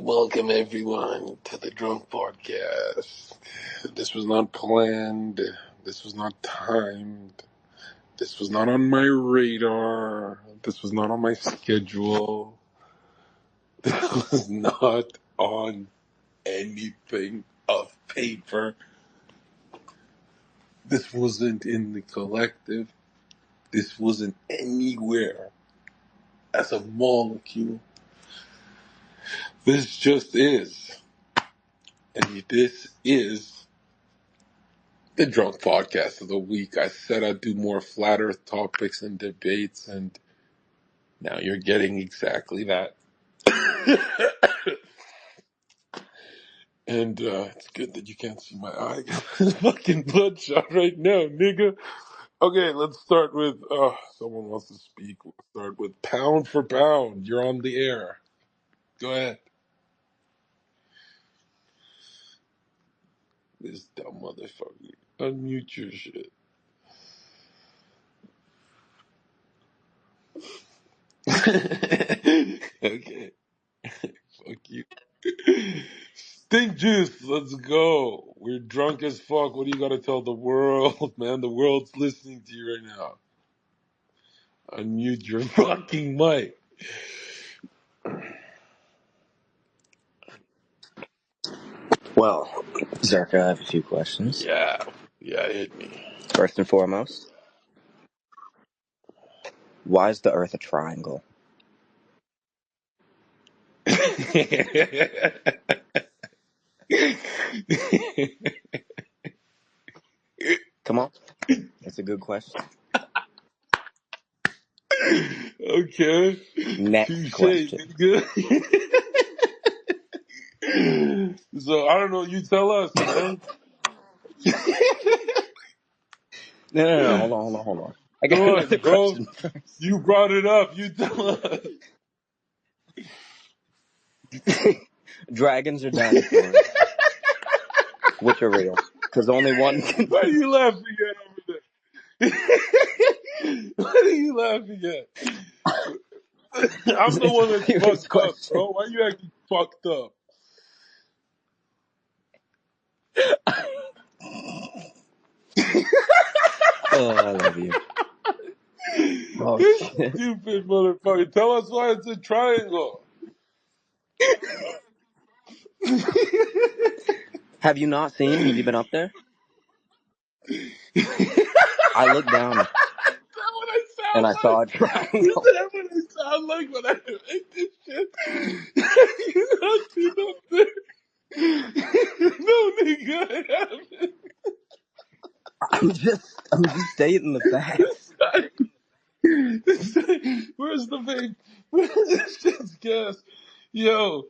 Welcome everyone to the Drunk Podcast. This was not planned. This was not timed. This was not on my radar. This was not on my schedule. This was not on anything of paper. This wasn't in the collective. This wasn't anywhere as a molecule. This just is. And this is the Drunk Podcast of the Week. I said I'd do more flat earth topics and debates, and now you're getting exactly that. And it's good that you can't see my eye. It's fucking bloodshot right now, nigga. Okay, let's start with, someone wants to speak. We'll start with Pound for Pound. You're on the air. Go ahead. This dumb motherfucker. Unmute your shit. Okay. Fuck you. Stink juice, let's go. We're drunk as fuck. What do you gotta tell the world, man? The world's listening to you right now. Unmute your fucking mic. Well, Zherka, I have a few questions. Yeah, hit me. First and foremost, why is the Earth a triangle? Come on. That's a good question. Okay. Next Touche, question. nigga. So, I don't know, you tell us, man. No. Hold on. I got Go another on, bro. question first. You brought it up. You tell us. Dragons or dinosaurs? Which are real? Because only one can... Why are you laughing at over there? What are you laughing at? I'm the one that's fucked up, bro. Why you acting fucked up? Oh, I love you. Oh, You shit. stupid motherfucker. Tell us why it's a triangle. Have you not seen? Have you been up there? I looked down and I saw a triangle. Is that what I sound like when I make this shit? You not been up there? No, nigga, I haven't. I'm just stating the facts. Where's the vape? Where's this shit's gas? Yo.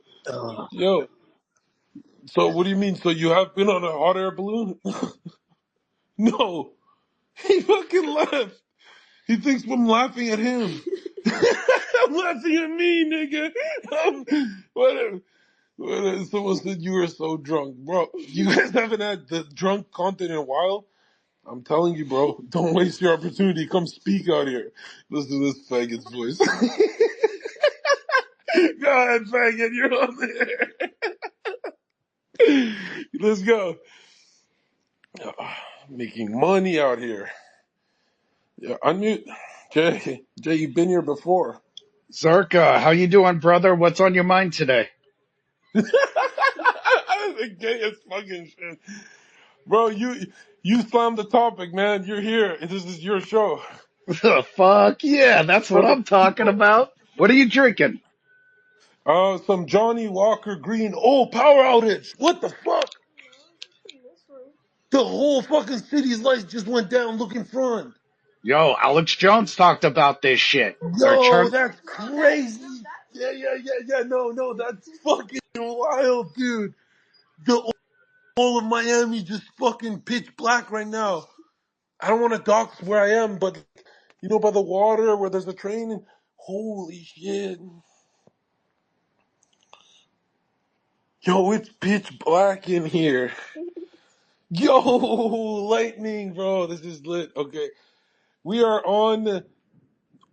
So what do you mean? So you have been on a hot air balloon? No. He fucking left. He thinks I'm laughing at him. I'm laughing at me, nigga. Whatever. Someone said you were so drunk. Bro, you guys haven't had the drunk content in a while? I'm telling you, bro, don't waste your opportunity. Come speak out here. Listen to this faggot's voice. Go ahead, faggot. You're on there. Let's go. Making money out here. Yeah, unmute. Jay, you've been here before. Zherka, how you doing, brother? What's on your mind today? The gayest fucking shit. Bro, you slammed the topic, man. You're here. This is your show. Fuck yeah, that's what I'm talking about. What are you drinking? Some Johnny Walker Green. Oh, power outage. What the fuck? The whole fucking city's lights just went down. Look in front. Yo, Alex Jones talked about this shit. Yo, that's crazy. Yeah. No, that's fucking wild, dude. All of Miami just fucking pitch black right now. I don't want to dox where I am, but you know, by the water where there's a train. And holy shit. Yo, it's pitch black in here. Yo, lightning, bro. This is lit. Okay. We are on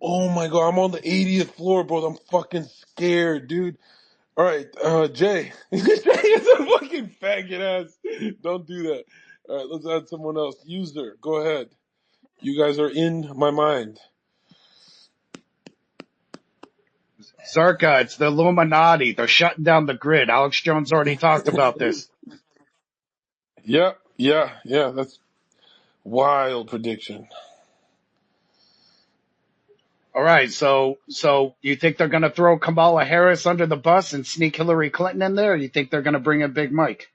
oh my god, I'm on the 80th floor, bro. I'm fucking scared, dude. All right, Jay. Jay is a fucking faggot ass. Don't do that. All right, let's add someone else. User, go ahead. You guys are in my mind. Zherka, it's the Illuminati. They're shutting down the grid. Alex Jones already talked about this. Yeah. That's wild prediction. All right, so you think they're going to throw Kamala Harris under the bus and sneak Hillary Clinton in there, or you think they're going to bring in Big Mike?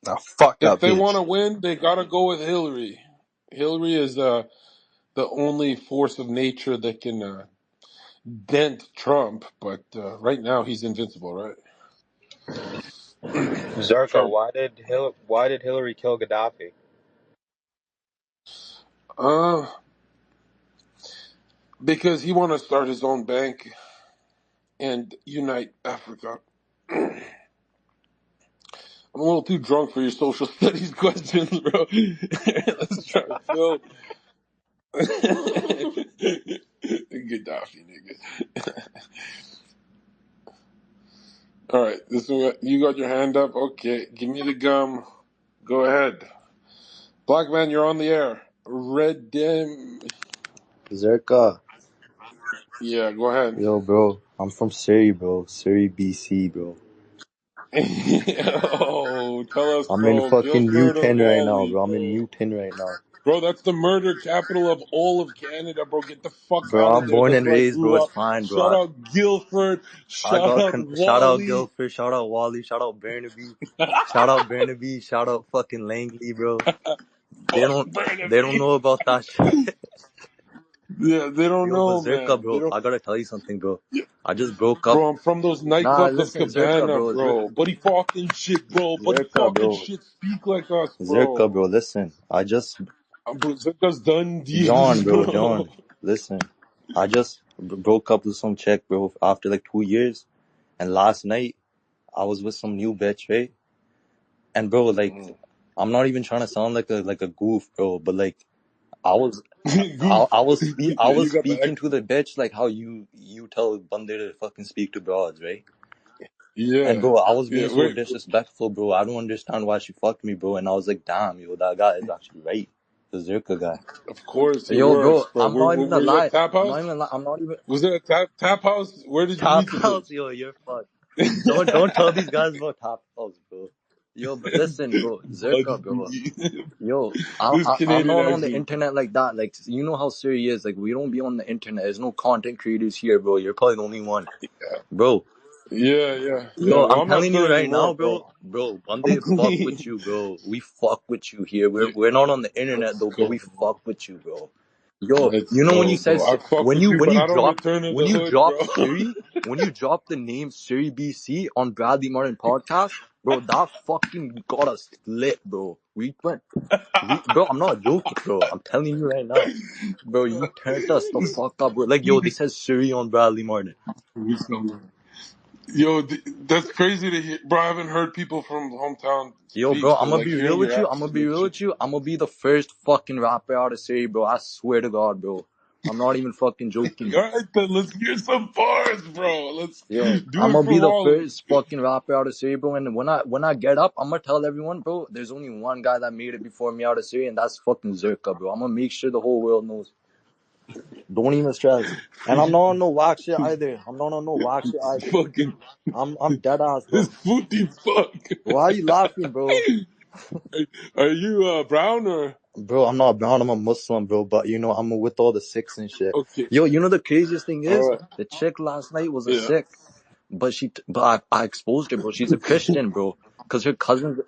Nah, fuck If that they want bitch. to win, they gotta go with Hillary. Hillary is the only force of nature that can dent Trump. But right now, he's invincible, right? Zherka, Trump. why did Hillary kill Gaddafi? Uh, because he want to start his own bank and unite Africa. I'm a little too drunk for your social studies questions, bro. Let's try to fill. Gaddafi, nigga. All right, this one, you got your hand up. Okay, give me the gum. Go ahead. Black man, you're on the air. Zherka, Yeah, go ahead. yo, bro, I'm from Surrey, bro. Surrey, BC, bro. Oh, tell us, I'm in bro. fucking Guildford or Newton right now, Wally, bro. I'm in bro? Newton right now. Bro, that's the murder capital of all of Canada, bro. Get the fuck Bro, out of I'm there. born That's and where I raised, bro. grew It's up. fine, bro. Shout out Guildford. I Shout got out shout out Wally. Guildford, shout out Wally, shout out Burnaby, shout out fucking Langley, bro. They Fuck don't they don't Burnaby. know about that shit. Yeah, they don't Yo, but know, Zherka, man. They bro, don't. I gotta tell you something, bro. I just broke up. Bro, I'm from those Nah, nightclubs of listen, Zherka, Cabana, bro. bro. Buddy fucking shit, bro. Buddy Zherka, fucking bro. shit. Speak like us, Zherka, bro. bro, listen. I just Bro, Zika's done deals, John, bro, bro. John, listen. I just broke up with some chick, bro, after like 2 years. And last night, I was with some new bitch, right? And bro, like, I'm not even trying to sound like a goof, bro, but like, I was, Goof. I Yeah, was you got the speaking X. to the bitch like how you tell Bande to fucking speak to broads, right? And Yeah. bro, I was Yeah, being so wait. disrespectful, bro. I don't understand why she fucked me, bro. And I was like, damn, yo, that guy is actually right. The Zirka guy. Of course it Yo, bro, works, bro. I'm not even gonna Were you at lie. Tap I'm not House? even gonna lie. I'm not even Was it a tap House? Where did you tap meet the house. bitch? Yo, you're fucked. Don't tell these guys about tap house, bro. Yo, but listen, bro, Zirka, bro. Buddy. Yo, This I'm Canadian not on the accent. internet like that. Like, you know how Siri is. Like, we don't be on the internet. There's no content creators here, bro. You're probably the only one, bro. Yeah. Yo, Well, I'm I'm not telling you sure right anymore, now, bro. bro, one I'm day fuck with clean. you, bro. We fuck with you here. Yeah, We're not on the internet let's though, but go, we bro. fuck with you, bro. Yo, Let's you know when you go, said bro. I fuck with you, when but you I don't dropped return to the hood, bro. When you dropped the name Siri BC on Bradley Martin podcast, bro, that fucking got us lit, bro. Bro, I'm not joking, bro. I'm telling you right now, bro. You turned us the fuck up, bro. Like, yo, this says Siri on Bradley Martin. Yo, that's crazy to hear, bro. I haven't heard people from hometown Yo, bro, speak, I'm so gonna like be real hearing your with you. I'm accent gonna be and real shit. with you. I'm gonna be the first fucking rapper out of Surrey, bro. I swear to God, bro. I'm not even fucking joking. All right, then let's hear some bars, bro. Let's Yo, do I'm it gonna for be the Wally. first fucking rapper out of Surrey, bro. And when I get up, I'm gonna tell everyone, bro. There's only one guy that made it before me out of Surrey, and that's fucking Zherka, bro. I'm gonna make sure the whole world knows. Don't even stress. And I'm not on no whack shit either. I'm not on no whack shit either. Fucking, I'm dead ass, this bro. footy fuck. Why are you laughing, bro? Are you brown or Bro, I'm not brown, I'm a Muslim, bro, but you know, I'm with all the Sikhs and shit. okay? Yo, you know the craziest thing All is? right, The chick last night was a yeah. Sikh, but I exposed her, bro. She's a Christian, bro. Cause her cousins,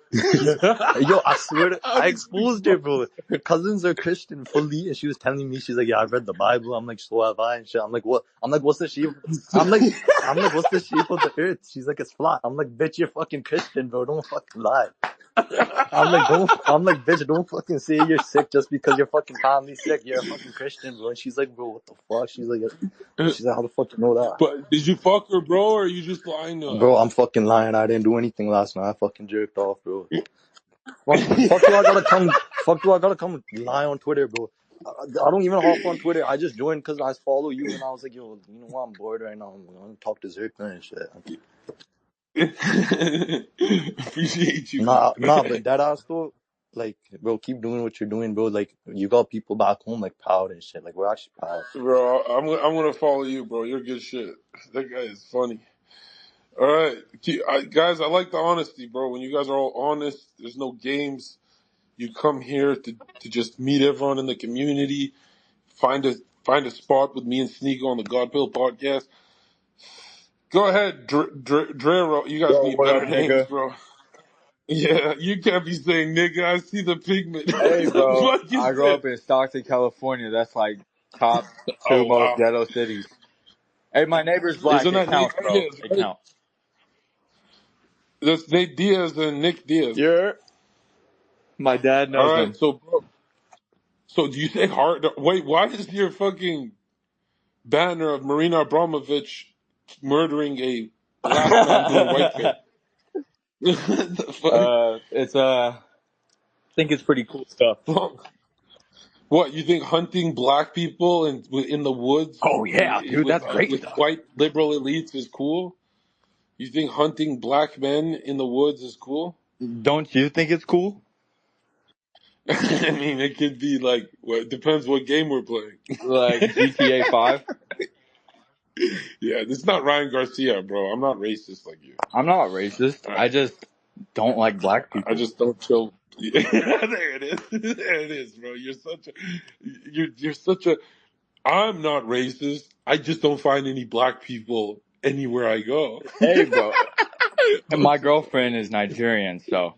yo, I swear How I did you exposed her, bro. Her cousins are Christian fully, and she was telling me, she's like, yeah, I've read the Bible. I'm like, so have I, and shit. I'm like, what? I'm like, what's the shape? I'm like, what's the shape of the earth? She's like, it's flat. I'm like, bitch, you're fucking Christian, bro. Don't fucking lie. I'm like, bitch, don't fucking say you're sick just because your fucking family's sick. You're a fucking Christian, bro. And she's like, bro, what the fuck? She's like, how the fuck you know that? But did you fuck her, bro, or are you just lying to Bro, us? I'm fucking lying. I didn't do anything last night. I fucking jerked off, bro. Fuck do I gotta come lie on Twitter, bro? I don't even hop on Twitter. I just joined because I follow you, and I was like, yo, you know what? I'm bored right now. I'm gonna talk to Zherka and shit. Appreciate you, Nah, man. but that ass though, like, bro, keep doing what you're doing, bro. Like, you got people back home like proud and shit. Like, we're actually proud. Bro, I'm gonna follow you, bro. You're good shit. That guy is funny. All right, guys, I like the honesty, bro. When you guys are all honest, there's no games. You come here to just meet everyone in the community. Find a find a spot with me and Sneeko on the Godpill podcast. Go ahead, Drero. You guys Yo, need what better up, names, nigga? bro. Yeah, you can't be saying nigga. I see the pigment. What Hey, the bro, fuck I is grew this? up in Stockton, California. That's like top two Oh most wow, ghetto cities. Hey, my neighbor's black. isn't It that counts, Nate bro. Diaz, It right? counts. That's Nate Diaz and Nick Diaz. Yeah. My dad All knows right, them. so bro, so do you say hard? Wait, why is your fucking banner of Marina Abramovich murdering a black man doing whiteface? What the fuck? It's I think it's pretty cool stuff. Well, what you think hunting black people in the woods Oh yeah, dude, that's great with stuff. white liberal elites is cool? You think hunting black men in the woods is cool? Don't you think it's cool? I mean, it could be like, well, it depends what game we're playing. Like GTA 5? Yeah, this is not Ryan Garcia, bro. I'm not racist like you. I'm not racist. I, I just don't like black I people. just don't chill. There it is. There it is, bro. You're such a. I'm not racist. I just don't find any black people anywhere I go. Hey, bro. My girlfriend is Nigerian, so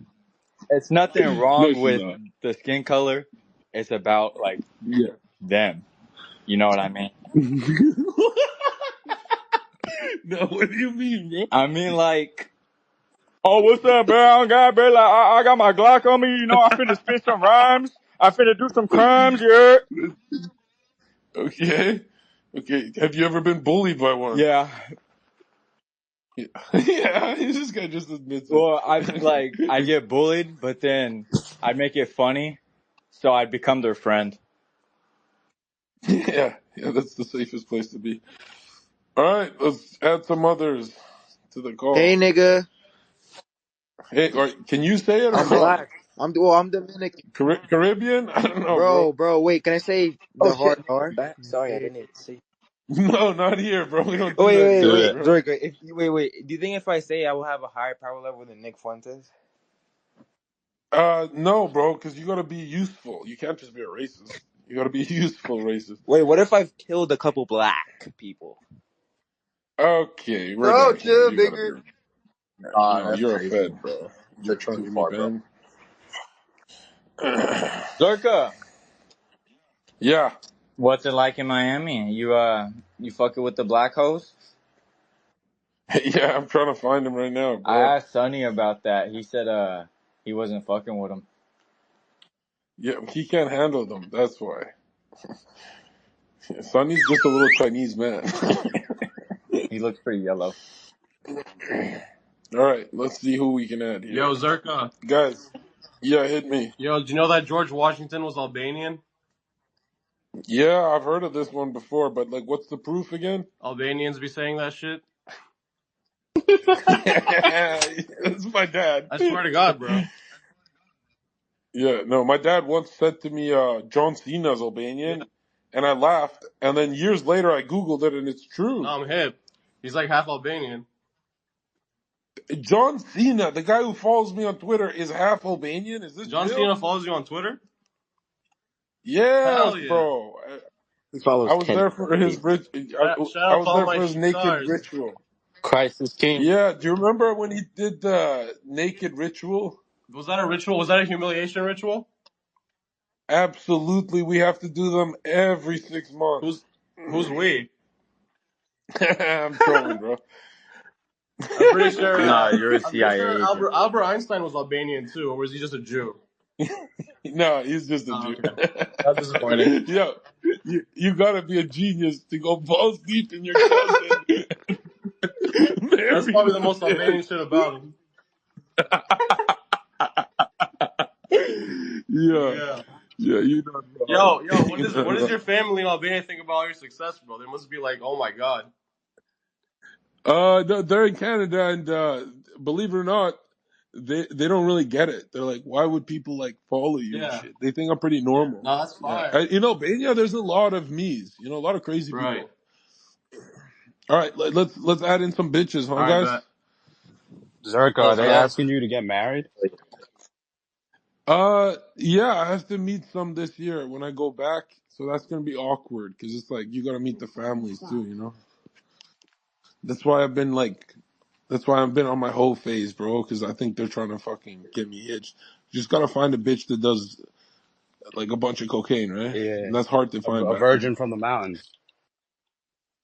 it's nothing No, wrong she's with not. the skin color. It's about like Yeah. them. You know what I mean? No, what do you mean, bro? I mean like, oh, what's up, brown guy, bro? Like, I got my Glock on me. You know, I finna spit some rhymes. I finna do some crimes, yeah. Okay. Okay. Have you ever been bullied by one? Yeah. Yeah. Yeah. This guy just admits Well, I it. get bullied, but then I make it funny, so I become their friend. Yeah. Yeah. That's the safest place to be. All right. Let's add some others to the Hey, call. nigga. Hey, all right, can you say it or I'm not? black. I'm Dominican. Caribbean? I don't know, bro. Bro, wait, can I say Oh the shit, hard R? back. Sorry, I Hey. didn't see. No, not here, bro. We don't do Wait, that wait, shit, Do wait. it. bro. Zherka, wait. Do you think if I say I will have a higher power level than Nick Fuentes? No, bro, because you gotta be useful. You can't just be a racist. You gotta be a useful racist. Wait, what if I've killed a couple black people? Okay, we're Bro, done here. chill, You gotta be. nigga. No, That's you're a crazy. fed, bro. You're Took it trying to too give me a far, bro. band. Zerka, Yeah, what's it like in Miami? You fucking with the black hoes? yeah. I'm trying to find him right now, I bro. asked Sonny about that. He said he wasn't fucking with him. Yeah, he can't handle them. That's why. Sonny's just a little Chinese man. He looks pretty yellow. All right, let's see who we can add here, Yo, Zherka. guys. Yeah, hit me. Yo, do you know that George Washington was Albanian? Yeah, I've heard of this one before, but like, what's the proof again? Albanians be saying that shit? That's my dad. I swear to God, bro. Yeah, no, my dad once said to me, John Cena's Yeah. Albanian, and I laughed. And then years later, I Googled it, and it's true. No, I'm hip. He's like half Albanian. John Cena, the guy who follows me on Twitter, is half Albanian. Is this John real? Cena follows you on Twitter? Yes, Hell yeah. bro. He I follows was 10 there for his people. Shout I out to was all there my for his naked stars. ritual. Christ is king. Yeah, do you remember when he did the naked ritual? Was that a ritual? Was that a humiliation ritual? Absolutely, we have to do them every 6 months. Who's we? I'm trolling, bro. I'm pretty sure. Nah, you're a I'm pretty CIA sure agent. Albert Einstein was Albanian too, or was he just a Jew? No, he's just a Oh, Jew. okay. That's disappointing. Yo, you gotta be a genius to go balls deep in your cousin. That's probably the most Albanian shit about him. Yeah. Yeah. Yeah, you're not wrong. Yo, what You're does not wrong. your family in Albania think about all your success, bro? They must be like, oh my god. They're in Canada, and believe it or not, they don't really get it. They're like, why would people like follow you and Yeah. shit? They think I'm pretty normal. No, that's Yeah, fire. in Albania, there's a lot of me's. You know, a lot of crazy Right. people. All right, let's add in some bitches, huh, All right, guys? bet. Zherka, are Let's they go. asking you to get married? Yeah, I have to meet some this year when I go back, so that's gonna be awkward because it's like you gotta meet the families too, you know. That's why I've been like, that's why I've been on my whole phase, bro. Because I think they're trying to fucking get me hitched. You just gotta find a bitch that does like a bunch of cocaine, right? Yeah. And that's hard to find A back then. virgin from the mountains.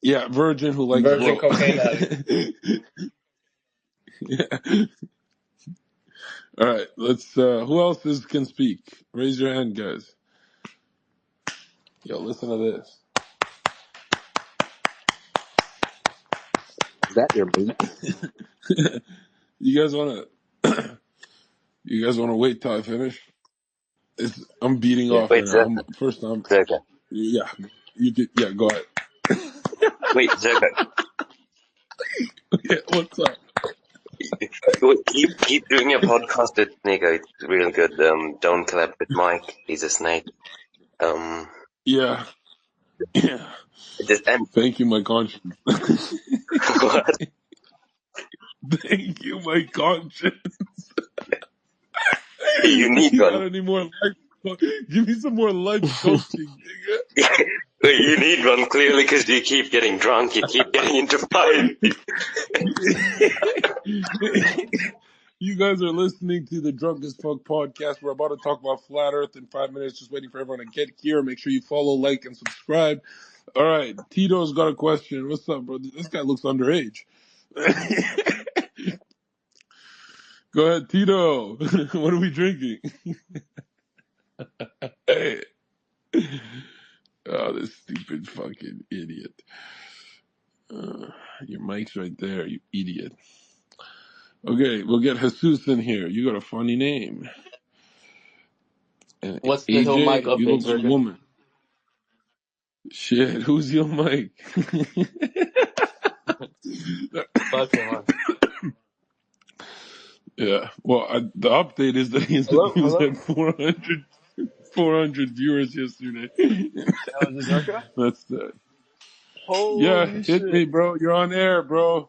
Yeah, virgin who likes Virgin blow. cocaine daddy. Yeah. All right, let's. Who else can speak? Raise your hand, guys. Yo, listen to this. Is that your meat? You guys wanna? You guys wanna wait till I finish? I'm beating Yeah. off right Wait, now. Zherka, First time. Zherka. Yeah, you did. Yeah, go ahead. Wait, Zherka. Yeah, what's up? Wait, keep doing your podcast with Nico. It's real good. Don't collab with Mike. He's a snake. Um, Yeah, yeah. just and Thank you, my conscience. what? Thank you, my conscience. You need You got one. any more life? Give me some more life coaching, Wait, you need one clearly because you keep getting drunk. You keep getting into fights. nigga. You guys are listening to the Drunk as Fuck podcast. We're about to talk about flat Earth in 5 minutes. Just waiting for everyone to get here. Make sure you follow, like, and subscribe. All right, Tito's got a question. What's up, bro? This guy looks underage. Go ahead, Tito. What are we drinking? Hey. Oh, this stupid fucking idiot. Your mic's right there, you idiot. Okay, we'll get Jesus in here. You got a funny name. And What's the Hill Mike AJ, you update, look like a Zherka? woman. Shit, who's your mic? Fuck him, huh? Yeah, well, the update is that Hello, he was hello. at 400 viewers yesterday. Yo, is it Zherka? That's the. Yeah, Holy hit shit. me, bro. You're on air, bro. Alright,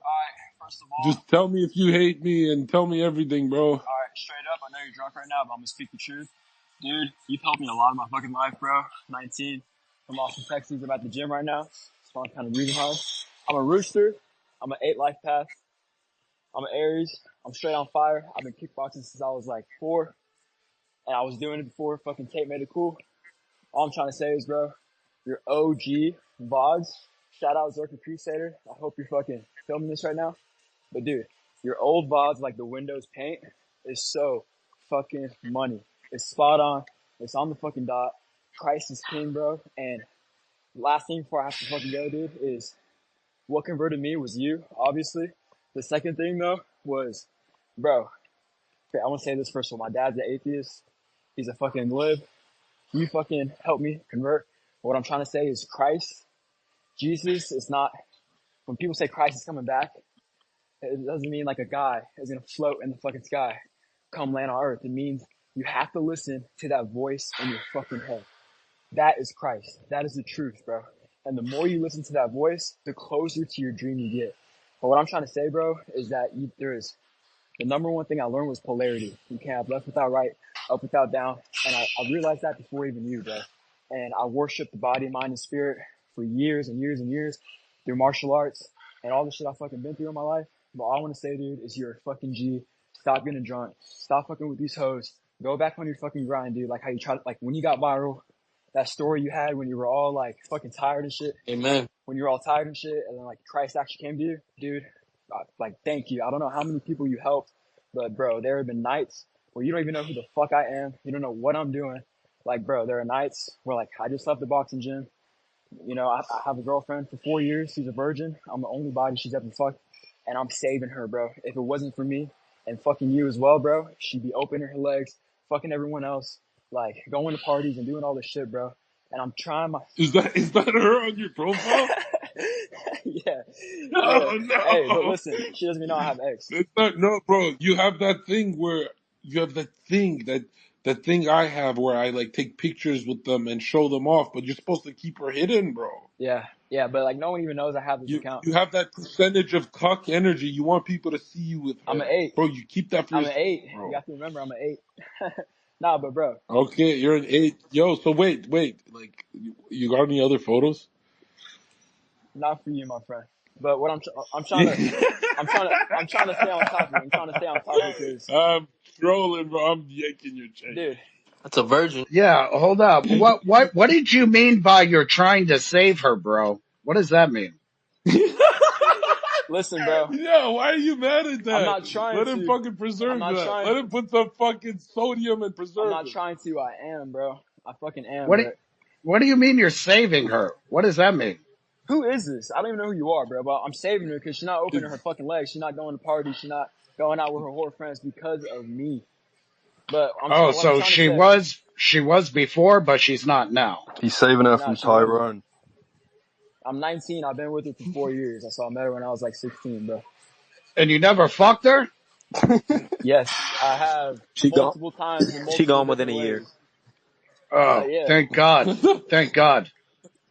first of all, Just tell me if you hate me and tell me everything, bro. alright, straight up, I know you're drunk right now, but I'm gonna speak the truth. Dude, you've helped me a lot in my fucking life, bro. 19. I'm off from Texas. I'm at the gym right now. So I'm kind of breathing hard. I'm a rooster. I'm an 8 life path. I'm an Aries. I'm straight on fire. I've been kickboxing since I was like 4. And I was doing it before fucking Tate made it cool. All I'm trying to say is, bro, you're OG VODS. Shout out Zherka Crusader. I hope you're fucking filming this right now. But dude, your old VODs like the Windows paint is so fucking money. It's spot on. It's on the fucking dot. Christ is king, bro. And last thing before I have to fucking go, dude, is what converted me was you, obviously. The second thing though was, bro, okay, I want to say this first of all. My dad's an atheist. He's a fucking lib. You fucking helped me convert. What I'm trying to say is Christ, Jesus is not, when people say Christ is coming back, it doesn't mean like a guy is going to float in the fucking sky, come land on earth. It means you have to listen to that voice in your fucking head. That is Christ. That is the truth, bro. And the more you listen to that voice, the closer to your dream you get. But what I'm trying to say, bro, is that there is the number one thing I learned was polarity. You can't have left without right, up without down. And I realized that before even you, bro. And I worshiped the body, mind, and spirit for years and years and years through martial arts and all the shit I've fucking been through in my life. But all I want to say, dude, is you're a fucking G. Stop getting drunk. Stop fucking with these hoes. Go back on your fucking grind, dude. Like how you tried, like when you got viral, that story you had when you were all like fucking tired and shit. Amen. When you were all tired and shit, and then like Christ actually came to you, dude. Like, thank you. I don't know how many people you helped, but bro, there have been nights where you don't even know who the fuck I am. You don't know what I'm doing. Like, bro, there are nights where like I just left the boxing gym. You know, I have a girlfriend for 4 years. She's a virgin. I'm the only body she's ever fucked, and I'm saving her, bro. If it wasn't for me and fucking you as well, bro, she'd be opening her legs, fucking everyone else. like going to parties and doing all this shit, bro. And I'm trying my. Is that her on your profile? Yeah. No, Hey, but no. listen, she doesn't even know I have ex. It's not, no, bro. You have that thing where you have that thing I have where I like take pictures with them and show them off, but you're supposed to keep her hidden, bro. Yeah, but like no one even knows I have this account. You have that percentage of cuck energy. You want people to see you with I'm her, an 8. bro. You keep that for I'm an yourself, 8. bro. You have to remember I'm an 8. Nah, but bro, Okay, you're an 8. Yo, so wait. Like, you got any other photos? not for you, my friend. But what I'm trying to stay on topic. I'm trying to stay on topic because, I'm trolling, bro. I'm yanking your chain. dude, That's a virgin. Yeah, hold up. What did you mean by you're trying to save her, bro? What does that mean? listen, bro, Yeah, why are you mad at I'm that? not trying Let him to. fucking I'm preserve not that. trying. Let him put some fucking sodium and I'm preserve not it. trying to. I am, bro. I fucking am. What do, But what do you mean you're saving her? What does that mean? who is this? I don't even know who you are, bro. But I'm saving her because she's not opening her It's, fucking legs. She's not going to parties. She's not going out with her whore friends because of me. But Oh, what I'm so trying to say. she was before, but she's not now. He's saving her Nah, from she wasn't. Tyrone. I'm 19. I've been with her for 4 years. I saw met her when I was like 16, bro. And you never fucked her? Yes, I have She gone. multiple times in She multiple gone within a different year. ways. Oh, Yeah, thank God. Thank God.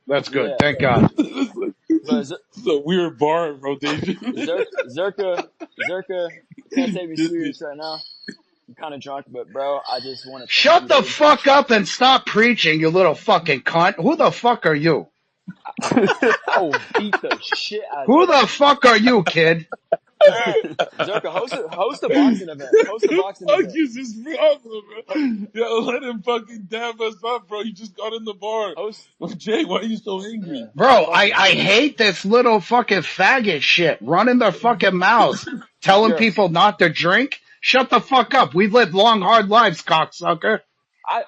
That's good. yeah. Thank God. But it's a weird bar rotation. Zherka, can't take me Get me. serious right now. I'm kind of drunk, but bro, I just want to thank Shut you, the dude. fuck up and stop preaching, you little fucking cunt. Who the fuck are you? I will beat the shit out of Who you. the fuck are you, kid? Zherka, host a boxing event. Host a boxing Fuck event. is his problem, bro? Yo, let him fucking dab us up, bro. He just got in the bar. Host, Jay, why are you so yeah. angry? Bro, Fuck him. I hate this little fucking faggot shit running their fucking mouths, telling You're, people not to drink. Shut the fuck up. We live long, hard lives, cocksucker. I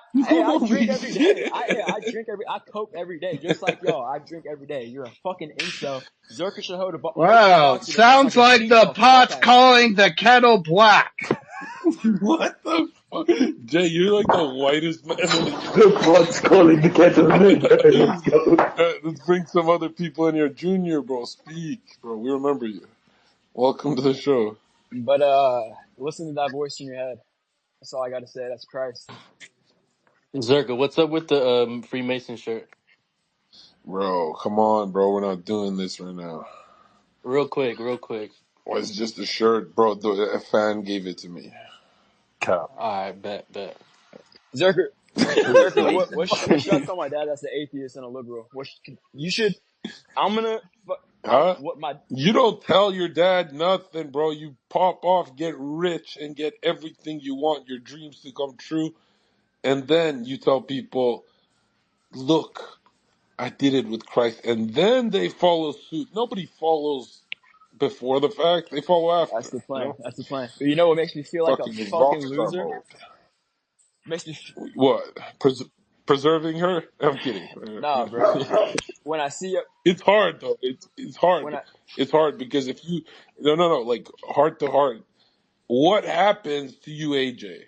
drink Holy every day. shit. I coke every day, just like y'all. I drink every day. You're a fucking incel. Zherka should host a Well, boxing event so I sounds can like beat the the fuck pot's out of you. calling the kettle black. What the fuck? Jay, you're like the whitest man in the The pot's calling the kettle black. Let's go. Let's bring some other people in here. Junior, bro, speak. Bro, we remember you. Welcome to the show. But listen to that voice in your head. That's all I gotta say. That's Christ. Zherka, what's up with the Freemason shirt? Bro, come on, bro. We're not doing this right now. Real quick. Well, it's just a shirt, bro. A fan gave it to me. Cap. Alright, bet. Zerker, Zerker, Freemason. what should I tell my dad? That's an atheist and a liberal. You should. I'm gonna. Huh? What my You don't tell your dad nothing, bro. You pop off, get rich, and get everything you want, your dreams to come true. And then you tell people, look, I did it with Christ. And then they follow suit. Nobody follows before the fact. They follow That's after, the you plan. know? That's the plan. But you know what makes me feel like a Fucking fucking rockstar loser? mode. Makes me What? Preserving her? I'm kidding. nah, bro. When I see it, It's hard though. It's when hard. I It's hard because if you no, like heart to heart, what happens to you, AJ,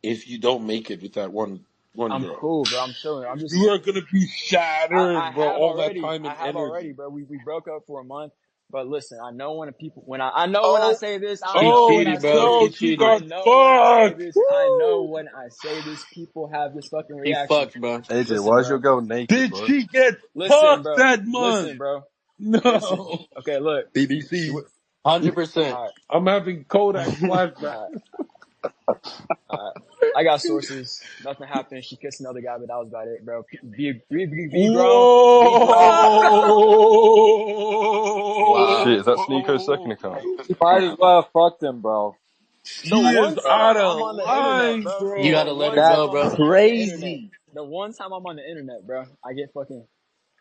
if you don't make it with that one I'm girl? cool, bro. I'm chilling. I'm just. You are gonna be I shattered, bro. have All that already. time and energy. Bro. We broke up for a month. But listen, I know I know when I Oh, say this, I She know when oh I cheated, say bro. this, She no, she cheated. I got know when I say fucked. this, I know Woo! when I say this, people have this fucking He reaction. fucked, bro. AJ, Listen, why is your bro. girl naked, Did bro? she get Listen, fucked bro. that month? Listen, bro. Listen. No. Okay, look. BBC. 100%. Alright, I'm having Kodak flashback. alright, alright. I got sources. Nothing happened. She kissed another guy, but that was about it, bro. Be grown. Be grown. Whoa! Wow. Shit, is that Sneako's second account? You might as well have fucked him, bro. The He one is time out I'm of on the internet, line, bro. You The gotta bro. let one her time go, That's I'm bro. on the internet. crazy. The one time I'm on the internet, bro. I get fucking.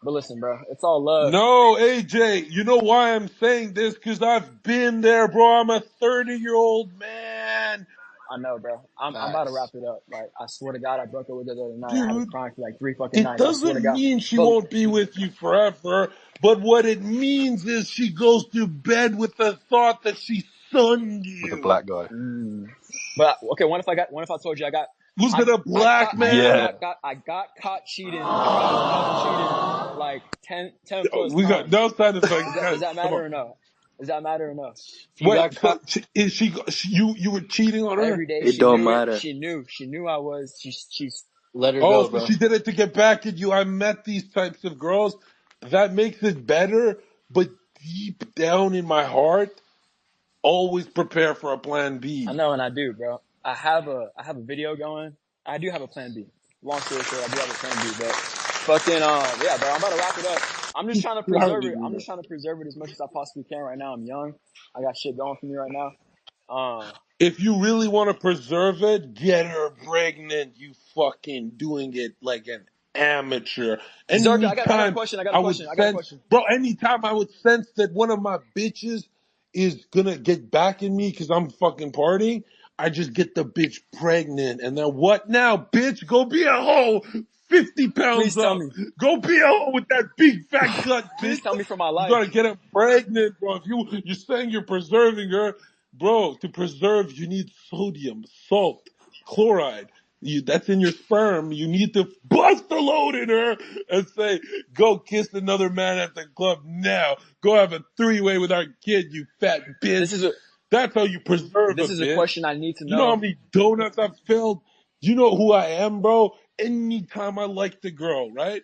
But listen, bro. It's all love. No, AJ, you know why I'm saying this? Because I've been there, bro. I'm a 30-year-old man. I know, bro. I'm about to wrap Facts. it up. Like, I swear to God, I broke up with her the other night. I had to Dude, cry for like 3 fucking it nights. I swear to doesn't God. mean she But won't be with you forever, but what it means is she goes to bed with the thought that she sunned With a you. black guy. But okay, what if I told you I got Was it a black man? I got caught cheating. I was caught cheating like 10 plus We got times. no side effects, Does guys. that Come matter on. or no? Does that matter or no? He got Wait, so caught. is you were cheating on her? Every day It she don't knew it. matter. She knew I was. She's Let her Oh, go, so bro. she did it to get back at you. I met these types of girls. That makes it better, but deep down in my heart, always prepare for a plan I B. know, and I do, bro. I have a video going. I do have a plan B. Long story short, I do have a plan B, but fucking yeah, bro. I'm about to wrap it up. I'm just trying to I preserve already it. knew I'm that. just trying to preserve it as much as I possibly can right now. I'm young. I got shit going for me right now. If you really want to preserve it, get her pregnant. You fucking doing it like an amateur. Zherka, I got a Anytime question. I got a I would question. I got a sense, question. bro, anytime I would sense that one of my bitches is gonna get back in me because I'm fucking partying, I just get the bitch pregnant. And then what now, bitch? Go be a hoe. 50 Please pounds tell up. me. Go be a hoe with that big fat gut, Please bitch. tell me for my You life. gotta get her pregnant, bro. If you're saying you're preserving her, bro, to preserve, you need sodium, salt, chloride. That's in your sperm. You need to bust a load in her and say, go kiss another man at the club now. Go have a three-way with our kid, you fat bitch. This is a That's how you preserve a this is a bitch. question I need to You know how know. many donuts I've filled? You know who I am, bro? Anytime I liked a girl, right?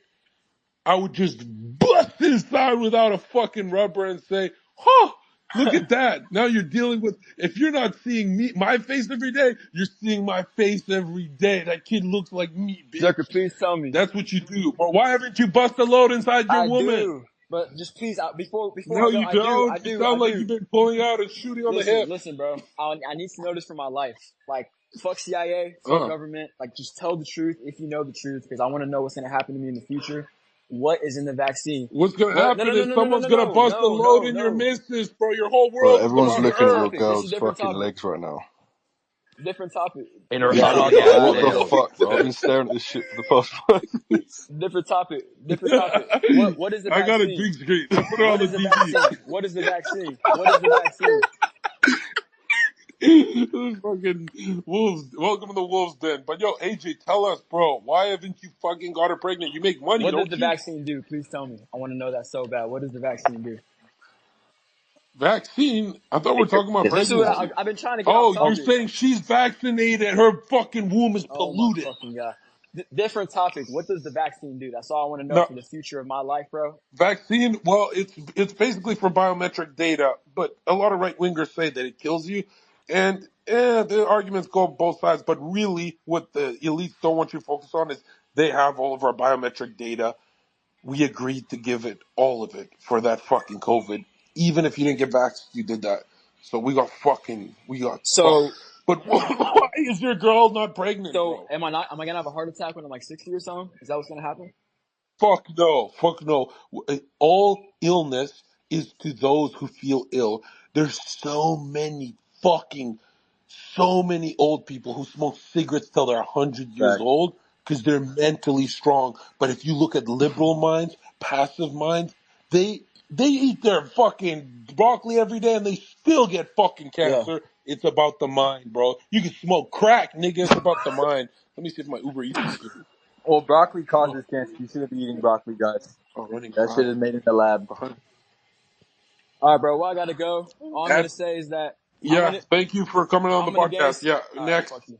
I would just bust inside without a fucking rubber and say, huh, look at that. Now you're dealing with, if you're not seeing my face every day, you're seeing my face every day. That kid looks like me, bitch. Zherka, please tell me. That's what you do. But why haven't you bust a load inside your I woman? do. But just please, before No, I go, you don't. You I sound like do. you've been pulling out and shooting on the hip. Listen, bro. I need to know this for my life. Like, fuck CIA, fuck government. Like, just tell the truth if you know the truth, because I want to know what's going to happen to me in the future. What is in the vaccine? What's gonna What? No, no, happen no, is no, no, no, someone's no, gonna no, bust a no, load no, in your no. missus, bro. Your whole Bro, world is everyone's about looking at Different your her. topic. This is girl's different fucking topic. legs right now. Different topic. In her Different Yeah, topic. Anal yeah, What the Dallas. Leo. fuck, bro? I've been staring at this shit for the past 5 minutes. Different topic. Different topic. What is the I got a vaccine? drink screen. Put it on What the is the TV. vaccine? What is the vaccine? What is the vaccine? Those fucking wolves. Welcome to the wolves den. But yo, AJ, tell us, bro, why haven't you fucking got her pregnant? You make money, What does don't the you? vaccine do? Please tell me. I want to know that so bad. What does the vaccine do? Vaccine? I thought we were Make your talking about kids This is what pregnancy. I've been trying to get off Oh, you're topic. saying she's vaccinated. Her fucking womb is Oh my polluted. fucking god. Different topic. What does the vaccine do? That's all I want to know No, for the future of my life, bro. vaccine. Well, it's basically for biometric data, but a lot of right wingers say that it kills you, and the arguments go on both sides. But really, what the elites don't want you to focus on is they have all of our biometric data. We agreed to give it, all of it, for that fucking COVID. Even if you didn't get vaxxed, you did that. So we got fucked. So, But why is your girl not pregnant, bro? am I gonna have a heart attack when I'm like 60 or something? Is that what's gonna happen? Fuck no. Fuck no. All illness is to those who feel ill. There's fucking, so many old people who smoke cigarettes till they're 100 years Fact. old because they're mentally strong. But if you look at liberal minds, passive minds, they eat their fucking broccoli every day and they still get fucking Yeah. cancer. It's about the mind, bro. You can smoke crack, nigga. It's about the mind. Let me see if my Uber Eats is here. Well, broccoli Oh, causes cancer. You shouldn't be eating broccoli, guys. running That shit is 5. made in the lab. All right, bro. Well, I gotta go. All I'm gonna That's, say is that yeah, thank you for coming on the I'm gonna podcast. guess. Yeah, All right, next. fuck you.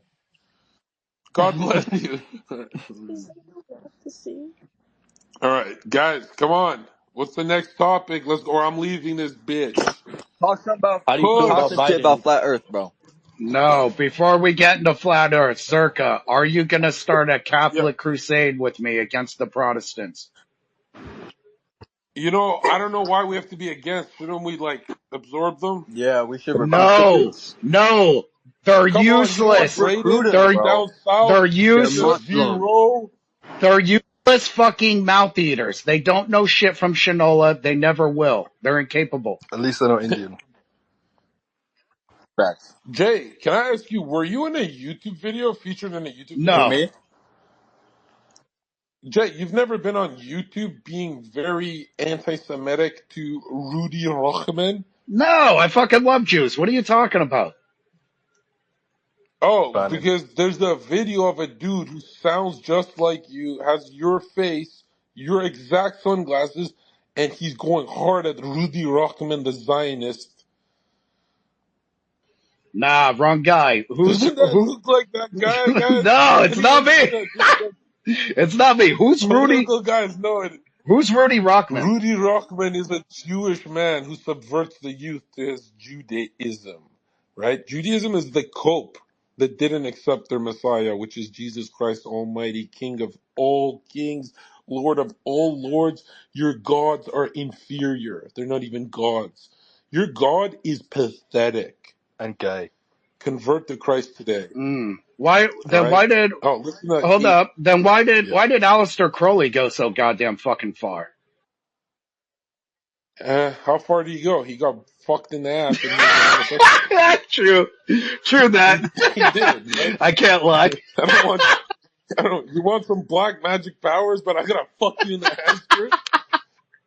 God bless you. All right, guys, come on. What's the next topic? Let's go, or I'm leaving this bitch. How do you feel Talk about Push. some shit Biden? about flat Earth, bro. No, before we get into flat Earth, Zherka, are you going to start a Yeah, Catholic crusade with me against the Protestants? I don't know why we have to be against. Shouldn't we like absorb them? Yeah, we should recruit the No, kids. no, they're Come on, you want Let's useless. recruit Braden them, They're bro. down south they're They're with the useless. Muslim. zero? They're useless fucking mouth eaters. They don't know shit from Shinola. They never will. They're incapable. At least they're not Indian. Facts. Jay, can I ask you, were you in a YouTube video, featured in a YouTube Who, video? No, me? Jay, you've never been on YouTube being very anti-Semitic to Rudy Rochman? no, I fucking love Jews. What are you talking about? Oh, Bannon. because there's a video of a dude who sounds just like you, has your face, your exact sunglasses, and he's going hard at Rudy Rockman, the Zionist. Nah, wrong guy. Doesn't that Who? look like that guy, guys? No, Does it's not anyone know me. that? Just like It's not me. Who's Rudy? political guys know it. Who's Rudy Rockman? Rudy Rockman is a Jewish man who subverts the youth to his Judaism, right? Judaism is the cope that didn't accept their Messiah, which is Jesus Christ Almighty, King of all kings, Lord of all lords. Your gods are inferior. They're not even gods. Your God is pathetic. And gay. Convert to Christ today, Why? all Then right? why did? Oh, listen to Hold up. Then yeah. why did Aleister Crowley go so goddamn fucking far? How far did he go? He got fucked in the ass and he was a homosexual. True, true that. He did, right? I can't lie. I don't. You want some black magic powers, but I gotta fuck you in the ass first.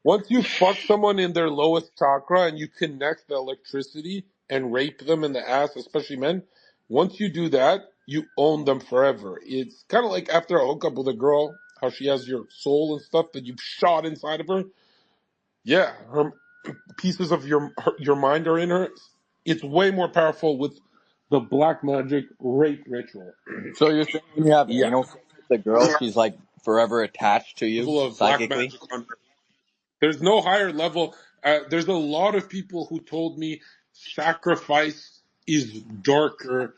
Once you fuck someone in their lowest chakra and you connect the electricity and rape them in the ass, especially men, once you do that, you own them forever. It's kind of like after a hookup with a girl, how she has your soul and stuff that you've shot inside of her. Yeah, her pieces of your mind are in her. It's way more powerful with the black magic rape ritual. So you're saying when you have Yeah, anal sex with a girl, she's like forever attached to you level of black psychically? magic on her. There's no higher level. There's a lot of people who told me sacrifice is darker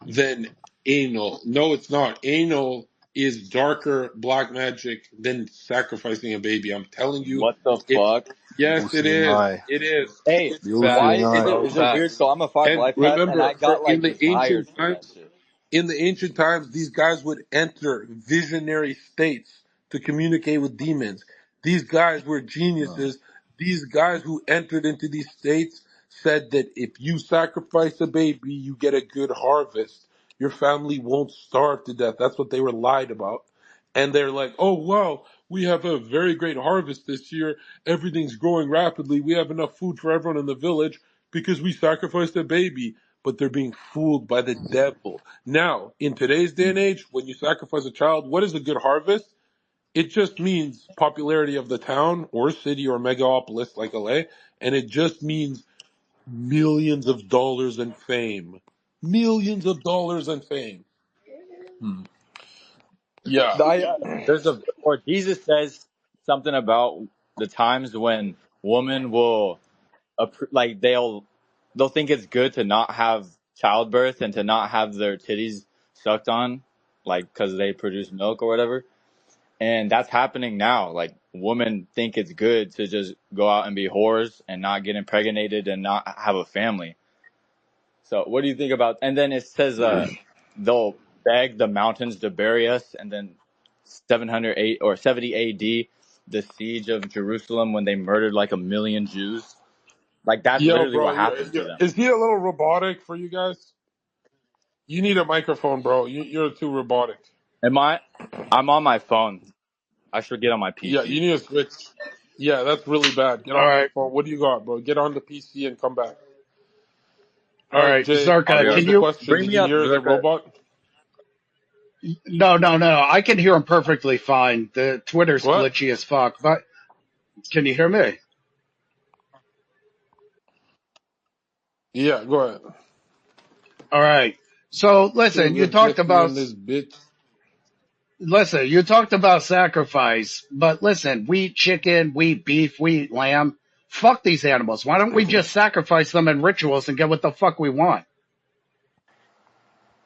than anal. No, it's not. Anal is darker black magic than sacrificing a baby. I'm telling you, What the it's fuck? yes, it Lucy and is. I. It is. Hey, It's Lucy why and facts, is I. it bro. is it weird? Facts. So I'm a Five And Life Path, and remember, I got in like the desires ancient for that times, shit. these guys would enter visionary states to communicate with demons. These guys were No. geniuses. These guys who entered into these states said that if you sacrifice a baby, you get a good harvest. Your family won't starve to death. That's what they were lied about. And they're like, oh, wow, we have a very great harvest this year. Everything's growing rapidly. We have enough food for everyone in the village because we sacrificed a baby. But they're being fooled by the devil. Now, in today's day and age, when you sacrifice a child, what is a good harvest? It just means popularity of the town or city or megapolis like LA, and it just means millions of dollars in fame. Millions of dollars in fame. Hmm. Yeah. There's a or Jesus says something about the times when women will like they'll think it's good to not have childbirth and to not have their titties sucked on, like because they produce milk or whatever. And that's happening now. Like women think it's good to just go out and be whores and not get impregnated and not have a family. So what do you think about? And then it says they'll beg the mountains to bury us. And then 708 or 70 A.D. the siege of Jerusalem when they murdered like 1 million Jews. Like that's Yo, literally bro, what happened to them. is he a little robotic for you guys? You need a microphone, bro. You're too robotic. Am I? I'm on my phone. I should get on my Yeah, PC. you need a switch. Yeah, that's really bad. Get All off your right, phone. What do you got, bro? Get on the PC and come back. all All right, right, Jay, I'll be Zherka, right what's can the back. you? question? Bring Did me you up, hear the Zerka. robot? No, I can hear him perfectly fine. The Twitter's What? glitchy as fuck, but can you hear me? Yeah, go ahead. All right. So Too listen, legit in this bitch. you talked about sacrifice, but listen, we eat chicken, we eat beef, we eat lamb. Fuck these animals. Why don't we just sacrifice them in rituals and get what the fuck we want?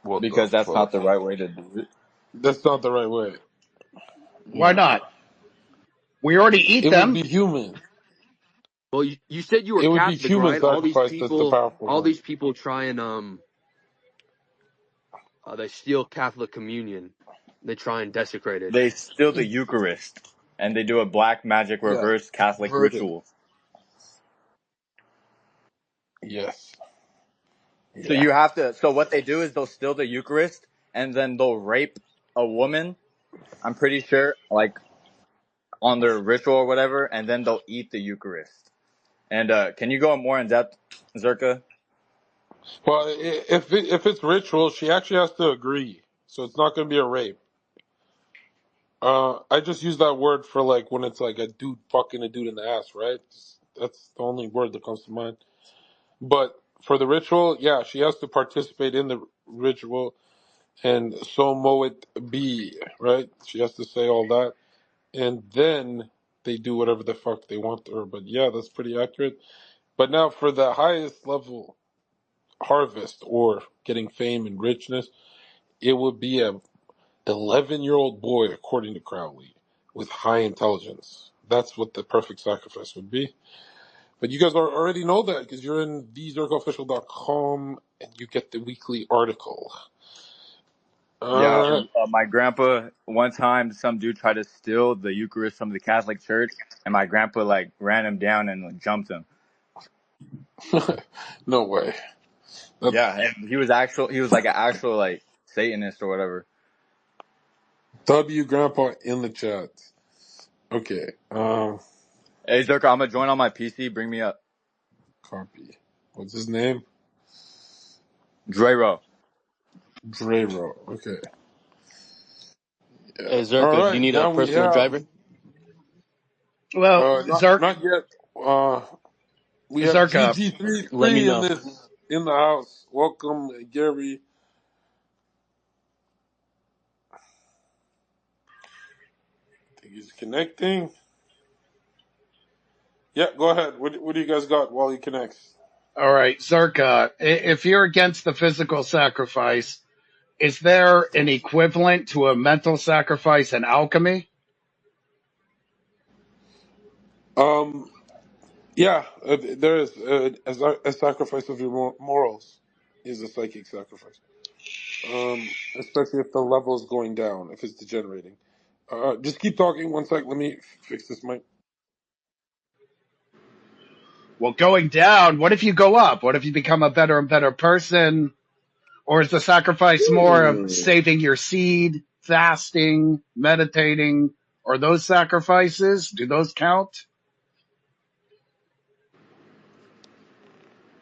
What the Because that's not fuck? the right way to do it. That's not the right way. Why No. not? We already eat It would them. be human. Well, you said you were It would be Catholic, human right? sacrifice that's the powerful All one. these people try and they steal Catholic communion. They try and desecrate it. They steal the Eucharist and they do a black magic Yeah. reverse Catholic Perverted. ritual. Yes. So Yeah. you have to. So what they do is they'll steal the Eucharist and then they'll rape a woman. I'm pretty sure, like on their ritual or whatever, and then they'll eat the Eucharist. And can you go more in depth, Zerka? Well, if it's ritual, she actually has to agree, so it's not going to be a rape. I just use that word for like when it's like a dude fucking a dude in the ass, right? That's the only word that comes to mind. But for the ritual, yeah, she has to participate in the ritual, and so mo it be, right? She has to say all that, and then they do whatever the fuck they want to her. But yeah, that's pretty accurate. But now for the highest level harvest or getting fame and richness, it would be a 11-year-old boy, according to Crowley, with high intelligence. That's what the perfect sacrifice would be. But you guys already know that because you're in thezerkaofficial.com and you get the weekly article. Yeah, Alright. my grandpa, one time some dude tried to steal the Eucharist from the Catholic Church, and my grandpa like ran him down and like, jumped him. No way. That's Yeah, and he was like an actual like Satanist or whatever. W Grandpa in the chat. Okay. Hey Zherka, I'm gonna join on my PC. Bring me up, Copy. What's his name? Drero. Drero. Okay. Yeah. Hey, All Zherka, do you right. need a Now we personal have driver? Well, not yet. We have Zherka, Let me GG33 know. in the house. Welcome, Gary. I think he's connecting. Yeah, go ahead. What do you guys got while he connects? all right, Zherka, if you're against the physical sacrifice, is there an equivalent to a mental sacrifice in alchemy? Um, yeah, there is a sacrifice of your morals is a psychic sacrifice. Especially if the level is going down, if it's degenerating. Just keep talking. One sec. Let me fix this mic. Well, going down, what if you go up? What if you become a better and better person? Or is the sacrifice more of saving your seed, fasting, meditating, or those sacrifices? Do those count?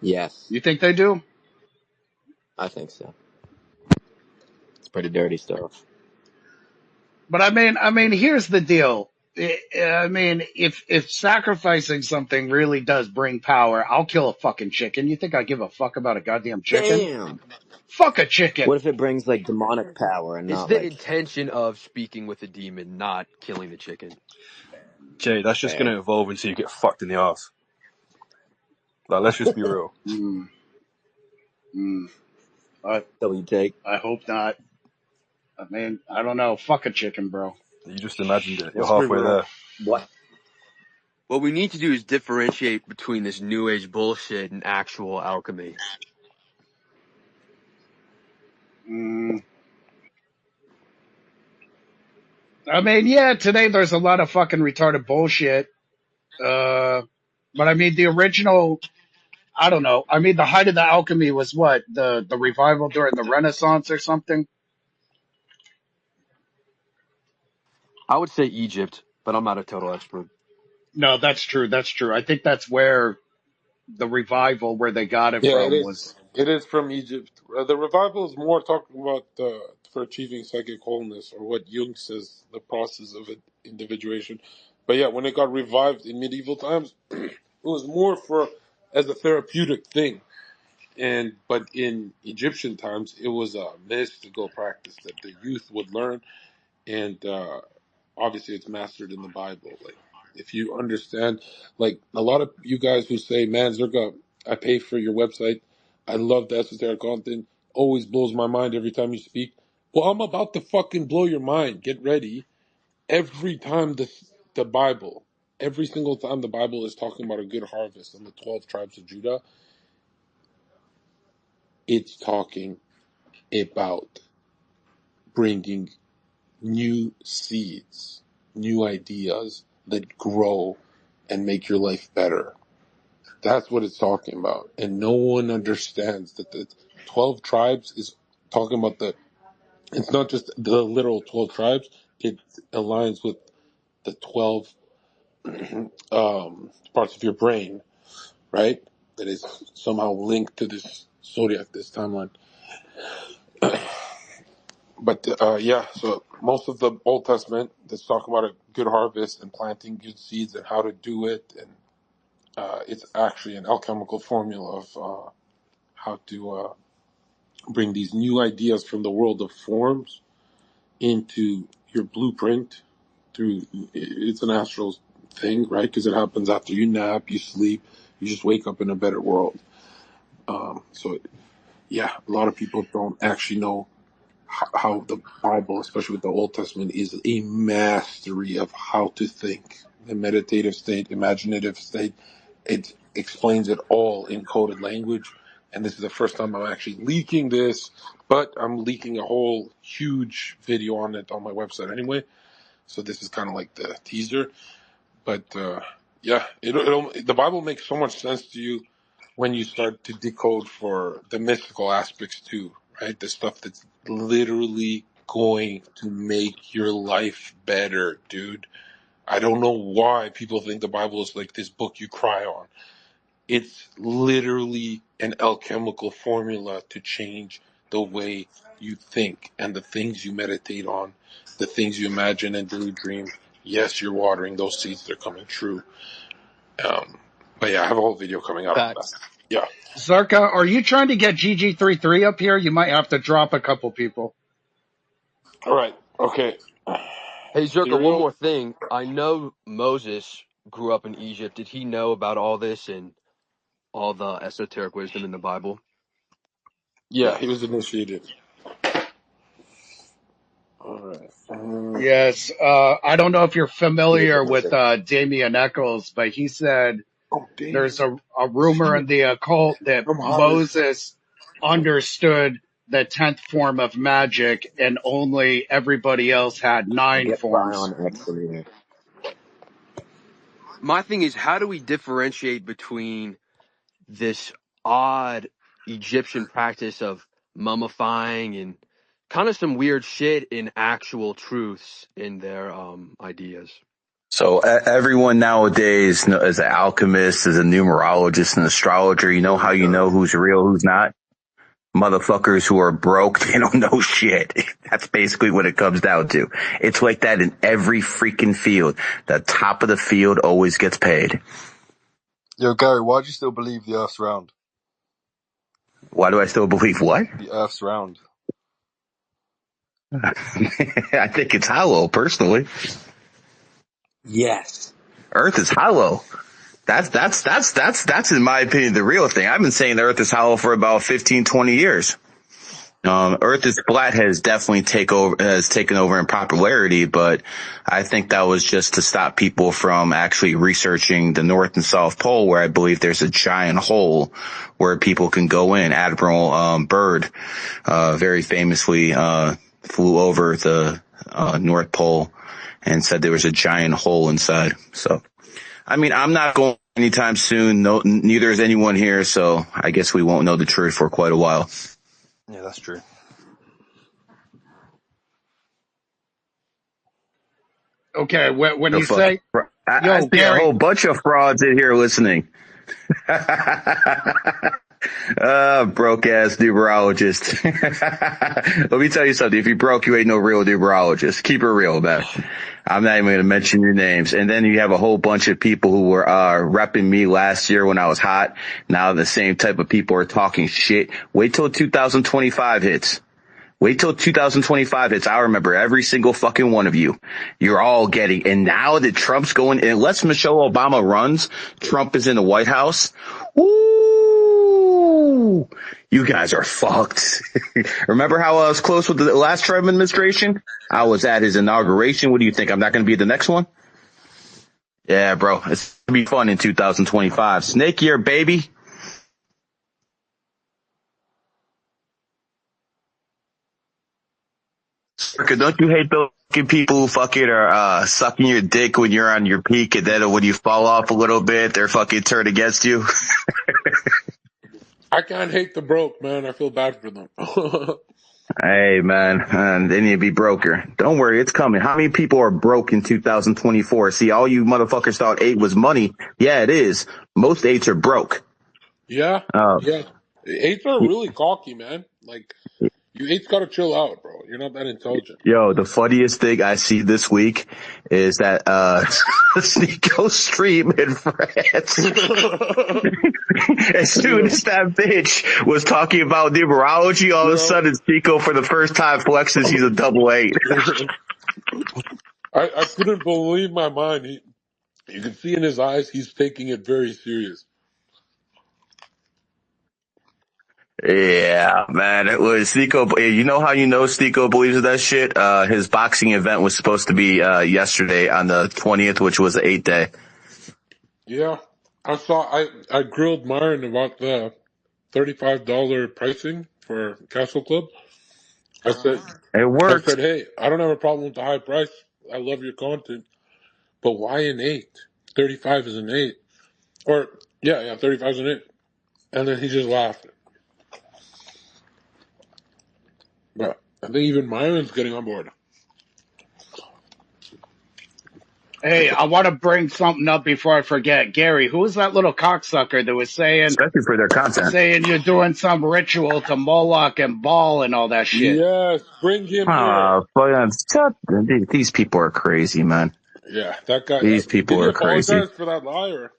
Yes, You think they do? I think so. It's pretty dirty stuff. But I mean, here's the deal. I mean, if sacrificing something really does bring power, I'll kill a fucking chicken. You think I give a fuck about a goddamn chicken? Damn. Fuck a chicken. What if it brings like demonic power and It's not the like intention of speaking with a demon, not killing the chicken. Jay, that's just fair? gonna evolve until you get fucked in the ass. Like, let's just be real. Mm, mm, I W take. I hope not. I mean, I don't know. Fuck a chicken, bro. You just imagined it. You're Let's be halfway real. there. What? What we need to do is differentiate between this new age bullshit and actual alchemy. Mm. I mean, yeah, today there's a lot of fucking retarded bullshit. But I mean, the original, I don't know. I mean, the height of the alchemy was what? The revival during the Renaissance or something? I would say Egypt, but I'm not a total expert. No, that's true. That's true. I think that's where the revival, where they got it Yeah, it from, is. was. It is from Egypt. The revival is more talking about for achieving psychic wholeness, or what Jung says, the process of individuation. But yeah, when it got revived in medieval times, it was more for as a therapeutic thing. But in Egyptian times, it was a mystical practice that the youth would learn, and obviously it's mastered in the Bible. Like if you understand, like a lot of you guys who say, "Man, Zerka, I pay for your website. I love the esoteric content. Always blows my mind every time you speak." Well, I'm about to fucking blow your mind. Get ready. Every time the Bible, every single time the Bible is talking about a good harvest and the 12 tribes of Judah, it's talking about bringing new seeds, new ideas that grow and make your life better. That's what it's talking about. And no one understands that the 12 tribes is talking about it's not just the literal 12 tribes, it aligns with the 12 parts of your brain, right? That is somehow linked to this zodiac, this timeline. But yeah, so most of the Old Testament that's talking about a good harvest and planting good seeds and how to do it, and it's actually an alchemical formula of how to bring these new ideas from the world of forms into your blueprint through. It's an astral thing, right? Because it happens after you nap, you sleep, you just wake up in a better world. So yeah, a lot of people don't actually know how the Bible, especially with the Old Testament, is a mastery of how to think. The meditative state, imaginative state, it explains it all in coded language. And this is the first time I'm actually leaking this, but I'm leaking a whole huge video on it on my website anyway. So this is kind of like the teaser. But yeah, the Bible makes so much sense to you when you start to decode for the mystical aspects too, right? The stuff that's literally going to make your life better, dude. I don't know why people think the Bible is like this book you cry on. It's literally an alchemical formula to change the way you think and the things you meditate on, the things you imagine and daydream. Yes, you're watering those seeds; they're coming true. But yeah, I have a whole video coming out on that. Facts. Yeah. Zherka, are you trying to get GG33 up here? You might have to drop a couple people. All right. Okay. Hey, Here Zherka, we one go. more thing. I know Moses grew up in Egypt. Did he know about all this and all the esoteric wisdom in the Bible? Yeah, he was initiated. All right. Yes, I don't know if you're Give me familiar one with second. Damien Eccles, but he said Oh, damn. there's a rumor in the occult that I'm hot as Moses understood the 10th form of magic and only everybody else had 9 Get forms. Zion X-rated. My thing is, how do we differentiate between this odd Egyptian practice of mummifying and kind of some weird shit in actual truths in their ideas? So everyone nowadays is an alchemist, is a numerologist, an astrologer. You know how you know who's real, who's not? Motherfuckers who are broke, they don't know shit. That's basically what it comes down to. It's like that in every freaking field. The top of the field always gets paid. Yo, Gary, why do you still believe the Earth's round? Why do I still believe what? The Earth's round. I think it's hollow, personally. Yes. Earth is hollow. That's in my opinion the real thing. I've been saying the Earth is hollow for about 15, 20 years. Earth is flat has definitely taken over in popularity, but I think that was just to stop people from actually researching the North and South Pole, where I believe there's a giant hole where people can go in. Admiral Byrd very famously flew over the North Pole and said there was a giant hole inside. So, I mean, I'm not going anytime soon. No, neither is anyone here, so I guess we won't know the truth for quite a while. Yeah, that's true. Okay, when The you fucking, say, I yo, see a whole Gary, bunch of frauds in here listening. Broke ass numerologist. Let me tell you something. If you broke, you ain't no real numerologist. Keep it real, man. I'm not even going to mention your names. And then you have a whole bunch of people who were repping me last year when I was hot. Now the same type of people are talking shit. Wait till 2025 hits. Wait till 2025 hits. I remember every single fucking one of you. You're all getting, and now that Trump's going, unless Michelle Obama runs, Trump is in the White House. Ooh, you guys are fucked. Remember how I was close with the last Trump administration? I was at his inauguration. What do you think? I'm not going to be the next one? Yeah, bro. It's going to be fun in 2025. Snake year, baby. Don't you hate those fucking people who fucking are sucking your dick when you're on your peak, and then when you fall off a little bit, they're fucking turn against you? I can't hate the broke, man. I feel bad for them. Hey, man, they need to be broker. Don't worry, it's coming. How many people are broke in 2024? See, all you motherfuckers thought 8 was money. Yeah, it is. Most 8s are broke. Yeah. Yeah. Eights are really cocky, man. Like, you eights gotta chill out, bro. You're not that intelligent. Yo, the funniest thing I see this week is that Sneeko stream in France. As soon as that bitch was talking about numerology, all of a sudden Sneeko for the first time flexes he's a double eight. I couldn't believe my mind. You can see in his eyes he's taking it very serious. Yeah, man, it was Sneeko. You know how you know Sneeko believes in that shit? His boxing event was supposed to be yesterday on the 20th, which was the 8th day. Yeah, I grilled Myron about the $35 pricing for Castle Club. I said, It worked. hey, I don't have a problem with the high price. I love your content, but why an 8? 35 is an 8. Or, yeah, 35 is an 8. And then he just laughed. But I think even Myron's getting on board. Hey, I want to bring something up before I forget. Gary, who was that little cocksucker that was saying Especially for their content. you're doing some ritual to Moloch and Baal and all that shit? Yes, bring him here. These people are crazy, man. Yeah, that guy. These people are crazy. Did he apologize for that liar?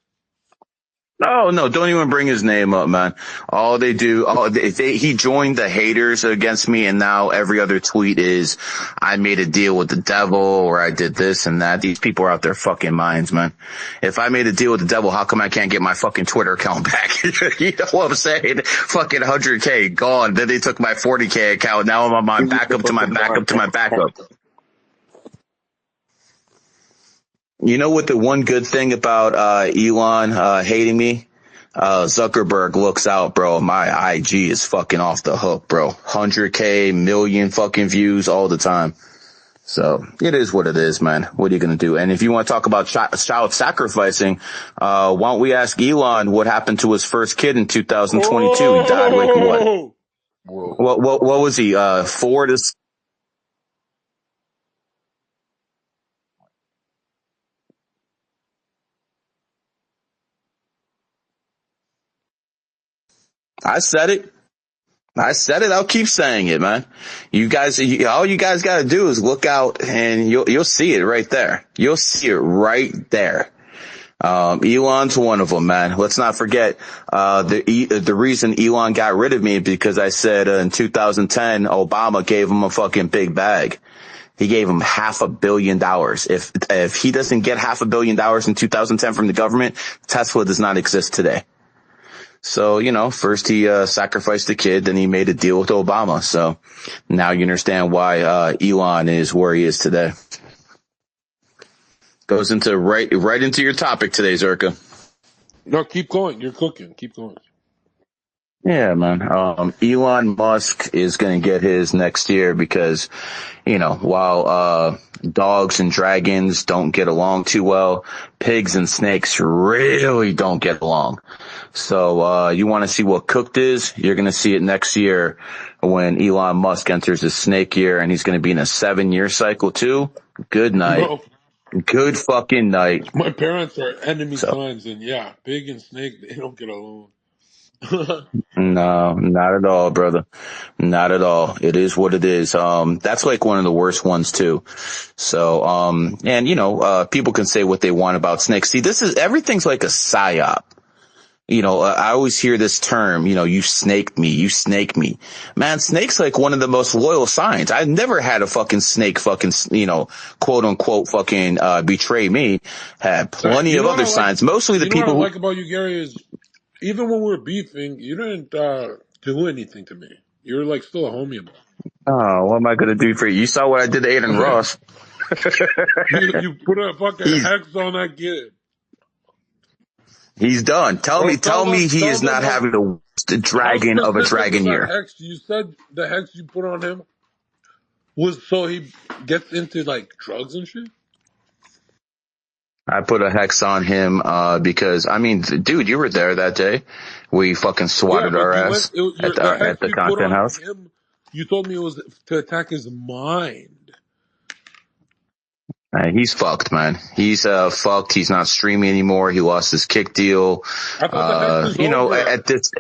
Oh no, don't even bring his name up, man. He joined the haters against me, and now every other tweet is, I made a deal with the devil, or I did this and that. These people are out their fucking minds, man. If I made a deal with the devil, how come I can't get my fucking Twitter account back? You know what I'm saying? Fucking 100K gone. Then they took my 40K account. Now I'm on my backup to my backup to my backup. You know what the one good thing about Elon hating me? Zuckerberg looks out, bro. My IG is fucking off the hook, bro. 100K, million fucking views all the time. So it is what it is, man. What are you gonna do? And if you want to talk about child sacrificing, why don't we ask Elon what happened to his first kid in 2022? He died like what? Whoa. What was he? 4 to I said it. I'll keep saying it, man. All you guys got to do is look out, and you'll see it right there. You'll see it right there. Elon's one of them, man. Let's not forget the reason Elon got rid of me because I said in 2010 Obama gave him a fucking big bag. He gave him $500 million. If he doesn't get $500 million in 2010 from the government, Tesla does not exist today. So, first he sacrificed the kid, then he made a deal with Obama. So now you understand why Elon is where he is today. Goes into right into your topic today, Zherka. No, keep going. You're cooking. Keep going. Yeah, man. Elon Musk is going to get his next year because, while dogs and dragons don't get along too well, pigs and snakes really don't get along. So you want to see what cooked is? You're going to see it next year when Elon Musk enters his snake year, and he's going to be in a 7-year cycle too. Good night. Bro, Good fucking night. my parents are enemy signs, and yeah, pig and snake, they don't get along. No, not at all, brother. Not at all. It is what it is. That's like one of the worst ones too. So, and people can say what they want about snakes. See, everything's like a psyop. I always hear this term, you snaked me, you snake me. Man, snake's like one of the most loyal signs. I've never had a fucking snake quote unquote fucking, betray me. Had plenty of other signs. Mostly the people what I like about you, Gary, is even when we were beefing, you didn't, do anything to me. You're like still a homie. Oh, what am I going to do for you? You saw what I did to Aiden Ross. You put a fucking hex on that kid. He's done. Tell me he is not having the dragon of a dragon year. Hex, you said the hex you put on him was so he gets into like drugs and shit? I put a hex on him, because, dude, you were there that day. We fucking swatted our ass at the content house. You told me it was to attack his mind. He's fucked, man. He's fucked. He's not streaming anymore. He lost his kick deal. I thought the hex was over. At this,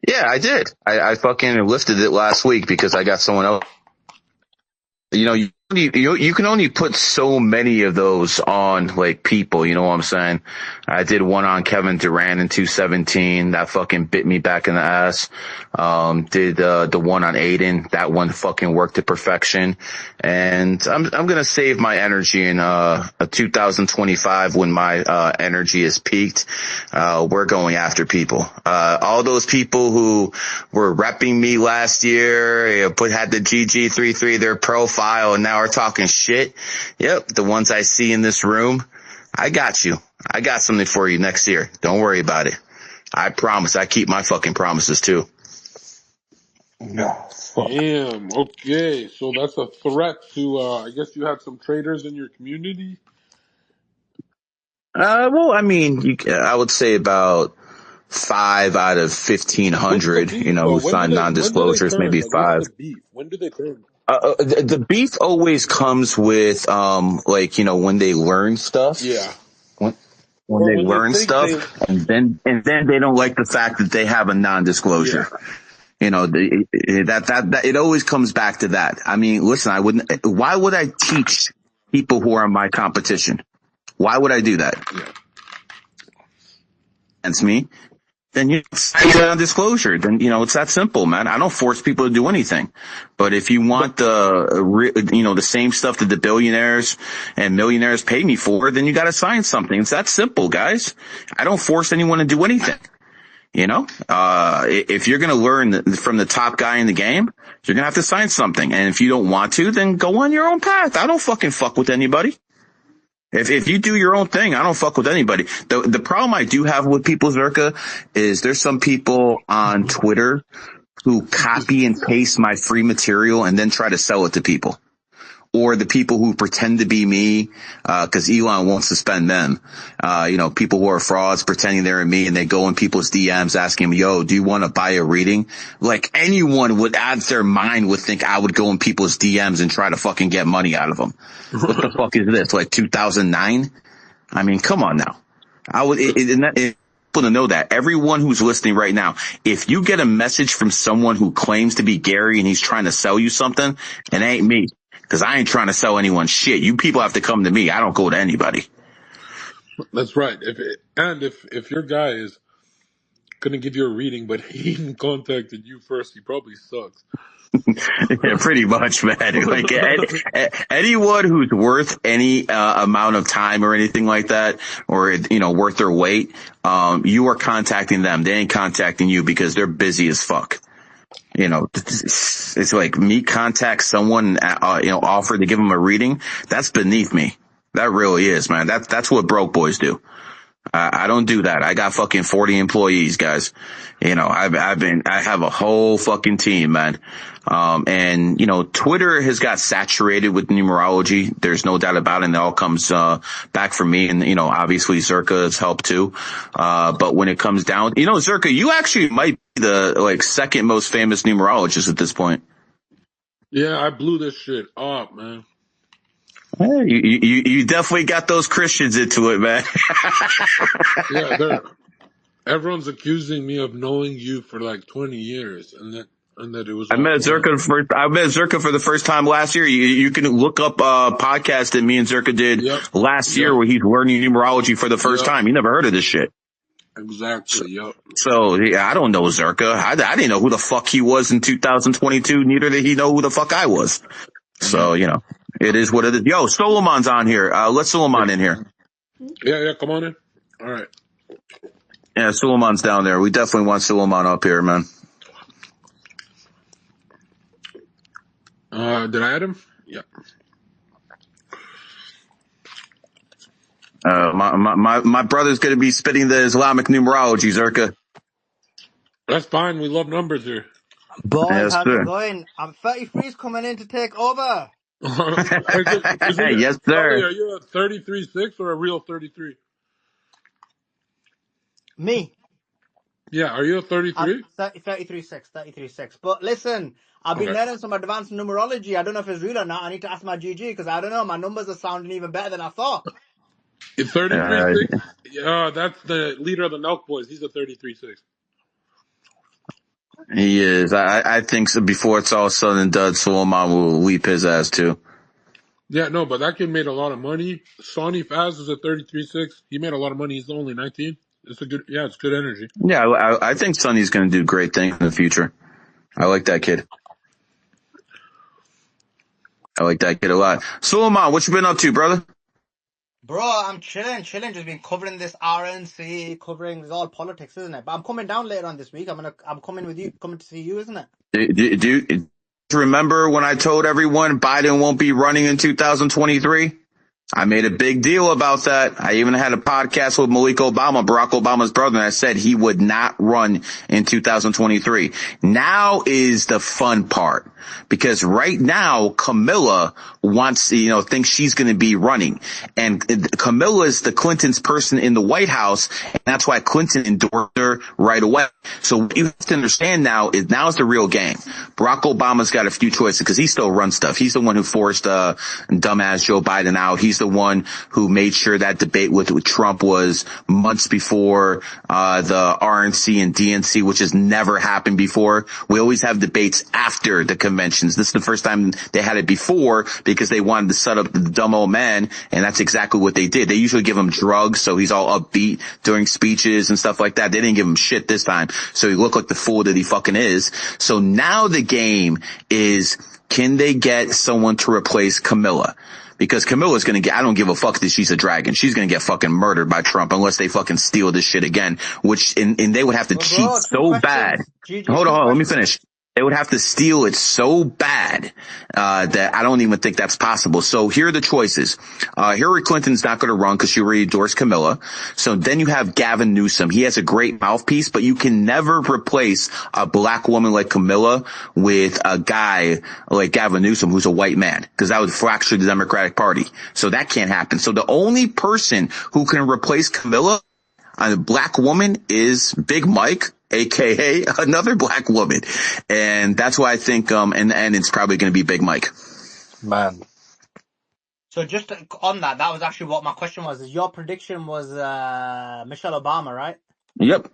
Yeah, I did. I fucking lifted it last week because I got someone else. You know, you can only put so many of those on like people. You know what I'm saying? I did one on Kevin Durant in 217. That fucking bit me back in the ass. Did the one on Aiden. That one fucking worked to perfection. And I'm gonna save my energy in a 2025 when my energy is peaked. We're going after people. All those people who were repping me last year, had the GG33 their profile, and now are talking shit. Yep, the ones I see in this room. I got you. I got something for you next year. Don't worry about it. I promise. I keep my fucking promises too. No, fuck. Damn. Okay, so that's a threat to. I guess you had some traders in your community. Well, I mean, I would say about 5 out of What's the 1,500, beef who though? signed When do they non-disclosures, turn? maybe Like, what's five. the beef? When do they turn? The beef always comes with, like, when they learn stuff. Yeah. When Or they when they learn think they. stuff, and then they don't like the fact that they have a Yeah. non-disclosure. That it always comes back to that. I mean, listen, why would I teach people who are my competition? Why would I do that? Yeah. Against me? Then you sign non-disclosure. Then, it's that simple, man. I don't force people to do anything. But if you But want the same stuff that the billionaires and millionaires pay me for, then you got to sign something. It's that simple, guys. I don't force anyone to do anything. If you're going to learn from the top guy in the game, you're going to have to sign something. And if you don't want to, then go on your own path. I don't fucking fuck with anybody. If you do your own thing, I don't fuck with anybody. The problem I do have with people, Zherka, is there's some people on Twitter who copy and paste my free material and then try to sell it to people. Or the people who pretend to be me, cause Elon won't suspend them. People who are frauds pretending they're me, and they go in people's DMs asking them, yo, do you want to buy a reading? Like, anyone would out of their mind would think I would go in people's DMs and try to fucking get money out of them. What the fuck is this? Like 2009? I mean, come on now. People to know that everyone who's listening right now, if you get a message from someone who claims to be Gary and he's trying to sell you something, it ain't me. Cause I ain't trying to sell anyone shit. You people have to come to me. I don't go to anybody. that's right. If your guy is gonna give you a reading, but he even contacted you first, he probably sucks. Yeah, pretty much, man. Like anyone who's worth any amount of time or anything like that, or worth their weight, you are contacting them. They ain't contacting you because they're busy as fuck. It's like me contact someone, offer to give them a reading. That's beneath me. That really is, man. That's what broke boys do. I don't do that. I got fucking 40 employees, guys. I have a whole fucking team, man. And Twitter has got saturated with numerology. There's no doubt about it. And it all comes, back from me. And, obviously Zherka has helped too. But when it comes down, Zherka, you actually might be the second most famous numerologist at this point. Yeah, I blew this shit up, man. Yeah, you definitely got those Christians into it, man. Yeah, everyone's accusing me of knowing you for like 20 years, and that it was I all met fun. Zherka for the first time last year. You can look up a podcast that me and Zherka did Yep, last year yep, where he's learning numerology for the first yep, time. You never heard of this shit. exactly, yep. So yeah, I don't know Zherka. I didn't know who the fuck he was in 2022. Neither did he know who the fuck I was. So, it is what it is. Yo, Solomon's on here. Let Solomon in here. Yeah, come on in. All right. Yeah, Solomon's down there. We definitely want Solomon up here, man. Did I add him? Yeah. My brother's gonna be spitting the Islamic numerology, Zherka. That's fine. We love numbers here. Boys, Yes, how's it sir. going? I'm 33's coming in to take over. Yes, Sully, sir. are you a 33.6 or a real 33? Me, Yeah, are you a I'm 33? 33.6, 33.6. But listen, I've been Okay. learning some advanced numerology. I don't know if it's real or not. I need to ask my GG because I don't know. My numbers are sounding even better than I thought. It's Uh, 33.6? Yeah, that's the leader of the Nelk Boys. He's a 33.6. He is. I think so. Before it's all said and done, Suleiman will weep his ass too. Yeah, no, but that kid made a lot of money. Sonny Faz is a 33-6. He made a lot of money. He's only 19. It's a good, yeah, it's good energy. Yeah, I think Sonny's going to do great things in the future. I like that kid. I like that kid a lot. Suleiman, what you been up to, brother? Bro, I'm chilling, just been covering this RNC, covering it's all politics, isn't it? But I'm coming down later on this week. I'm coming with you, coming to see you, isn't it? Do you remember when I told everyone Biden won't be running in 2023? I made a big deal about that. I even had a podcast with Malik Obama, Barack Obama's brother, and I said he would not run in 2023. Now is the fun part, because right now Camilla wants, thinks she's going to be running, and Camilla is the Clinton's person in the White House, and that's why Clinton endorsed her right away. So what you have to understand now is the real game. Barack Obama's got a few choices because he still runs stuff. He's the one who forced dumbass Joe Biden out. He's the one who made sure that debate with Trump was months before the RNC and DNC, which has never happened before. We always have debates after the conventions. This is the first time they had it before because they wanted to set up the dumb old man, and that's exactly what they did. They usually give him drugs so he's all upbeat during speeches and stuff like that. They didn't give him shit this time, so he looked like the fool that he fucking is. So now the game is, can they get someone to replace Camilla? Because Camilla's gonna get, I don't give a fuck that she's a dragon. She's gonna get fucking murdered by Trump unless they fucking steal this shit again, and they would have to Well, cheat bro, two so bad. questions. GG, Hold two on, let me questions. finish. They would have to steal it so bad that I don't even think that's possible. So here are the choices. Hillary Clinton's not going to run because she already endorsed Camilla. So then you have Gavin Newsom. He has a great mouthpiece, but you can never replace a black woman like Camilla with a guy like Gavin Newsom, who's a white man, because that would fracture the Democratic Party. So that can't happen. So the only person who can replace Camilla, a black woman, is Big Mike, aka another black woman. And that's why I think, and it's probably going to be Big Mike. Man. So just on that was actually what my question was. Is your prediction was Michelle Obama, right? Yep.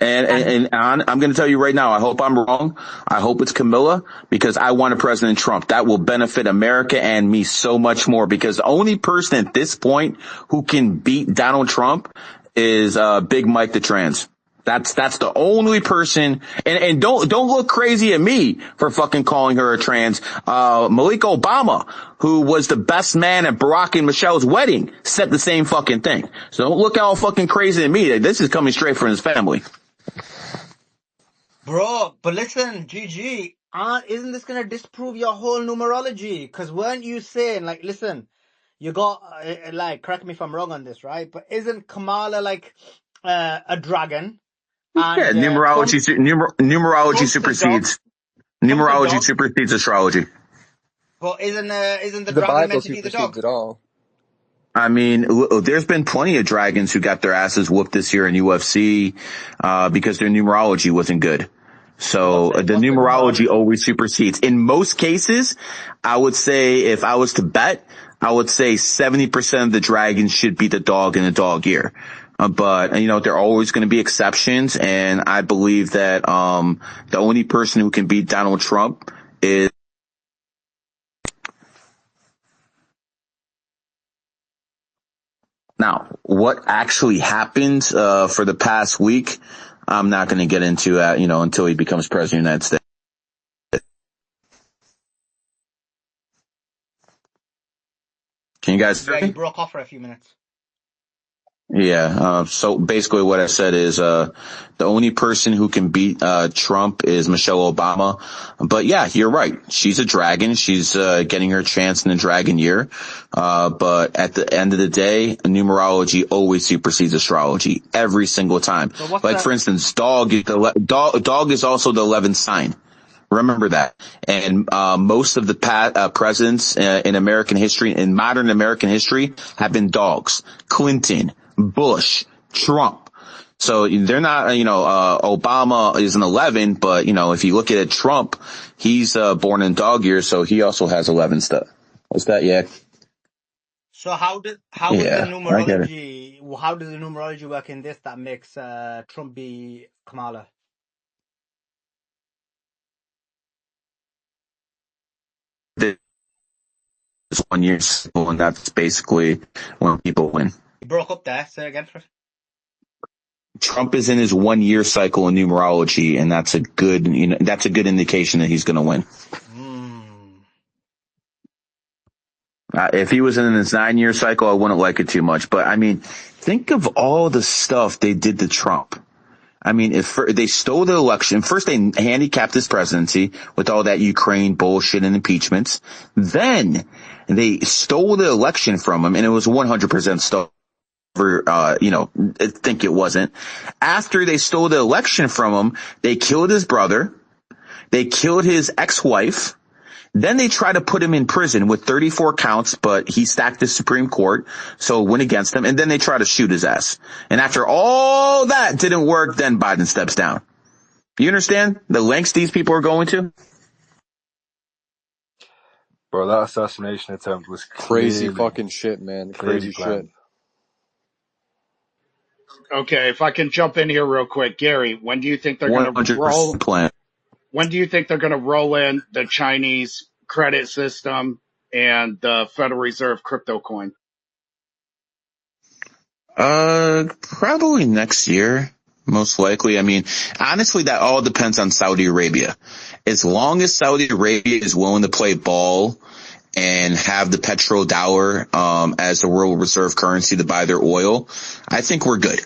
And I'm going to tell you right now, I hope I'm wrong. I hope it's Camilla, because I want a President Trump. That will benefit America and me so much more, because the only person at this point who can beat Donald Trump is Big Mike the Trans. That's the only person, and don't look crazy at me for fucking calling her a trans. Malik Obama, who was the best man at Barack and Michelle's wedding, said the same fucking thing. So don't look all fucking crazy at me. This is coming straight from his family. Bro, but listen, GG, isn't this going to disprove your whole numerology? Because weren't you saying, like, listen, you got, correct me if I'm wrong on this, right? But isn't Kamala, a dragon? Yeah, And numerology Trump's a dog? supersedes. Trump's a Numerology dog? supersedes astrology. But isn't the The dragon Bible meant to be the supersedes dog? it all. I mean, there's been plenty of dragons who got their asses whooped this year in UFC, because their numerology wasn't good. So What's the the numerology numerology? always supersedes. In most cases, I would say, if I was to bet, I would say 70% of the dragons should be the dog in the dog year. But there are always going to be exceptions, and I believe that the only person who can beat Donald Trump is. Now, what actually happened for the past week, I'm not going to get into until he becomes president of the United States. Can you guys hear Yeah, you me? broke off for a few minutes. Yeah. So basically what I said is, the only person who can beat, Trump is Michelle Obama. But yeah, you're right. She's a dragon. She's, getting her chance in the dragon year. But at the end of the day, numerology always supersedes astrology every single time. So what's Like, for instance, dog is also the 11th sign. Remember that. And most of the presidents in American history, in modern American history, have been dogs. Clinton, Bush, Trump. So they're not, Obama is an 11, but, if you look at it, Trump, he's born in dog year, so he also has 11 stuff. What's that? Yeah. So how is the Yeah, I get it. numerology? How does the numerology work in this that makes Trump be Kamala? his 1 year cycle, and that's basically when people win. You broke up there. Say it again, Chris. Trump is in his 1 year cycle in numerology, and that's a good, that's a good indication that he's going to win. If he was in his 9 year cycle, I wouldn't like it too much. But I mean, think of all the stuff they did to Trump. I mean, if they stole the election, first they handicapped his presidency with all that Ukraine bullshit and impeachments. Then they stole the election from him, and it was 100% stolen. Think it wasn't. After they stole the election from him, they killed his brother. They killed his ex-wife. Then they tried to put him in prison with 34 counts, but he stacked the Supreme Court, so it went against him. And then they tried to shoot his ass. And after all that didn't work, then Biden steps down. You understand the lengths these people are going to? Bro, that assassination attempt was Crazy clearly, fucking shit, man. Crazy planned. shit. Okay, if I can jump in here real quick, Gary, when do you think they're going to roll? Plan. When do you think they're going to roll in the Chinese credit system and the Federal Reserve crypto coin? Probably next year, most likely. I mean, honestly, that all depends on Saudi Arabia. As long as Saudi Arabia is willing to play ball and have the petrodollar as the world reserve currency to buy their oil, I think we're good.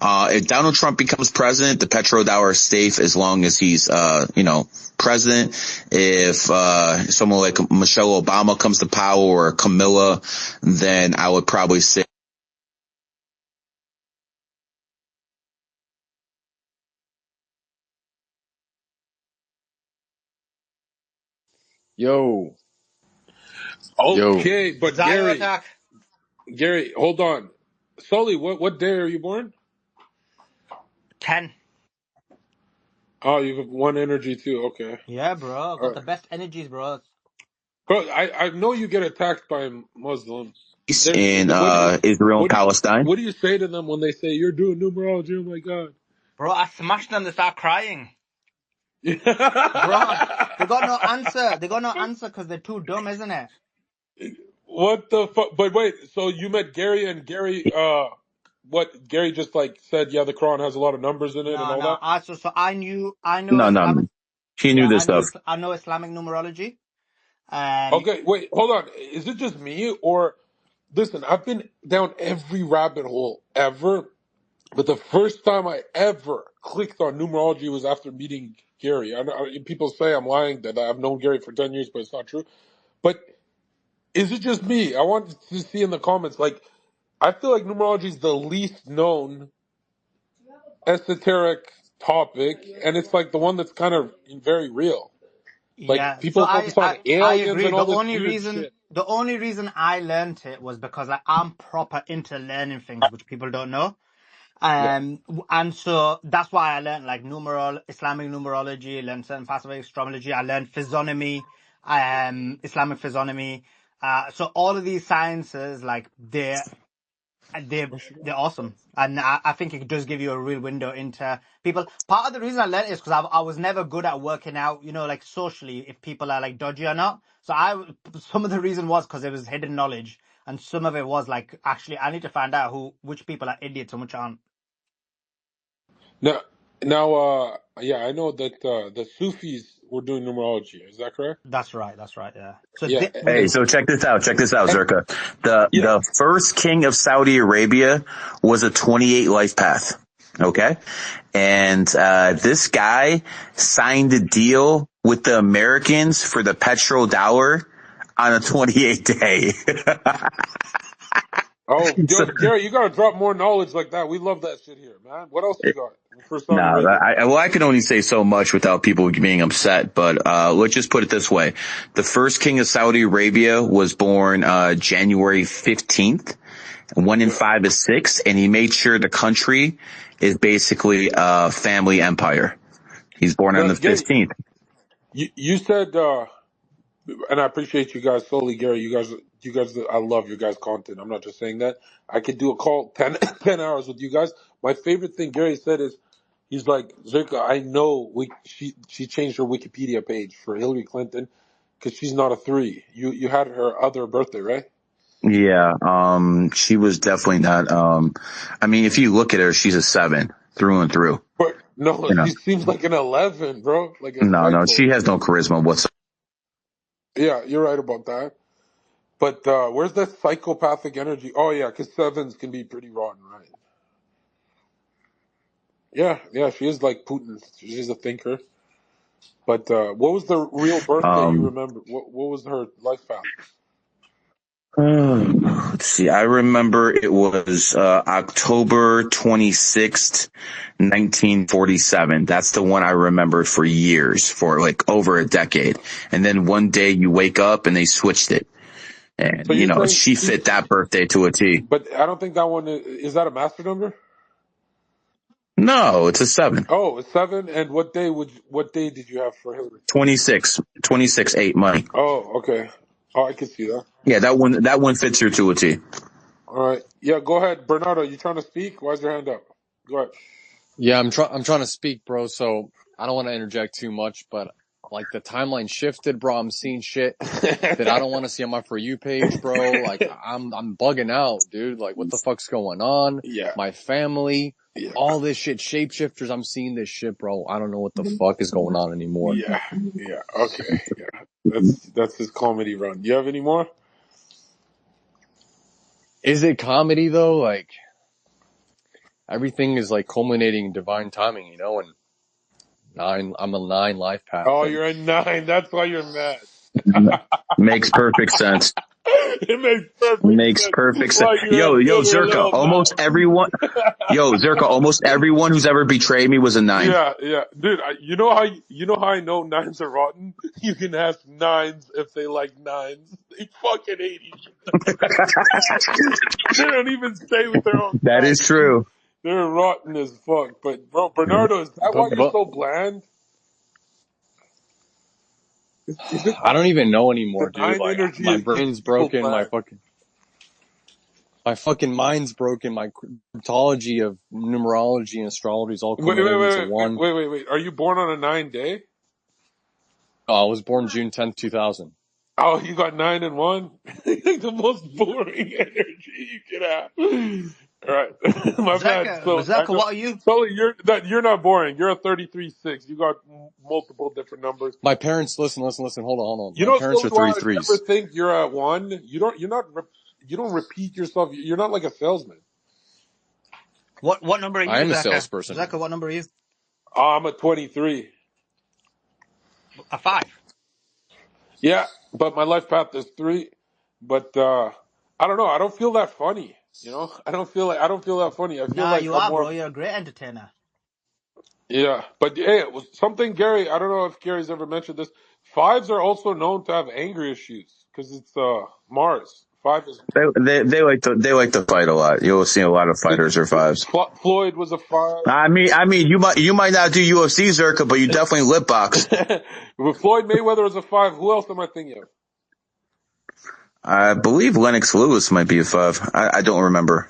If Donald Trump becomes president, the petrodollar is safe as long as he's, president. If someone like Michelle Obama comes to power or Camilla, then I would probably say Yo. Okay, but Zyro attack. Gary, hold on. Sully, what day are you born? 10. Oh, you have one energy too. Okay. Yeah, bro. I All got right. the best energies, bro. Bro, I know you get attacked by Muslims. in Israel and Palestine. What do you say to them when they say you're doing numerology? Oh my god. Bro, I smashed them. They start crying. Bro, Bro, they got no answer. They got no answer because they're too dumb, isn't it? what the fuck? But wait, so you met Gary and Gary, what Gary just like said? Yeah, the Quran has a lot of numbers in it and all No. that. So I know No. Islamic. He knew Yeah, this stuff. I know Islamic numerology. Okay, wait, hold on. Is it just me or listen? I've been down every rabbit hole ever, but the first time I ever clicked on numerology was after meeting Gary. People say I'm lying that I've known Gary for 10 years, but it's not true. But is it just me? I want to see in the comments. Like, I feel like numerology is the least known esoteric topic, and it's like the one that's kind of very real. Like Yeah, so people focus on I aliens agree. and all this weird shit. The only reason I learned it was because I'm proper into learning things which people don't know. Yeah. And so that's why I learned like Islamic numerology, learned certain facets of astrology. I learned physiognomy, Islamic physiognomy. So all of these sciences, like they're awesome, and I think it does give you a real window into people. Part of the reason I learned is because I was never good at working out, like socially, if people are like dodgy or not. So some of the reason was because it was hidden knowledge, and some of it was like actually I need to find out which people are idiots and which aren't. Now, now, yeah, I know that the Sufis were doing numerology. Is that correct? That's right. Yeah. So Yeah, Hey, so check this out, Zherka. yeah. The first king of Saudi Arabia was a 28 life path. Okay? And this guy signed a deal with the Americans for the petrodollar on a 28 day. Oh, So, Gary, you gotta drop more knowledge like that. We love that shit here, man. What else you got for Saudi no, Arabia? I can only say so much without people being upset, but let's just put it this way. The first king of Saudi Arabia was born January 15th. 1 in 5 is 6, and he made sure the country is basically a family empire. He's born on Now, the Gary, 15th. you said, and I appreciate you guys solely, Gary. You guys, I love your guys' content. I'm not just saying that. I could do a call 10, 10 hours with you guys. My favorite thing Gary said is, he's like, Zherka, I know she changed her Wikipedia page for Hillary Clinton because she's not a 3. You had her other birthday, right? Yeah. She was definitely not. I mean, if you look at her, she's a 7 through and through. But no, You know, she seems like an 11, bro. Like a no, psycho. she has no charisma whatsoever. Yeah, you're right about that. But where's that psychopathic energy? Oh yeah, because 7s can be pretty rotten, right? Yeah, she is like Putin. She's a thinker. But what was the real birthday you Um, remember? What was her life path? let's see. I remember it was October 26th, 1947. That's the one I remembered for years, for like over a decade. And then one day you wake up and they switched it. And, So you're saying she fit that birthday to a T. but I don't think that one is that a master number? No, it's a 7. Oh, it's 7. And what day did you have for Hillary? 26, 8 money. Oh, okay. Oh, I can see that. Yeah, that one fits her to a T. All right. Yeah, go ahead, Bernardo. You trying to speak? Why's your hand up? Go ahead. Yeah, I'm trying to speak, bro. So I don't want to interject too much, but like the timeline shifted, bro. I'm seeing shit that I don't want to see on my For You page, bro. Like I'm bugging out, dude. Like what the fuck's going on? Yeah. My family, Yeah. all this shit, shapeshifters. I'm seeing this shit, bro. I don't know what the fuck is going on anymore. Yeah. Okay. Yeah. That's his comedy run. Do you have any more? Is it comedy though? Like everything is like culminating in divine timing, you know, and I'm a 9 life path. Oh, and you're a 9. That's why you're mad. Makes perfect sense. It makes perfect Makes sense. perfect sense. Like you're a Yo, bitter Zherka, little almost man. everyone, almost everyone who's ever betrayed me was a 9. Yeah, dude. You know how I know 9s are rotten? You can ask 9s if they like 9s. They fucking hate each other. They don't even stay with their own That kind. is true. They're rotten as fuck. But bro, Bernardo, is that why you're but so bland? Is it I don't even know the anymore, dude. 9 Like energy my is keeping brain's people broken. bland? My fucking mind's broken. My cryptology of numerology and astrology is all Wait, culminating into one. wait. Are you born on a 9 day? Oh, I was born June 10th, 2000. Oh, you got 9 and 1? Like the most boring energy you could have. All right, my bad. So I Zherka, know, what are you? Sully, you're not boring. You're a 33-6. You got multiple different numbers. My parents, listen. Hold on. You My know, parents Sully, are why I never 33s. think you're at 1. You don't repeat yourself. You're not like a salesman. What number are I you, am a Zherka? salesperson. Zherka, what number are you? I'm a 23. A 5. Yeah, but my life path is 3. But I don't know. I don't feel that funny. You know, I don't feel that funny. I feel Nah, like you I'm are, more. bro. You're a great entertainer. Yeah, but hey, it was something Gary. I don't know if Gary's ever mentioned this. 5s are also known to have anger issues because it's Mars. 5 is. They like to fight a lot. You'll see a lot of fighters or 5s. Floyd was a 5. I mean, you might not do UFC, Zherka, but you definitely lip box. But Floyd Mayweather was a 5. Who else am I thinking of? I believe Lennox Lewis might be a 5. I don't remember.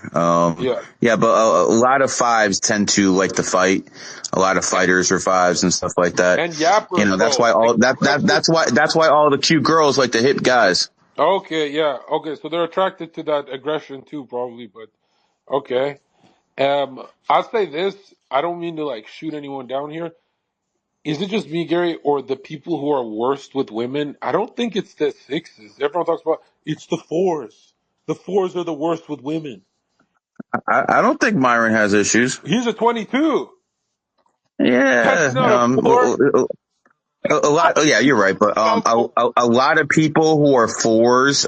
Yeah, but a lot of 5s tend to like to fight. A lot of fighters are 5s and stuff like that. And yappers, You know, that's bro. why all Like, that's why all the cute girls like to hit guys. Okay, yeah, okay. So they're attracted to that aggression too, probably. But okay. I'll say this. I don't mean to like shoot anyone down here. Is it just me, Gary, or the people who are worst with women? I don't think it's the 6s. Everyone talks about it's the 4s. The 4s are the worst with women. I don't think Myron has issues. He's a 22. That's Yeah. not a 4. A lot, yeah, you're right, but a lot of people who are 4s,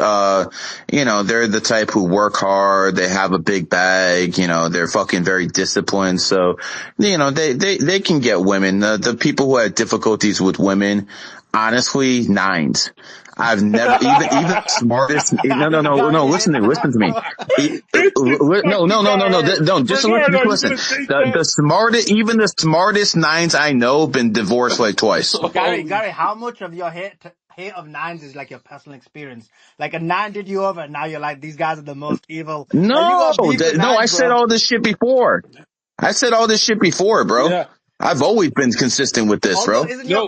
they're the type who work hard, they have a big bag, they're fucking very disciplined, so they can get women. The people who have difficulties with women, honestly, 9s. I've never even the smartest. No. Listen to me. No. Just listen. The smartest, even the smartest 9s I know, been divorced like twice. Gary, how much of your hate of 9s is like your personal experience? Like a 9 did you over, and now you're like, these guys are the most evil. Like, you got beef with 9s, I said bro. all this shit before. Bro. Yeah. I've always been consistent with this, Also, bro. isn't your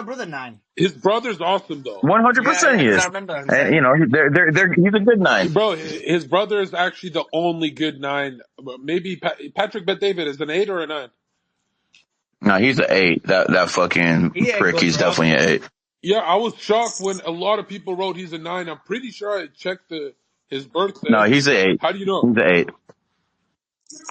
brother 9? His brother's awesome though. 100% he Because I is. remember him And, saying. he's a good 9. Bro, his brother is actually the only good 9. Maybe Patrick Bet David is an 8 or a 9. No, he's an 8. That fucking He ain't prick, good, he's bro. definitely an 8. Yeah, I was shocked when a lot of people wrote he's a 9. I'm pretty sure I checked his No, birthday. he's an 8. How do you know? He's an 8.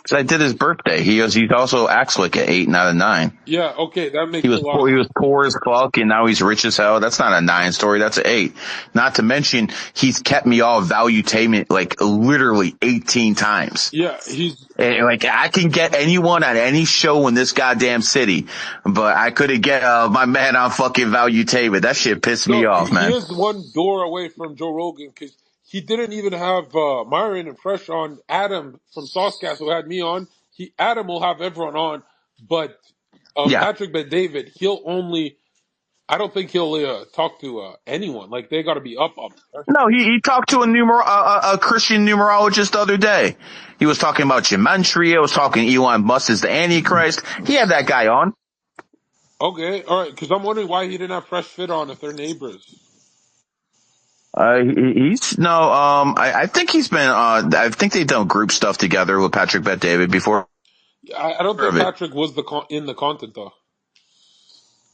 Because I did his birthday. He also acts like an 8, not a 9. Yeah, okay, that makes He a was lot poor. of He sense. was poor as fuck, and now he's rich as hell. That's not a 9 story. That's an 8. Not to mention, he's kept me all valuetainment like literally 18 times. Yeah, he's Like I can get anyone at any show in this goddamn city, but I couldn't get my man on fucking valuetainment. That shit pissed me no, off, he man. is one door away from Joe Rogan because he didn't even have Myron and Fresh on. Adam from Saucecast who had me on. Adam will have everyone on, but Yeah. Patrick Bet David, I don't think he'll talk to anyone. Like they got to be up. No, he talked to a Christian numerologist the other day. He was talking about gematria. Was talking Elon Musk is the Antichrist. He had that guy on. Okay, all right. Because I'm wondering why he didn't have Fresh Fit on if they're neighbors. He's no. I think he's been. I think they've done group stuff together with Patrick Bet David before. I don't think Patrick was in the content though.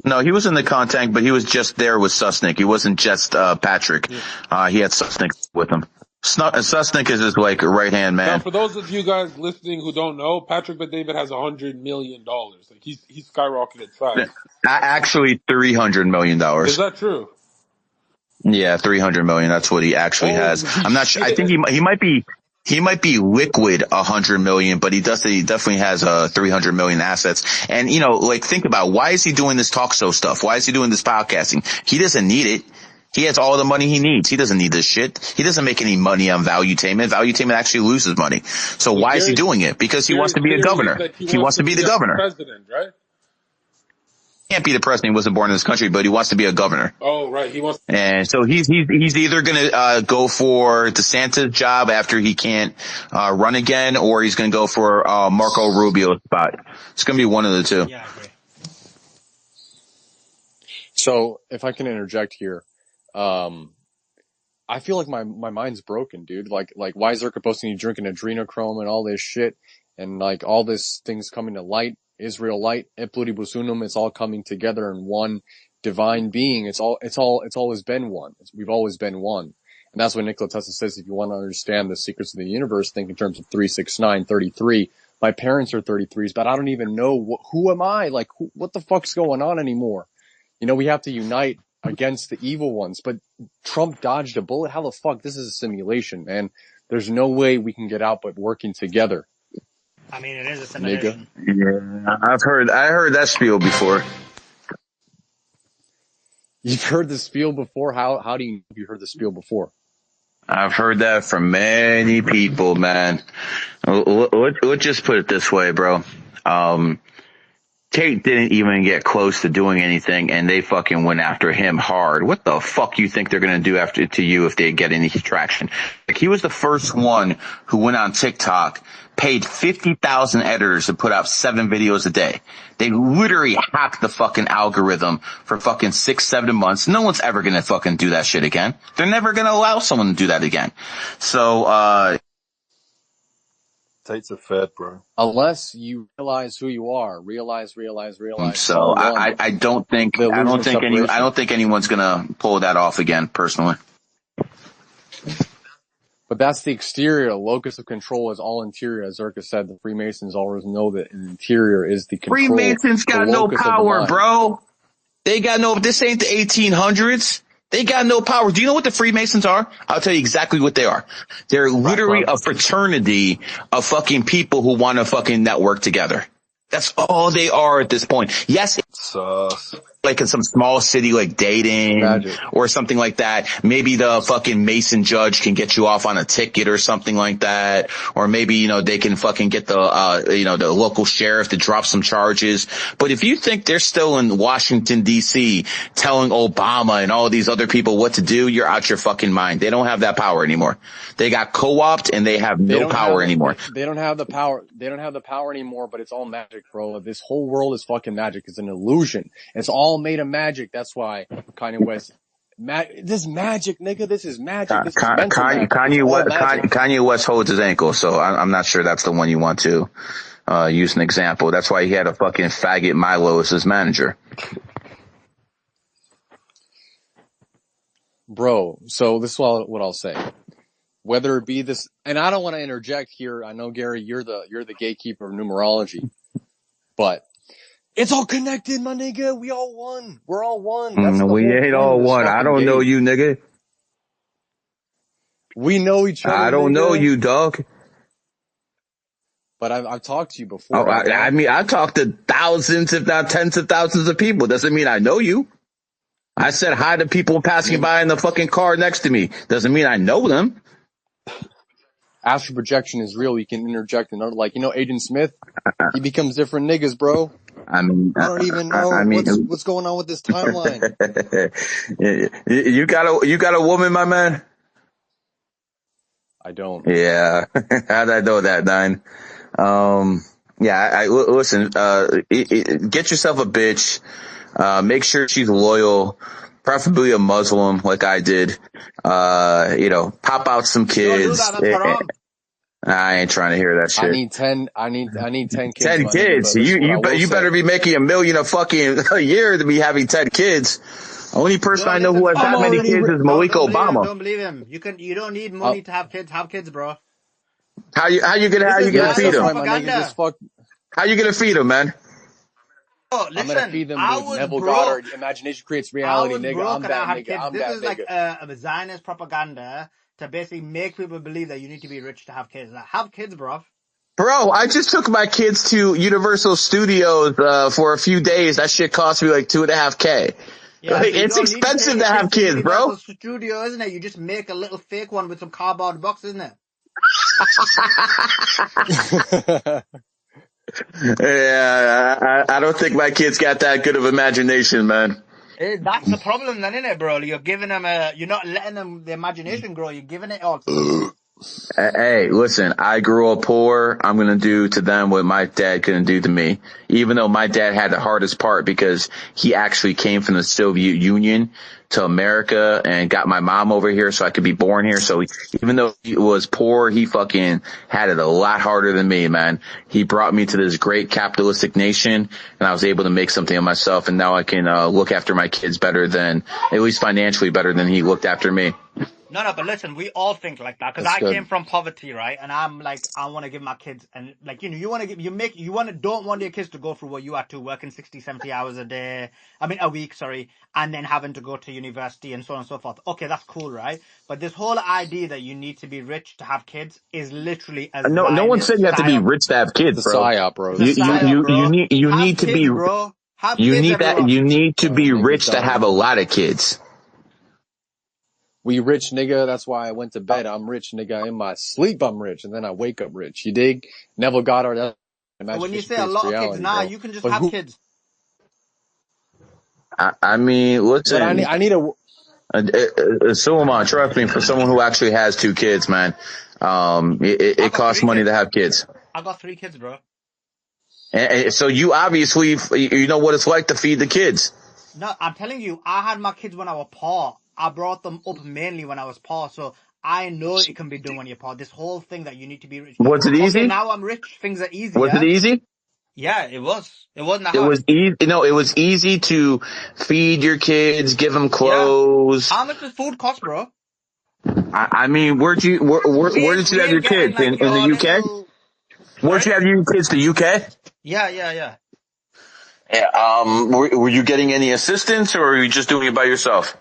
No, he was in the content, but he was just there with Susnick. He wasn't just Patrick. Yeah. He had Susnick with him. Susnick is his like right hand man. Now, for those of you guys listening who don't know, Patrick Bet David has $100 million. Like he's skyrocketed fast. Actually, $300 million. Is that true? Yeah, 300 million. That's what he actually has. I'm not sure. I think he might be liquid 100 million, but he definitely has 300 million assets. And like think about why is he doing this talk show stuff? Why is he doing this podcasting? He doesn't need it. He has all the money he needs. He doesn't need this shit. He doesn't make any money on valuetainment. Valuetainment actually loses money. So why is he doing it? Because he wants to be a governor. He wants to be the governor. President, right? He can't be the president. He wasn't born in this country, but he wants to be a governor. Oh, right. He wants. And so he's either gonna go for DeSantis' job after he can't run again, or he's gonna go for Marco Rubio's spot. It's gonna be one of the two. Yeah, I agree. So if I can interject here, I feel like my mind's broken, dude. Like why is Zherka posting you drinking adrenochrome and all this shit, and like all this things coming to light, Israel light, et pluribus unum, it's all coming together in one divine being. It's always been one. We've always been one. And that's what Nikola Tesla says. If you want to understand the secrets of the universe, think in terms of 3, 6, 9, 33. My parents are 33s, but I don't even know who am I? Like, what the fuck's going on anymore? We have to unite against the evil ones, but Trump dodged a bullet. How the fuck? This is a simulation, man. There's no way we can get out but working together. I mean, it is a simulation. Yeah, I heard that spiel before. You've heard the spiel before? How do you know you heard the spiel before? I've heard that from many people, man. Let's just put it this way, bro. Tate didn't even get close to doing anything, and they fucking went after him hard. What the fuck you think they're gonna do to you if they get any traction? Like, he was the first one who went on TikTok, paid 50,000 editors to put out 7 videos a day. They literally hacked the fucking algorithm for fucking 6-7 months. No one's ever gonna fucking do that shit again. They're never gonna allow someone to do that again. So, Tate's a fed, bro. Unless you realize who you are, realize. So I don't think anyone's gonna pull that off again, personally. But that's the exterior. Locus of control is all interior. As Zherka said, the Freemasons always know that an interior is the control. Freemasons got no power, bro. They got this ain't the 1800s. They got no power. Do you know what the Freemasons are? I'll tell you exactly what they are. They're literally a fraternity of fucking people who want to fucking network together. That's all they are at this point. Yes, like in some small city like Dayton or something like that. Maybe the fucking Mason judge can get you off on a ticket or something like that. Or maybe, they can fucking get the local sheriff to drop some charges. But if you think they're still in Washington DC telling Obama and all these other people what to do, you're out your fucking mind. They don't have that power anymore. They got co-opted and they have no power anymore. They don't have the power. They don't have the power anymore, but it's all magic, bro. This whole world is fucking magic. It's an illusion. It's all made of magic. That's why Kanye West, this magic, nigga, this is magic. This is mental magic. It's all magic. Kanye West holds his ankle, so I'm not sure that's the one you want to use an example. That's why he had a fucking faggot Milo as his manager. Bro, so this is what I'll say. Whether it be this, and I don't want to interject here. I know, Gary, you're the gatekeeper of numerology, but it's all connected, my nigga. We all one. We're all one. That's the We whole ain't point all of this one. I fucking don't know game. you, nigga. We know each other. I don't know you, dog. But I've talked to you before. I mean, I've talked to thousands, if not tens of thousands of people. Doesn't mean I know you. I said hi to people passing by in the fucking car next to me. Doesn't mean I know them. Astral projection is real. You can interject another, like, Agent Smith. He becomes different niggas, bro. I mean, I don't even know what's going on with this timeline. You got a woman, my man? I don't. Yeah. How'd I know that, Nine? Yeah, listen, get yourself a bitch. Make sure she's loyal, preferably a Muslim like I did. Pop out some kids. Don't do that, that's haram. I ain't trying to hear that shit. I need 10 kids. 10 kids. You better be making $1 million a year to be having 10 kids. Only person I know who has that many kids is Malik Obama. Don't believe him. You don't need money to have kids. Have kids, bro. How you gonna feed them? How you gonna feed them, man? Oh, listen, I'm gonna feed them with Neville Goddard. Imagination creates reality, nigga. I'm that nigga. I'm that nigga. This is like a Zionist propaganda to basically make people believe that you need to be rich to have kids. Like, have kids, bro. Bro, I just took my kids to Universal Studios for a few days. That shit cost me like $2.5K. Yeah, like, so it's expensive to have kids, bro. Studio, isn't it? You just make a little fake one with some cardboard box, isn't it? Yeah, I don't think my kids got that good of imagination, man. That's the problem then, isn't it, bro? You're giving them you're not letting them the imagination grow. You're giving it all. Hey, listen, I grew up poor. I'm going to do to them what my dad couldn't do to me. Even though my dad had the hardest part because he actually came from the Soviet Union to America and got my mom over here so I could be born here. So even though he was poor, he fucking had it a lot harder than me, man. He brought me to this great capitalistic nation and I was able to make something of myself. And now I can look after my kids better than, at least financially better than he looked after me. No, but listen, we all think like that because I came from poverty, right? And I'm like, I want to give my kids, and like, you want to give, don't want your kids to go through what you had to, working 60, 70 hours a week, and then having to go to university and so on and so forth. Okay, that's cool, right? But this whole idea that you need to be rich to have kids is literally a no one said you have to be rich to have kids, bro. Psyop, bro. You need to be, bro. You need to be rich to have a lot of kids. We rich, nigga. That's why I went to bed. I'm rich, nigga. In my sleep, I'm rich. And then I wake up rich. You dig? Neville Goddard. When you say a lot of kids, you can just have kids. I mean, listen. But I need a... Suleiman, trust me, for someone who actually has 2 kids, man, it costs money to have kids. I got 3 kids, bro. And so you obviously, you know what it's like to feed the kids. No, I'm telling you, I had my kids when I was poor. I brought them up mainly when I was poor, so I know it can be done when you're poor. This whole thing that you need to be rich. Was it easy? Okay, now I'm rich. Things are easy. Was it easy? Yeah, it was. It wasn't that hard. It was easy. No, it was easy to feed your kids, give them clothes. Yeah. How much does food cost, bro? I mean, where did you have your kids? Like in the UK? Where'd you have your kids? The UK? Yeah. Yeah. Were you getting any assistance, or were you just doing it by yourself?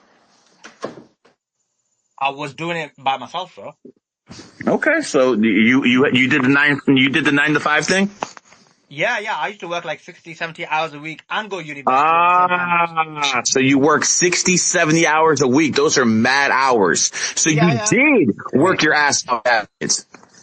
I was doing it by myself, bro. Okay, so you did the 9 to 5 thing? Yeah. I used to work like 60, 70 hours a week and go university at the same time. So you work 60, 70 hours a week. Those are mad hours. So you did work your ass off.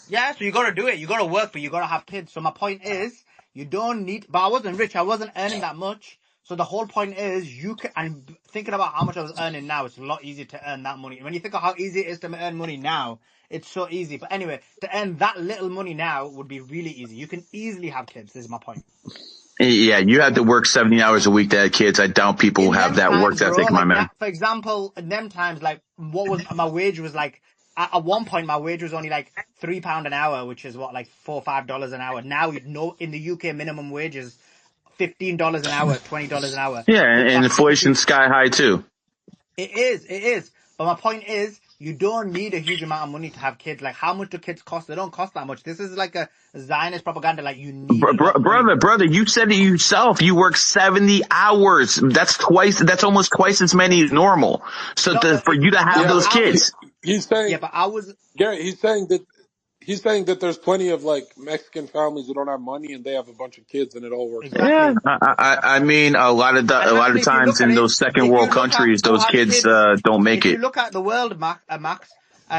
Yeah, so you gotta do it. You gotta work, but you gotta have kids. So my point is, you don't need, but I wasn't rich. I wasn't earning that much. So the whole point is, I'm thinking about how much I was earning now. It's a lot easier to earn that money. When you think of how easy it is to earn money now, it's so easy. But anyway, to earn that little money now would be really easy. You can easily have kids. This is my point. Yeah, you have to work 70 hours a week to have kids. I doubt people In have them that work times, bro, ethic, my like man. that, for example, in them times, like what was my wage was like at one point my wage was only like £3 an hour, which is what, like $4 or $5 an hour. Now you know in the UK minimum wage is $15 an hour, $20 an hour. Yeah, But and inflation's sky high too. it is. But my point is, you don't need a huge amount of money to have kids. Like, how much do kids cost? They don't cost that much. This is like a Zionist propaganda. Like, you need a lot of money. Brother, you said it yourself. You work 70 hours. That's almost twice as many as normal. So No, for you to have Yeah, those but kids. he's saying, but I was. Gary, he's saying that there's plenty of like Mexican families who don't have money and they have a bunch of kids and it all works out. Yeah, Exactly. I mean, And a lot of actually, if you times look at in it, those second if you world look at countries, who those has kids, kids, don't make if you it. look at the world, Max,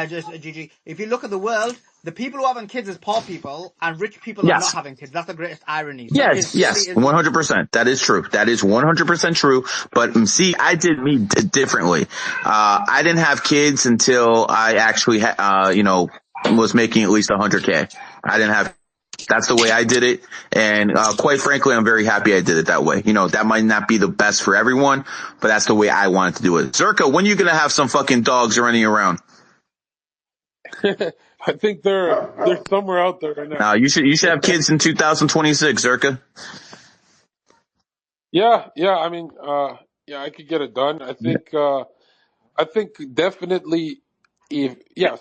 just GG, if you look at the world, the people who are having kids is poor people, and rich people are not Yes. having kids. That's the greatest irony. So it Yes, really yes, is. 100%. That is true. That is 100% true. But see, I did me differently. I didn't have kids until I actually, was making at least 100K. I didn't have. That's the way I did it, and quite frankly, I'm very happy I did it that way. You know, that might not be the best for everyone, but that's the way I wanted to do it. Zherka, when are you gonna have some fucking dogs running around? I think they're somewhere out there right now. You should have kids in 2026, Zherka. Yeah. I mean, yeah, I could get it done. I think definitely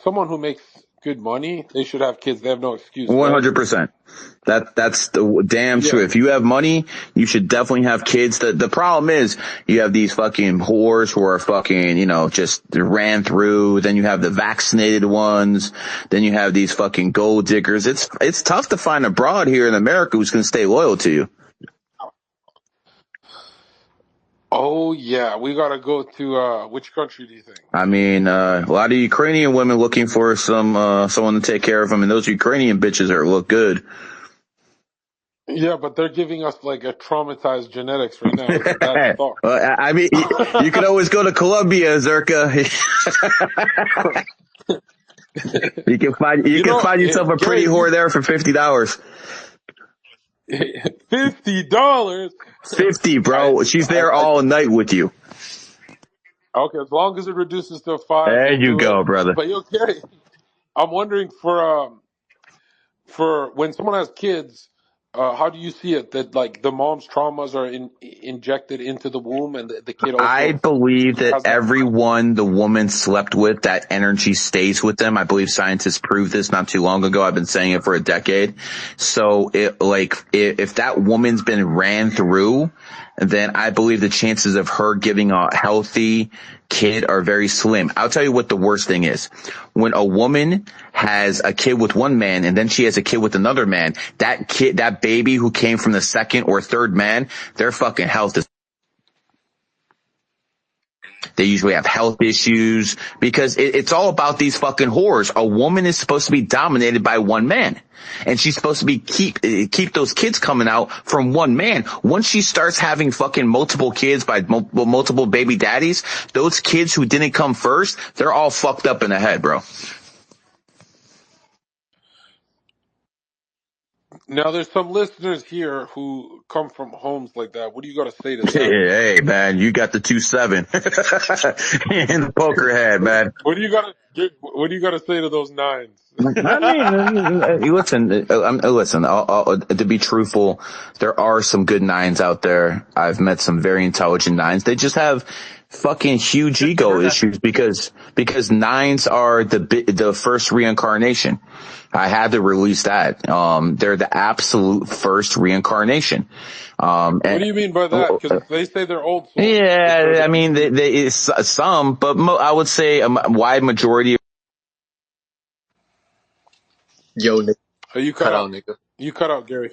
someone who makes good money, they should have kids. They have no excuse, right? 100%. That's the damn Yeah. true. If you have money, you should definitely have kids. The problem is you have these fucking whores who are fucking, just ran through. Then you have the vaccinated ones. Then you have these fucking gold diggers. It's tough to find a broad here in America who's going to stay loyal to you. Oh yeah, we gotta go to which country do you think? I mean, a lot of Ukrainian women looking for someone to take care of them, and those Ukrainian bitches look good. Yeah, but they're giving us like a traumatized genetics right now. It's a bad start. I mean, you could always go to Colombia, Zherka. You can find yourself a pretty Gary, whore there for $50. $50. 50, bro. She's there all night with you. Okay, as long as it reduces to 5, There we'll you do it. go, brother. But Gary, I'm wondering for when someone has kids, how do you see it that like the mom's traumas are injected into the womb and the kid I also believe that has that? everyone the woman slept with, that energy stays with them. I believe scientists proved this not too long ago. I've been saying it for a decade. So if that woman's been ran through, then I believe the chances of her giving a healthy kid are very slim. I'll tell you what the worst thing is. When a woman has a kid with one man and then she has a kid with another man, that baby who came from the second or third man, their fucking health is. They usually have health issues because it's all about these fucking whores. A woman is supposed to be dominated by one man. And she's supposed to be keep those kids coming out from one man. Once she starts having fucking multiple kids by multiple baby daddies, those kids who didn't come first, they're all fucked up in the head, bro. Now, there's some listeners here who come from homes like that. What do you got to say to them? Hey, man, you got the 2-7 in the poker head, man. What do you got to say to those nines? I mean, listen. To be truthful, there are some good nines out there. I've met some very intelligent nines. They just have fucking huge ego issues because nines are the first reincarnation. I had to release that. They're the absolute first reincarnation. What do you mean by that? Because they say they're old souls. Yeah, I mean, they some, but I would say a wide majority. Yo, Nick, Oh, you cut out, nigga. You cut out, Gary.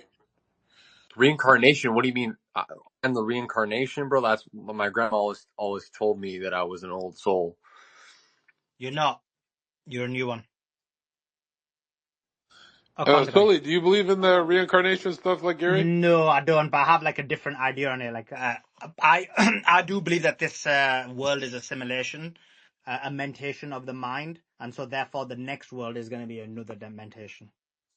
Reincarnation? What do you mean? I'm the reincarnation, bro? That's what my grandma always told me, that I was an old soul. You're not. You're a new one. Sully, do you believe in the reincarnation stuff like Gary? No, I don't. But I have like a different idea on it. Like, I I do believe that this world is a simulation, a mentation of the mind, and so therefore the next world is going to be another mentation.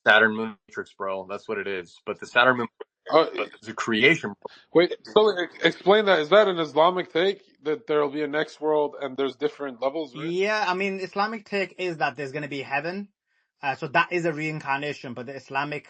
Saturn moon matrix, bro. That's what it is. But the Saturn moon. Uh, It's a creation. wait, so explain that. Is that an Islamic take that there'll be a next world and there's different levels, right? Yeah, I mean, Islamic take is that there's going to be heaven. So that is a reincarnation, but the Islamic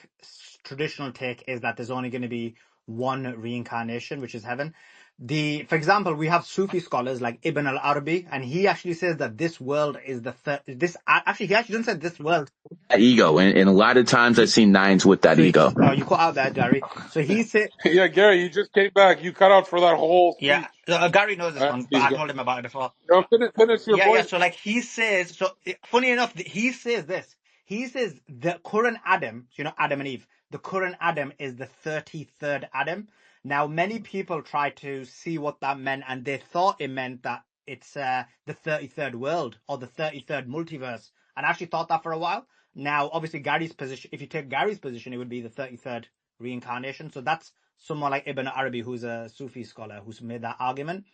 traditional take is that there's only going to be one reincarnation, which is heaven. For example, we have Sufi scholars like Ibn al-Arabi, and he actually says that this world is the third. Actually, he actually doesn't say this world. Ego, and a lot of times I've He, seen nines with that so ego. you cut out there, Gary. So he said, Yeah, Gary, you just came back. You cut out for that whole yeah, speech. Gary knows this one, but He's I go. told him about it before. Finish your Yeah, yeah. point. So like he says, funny enough, he says this. He says the current Adam, Adam and Eve, the current Adam is the 33rd Adam. Now, many people try to see what that meant, and they thought it meant that it's the 33rd world or the 33rd multiverse. And I actually thought that for a while. Now, obviously, Gary's position, if you take Gary's position, it would be the 33rd reincarnation. So that's someone like Ibn Arabi, who's a Sufi scholar, who's made that argument.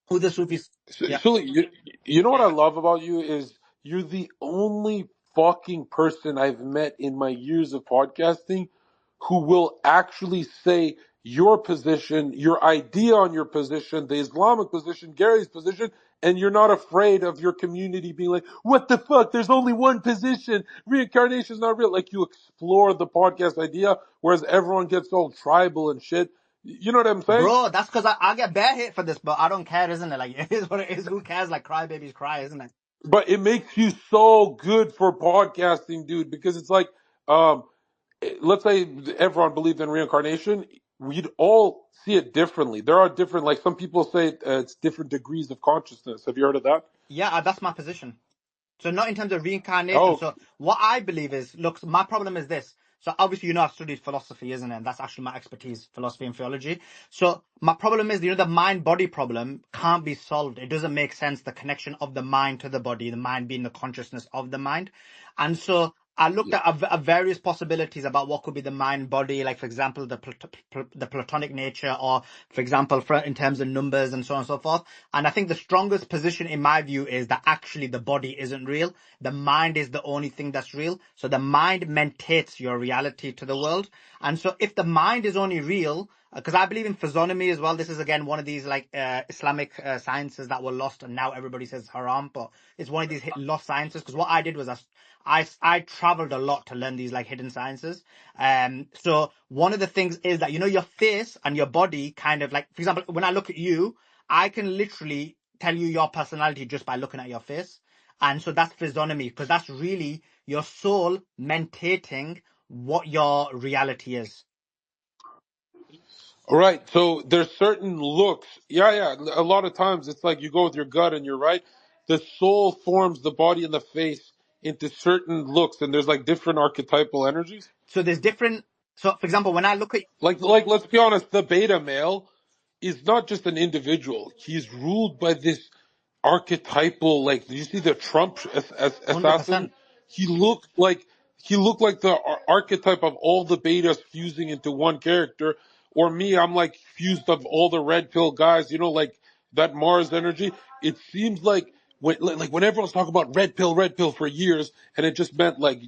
Who the Sufis? Yeah. Sully, you know what I love about you is you're the only fucking person I've met in my years of podcasting who will actually say your position, your idea on your position, the Islamic position, Gary's position, and you're not afraid of your community being like, what the fuck? There's only one position. Reincarnation is not real. Like you explore the podcast idea, whereas everyone gets all tribal and shit. You know what I'm saying? Bro, that's because I get bare hate for this, but I don't care, isn't it? Like, it is what it is. Who cares? Like, cry babies cry, isn't it? But it makes you so good for podcasting, dude, because it's like, let's say everyone believed in reincarnation, we'd all see it differently. There are different, like some people say it's different degrees of consciousness. Have you heard of that? Yeah, that's my position. So not in terms of reincarnation. Oh, So what I believe is, look, my problem is this. So obviously, I've studied philosophy, isn't it? And that's actually my expertise, philosophy and theology. So my problem is, the mind-body problem can't be solved. It doesn't make sense, the connection of the mind to the body, the mind being the consciousness of the mind. And so I looked yeah. at various possibilities about what could be the mind-body, like, for example, the platonic nature, or, for example, in terms of numbers and so on and so forth. And I think the strongest position in my view is that actually the body isn't real. The mind is the only thing that's real. So the mind maintains your reality to the world. And so if the mind is only real, because I believe in physiognomy as well. This is again one of these like Islamic sciences that were lost, and now everybody says haram, but it's one of these lost sciences. Because what I did was I traveled a lot to learn these like hidden sciences. So one of the things is that your face and your body kind of like, for example, when I look at you, I can literally tell you your personality just by looking at your face. And so that's physiognomy, because that's really your soul mentating what your reality is. All right. So there's certain looks. Yeah, yeah. A lot of times it's like you go with your gut and you're right. The soul forms the body and the face into certain looks, and there's like different archetypal energies. So there's different. So for example, when I look at Like let's be honest, the beta male is not just an individual. He's ruled by this archetypal. Like, did you see the Trump assassin? 100%. He looked like the archetype of all the betas fusing into one character. Or me, I'm like fused of all the red pill guys. Like that Mars energy. It seems like when everyone's talking about red pill for years, and it just meant like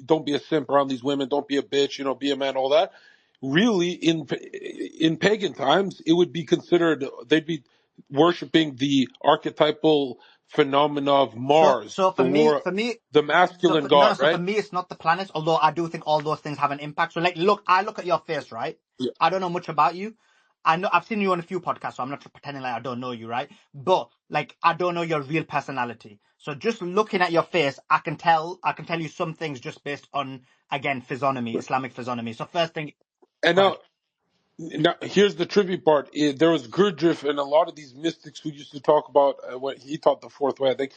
don't be a simp around these women, don't be a bitch, be a man, all that. Really, in pagan times, it would be considered they'd be worshiping the archetypal phenomena of So Mars, so the war, for me, the masculine no, no. god, So for right? me, it's not the planets. Although I do think all those things have an impact. So like, look, I look at your face, right? Yeah. I don't know much about you. I know I've seen you on a few podcasts, so I'm not pretending like I don't know you, right? But like, I don't know your real personality. So just looking at your face, I can tell you some things just based on, again, physiognomy, Islamic physiognomy. So first thing, And go ahead. now here's the trivia part. There was Gurdjieff and a lot of these mystics who used to talk about when he taught the fourth way. I think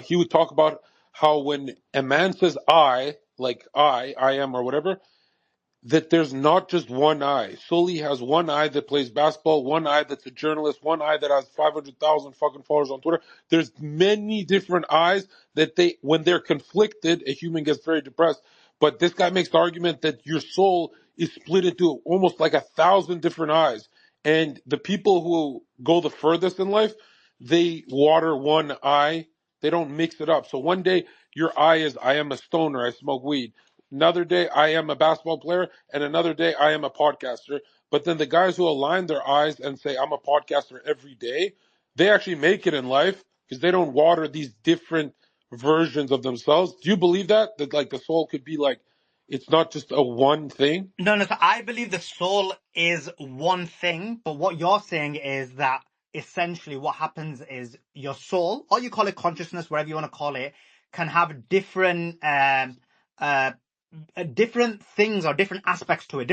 he would talk about how when a man says "I," like I am, or whatever, that there's not just one eye. Sully has one eye that plays basketball, one eye that's a journalist, one eye that has 500,000 fucking followers on Twitter. There's many different eyes that when they're conflicted, a human gets very depressed. But this guy makes the argument that your soul is split into almost like 1,000 different eyes. And the people who go the furthest in life, they water one eye. They don't mix it up. So one day your eye is, I am a stoner, I smoke weed. another day I am a basketball player, and another day I am a podcaster. But then the guys who align their eyes and say I'm a podcaster every day, they actually make it in life because they don't water these different versions of themselves. Do you believe that like the soul could be like it's not just a one thing? No, no. So I believe the soul is one thing, but what you're saying is that essentially what happens is your soul, or you call it consciousness, whatever you want to call it, can have uh, different things or different aspects to it,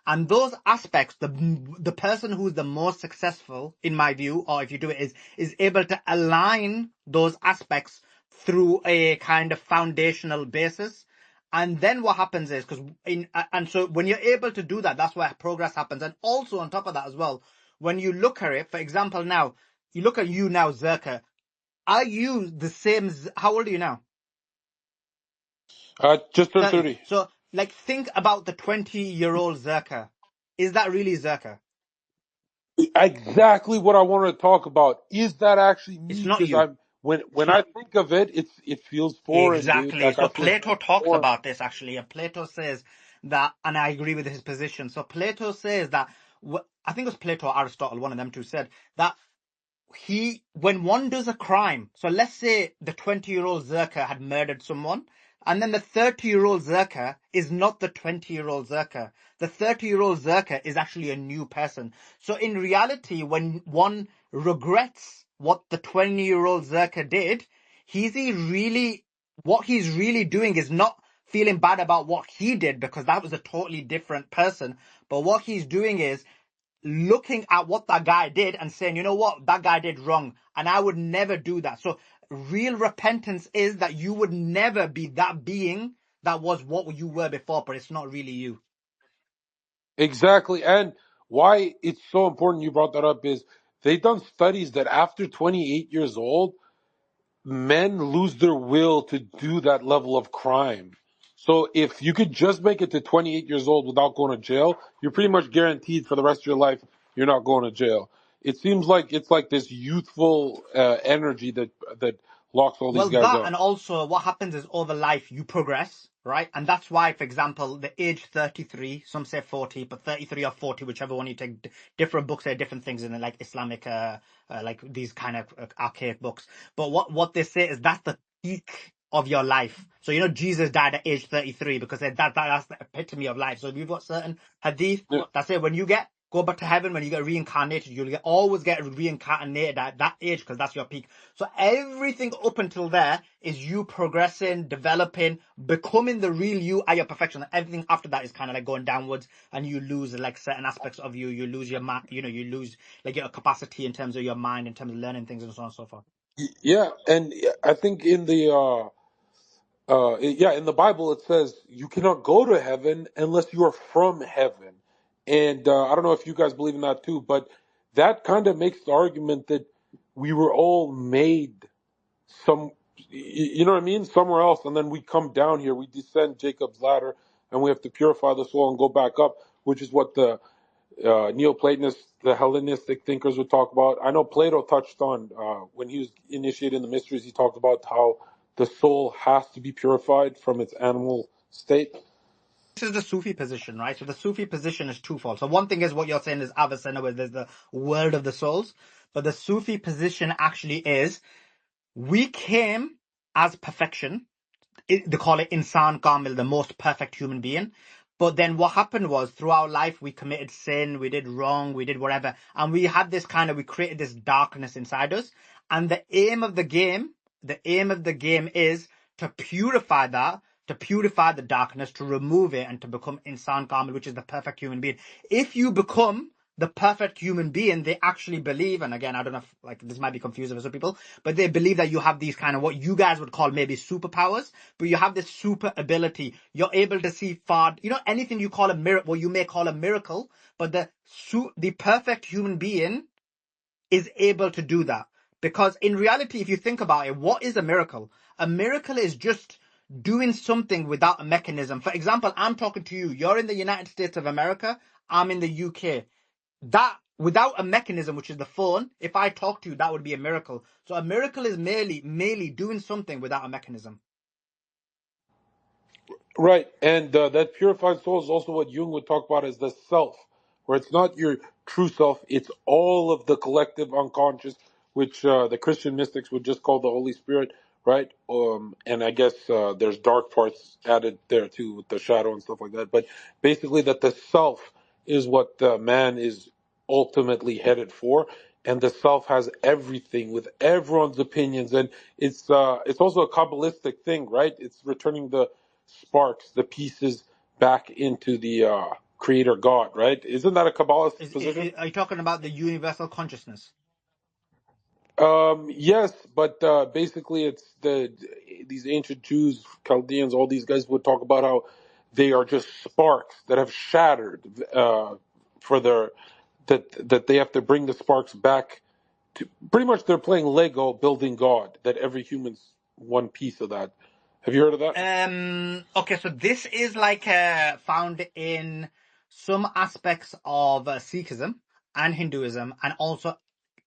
and those aspects, the person who's the most successful, in my view, or if you do it, is able to align those aspects through a kind of foundational basis. And then what happens is, and so when you're able to do that, that's where progress happens. And also on top of that as well, when you look at it, for example, now, you look at you now, Zerka, are you the same, how old are you now? Just turned 30. 30. So, like, think about the 20-year-old Zerka. Is that really Zerka? Exactly what I want to talk about. Is that actually It's me? not Because you. I'm when I think of it, it feels foreign, dude. Exactly. Like So I feel Plato talks foreign. about this actually, and Plato says that, and I agree with his position. So Plato says that, I think it was Plato or Aristotle, one of them two, said that when one does a crime, so let's say the 20-year-old Zerka had murdered someone, and then the 30-year-old Zerka is not the 20-year-old Zerka. The 30-year-old Zerka is actually a new person. So in reality, when one regrets what the 20-year-old Zerka did, what he's really doing is not feeling bad about what he did, because that was a totally different person. But what he's doing is looking at what that guy did and saying, you know what, that guy did wrong, and I would never do that. So real repentance is that you would never be that being that was what you were before, but it's not really you. Exactly, and why it's so important you brought that up is they've done studies that after 28 years old, men lose their will to do that level of crime. So if you could just make it to 28 years old without going to jail, you're pretty much guaranteed for the rest of your life you're not going to jail. It seems like it's like this youthful energy that locks all these Well, guys that, up. and also what happens is over life you progress, right? And that's why, for example, the age 33, some say 40, but 33 or 40, whichever one you take, different books say different things in it, like Islamic, like these kind of archaic books. But what they say is that's the peak of your life. So, Jesus died at age 33 because that's the epitome of life. So we've got certain hadith Yeah. that say when you go back to heaven, when you get reincarnated, always get reincarnated at that age because that's your peak. So everything up until there is you progressing, developing, becoming the real you at your perfection. Everything after that is kind of like going downwards, and you lose like certain aspects of you. You lose your mind, you lose like your capacity in terms of your mind, in terms of learning things, and so on and so forth. Yeah, and I think in the in the Bible it says you cannot go to heaven unless you are from heaven. And I don't know if you guys believe in that too, but that kind of makes the argument that we were all made you know what I mean, somewhere else, and then we come down here, we descend Jacob's ladder, and we have to purify the soul and go back up, which is what the Neoplatonists, the Hellenistic thinkers would talk about. I know Plato touched on when he was initiating the mysteries. He talked about how the soul has to be purified from its animal state. This is the Sufi position, right? So the Sufi position is twofold. So one thing is what you're saying is Avicenna, where there's the world of the souls. But the Sufi position actually is we came as perfection. They call it insan kamil, the most perfect human being. But then what happened was through our life, we committed sin, we did wrong, we did whatever. And we had we created this darkness inside us. And the aim of the game is to purify that, to purify the darkness, to remove it, and to become insan kamil, which is the perfect human being. If you become the perfect human being, they actually believe, and again, I don't know if this might be confusing for some people, but they believe that you have these kind of what you guys would call maybe superpowers, but you have this super ability. You're able to see far, anything you call a miracle, well, you may call a miracle, but the perfect human being is able to do that. Because in reality, if you think about it, what is a miracle? A miracle is just doing something without a mechanism. For example, I'm talking to you. You're in the United States of America. I'm in the UK. That without a mechanism, which is the phone, if I talk to you, that would be a miracle. So a miracle is merely doing something without a mechanism. Right, and that purified soul is also what Jung would talk about as the self, where it's not your true self, it's all of the collective unconscious, which the Christian mystics would just call the Holy Spirit, right? And I guess there's dark parts added there too, with the shadow and stuff like that. But basically, that the self is what man is ultimately headed for, and the self has everything with everyone's opinions, and it's also a Kabbalistic thing, right? It's returning the sparks, the pieces back into the creator God, right? Isn't that a Kabbalist position? Are you talking about the universal consciousness? Yes, but basically it's these ancient Jews, Chaldeans, all these guys would talk about how they are just sparks that have shattered for their that they have to bring the sparks back to pretty much they're playing Lego building God, that every human's one piece of that. Have you heard of that? Okay, so this is like found in some aspects of Sikhism and Hinduism, and also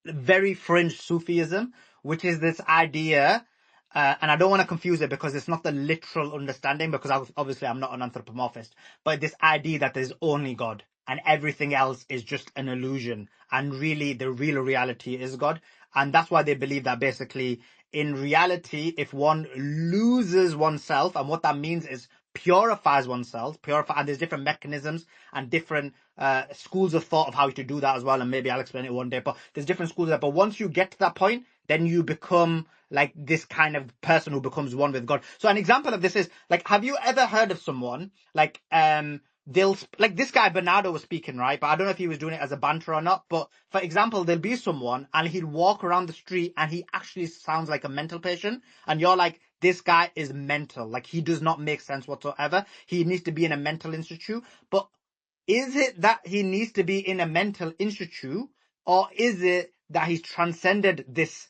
very fringe Sufism, which is this idea, and I don't want to confuse it because it's not the literal understanding, because obviously I'm not an anthropomorphist, but this idea that there's only God and everything else is just an illusion, and really the real reality is God. And that's why they believe that basically in reality, if one loses oneself, and what that means is purifies oneself, and there's different mechanisms and different schools of thought of how to do that as well, and maybe I'll explain it one day, but there's different schools of that. But once you get to that point, then you become like this kind of person who becomes one with God. So an example of this is, like, have you ever heard of someone like they'll, like, this guy Bernardo was speaking, right? But I don't know if he was doing it as a banter or not. But for example, there'll be someone and he'll walk around the street and he actually sounds like a mental patient, and you're like, this guy is mental. Like, he does not make sense whatsoever. He needs to be in a mental institute. But is it that he needs to be in a mental institute, or is it that he's transcended this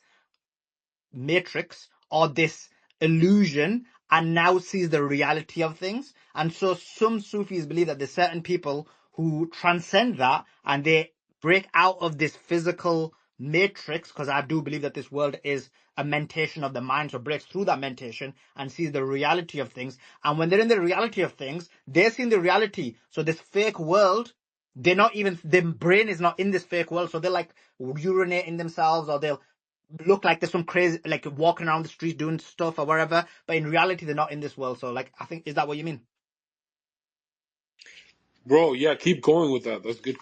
matrix or this illusion and now sees the reality of things? And so some Sufis believe that there's certain people who transcend that and they break out of this physical matrix, because I do believe that this world is a mentation of the mind, so breaks through that mentation and sees the reality of things. And when they're in the reality of things, they're seeing the reality. So this fake world, they're not even, their brain is not in this fake world, so they're like urinating themselves, or they'll look like there's some crazy, like walking around the streets doing stuff or whatever, but in reality they're not in this world. So, like, I think, is that what you mean? Bro, yeah, keep going with that. That's good.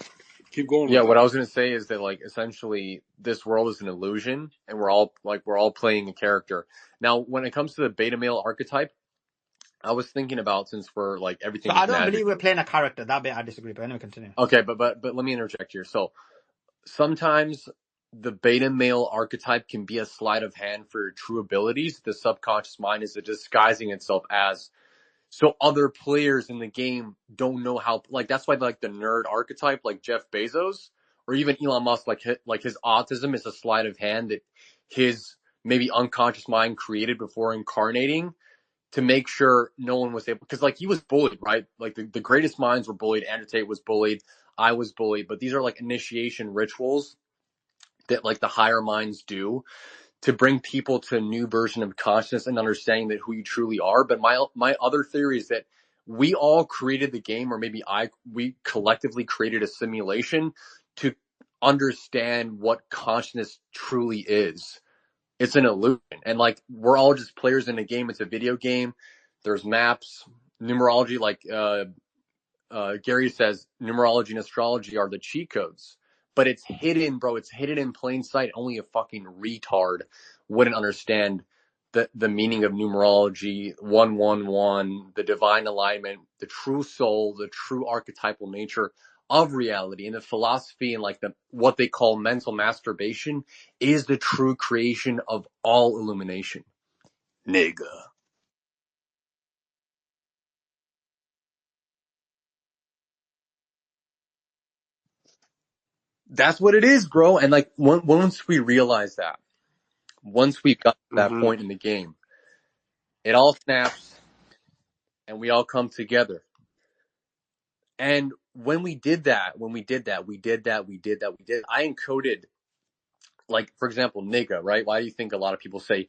Keep going Yeah, with what that. I was gonna say is that, like, essentially this world is an illusion and we're all playing a character. Now, when it comes to the beta male archetype, I was thinking about, since we're like So everything I is don't magic. believe we're playing a character. That bit I disagree, but anyway, continue. Okay, but let me interject here. So sometimes the beta male archetype can be a sleight of hand for your true abilities. The subconscious mind is disguising itself as, so other players in the game don't know how, like, that's why, like, the nerd archetype, like Jeff Bezos or even Elon Musk, like his autism is a sleight of hand that his maybe unconscious mind created before incarnating to make sure no one was able, because, like, he was bullied, right? Like, the greatest minds were bullied. Andrew Tate was bullied. I was bullied. But these are like initiation rituals that, like, the higher minds do to bring people to a new version of consciousness and understanding that who you truly are. But my other theory is that we all created the game, or maybe we collectively created a simulation to understand what consciousness truly is. It's an illusion. And, like, we're all just players in a game. It's a video game. There's maps, numerology, like Gary says, numerology and astrology are the cheat codes, but it's hidden, bro. It's hidden in plain sight. Only a fucking retard wouldn't understand the meaning of numerology, 111, the divine alignment, the true soul, the true archetypal nature of reality. And the philosophy, and, like, what they call mental masturbation, is the true creation of all illumination. Nigga. That's what it is, bro. And, like, once we realize that, once we got to that Mm-hmm. point in the game, it all snaps and we all come together. And when we did that, I encoded, like, for example, nigga, right? Why do you think a lot of people say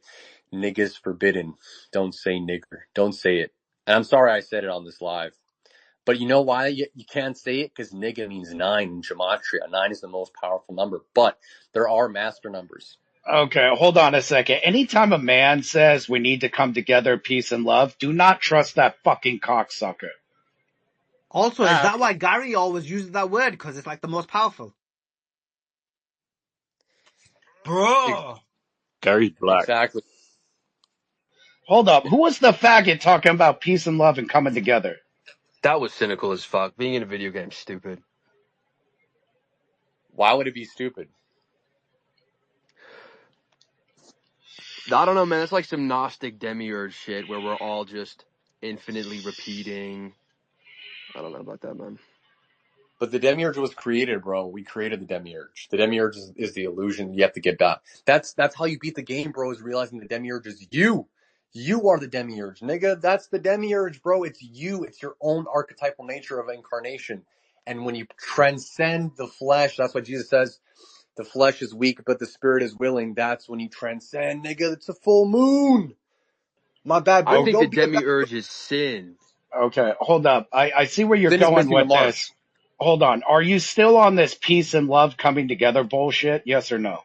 nigga's forbidden? Don't say nigger. Don't say it. And I'm sorry I said it on this live. But you know why you can't say it? Because nigga means 9 in gematria. 9 is the most powerful number. But there are master numbers. Okay, hold on a second. Anytime a man says we need to come together, peace and love, do not trust that fucking cocksucker. Also, is that Okay. why Gary always uses that word? Because it's like the most powerful. Bro. Gary's black. Exactly. Hold up. Who was the faggot talking about peace and love and coming together? That was cynical as fuck. Being in a video game is stupid. Why would it be stupid? I don't know, man. It's like some Gnostic demiurge shit where we're all just infinitely repeating. I don't know about that, man. But the demiurge was created, bro. We created the demiurge. The demiurge is the illusion you have to get back. That's how you beat the game, bro, is realizing the demiurge is you. You are the demiurge, nigga. That's the demiurge, bro. It's you. It's your own archetypal nature of incarnation. And when you transcend the flesh, that's what Jesus says, the flesh is weak, but the spirit is willing. That's when you transcend, nigga. It's a full moon. My bad, I bro. I think the Don't be a bad. demiurge is sin. Okay, hold up. I see where you're Sin is going missing the with mark. this. Hold on. Are you still on this peace and love coming together bullshit? Yes or no?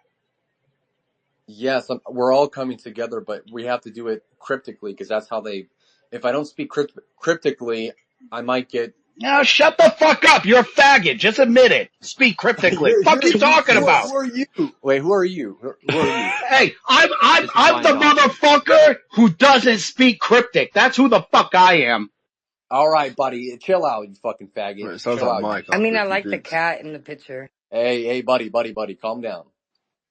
Yes, we're all coming together, but we have to do it cryptically because that's how they. If I don't speak cryptically, I might get. Now shut the fuck up. You're a faggot. Just admit it. Speak cryptically. Fuck you talking about? Who are you? Wait, who are you? Who are you? Hey, I'm The I'm divine the doctrine. motherfucker who doesn't speak cryptic. That's who the fuck I am. All right, buddy, chill out, you fucking faggot. Bro, it sounds Chill like out. Mike I after mean, a I few like the drinks. cat in the picture. Hey, buddy, calm down.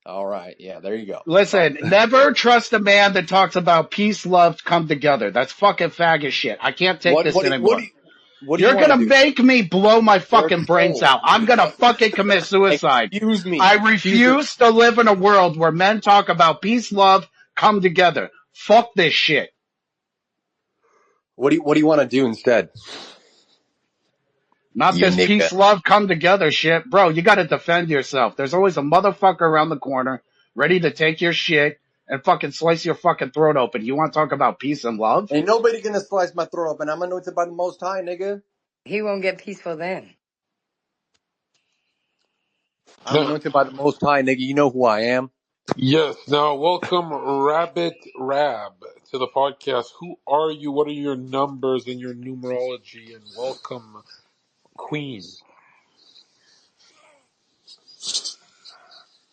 All right, yeah, there you go. Listen, never trust a man that talks about peace, love, come together. That's fucking faggot shit. I can't take What this what do you, what do anymore. you, what do you You're want to gonna do? make me blow my You're a fucking brains troll. out. I'm gonna fucking commit suicide. Excuse me. I Excuse me. refuse to live in a world where men talk about peace, love, come together. Fuck this shit. What do you want to do instead? Not You this nigga. peace, love, come together shit. Bro, you gotta defend yourself. There's always a motherfucker around the corner ready to take your shit and fucking slice your fucking throat open. You wanna talk about peace and love? Ain't nobody gonna slice my throat open. I'm anointed by the Most High, nigga. He won't get peaceful then. I'm anointed by the Most High, nigga. You know who I am. Yes. Now, welcome Rabbit Rab to the podcast. Who are you? What are your numbers and your numerology? And welcome, Queen.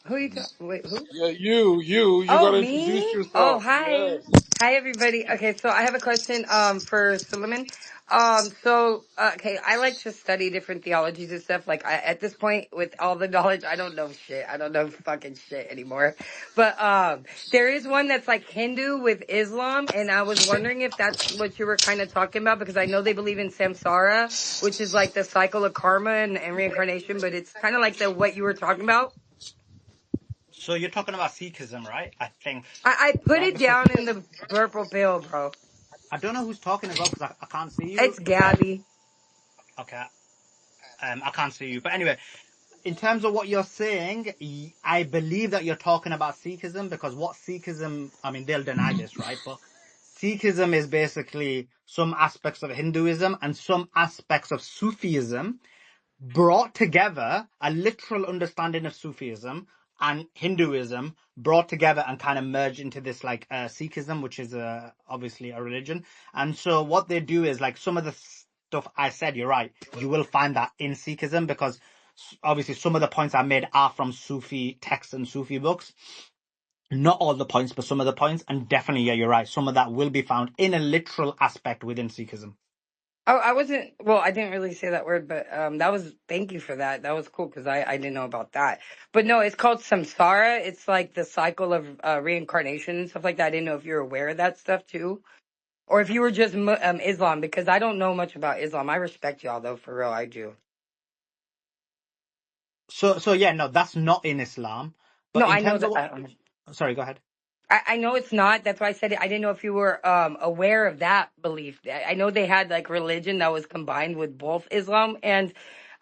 Who you wait, who? Yeah, you Oh, gotta introduce me? Oh, yourself. hi. Yes. Hi, everybody. Okay, so I have a question for Suleiman. Okay, I like to study different theologies and stuff. Like, at this point, with all the knowledge, I don't know shit. I don't know fucking shit anymore. But there is one that's like Hindu with Islam, and I was wondering if that's what you were kind of talking about, because I know they believe in samsara, which is like the cycle of karma and reincarnation, but it's kind of like the what you were talking about. So you're talking about Sikhism, right? I think, I put right? it Because down in the purple pill, bro. I don't know who's talking as well because I can't see you. It's Gabby. Okay. I can't see you. But anyway, in terms of what you're saying, I believe that you're talking about Sikhism because what Sikhism, I mean, they'll deny this, right? But Sikhism is basically some aspects of Hinduism and some aspects of Sufism brought together, a literal understanding of Sufism and Hinduism brought together and kind of merged into this like Sikhism, which is obviously a religion. And so what they do is like some of the stuff I said, you're right, you will find that in Sikhism because obviously some of the points I made are from Sufi texts and Sufi books. Not all the points, but some of the points. And definitely, yeah, you're right. Some of that will be found in a literal aspect within Sikhism. Oh, I wasn't, well, I didn't really say that word, but thank you for that. That was cool because I didn't know about that. But no, it's called samsara. It's like the cycle of reincarnation and stuff like that. I didn't know if you're aware of that stuff too. Or if you were just Islam, because I don't know much about Islam. I respect y'all though, for real, I do. So yeah, no, that's not in Islam. But No, in I know terms of that. what, sorry, go ahead. I know it's not. That's why I said it. I didn't know if you were aware of that belief. I know they had like religion that was combined with both Islam and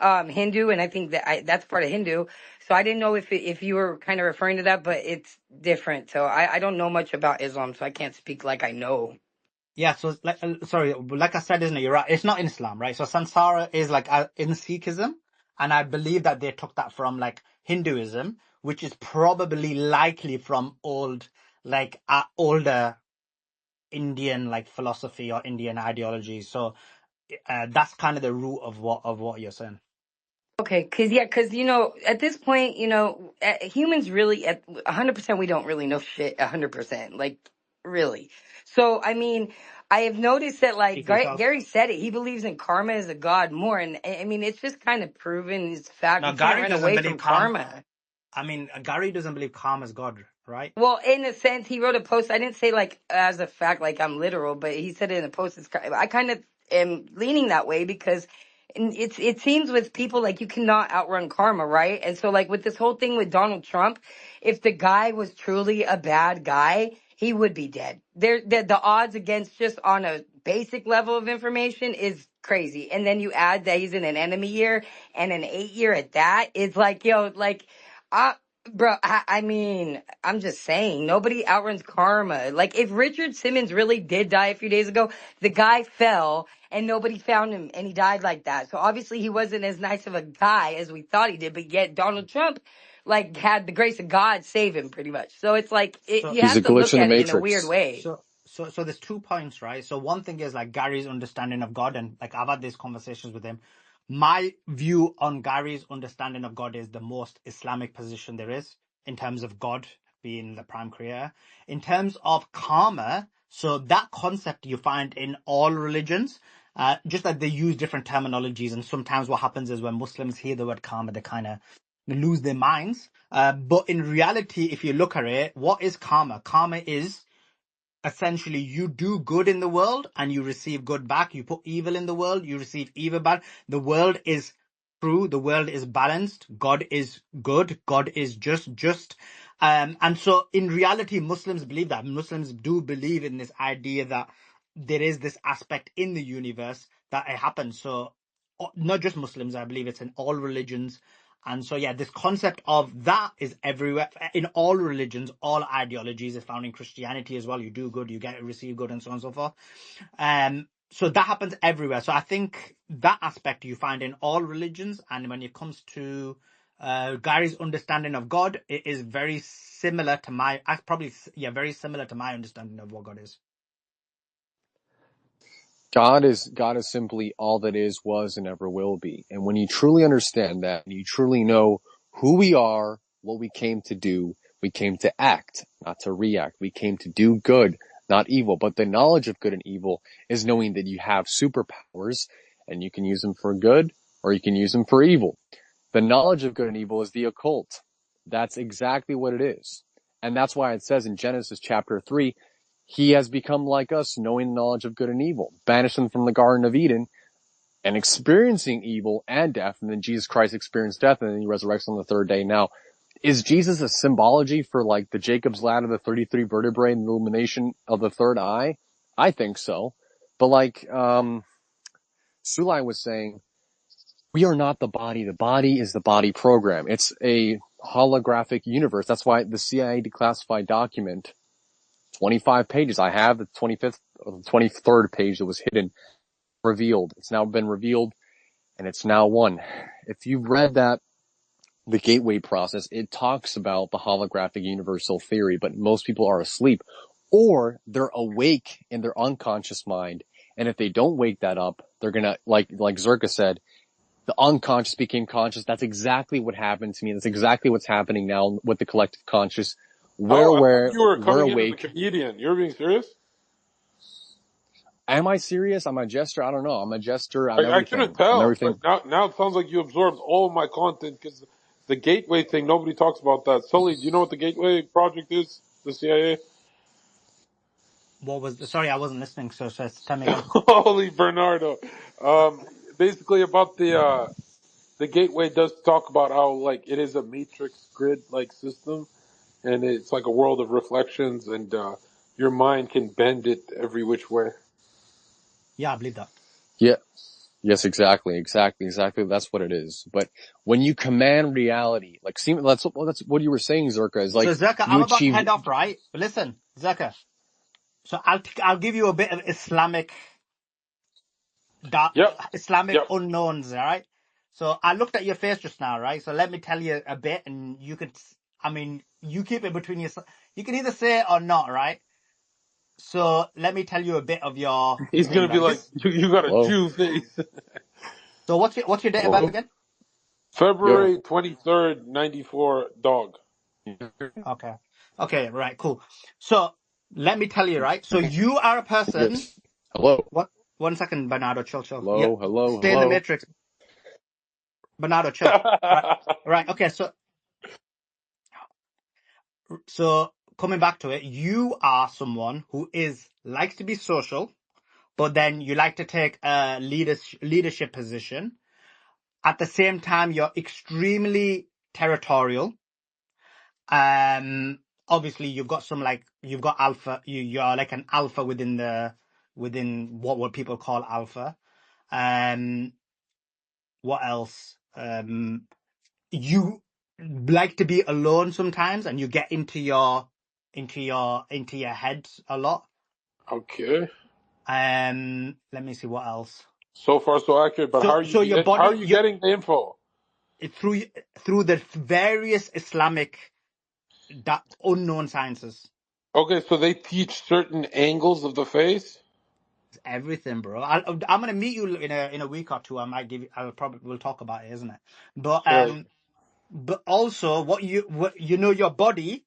Hindu, and I think that's part of Hindu. So I didn't know if you were kind of referring to that, but it's different. So I don't know much about Islam, so I can't speak like I know. Yeah, so sorry, like I said, isn't it? You're right. It's not in Islam, right? So samsara is like in Sikhism, and I believe that they took that from like Hinduism, which is probably likely from older Indian like philosophy or Indian ideology. So that's kind of the root of what you're saying. Okay, cause you know, at this point, you know, humans really at 100%, we don't really know shit 100%, like really. So, I mean, I have noticed that like Speak for yourself. Gary said it, he believes in karma as a god more, and I mean, it's just kind of proven, it's fact. Now We can't Gary run doesn't away believe from karma. karma. I mean, Gary doesn't believe karma is God, right? Well, in a sense, he wrote a post. I didn't say like as a fact, like I'm literal, but he said it in a post. I kind of am leaning that way because it seems with people like you cannot outrun karma, right? And so like with this whole thing with Donald Trump, if the guy was truly a bad guy, he would be dead. The odds against just on a basic level of information is crazy. And then you add that he's in an enemy year and an 8 year at that, it's like, yo, like, bro, I mean, I'm just saying, nobody outruns karma. Like, if Richard Simmons really did die a few days ago, the guy fell and nobody found him and he died like that. So obviously he wasn't as nice of a guy as we thought he did, but yet Donald Trump, like, had the grace of God save him pretty much. So it's like, So you He's a have to glitch look in the at it in a weird matrix. way. so there's 2 points, right? So one thing is like Gary's understanding of God, and like I've had these conversations with him. My view on Gary's understanding of God is the most Islamic position there is in terms of God being the prime creator. In terms of karma, so that concept you find in all religions, just that they use different terminologies, and sometimes what happens is when Muslims hear the word karma, they kind of lose their minds. But in reality, if you look at it, what is karma? Karma is essentially you do good in the world and you receive good back. You put evil in the world, you receive evil back. The world is true. The world is balanced. God is good. God is just. And so in reality, Muslims believe that. Muslims do believe in this idea that there is this aspect in the universe that it happens. So not just Muslims, I believe it's in all religions. And so, yeah, this concept of that is everywhere in all religions, all ideologies is found in Christianity as well. You do good, you get receive good, and so on and so forth. So that happens everywhere. So I think that aspect you find in all religions. And when it comes to Gary's understanding of God, it is very similar to very similar to my understanding of what God is. God is simply all that is, was, and ever will be. And when you truly understand that, and you truly know who we are, what we came to do, we came to act, not to react. We came to do good, not evil. But the knowledge of good and evil is knowing that you have superpowers, and you can use them for good, or you can use them for evil. The knowledge of good and evil is the occult. That's exactly what it is. And that's why it says in Genesis chapter 3, he has become like us, knowing the knowledge of good and evil, banished them from the Garden of Eden and experiencing evil and death. And then Jesus Christ experienced death and then he resurrects on the third day. Now, is Jesus a symbology for like the Jacob's ladder, the 33 vertebrae and the illumination of the third eye? I think so. But like, Sulai was saying, we are not the body. The body is the body program. It's a holographic universe. That's why the CIA declassified document, 25 pages. I have the 25th or the 23rd page that was hidden, revealed. It's now been revealed and it's now one. If you've read that, the gateway process, it talks about the holographic universal theory, but most people are asleep or they're awake in their unconscious mind. And if they don't wake that up, they're gonna, like Zherka said, the unconscious became conscious. That's exactly what happened to me. That's exactly what's happening now with the collective conscious. Oh, I thought you were We're coming in as a awake. comedian. You're being serious? Am I serious? I'm a jester. I don't know. I'm a jester. I couldn't I'm tell, everything. but now it sounds like you absorbed all of my content because the gateway thing, nobody talks about that. Sully, do you know what the gateway project is? The CIA? Sorry, I wasn't listening. So tell me again. Holy Bernardo. Basically about the gateway does talk about how like it is a matrix grid like system and it's like a world of reflections and your mind can bend it every which way. Yeah, I believe that. Yeah. Yes, exactly. That's what it is. But when you command reality, like, that's what you were saying, Zherka, is So like, Zerka, you I'm about to achieve, head off, right? But listen, Zerka, So I'll give you a bit of Yep. Islamic Yep. unknowns, all right? So I looked at your face just now, right? So let me tell you a bit, and you could, I mean, you keep it between yourself. You can either say it or not, right? So let me tell you a bit of your He's thing, gonna be right? like, This. you got a Hello? Jew face. So what's your date of birth Hello? again? Yo. February 23rd, 94, dog. Okay. Okay, right, cool. So let me tell you, right? So you are a person. Yes. Hello? What? 1 second, Bernardo, chill, chill. Yeah, Hello? Hello? stay in the Hello? matrix, Bernardo, chill. Right, right. Okay, so coming back to it, you are someone who is likes to be social, but then you like to take a leadership position. At the same time, you're extremely territorial. Obviously, you've got alpha. You're like an alpha within what people call alpha. Um, what else? You like to be alone sometimes, and you get into your head a lot. Okay. Let me see what else. So far, so accurate. But So so your how are body, you getting the info? through through the various Islamic unknown sciences. Okay, so they teach certain angles of the face. It's everything, bro. I'm gonna meet you in a week or two. I might give you. I'll probably we'll talk about it, isn't it? But Hell, but also what you know your body.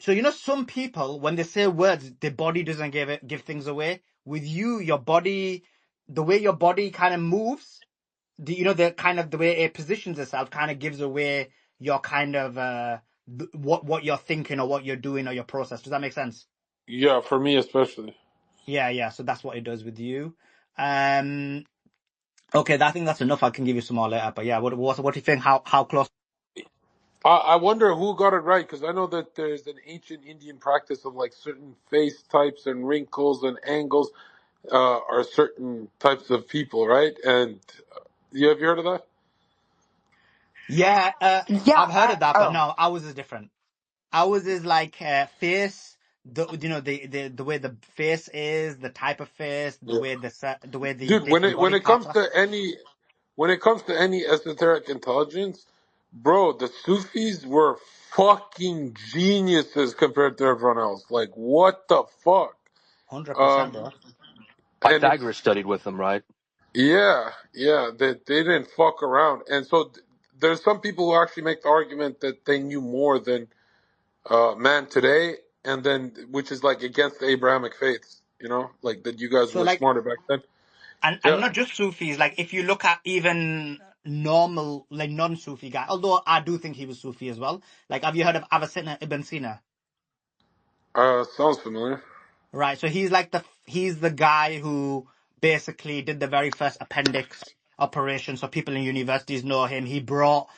So some people when they say words, their body doesn't give things away. With you, your body, the way your body kind of moves, the kind of the way it positions itself kind of gives away your kind of what you're thinking or what you're doing or your process. Does that make sense? yeah, for me especially. Yeah, yeah. So that's what it does with you. Um, okay, I think that's enough. I can give you some more later. But yeah, what do you think? How close? I wonder who got it right because I know that there's an ancient Indian practice of like certain face types and wrinkles and angles are certain types of people, right? And have you heard of that? Yeah, Yeah. I've heard of that, but Oh. no, ours is different. Ours is like face. The way the face is, the type of face, the Yeah. way the Dude, when different it when body it parts comes are. to any esoteric intelligence, bro, the Sufis were fucking geniuses compared to everyone else. Like, what the fuck? 100%, Um, bro. and it's Pythagoras studied with them, right? yeah, they didn't fuck around. And so there's some people who actually make the argument that they knew more than man today, and then which is like against the Abrahamic faiths. Like that you guys So were like, smarter back then. and Yeah. not just Sufis. Like, if you look at even normal, like non-Sufi guy, although I do think he was Sufi as well. Like, have you heard of Avicenna Ibn Sina? Sounds familiar. Right. So he's the guy who basically did the very first appendix operation. So people in universities know him. He brought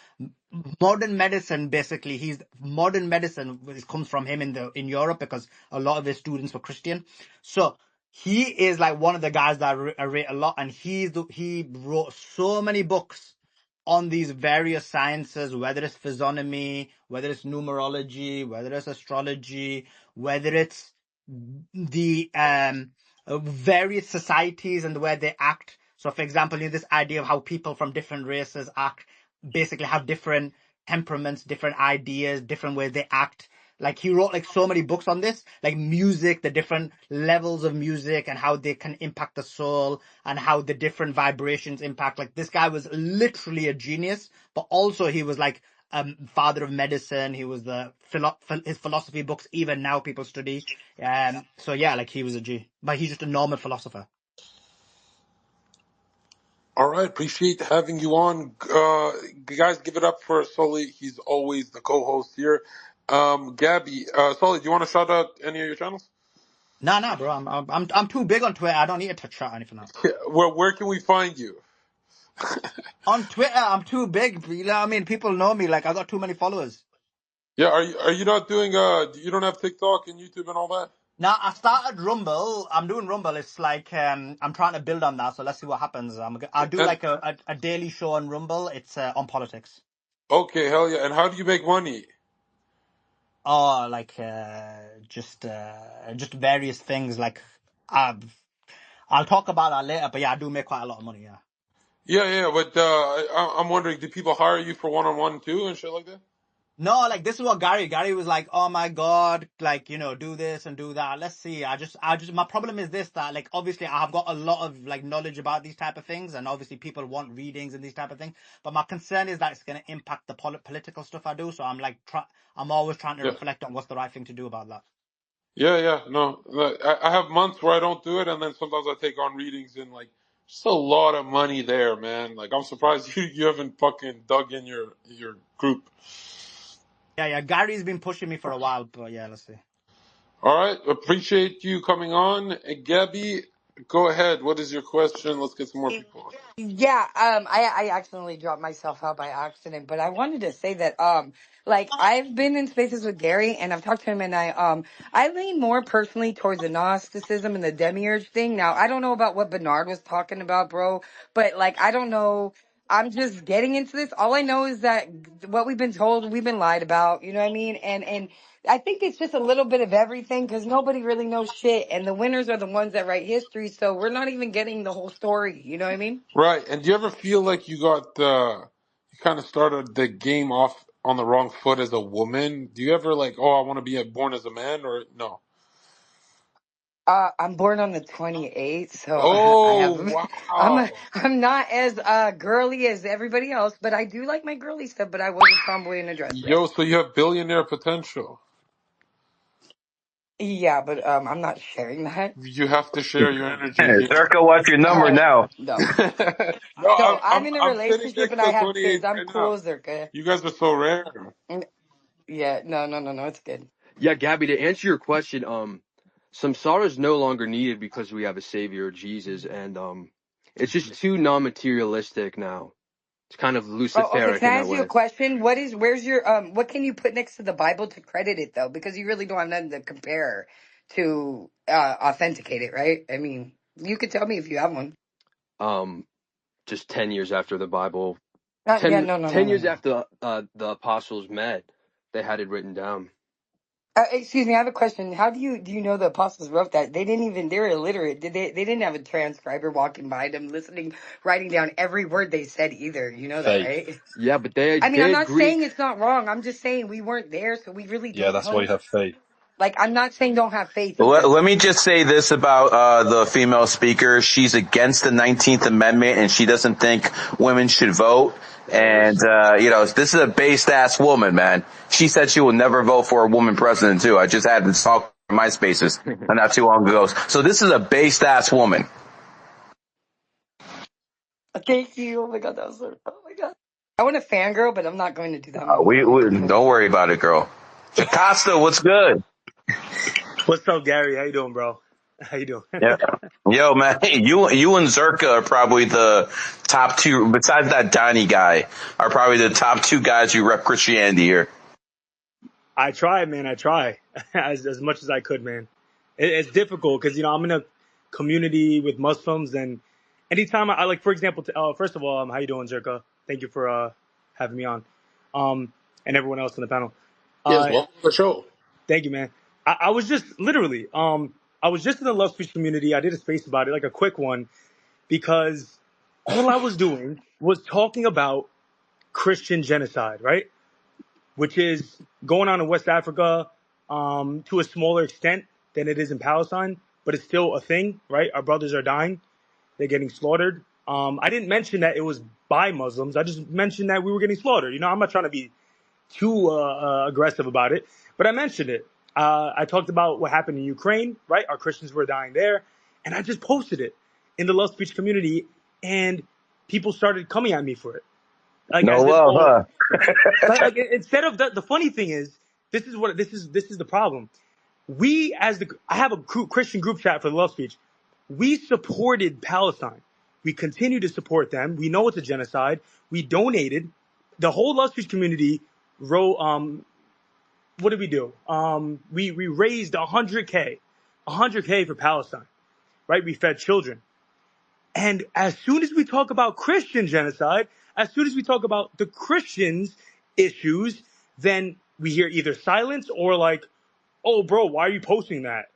modern medicine. Basically, modern medicine comes from him in Europe because a lot of his students were Christian. So he is like one of the guys that I rate a lot, and he wrote so many books on these various sciences, whether it's physiognomy, whether it's numerology, whether it's astrology, whether it's the various societies and the way they act. So, for example, this idea of how people from different races act, basically have different temperaments, different ideas, different ways they act. Like, he wrote like so many books on this, like music, the different levels of music and how they can impact the soul and how the different vibrations impact. Like, this guy was literally a genius, but also he was like father of medicine. He was his philosophy books even now people study. So yeah, like he was a G, but he's just a normal philosopher. All right, appreciate having you on. Guys, give it up for Sully. He's always the co-host here. Gabby, Sully, do you want to shout out any of your channels? Nah, bro. I'm too big on Twitter. I don't need to touch chat or anything else. Where can we find you? On Twitter, I'm too big. You know what I mean? People know me. Like, I got too many followers. Yeah, are you not doing you don't have TikTok and YouTube and all that? Now, I started Rumble. I'm doing Rumble. It's like I'm trying to build on that. So let's see what happens. I'll do And like a daily show on Rumble. It's on politics. okay, hell yeah. And how do you make money? Oh, like just various things. Like I'll talk about that later. But yeah, I do make quite a lot of money. Yeah. Yeah, but I'm wondering, do people hire you for one-on-one too and shit like that? No, like this is what Gary was like, oh my God, like, do this and do that. Let's see. My problem is this, that like, obviously I've got a lot of like knowledge about these type of things. And obviously people want readings and these type of things. But my concern is that it's going to impact the political stuff I do. So I'm like, I'm always trying to Yeah. reflect on what's the right thing to do about that. Yeah. No, I have months where I don't do it, and then sometimes I take on readings, and like, just a lot of money there, man. Like, I'm surprised you haven't fucking dug in your group. Yeah. Gary's been pushing me for a while, but yeah, let's see. All right, appreciate you coming on, Gabby. Go ahead. What is your question? Let's get some more people on. Yeah, I accidentally dropped myself out by accident, but I wanted to say that, like I've been in spaces with Gary and I've talked to him and I lean more personally towards the Gnosticism and the demiurge thing. Now, I don't know about what Bernard was talking about, bro, but like, I don't know. I'm just getting into this. All I know is that what we've been told, we've been lied about, you know what I mean? And I think it's just a little bit of everything because nobody really knows shit. And the winners are the ones that write history. So we're not even getting the whole story. You know what I mean? Right, and do you ever feel like you kind of started the game off on the wrong foot as a woman? Do you ever like, oh, I want to be born as a man, or no? I'm born on the 28th, so I Oh, have, wow. I'm not as, girly as everybody else, but I do like my girly stuff, but I was a tomboy in a dress, Yo, yes. so you have billionaire potential. Yeah, but, I'm not sharing that. You have to share your energy Hey, here. Zherka, what's your number now? No. No, No, I'm in a I'm sitting relationship next and I to have 28 kids. I'm right now. cool, Zerka. You guys are so rare. Yeah, no, it's good. Yeah, Gabby, to answer your question, samsara is no longer needed because we have a savior, Jesus, and it's just too non-materialistic now. It's kind of Oh, okay. luciferic Can in I that ask you a way. question? Where's your, what can you put next to the Bible to credit it though? Because you really don't have nothing to compare to, authenticate it, right? I mean, you could tell me if you have one. Um, just 10 years after the Bible, Yeah, 10, no, no, no, 10 no, years no. after the apostles met, they had it written down. Excuse me, I have a question. How do you know the apostles wrote that? They were illiterate. They didn't have a transcriber walking by them, listening, writing down every word they said either. You know that, Fake. right? Yeah, but they I mean, I'm did not Greek. saying it's not wrong. I'm just saying we weren't there, so we really Yeah, don't that's why know. you have faith. Like, I'm not saying don't have faith Let, either. let me just say this about the female speaker. She's against the 19th Amendment, and she doesn't think women should vote. And, this is a based-ass woman, man. She said she will never vote for a woman president, too. I just had this talk in my spaces not too long ago. So this is a based-ass woman. Thank you. Oh my god, that was so. Oh my god. I want a fangirl, but I'm not going to do that. I'm gonna We hold my don't phone. worry about it, girl. Jocasta, what's good? What's up, Gary? How you doing, bro? How you doing? Yeah. Yo, man, you and Zherka are probably the top two, besides that Donnie guy, are probably the top two guys who rep Christianity here. I try, man. I try as much as I could, man. It's difficult because I'm in a community with Muslims, and anytime I like, for example, first of all, how you doing, Zherka? Thank you for having me on, and everyone else on the panel. Yes, Uh, welcome to the show. Thank you, man. I was just literally, I was just in the love speech community. I did a space about it, like a quick one, because all I was doing was talking about Christian genocide, right? Which is going on in West Africa to a smaller extent than it is in Palestine, but it's still a thing, right? Our brothers are dying. They're getting slaughtered. I didn't mention that it was by Muslims. I just mentioned that we were getting slaughtered. I'm not trying to be too aggressive about it, but I mentioned it. I talked about what happened in Ukraine, right? Our Christians were dying there. And I just posted it in the love speech community, and people started coming at me for it. Like No as if, love, oh, huh? like instead of the funny thing is, this is the problem. I have a Christian group chat for the love speech. We supported Palestine. We continue to support them. We know it's a genocide. We donated. The whole love speech community wrote. What did we do? We raised 100K for Palestine. Right? We fed children. And as soon as we talk about Christian genocide, as soon as we talk about the Christians' issues, then we hear either silence or like, oh, bro, why are you posting that?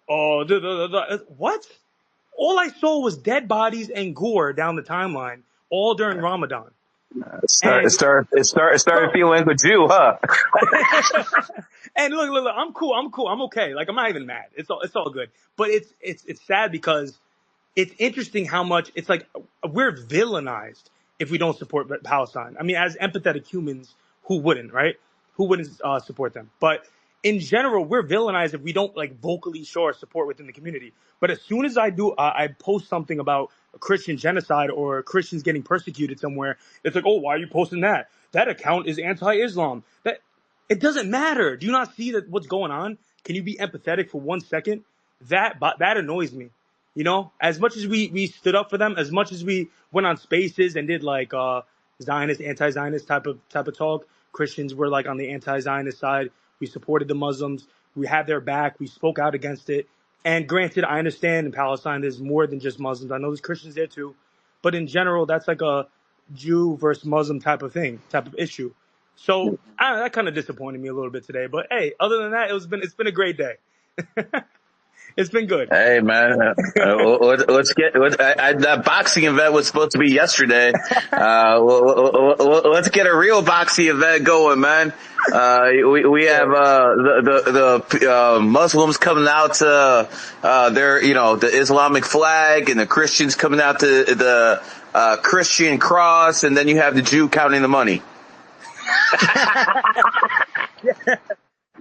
Oh, what? All I saw was dead bodies and gore down the timeline, all during Ramadan. It And started bro, feeling like a Jew, huh? and look, I'm cool, I'm okay. Like I'm not even mad. It's all good. But it's sad because it's interesting how much it's like we're villainized if we don't support Palestine. I mean, as empathetic humans, who wouldn't, right? Who wouldn't support them? But in general, we're villainized if we don't like vocally show our support within the community. But as soon as I do, I post something about a Christian genocide or Christians getting persecuted somewhere, it's like, oh, why are you posting that? That account is anti-Islam. That it doesn't matter. Do you not see that what's going on? Can you be empathetic for 1 second? That annoys me. You know, as much as we stood up for them, as much as we went on spaces and did like Zionist, anti-Zionist type of talk, Christians were like on the anti-Zionist side. We supported the Muslims. We had their back. We spoke out against it. And granted, I understand in Palestine there's more than just Muslims. I know there's Christians there too, but in general, that's like a Jew versus Muslim type of thing, type of issue. So that kind of disappointed me a little bit today. But hey, other than that, it's been a great day. It's been good. Hey man, let's get that boxing event was supposed to be yesterday. Let's get a real boxing event going, man. We have the Muslims coming out to their the Islamic flag, and the Christians coming out to the Christian cross, and then you have the Jew counting the money.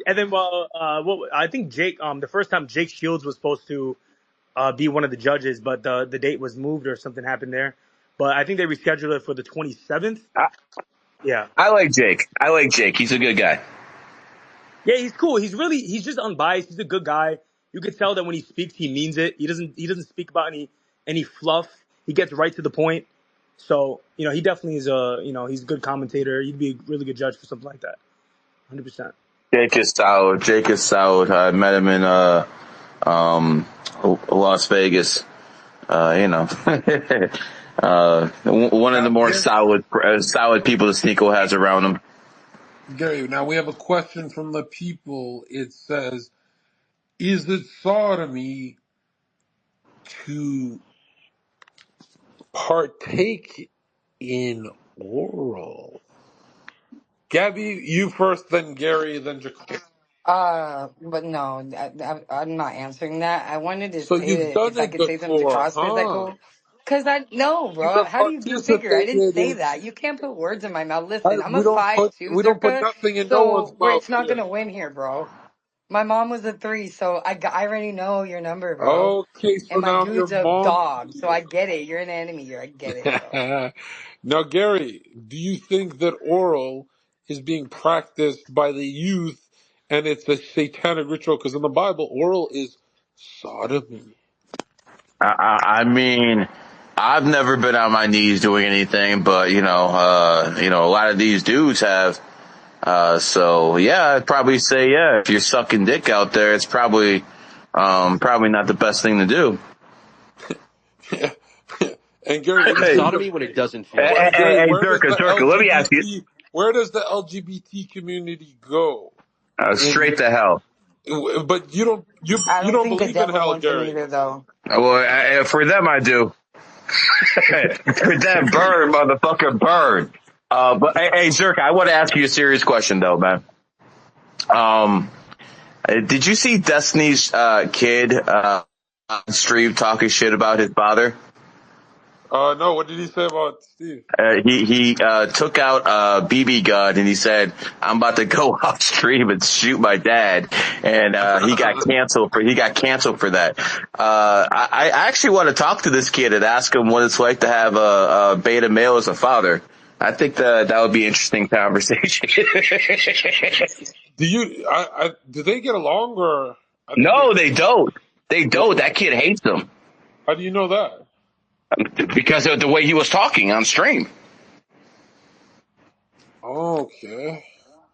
And then, I think Jake, the first time Jake Shields was supposed to be one of the judges, but the date was moved or something happened there. But I think they rescheduled it for the 27th. Yeah. I like Jake. He's a good guy. Yeah, he's cool. He's just unbiased. He's a good guy. You could tell that when he speaks, he means it. He doesn't speak about any fluff. He gets right to the point. So, he definitely is he's a good commentator. He'd be a really good judge for something like that. 100%. Jake is solid. I met him in Las Vegas. One of the more solid people that Sneeko has around him. Gary, now we have a question from the people. It says, is it sodomy to partake in oral? Gabby, you first, then Gary, then Jacob. But no, I'm not answering that. I wanted to So say you've that done if I it could say something to before, Prosper, is that huh? cool? Cause no, You bro. have How do you do figure? I didn't participated say in. that. You can't put words in my mouth. Listen, I'm We a don't 5'2", put Zherka, nothing in no one's so mouth it's not here. gonna win here, bro. My mom was a 3, so I already know your number, bro. Okay, so And my now your dude's a mom. dog, so I get it. You're an enemy here. I get it, bro. Now, Gary, do you think that oral is being practiced by the youth and it's a satanic ritual? Because in the Bible, oral is sodomy. I mean, I've never been on my knees doing anything, but a lot of these dudes have. So yeah, I'd probably say if you're sucking dick out there, it's probably not the best thing to do. And Gary, what do you It's Hey, think sodomy when it doesn't feel hey, right. Gary, hey, Zherka, let me ask you, where does the LGBT community go? straight to hell. But you don't I don't don't think the believe in devil hell, wants him Gary. either, though. Well, for them I do. For them, burn, motherfucker, burn. But hey, Zherka, I want to ask you a serious question though, man. Did you see Destiny's kid on stream talking shit about his father? No, what did he say about Steve? He took out a BB gun and he said, "I'm about to go off stream and shoot my dad," and he got canceled for that. I actually want to talk to this kid and ask him what it's like to have a beta male as a father. I think that would be an interesting conversation. Do they get along or? I think No, they don't. They don't. That kid hates them How do you know that? because of the way he was talking on stream. Okay.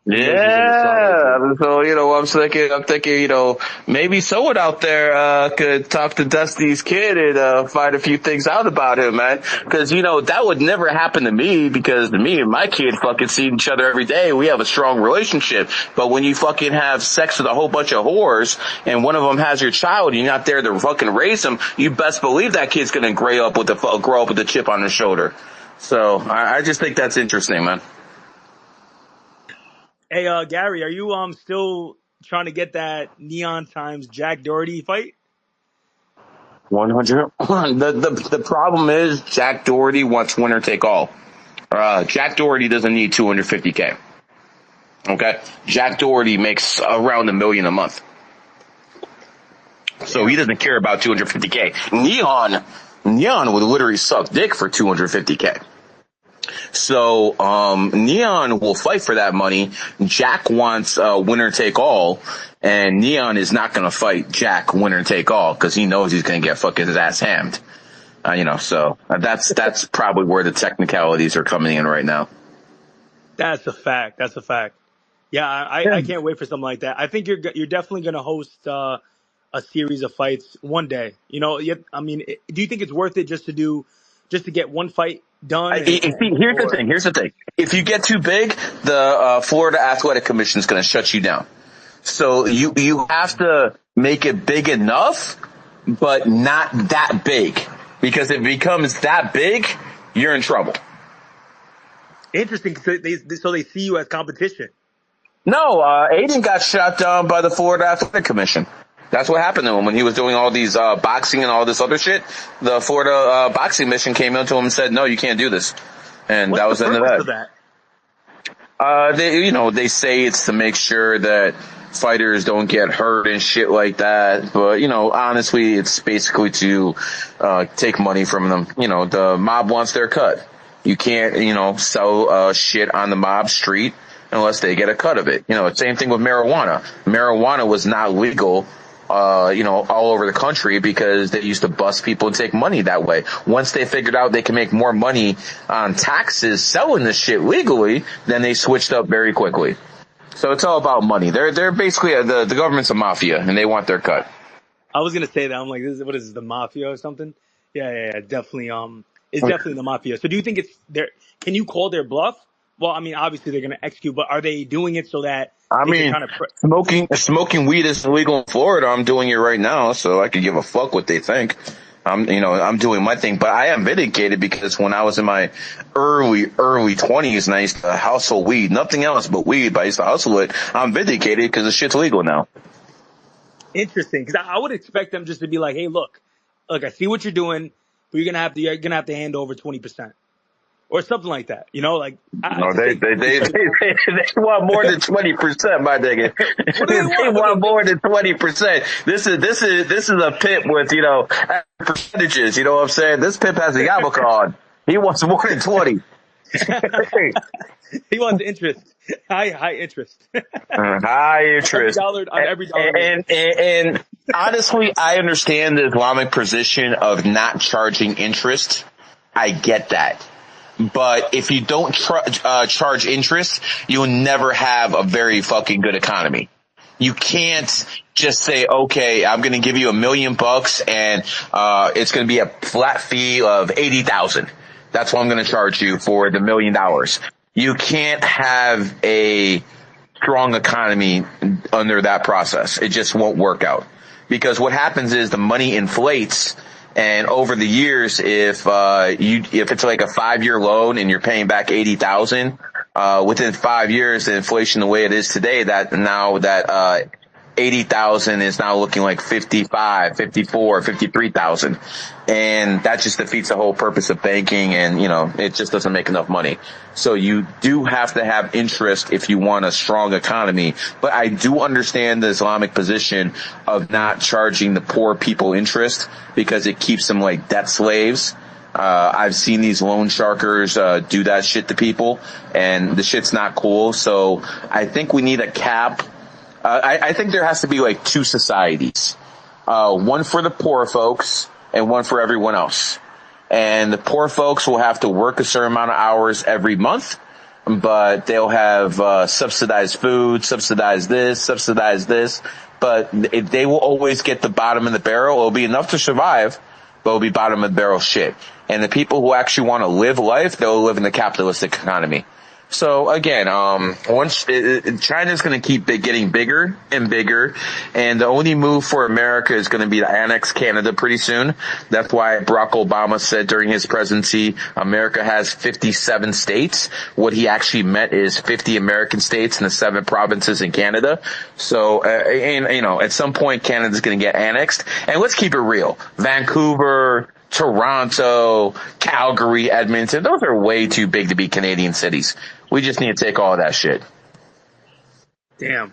Emojis in the solid, Yeah. too. So, I'm thinking, maybe someone out there, could talk to Dusty's kid and, find a few things out about him, man. Cause, that would never happen to me because me and my kid fucking see each other every day. We have a strong relationship. But when you fucking have sex with a whole bunch of whores and one of them has your child, you're not there to fucking raise them, you best believe that kid's gonna grow up with a chip on his shoulder. So I just think that's interesting, man. Hey, Gary, are you still trying to get that Neon times Jack Doherty fight? 100. The problem is Jack Doherty wants winner take all. Jack Doherty doesn't need 250K. Okay? Jack Doherty makes around $1 million a month. So he doesn't care about 250K. Neon would literally suck dick for 250K. So, Neon will fight for that money. Jack wants, winner take all, and Neon is not gonna fight Jack winner take all, cause he knows he's gonna get fucking his ass hammed. So that's probably where the technicalities are coming in right now. That's a fact. That's a fact. Yeah, I can't wait for something like that. I think you're definitely going to host a series of fights one day. I mean, do you think it's worth it just to get one fight done? Here's the thing. If you get too big, the Florida Athletic Commission is going to shut you down. So you have to make it big enough, but not that big. Because if it becomes that big, you're in trouble. Interesting. So they see you as competition. No, Aiden got shot down by the Florida Athletic Commission. That's what happened to him when he was doing all these boxing and all this other shit. The Florida boxing mission came into him and said, "No, you can't do this," and that was the end of that. They say it's to make sure that fighters don't get hurt and shit like that. But honestly, it's basically to take money from them. The mob wants their cut. You can't sell shit on the mob street unless they get a cut of it. Same thing with marijuana. Marijuana was not legal, all over the country because they used to bust people and take money that way. Once they figured out they can make more money on taxes selling this shit legally, then they switched up very quickly. So it's all about money. They're basically, the government's a mafia and they want their cut. I was going to say that. I'm like, what is this, the mafia or something? Yeah, definitely. It's definitely the mafia. So do you think it's there? Can you call their bluff? Well, I mean, obviously they're going to execute, but are they doing it so that smoking weed is illegal in Florida. I'm doing it right now, so I could give a fuck what they think. I'm doing my thing, but I am vindicated because when I was in my early 20s and I used to hustle weed, nothing else but weed, but I used to hustle it. I'm vindicated because the shit's legal now. Interesting, because I would expect them just to be like, "Hey, look, I see what you're doing, but you're gonna have to hand over 20%." Or something like that, No, they want more than 20%, my nigga. They want more than 20%. This is a pimp with percentages. You know what I'm saying? This pimp has a yarmulke on. He wants more than 20. He wants interest, high interest. High interest. Every dollar. And honestly, I understand the Islamic position of not charging interest. I get that. But if you don't charge interest, you'll never have a very fucking good economy. You can't just say, okay, I'm going to give you $1 million and it's going to be a flat fee of 80,000. That's what I'm going to charge you for the $1 million. You can't have a strong economy under that process. It just won't work out. Because what happens is the money inflates. And over the years, if it's like a 5-year loan and you're paying back 80,000, within 5 years, the inflation the way it is today, that 80,000 is now looking like 55, 54, 53,000. And that just defeats the whole purpose of banking and, it just doesn't make enough money. So you do have to have interest if you want a strong economy. But I do understand the Islamic position of not charging the poor people interest because it keeps them like debt slaves. I've seen these loan sharkers do that shit to people and the shit's not cool. So I think we need a cap. I think there has to be like two societies. One for the poor folks and one for everyone else. And the poor folks will have to work a certain amount of hours every month, but they'll have subsidized food, subsidized this, but they will always get the bottom of the barrel. It'll be enough to survive, but it'll be bottom of the barrel shit. And the people who actually want to live life, they'll live in the capitalistic economy. So again, once China's going to keep getting bigger and bigger, and the only move for America is going to be to annex Canada pretty soon. That's why Barack Obama said during his presidency, America has 57 states. What he actually meant is 50 American states and the 7 provinces in Canada. So, at some point Canada's going to get annexed. And let's keep it real. Vancouver, Toronto, Calgary, Edmonton, those are way too big to be Canadian cities. We just need to take all of that shit. Damn.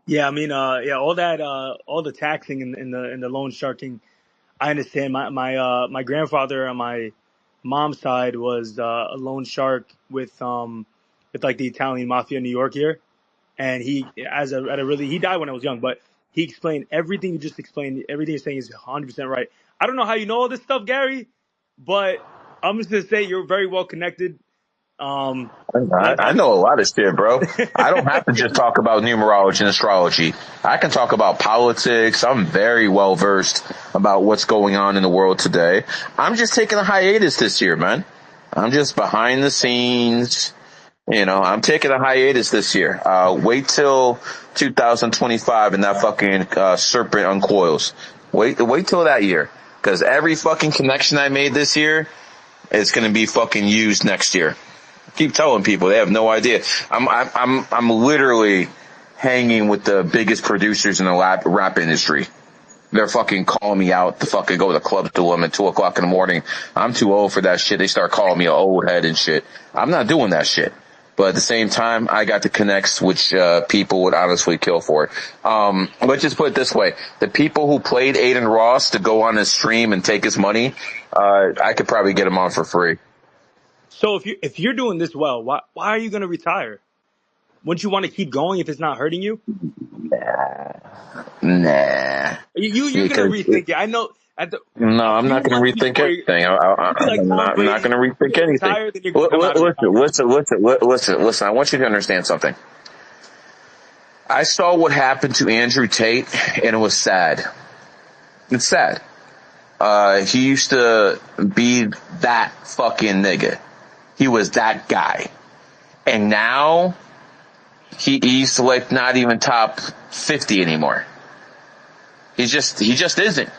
Yeah, I mean, all that, all the taxing and the loan sharking, I understand. My grandfather on my mom's side was a loan shark with like the Italian mafia in New York here, and he he died when I was young, but he explained everything you just explained. Everything you're saying is 100% right. I don't know how you know all this stuff, Gary, but I'm just gonna say you're very well connected. I know a lot of shit, bro. I don't have to just talk about numerology and astrology. I can talk about politics. I'm very well versed about what's going on in the world today. I'm just taking a hiatus this year, man. I'm just behind the scenes. I'm taking a hiatus this year. Wait till 2025 and that fucking serpent uncoils. Wait till that year. Cause every fucking connection I made this year is gonna be fucking used next year. Keep telling people, they have no idea. I'm literally hanging with the biggest producers in the rap industry. They're fucking calling me out to fucking go to the clubs to them at 2:00 in the morning. I'm too old for that shit. They start calling me an old head and shit. I'm not doing that shit. But at the same time, I got the connects which people would honestly kill for it. Let's just put it this way. The people who played Aiden Ross to go on his stream and take his money, I could probably get him on for free. So if you're doing this well, why are you going to retire? Wouldn't you want to keep going if it's not hurting you? Nah. You're going to rethink it. I know. No, I'm not going to rethink anything. I'm not going to rethink anything. Listen. I want you to understand something. I saw what happened to Andrew Tate, and it was sad. It's sad. He used to be that fucking nigga. He was that guy. And now, he's like not even top 50 anymore. He just isn't.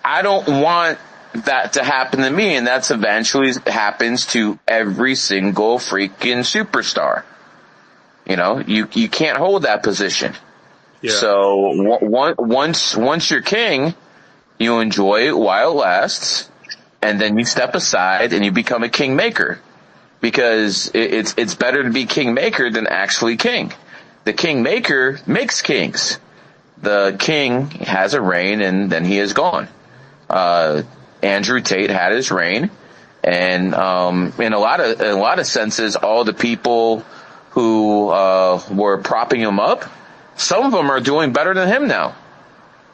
I don't want that to happen to me, and that's eventually happens to every single freaking superstar. You can't hold that position. Yeah. So once you're king, you enjoy it while it lasts, and then you step aside and you become a kingmaker, because it's better to be kingmaker than actually king. The kingmaker makes kings. The king has a reign and then he is gone. Andrew Tate had his reign, and in a lot of senses, all the people who were propping him up, some of them are doing better than him now.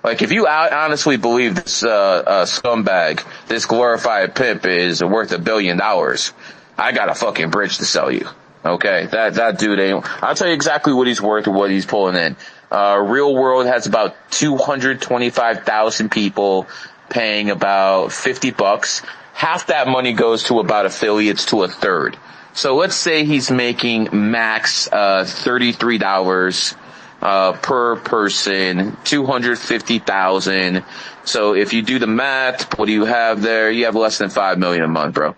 Like, if you honestly believe this scumbag, this glorified pimp is worth $1 billion, I got a fucking bridge to sell you. Okay, that dude ain't. I'll tell you exactly what he's worth and what he's pulling in. Real World has about 225,000 people paying about $50. Half that money goes to about affiliates to a third. So let's say he's making max $33 per person, 250,000. So if you do the math, what do you have there? You have less than $5 million a month, bro.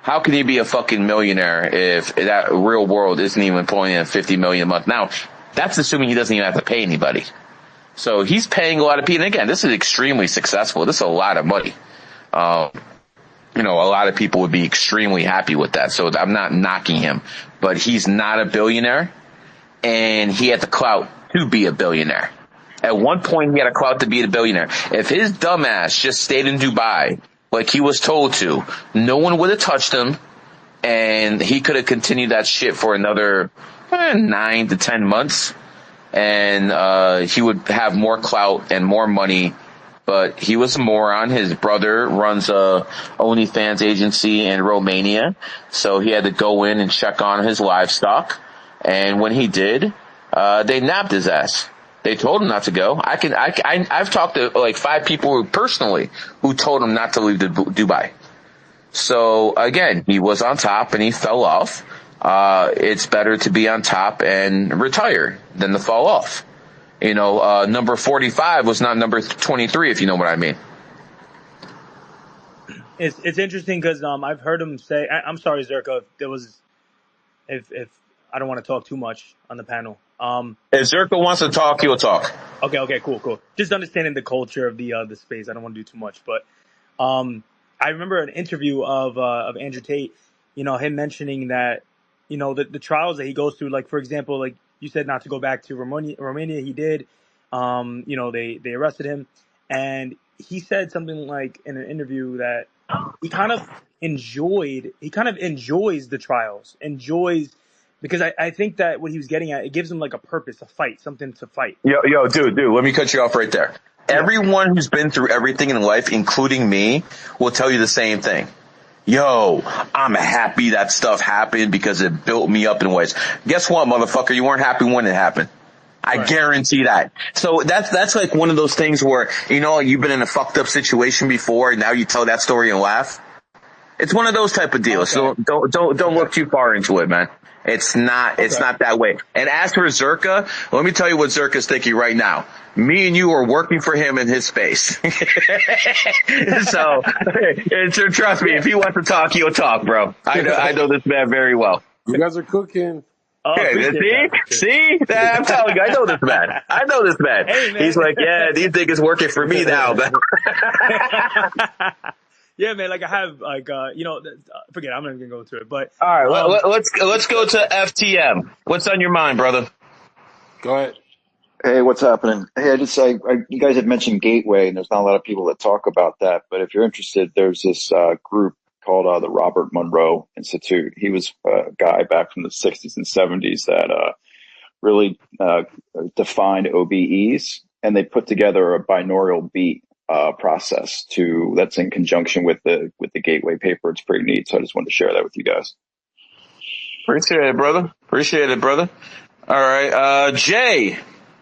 How can you be a fucking millionaire if that Real World isn't even pulling in $50 million a month? Now, that's assuming he doesn't even have to pay anybody. So he's paying a lot of people. And again, this is extremely successful. This is a lot of money. A lot of people would be extremely happy with that. So I'm not knocking him, but he's not a billionaire, and he had the clout to be a billionaire. At one point, he had a clout to be a billionaire. If his dumbass just stayed in Dubai like he was told to, no one would have touched him, and he could have continued that shit for another 9 to 10 months, and he would have more clout and more money but he was a moron. His brother runs a OnlyFans agency in Romania, so he had to go in and check on his livestock. And when he did, they nabbed his ass. They told him not to go. I've talked to like 5 people personally who told him not to leave Dubai. So again, he was on top and he fell off. It's better to be on top and retire than to fall off. You know, number 45 was not number 23, if you know what I mean. It's interesting because I've heard him say. I'm sorry, Zherka, if I don't want to talk too much on the panel. If Zherka wants to talk, he'll talk. Okay, cool. Just understanding the culture of the space. I don't want to do too much, but I remember an interview of Andrew Tate. You know, him mentioning that, you know, the trials that he goes through. Like, for example, like you said, not to go back to Romania, he did. You know, they arrested him, and he said something like in an interview that he kind of enjoys the trials, because I think that what he was getting at, it gives him like a purpose, a fight, something to fight. Yo, dude, let me cut you off right there. Yeah. Everyone who's been through everything in life, including me, will tell you the same thing. Yo, I'm happy that stuff happened because it built me up in ways. Guess what, motherfucker? You weren't happy when it happened. I guarantee that. So that's like one of those things where, you know, you've been in a fucked up situation before and now you tell that story and laugh. It's one of those type of deals. Okay. So don't look too far into it, man. It's not that way. And as for Zherka, let me tell you what Zherka's thinking right now. Me and you are working for him in his space. So trust me, if he wants to talk, he'll talk, bro. I know this man very well. You guys are cooking. Oh, see? I'm telling you, I know this man. Hey, man. He's like, yeah, these niggas working for me now, man. Yeah, man. Like I have, like, you know, forget. I'm not even gonna go into it. But all right, let's go to FTM. What's on your mind, brother? Go ahead. Hey, what's happening? Hey, you guys had mentioned Gateway, and there's not a lot of people that talk about that. But if you're interested, there's this group called the Robert Monroe Institute. He was a guy back from the 60s and 70s that really defined OBEs, and they put together a binaural beat process that's in conjunction with the Gateway paper. It's pretty neat. So I just wanted to share that with you guys. Appreciate it, brother. All right, Jay,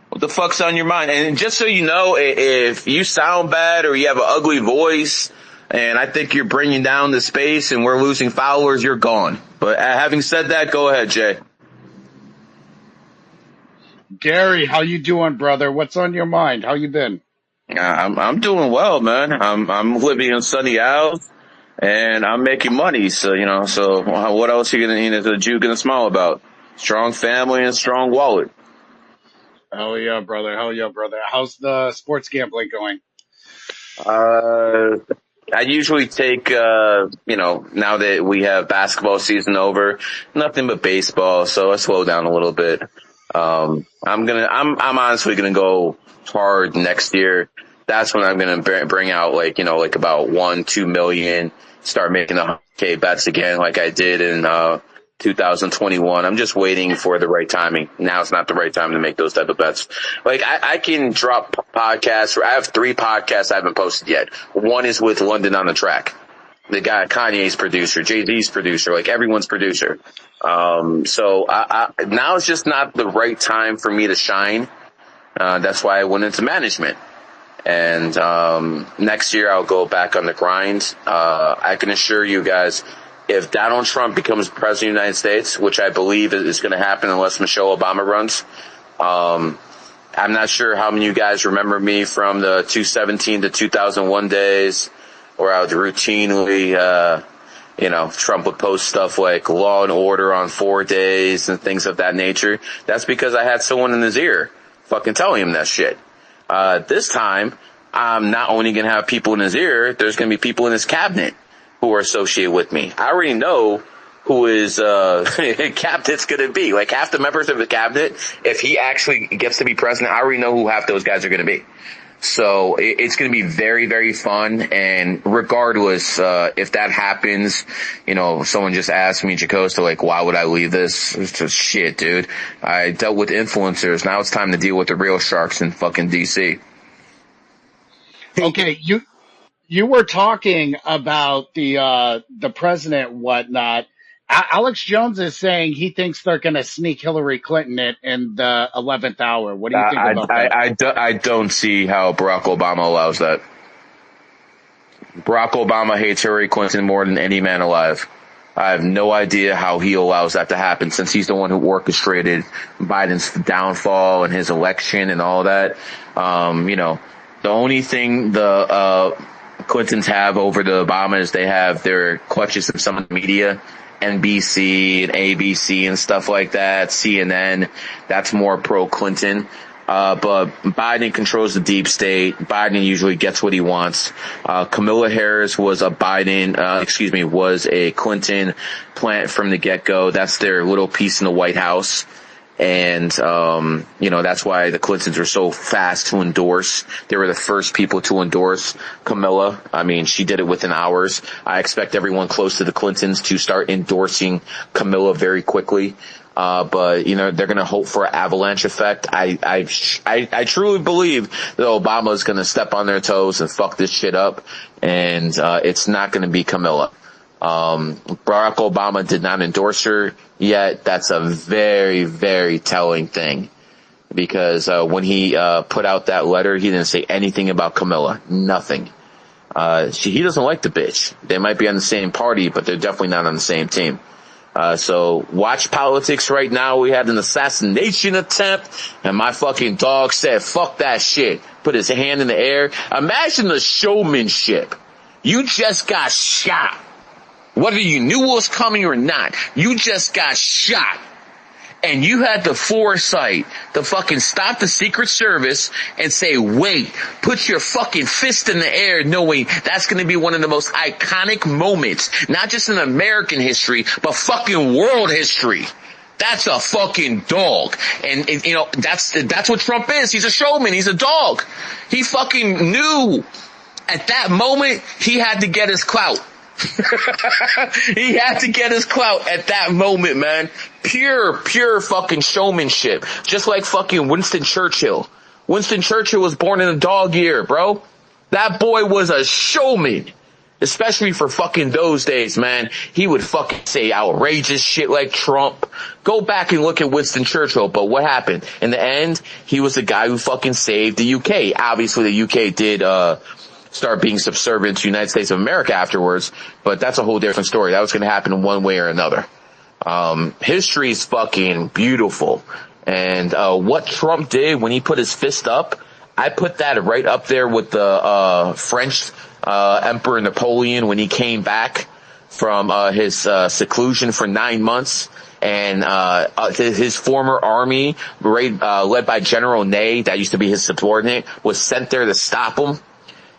what the fuck's on your mind? And just so you know, if you sound bad or you have an ugly voice, and I think you're bringing down the space and we're losing followers, you're gone. But having said that, go ahead, Jay. Gary, how you doing, brother? What's on your mind? How you been? I'm doing well, man. I'm living in sunny Isles, and I'm making money. So what else are you gonna need a Jew gonna smile about? Strong family and strong wallet. Hell yeah, brother. How's the sports gambling going? I usually take, now that we have basketball season over, nothing but baseball, so I slow down a little bit. I'm honestly gonna go hard next year. That's when I'm gonna bring out like about 1-2 million, start making the 100K bets again like I did in, 2021. I'm just waiting for the right timing. Now it's not the right time to make those type of bets. Like I can drop podcasts. I have 3 podcasts I haven't posted yet. One is with London on the Track. The guy, Kanye's producer, Jay-Z's producer, like everyone's producer. So now it's just not the right time for me to shine. That's why I went into management. And, next year I'll go back on the grind. I can assure you guys, if Donald Trump becomes president of the United States, which I believe is going to happen unless Michelle Obama runs, I'm not sure how many of you guys remember me from the 2017 to 2001 days where I would routinely, Trump would post stuff like Law and Order on 4 days and things of that nature. That's because I had someone in his ear fucking telling him that shit. This time, I'm not only going to have people in his ear, there's going to be people in his cabinet who are associated with me. I already know who his cabinet's going to be. Like half the members of the cabinet, if he actually gets to be president, I already know who half those guys are going to be. So it's going to be very, very fun. And regardless, if that happens, someone just asked me, Jacosta, like, why would I leave this? It's just shit, dude. I dealt with influencers. Now it's time to deal with the real sharks in fucking DC. Okay, you were talking about the president and whatnot. Alex Jones is saying he thinks they're going to sneak Hillary Clinton in the 11th hour. What do you think about that? I don't see how Barack Obama allows that. Barack Obama hates Hillary Clinton more than any man alive. I have no idea how he allows that to happen, since he's the one who orchestrated Biden's downfall and his election and all that. The only thing the Clintons have over the Obamas, they have their clutches in some of the media, NBC and ABC and stuff like that, CNN. That's more pro-Clinton. But Biden controls the deep state. Biden usually gets what he wants. Kamala Harris was a was a Clinton plant from the get-go. That's their little piece in the White House. And, that's why the Clintons were so fast to endorse. They were the first people to endorse Kamala. I mean, she did it within hours. I expect everyone close to the Clintons to start endorsing Kamala very quickly. But they're going to hope for an avalanche effect. I truly believe that Obama is going to step on their toes and fuck this shit up. And, it's not going to be Kamala. Barack Obama did not endorse her yet. That's a very, very telling thing, because, when he, put out that letter, he didn't say anything about Kamala. Nothing. He doesn't like the bitch. They might be on the same party, but they're definitely not on the same team. So watch politics right now. We had an assassination attempt, and my fucking dog said, fuck that shit. Put his hand in the air. Imagine the showmanship. You just got shot. Whether you knew what was coming or not, you just got shot. And you had the foresight to fucking stop the Secret Service and say, wait, put your fucking fist in the air, knowing that's going to be one of the most iconic moments, not just in American history, but fucking world history. That's a fucking dog. And that's what Trump is. He's a showman. He's a dog. He fucking knew at that moment he had to get his clout. He had to get his clout at that moment, man. Pure fucking showmanship. Just like fucking Winston Churchill. Winston Churchill was born in a dog year, bro. That boy was a showman. Especially for fucking those days, man. He would fucking say outrageous shit like Trump. Go back and look at Winston Churchill. But what happened? In the end, he was the guy who fucking saved the UK. Obviously, the UK did, start being subservient to the United States of America afterwards, but that's a whole different story. That was going to happen in one way or another. History is fucking beautiful. And, what Trump did when he put his fist up, I put that right up there with the, French, Emperor Napoleon when he came back from, his, seclusion for 9 months. And, his former army, led by General Ney, that used to be his subordinate, was sent there to stop him.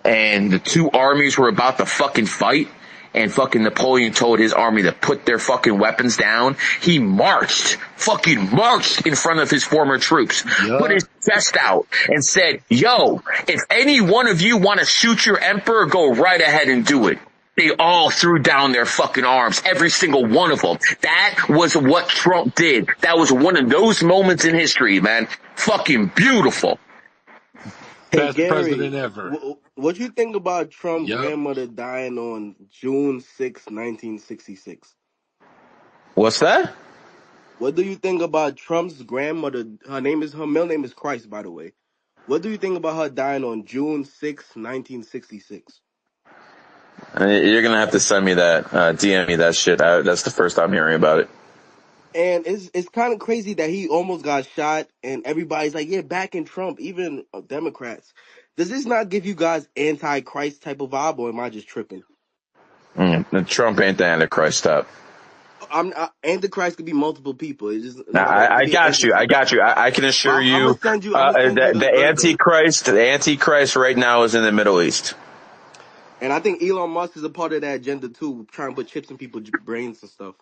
And the two armies were about to fucking fight, and fucking Napoleon told his army to put their fucking weapons down. He fucking marched in front of his former troops, put his chest out and said, yo, if any one of you want to shoot your emperor, go right ahead and do it. They all threw down their fucking arms, every single one of them. That was what Trump did. That was one of those moments in history, man. Fucking beautiful. Hey, Best Gary, president ever. what you think about Trump's grandmother dying on June 6, 1966? What's that? What do you think about Trump's grandmother? Her middle name is Christ, by the way. What do you think about her dying on June 6, 1966? You're going to have to send me that, DM me that shit. That's the first I'm hearing about it. And it's kind of crazy that he almost got shot, and everybody's like, yeah, back in Trump, even Democrats. Does this not give you guys anti-Christ type of vibe, or am I just tripping? Trump ain't the Antichrist. Stop. Antichrist could be multiple people. It's just Now, I got you. I can assure you, the Antichrist right now is in the Middle East. And I think Elon Musk is a part of that agenda too, trying to put chips in people's brains and stuff.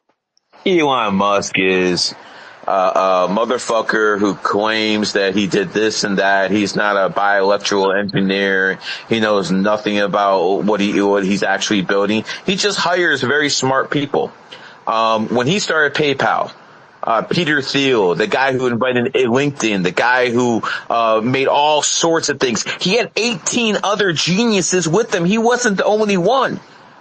Elon Musk is a motherfucker who claims that he did this and that. He's not a bioelectrical engineer. He knows nothing about what he's actually building. He just hires very smart people. When he started PayPal, Peter Thiel, the guy who invented LinkedIn, the guy who made all sorts of things. He had 18 other geniuses with him. He wasn't the only one.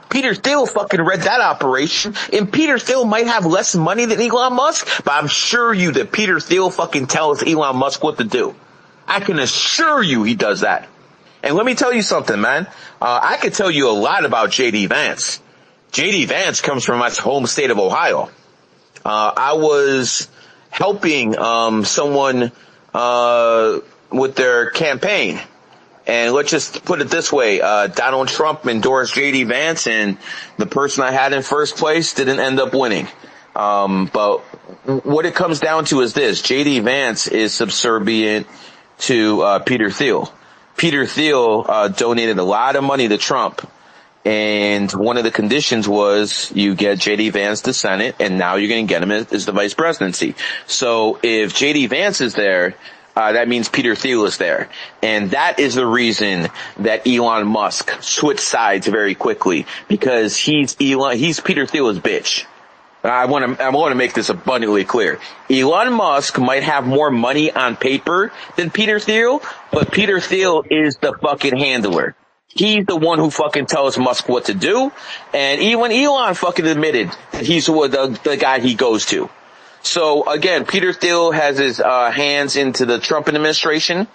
Peter Thiel fucking read that operation, and Peter Thiel might have less money than Elon Musk, but I'm sure you that Peter Thiel fucking tells Elon Musk what to do. I can assure you he does that. And let me tell you something, man. I could tell you a lot about J.D. Vance. J.D. Vance comes from my home state of Ohio. I was helping someone with their campaign. And let's just put it this way, Donald Trump endorsed J.D. Vance, and the person I had in first place didn't end up winning. But what it comes down to is this: J.D. Vance is subservient to Peter Thiel. Peter Thiel donated a lot of money to Trump, and one of the conditions was you get J.D. Vance to Senate, and now you're going to get him as the vice presidency. So if J.D. Vance is there, that means Peter Thiel is there. And that is the reason that Elon Musk switched sides very quickly, because he's Peter Thiel's bitch. I want to make this abundantly clear. Elon Musk might have more money on paper than Peter Thiel, but Peter Thiel is the fucking handler. He's the one who fucking tells Musk what to do. And even Elon fucking admitted that he's the guy he goes to. So again, Peter Thiel has his hands into the Trump administration.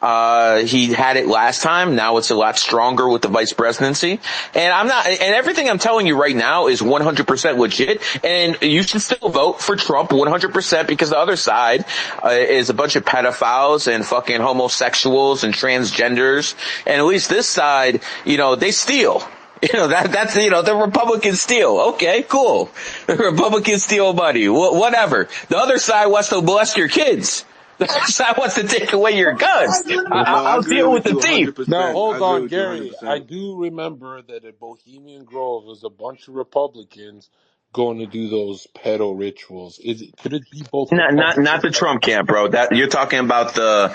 He had it last time. Now it's a lot stronger with the vice presidency. And everything I'm telling you right now is 100% legit. And you should still vote for Trump 100%, because the other side is a bunch of pedophiles and fucking homosexuals and transgenders. And at least this side, they steal. That's the Republicans steal. Okay, cool. The Republicans steal money. Whatever. The other side wants to molest your kids. The other side wants to take away your guns. I'll deal with the thief. Now, hold on, Gary. I do remember that at Bohemian Grove was a bunch of Republicans going to do those pedo rituals. Could it be both? Not the Trump camp, bro. That you're talking about the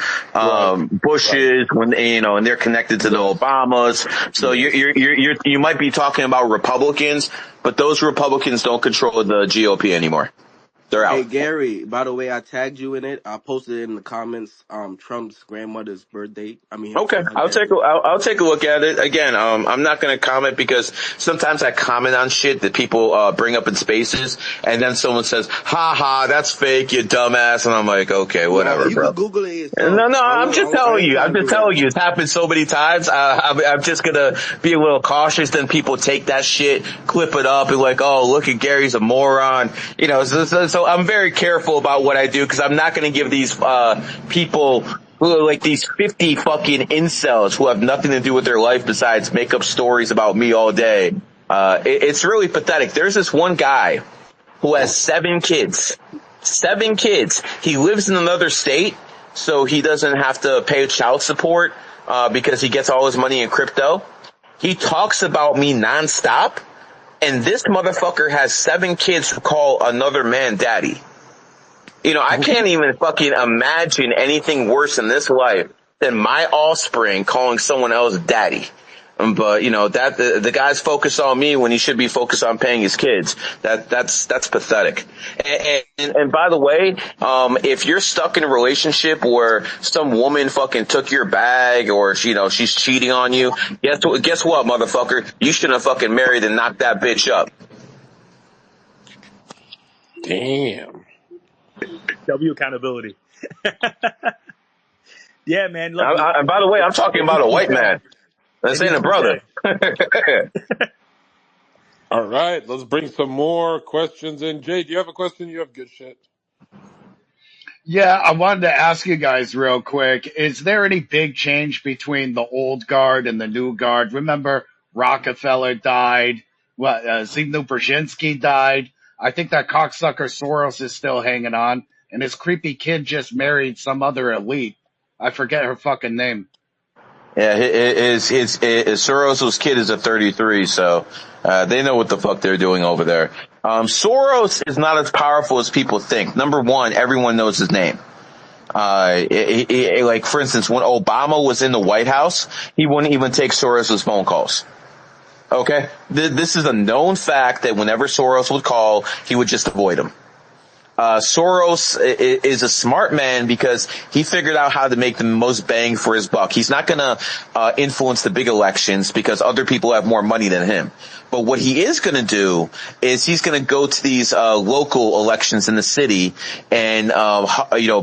Bushes, when and they're connected to the Obamas. So you might be talking about Republicans, but those Republicans don't control the GOP anymore. They're out. Hey Gary, by the way, I tagged you in it. I posted it in the comments. Trump's grandmother's birthday. Okay, I'll take a look at it. Again, I'm not going to comment, because sometimes I comment on shit that people bring up in spaces, and then someone says, "Ha ha, that's fake, you dumbass," and I'm like, okay, whatever, you bro. Can Google it yourself. No, I'm just telling you. I'm just telling you. It's happened so many times. I'm just gonna be a little cautious. Then people take that shit, clip it up, and like, oh, look at Gary's a moron. So I'm very careful about what I do, because I'm not going to give these people who are like these 50 fucking incels who have nothing to do with their life besides make up stories about me all day. It's really pathetic. There's this one guy who has 7 kids. 7 kids. He lives in another state, so he doesn't have to pay child support because he gets all his money in crypto. He talks about me nonstop. And this motherfucker has 7 kids who call another man daddy. I can't even fucking imagine anything worse in this life than my offspring calling someone else daddy. But, that the guy's focused on me when he should be focused on paying his kids. That's pathetic. And by the way, if you're stuck in a relationship where some woman fucking took your bag, or, she's cheating on you, guess what, motherfucker? You shouldn't have fucking married and knocked that bitch up. Damn. W accountability. Yeah, man. Look, And by the way, I'm talking about a white man. This ain't a brother. All right, let's bring some more questions in. Jay, do you have a question? You have good shit. Yeah, I wanted to ask you guys real quick. Is there any big change between the old guard and the new guard? Remember, Rockefeller died. Zygmunt Brzezinski died. I think that cocksucker Soros is still hanging on. And his creepy kid just married some other elite. I forget her fucking name. Yeah, his Soros' kid is a 33, so they know what the fuck they're doing over there. Soros is not as powerful as people think. Number one, everyone knows his name. Like, for instance, when Obama was in the White House, he wouldn't even take Soros' phone calls. Okay? This is a known fact that whenever Soros would call, he would just avoid him. Soros is a smart man because he figured out how to make the most bang for his buck. He's not going to influence the big elections because other people have more money than him. But what he is going to do is he's going to go to these local elections in the city and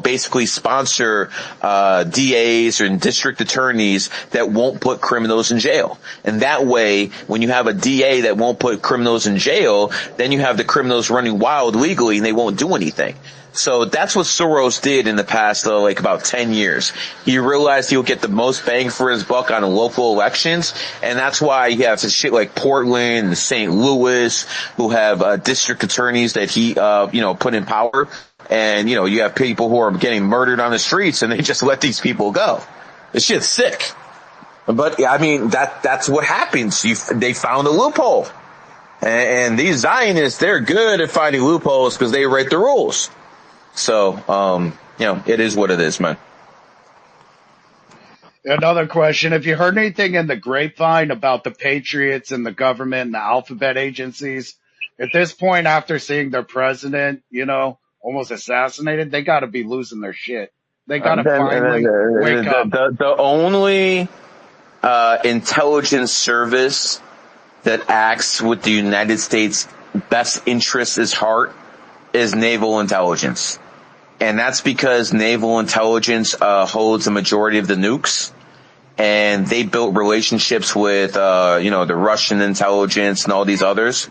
basically sponsor DAs and district attorneys that won't put criminals in jail. And that way, when you have a DA that won't put criminals in jail, then you have the criminals running wild legally and they won't do anything. So that's what Soros did in the past, about 10 years. He realized he'll get the most bang for his buck on local elections, and that's why you have shit like Portland and St. Louis, who have district attorneys that he, put in power. And, you have people who are getting murdered on the streets, and they just let these people go. This shit's sick. But, I mean, that's what happens. They found a loophole. And these Zionists, they're good at finding loopholes because they write the rules. So, it is what it is, man. Another question. Have you heard anything in the grapevine about the Patriots and the government and the alphabet agencies? At this point, after seeing their president, almost assassinated, they got to be losing their shit. They got to finally wake up. The only intelligence service that acts with the United States' best interests at heart is naval intelligence. And that's because naval intelligence holds a majority of the nukes, and they built relationships with the Russian intelligence and all these others.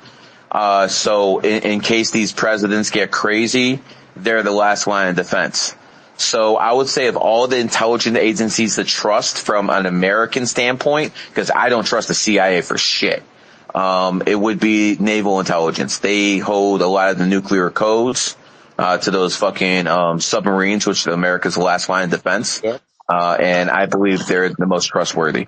So in case these presidents get crazy, they're the last line of defense. So I would say of all the intelligence agencies to trust from an American standpoint, because I don't trust the CIA for shit, it would be naval intelligence. They hold a lot of the nuclear codes to those fucking submarines, which America's last line of defense. Yeah. And I believe they're the most trustworthy.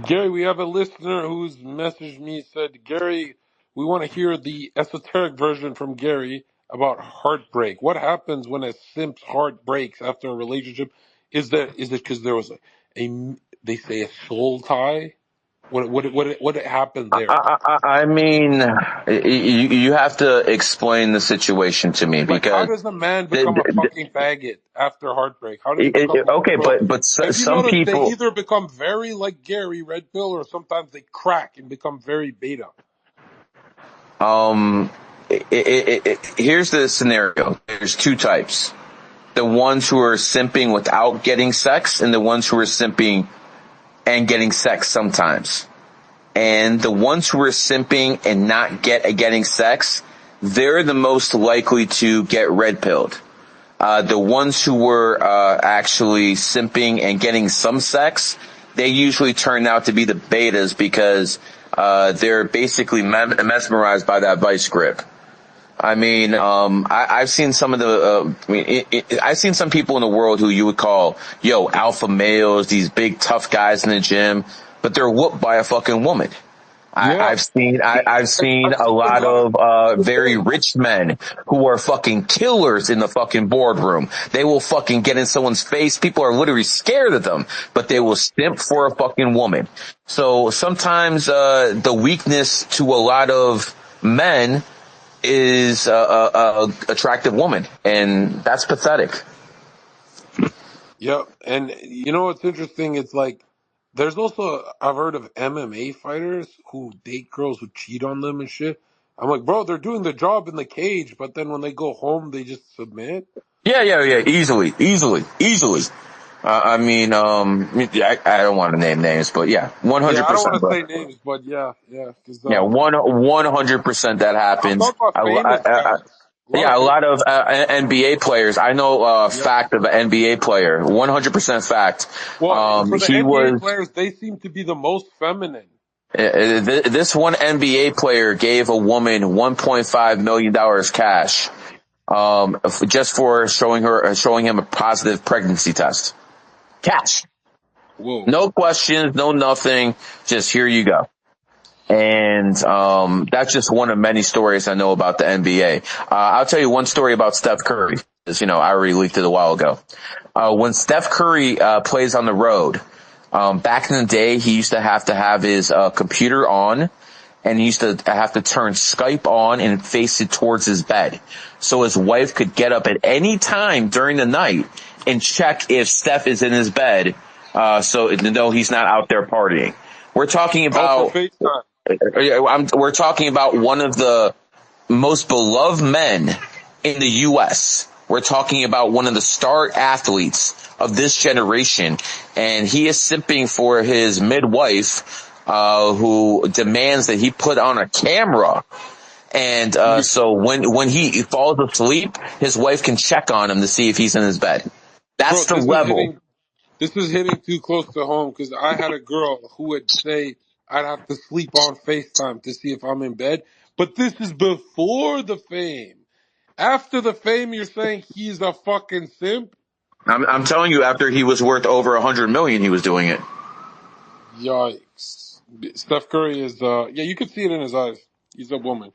Gary, we have a listener who's messaged me, said, Gary, we want to hear the esoteric version from Gary about heartbreak. What happens when a simp's heart breaks after a relationship? Is it because there was they say a soul tie? What happened there? I mean, you have to explain the situation to me, Like, how because does a man become a fucking faggot after heartbreak? How does he become a okay, girl? but If you some notice, they people, either become very like Gary Red Pill, or sometimes they crack and become very beta. here's the scenario. There's two types: the ones who are simping without getting sex, and the ones who are simping and getting sex sometimes. And the ones who are simping and not getting sex, they're the most likely to get red pilled. The ones who were actually simping and getting some sex, they usually turn out to be the betas because they're basically mesmerized by that vice grip. I mean, I've seen some of I've seen some people in the world who you would call, alpha males, these big tough guys in the gym, but they're whooped by a fucking woman. Yeah. I've seen I've a seen lot of very rich men who are fucking killers in the fucking boardroom. They will fucking get in someone's face. People are literally scared of them, but they will simp for a fucking woman. So sometimes the weakness to a lot of men is a attractive woman, and that's pathetic. Yep. And you know what's interesting? It's like there's also, I've heard of MMA fighters who date girls who cheat on them and shit. I'm like, bro, they're doing the job in the cage, but then when they go home, they just submit. Yeah, easily. I mean, I don't want to name names, but yeah, Yeah, I don't 100%. want to say names, but yeah. Cause, Yeah, 100% that I'm happens. talking about famous guys. A lot Yeah, of a famous lot of NBA players. I know Yep. fact of an NBA player, 100% fact. Well, for the He NBA was players, they seem to be the most feminine. this one NBA player gave a woman $1.5 million cash, just for showing him a positive pregnancy test. Cash. Whoa. No questions, no nothing. Just here you go. And that's just one of many stories I know about the NBA. I'll tell you one story about Steph Curry. Because, I already leaked it a while ago. When Steph Curry plays on the road, back in the day, he used to have his computer on, and he used to have to turn Skype on and face it towards his bed. So his wife could get up at any time during the night and check if Steph is in his bed, so no, he's not out there partying. We're talking Oh, for about, FaceTime. we're talking about one of the most beloved men in the U.S. We're talking about one of the star athletes of this generation, and he is simping for his midwife, who demands that he put on a camera. And so when he falls asleep, his wife can check on him to see if he's in his bed. That's Bro, the level. this is hitting too close to home because I had a girl who would say I'd have to sleep on FaceTime to see if I'm in bed. But this is before the fame. After the fame, you're saying he's a fucking simp? I'm telling you, after he was worth over $100 million, he was doing it. Yikes. Steph Curry is, yeah, you could see it in his eyes. He's a woman.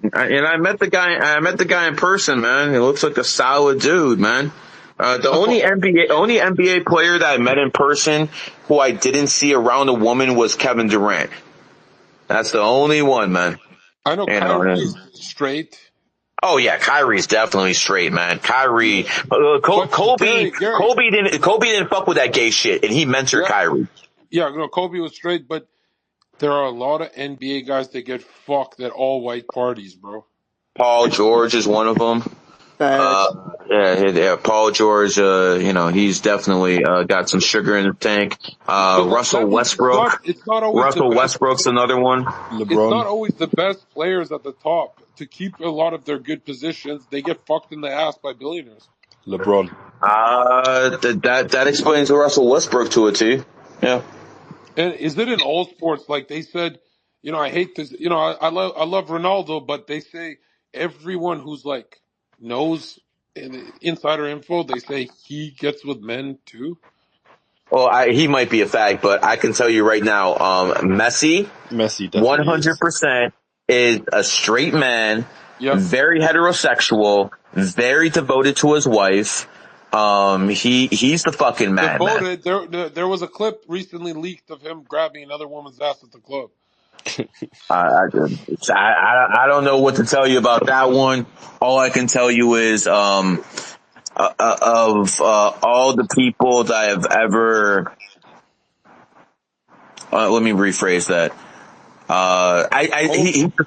And I met the guy in person, man. He looks like a solid dude, man. The only NBA player that I met in person who I didn't see around a woman was Kevin Durant. That's the only one, man. I know Kyrie is straight. Oh yeah, Kyrie's definitely straight, man. Kyrie, But Kobe Gary, didn't fuck with that gay shit, and he mentored Kyrie. yeah, no, Kobe was straight, but there are a lot of NBA guys that get fucked at all white parties, bro. Paul George is one of them. Yeah, Paul George, he's definitely got some sugar in the tank. Russell Westbrook. It's not always Russell Westbrook's another one. It's not always the best players at the top. To keep a lot of their good positions, they get fucked in the ass by billionaires. LeBron. That explains Russell Westbrook to a T. Yeah. And is it in all sports? Like they said, I hate this. I love Ronaldo, but they say everyone who's like knows insider info, they say he gets with men too. Well, he might be a fag, but I can tell you right now, Messi definitely 100% is a straight man, very heterosexual, very devoted to his wife. He's the fucking madman. There was a clip recently leaked of him grabbing another woman's ass at the club. I don't know what to tell you about that one. All I can tell you is, of all the people that I have ever, let me rephrase that.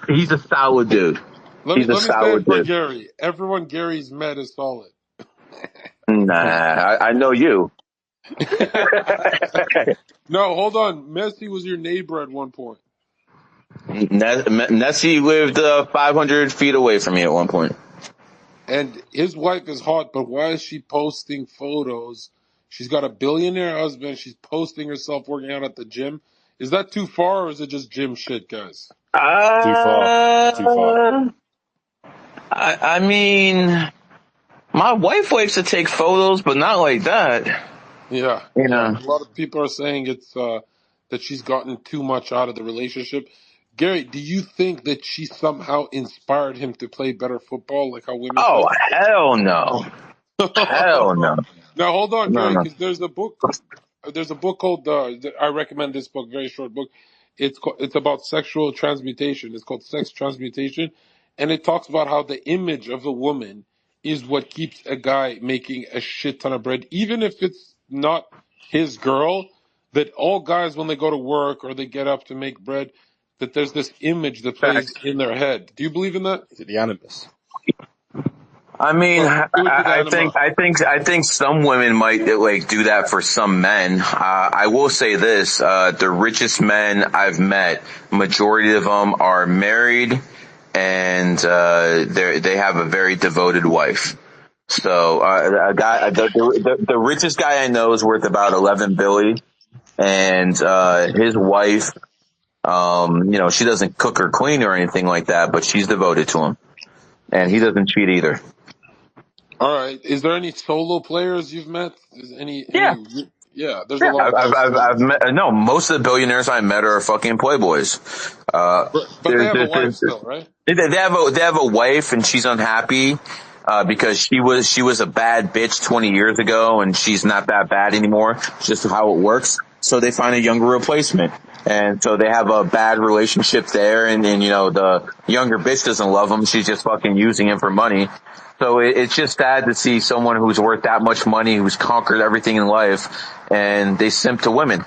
He's a solid dude. Let me say it for Gary. Everyone Gary's met is solid. Nah, I know you. No, hold on. Messi was your neighbor at one point. Nessie lived 500 feet away from me at one point. And his wife is hot, but why is she posting photos? She's got a billionaire husband. She's posting herself working out at the gym. Is that too far, or is it just gym shit, guys? Too far. I mean, my wife likes to take photos, but not like that. Yeah. A lot of people are saying it's that she's gotten too much out of the relationship. Gary, do you think that she somehow inspired him to play better football, like how women play? Oh, hell no. Hell no. Now, hold on, Gary, because there's a book. There's a book called, I recommend this book, very short book. It's about sexual transmutation. It's called Sex Transmutation. And it talks about how the image of a woman is what keeps a guy making a shit ton of bread, even if it's not his girl, that all guys, when they go to work or they get up to make bread, that there's this image that plays in their head. Do you believe in that? Is it the animus? I mean, I think some women might do that for some men. I will say this, the richest men I've met, majority of them are married and, they have a very devoted wife. So, the richest guy I know is worth about 11 billion, and, his wife, she doesn't cook or clean or anything like that, but she's devoted to him, and he doesn't cheat either. All right. Is there any solo players you've met? There's a lot. I've met. No, most of the billionaires I met are fucking playboys. But they have a wife still, right? They have a wife, and she's unhappy because she was a bad bitch 20 years ago, and she's not that bad anymore. It's just how it works. So they find a younger replacement. And so they have a bad relationship there, and you know, the younger bitch doesn't love him. She's just fucking using him for money. So it's just sad to see someone who's worth that much money, who's conquered everything in life, and they simp to women.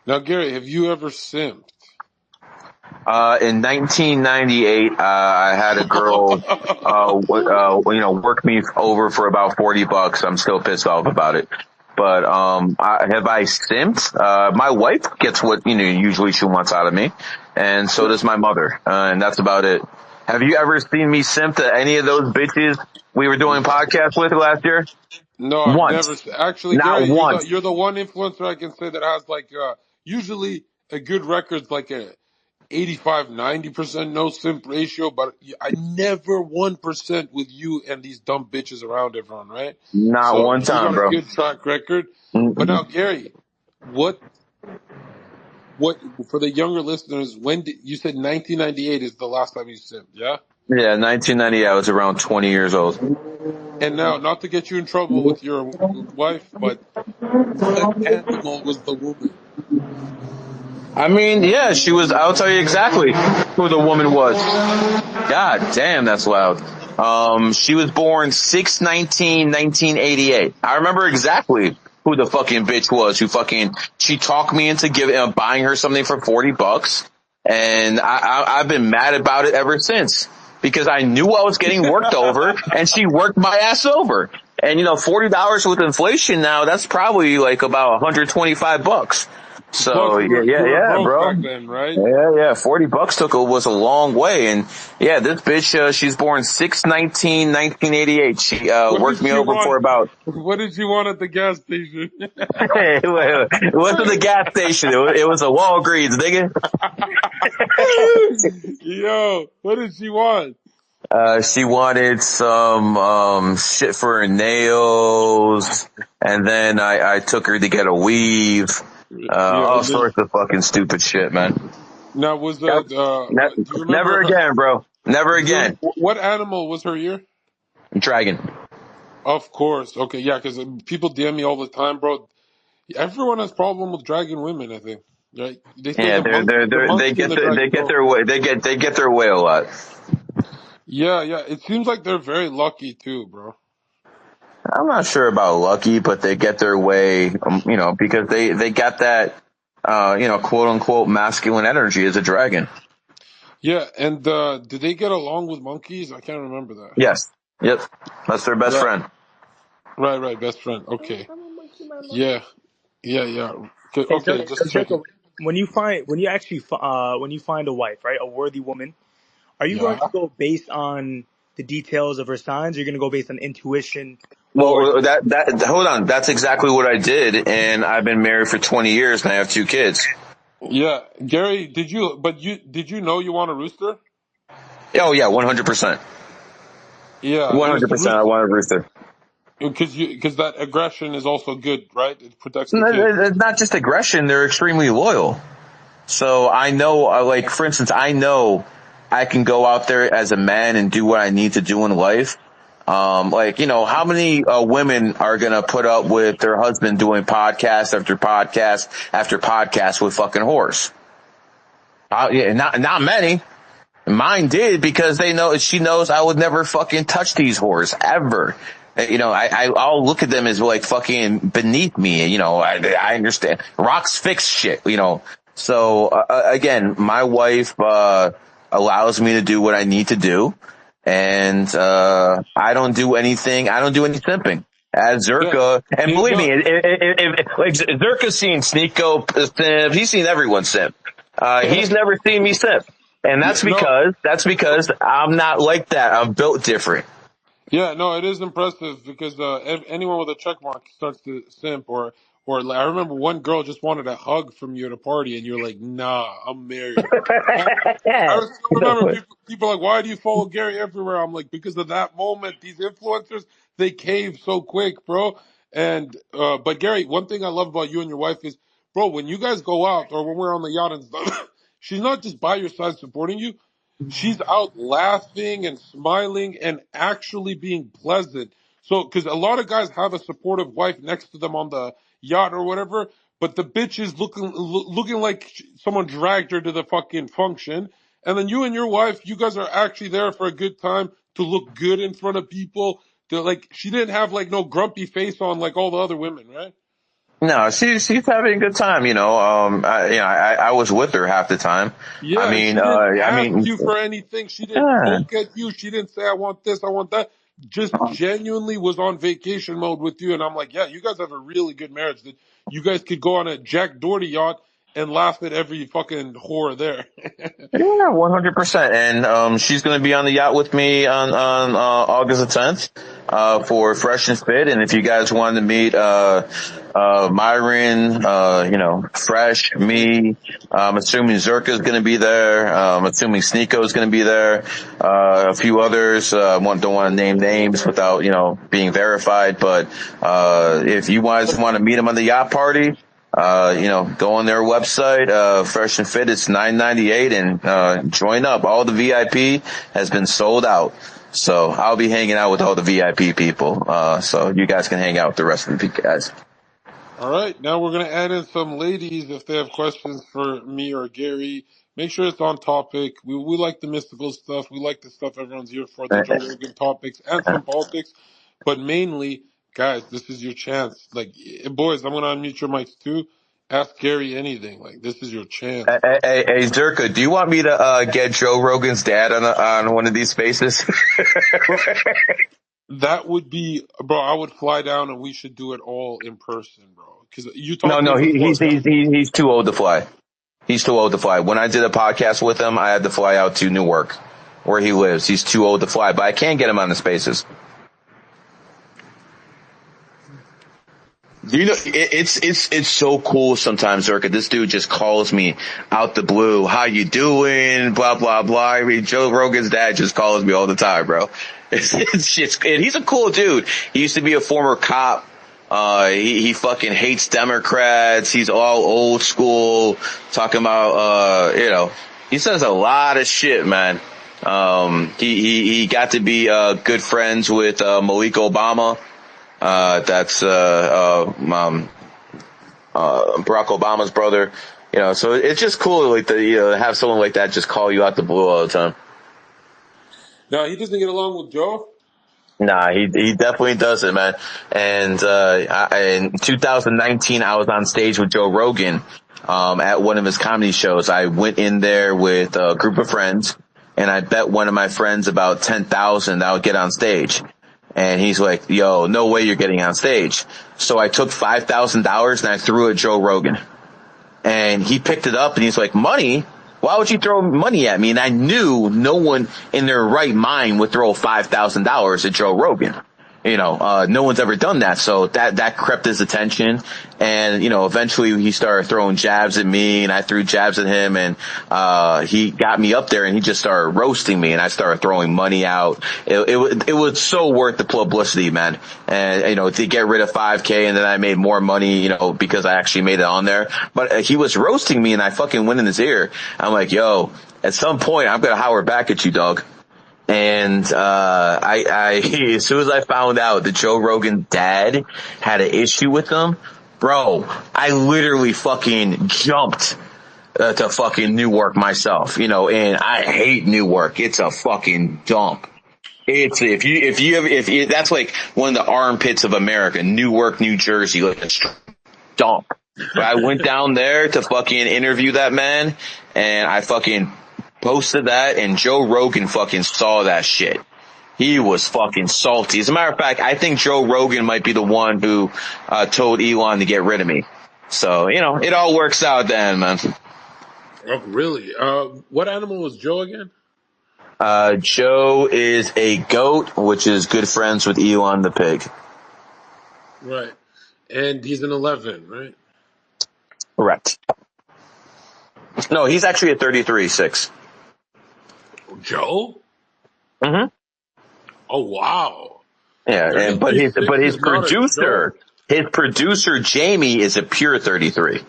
Now, Gary, have you ever simped? In 1998, I had a girl, you know, work me over for about $40. I'm still pissed off about it. But, have I simped? My wife gets what, you know, usually she wants out of me. And so does my mother. And that's about it. Have you ever seen me simp to any of those bitches we were doing podcasts with last year? No, I've Once. never. Actually, Not Gary, once. you're the one influencer I can say that has like usually a good record's like a 85-90% no simp ratio, but I never 1% with you and these dumb bitches around everyone, right? Not So one you time, got a bro. good track record. But Mm-mm. now, Gary, what what for the younger listeners? When did you said 1998 is the last time you simped? Yeah. Yeah, 1990, I was around 20 years old. And now, not to get you in trouble with your wife, but what animal was the woman? I mean, yeah, she was, I'll tell you exactly who the woman was. God damn, that's loud. She was born 6/19/1988. I remember exactly who the fucking bitch was who fucking, she talked me into buying her something for $40. And I've been mad about it ever since because I knew I was getting worked over and she worked my ass over. And you know, $40 with inflation now, that's probably like about $125. Plus, So yeah, you were yeah, broke bro. back then, right? Yeah. $40 was a long way. And yeah, this bitch, she's born 6/19/1988. She, What worked did me she over for want? about, What did she want at the gas station? it wasn't the gas station. It was a Walgreens, nigga. Yo, what did she want? She wanted some, shit for her nails. And then I took her to get a weave. Yeah, All and then sorts of fucking stupid shit, man. now was Yep. do you remember Never her? again, bro. Never Do you, again. what animal was her ear? Dragon. Of course. Okay, yeah, because people DM me all the time, bro. Everyone has problem with dragon women. I think. Right? They say Yeah, the monkey and the they dragon get go. their way, they get their way a lot. Yeah, yeah. It seems like they're very lucky too, bro. I'm not sure about lucky, but they get their way, you know, because they got that, you know, quote unquote masculine energy as a dragon. Yeah, and did they get along with monkeys? I can't remember that. Yes. Yep. That's their best Right, friend. right, best friend. Okay. Yeah, yeah. Okay, Hey, okay, just Zherka, checking. when you find a wife, right, a worthy woman, are you going Yeah. to go based on the details of her signs? Or you're going to go based on intuition, or Well, hold on. That's exactly what I did. And I've been married for 20 years and I have two kids. Yeah, Gary, did you know you want a rooster? Oh yeah, 100%. Yeah, because the 100%. I rooster, want a rooster. because that aggression is also good, right? It protects the kids. It's not just aggression. They're extremely loyal. So I know, like, for instance, I know I can go out there as a man and do what I need to do in life. Like, you know, how many women are going to put up with their husband doing podcast after podcast after podcast with fucking whores? Yeah, not many. Mine did because she knows I would never fucking touch these whores ever. You know, I'll look at them as like fucking beneath me. You know, I understand. Rocks fix shit, you know. So, again, my wife, allows me to do what I need to do. And, I don't do anything. I don't do any simping. As Yeah, Zherka, and believe me, no, like Zherka's seen Sneeko simp, he's seen everyone simp. He's never seen me simp. And yeah, no. that's because I'm not like that. I'm built different. Yeah, no, it is impressive because anyone with a check mark starts to simp or like, I remember one girl just wanted a hug from you at a party and you're like, nah, I'm married. I still remember people like, why do you follow Gary everywhere? I'm like, because of that moment. These influencers, they cave so quick, bro. And but Gary, one thing I love about you and your wife is, bro, when you guys go out or when we're on the yacht and stuff, she's not just by your side supporting you. She's out laughing and smiling and actually being pleasant. So, because a lot of guys have a supportive wife next to them on the yacht or whatever, but the bitch is looking like someone dragged her to the fucking function. And then you and your wife, you guys are actually there for a good time to look good in front of people. To like, she didn't have like no grumpy face on like all the other women, right? No, she's having a good time. I was with her half the time. Yeah, and she didn't ask you for Yeah. anything. She didn't poke at you. She didn't say, I want this, I want that. Just genuinely was on vacation mode with you. And I'm like, yeah, you guys have a really good marriage. That you guys could go on a Jack Doherty yacht and laugh at every fucking whore there. Yeah, 100%. And she's going to be on the yacht with me on August the 10th for Fresh and Fit. And if you guys want to meet Myron, Fresh, me, I'm assuming Zherka is going to be there. I'm assuming Sneeko is going to be there. A few others. Don't want to name names without being verified. But if you guys want to meet them on the yacht party. Go on their website, Fresh and Fit. It's $9.98 and join up. All the VIP has been sold out. So I'll be hanging out with all the VIP people. So you guys can hang out with the rest of the guys. All right, now we're going to add in some ladies if they have questions for me or Gary. Make sure it's on topic. We like the mystical stuff. We like the stuff everyone's here for, the Joe Rogan topics and some politics. But mainly, guys, this is your chance. Like, boys, I'm going to unmute your mics too. Ask Gary anything. Like, this is your chance, bro. Hey, Zherka, do you want me to get Joe Rogan's dad on one of these spaces? That would be, bro, I would fly down and we should do it all in person, bro. Because you talked to No, him before, right? he's too old to fly. He's too old to fly. When I did a podcast with him, I had to fly out to Newark, where he lives. He's too old to fly, but I can get him on the spaces. It's so cool sometimes, Zherka. This dude just calls me out the blue. How you doing? Blah, blah, blah. I mean, Joe Rogan's dad just calls me all the time, bro. And he's a cool dude. He used to be a former cop. He fucking hates Democrats. He's all old school, talking about, he says a lot of shit, man. He got to be, good friends with, Malik Obama. That's Barack Obama's brother. So it's just cool, like, to have someone like that just call you out the blue all the time. No, he doesn't get along with Joe. Nah, he definitely doesn't, man. And in 2019, I was on stage with Joe Rogan at one of his comedy shows. I went in there with a group of friends, and I bet one of my friends about 10,000 I would get on stage. And he's like, yo, no way you're getting on stage. So I took $5,000 and I threw it at Joe Rogan. And he picked it up and he's like, money? Why would you throw money at me? And I knew no one in their right mind would throw $5,000 at Joe Rogan. No one's ever done that. So that crept his attention. And, eventually he started throwing jabs at me and I threw jabs at him and, he got me up there and he just started roasting me and I started throwing money out. It was so worth the publicity, man. And, to get rid of 5K and then I made more money, because I actually made it on there. But he was roasting me and I fucking went in his ear. I'm like, yo, at some point I'm going to holler back at you, dog. And, as soon as I found out that Joe Rogan's dad had an issue with him, bro, I literally fucking jumped to fucking Newark myself, and I hate Newark. It's a fucking dump. It's, if that's like one of the armpits of America, Newark, New Jersey, like a dump. But I went down there to fucking interview that man and I fucking posted that and Joe Rogan fucking saw that shit. He was fucking salty. As a matter of fact, I think Joe Rogan might be the one who told Elon to get rid of me. So, it all works out then, man. Oh, really? What animal was Joe again? Joe is a goat, which is good friends with Elon the pig. Right. And he's an 11, right? Correct. No, he's actually a 33.6. Joe? Mm-hmm. Oh, wow. Yeah, but his producer Jamie is a pure 33.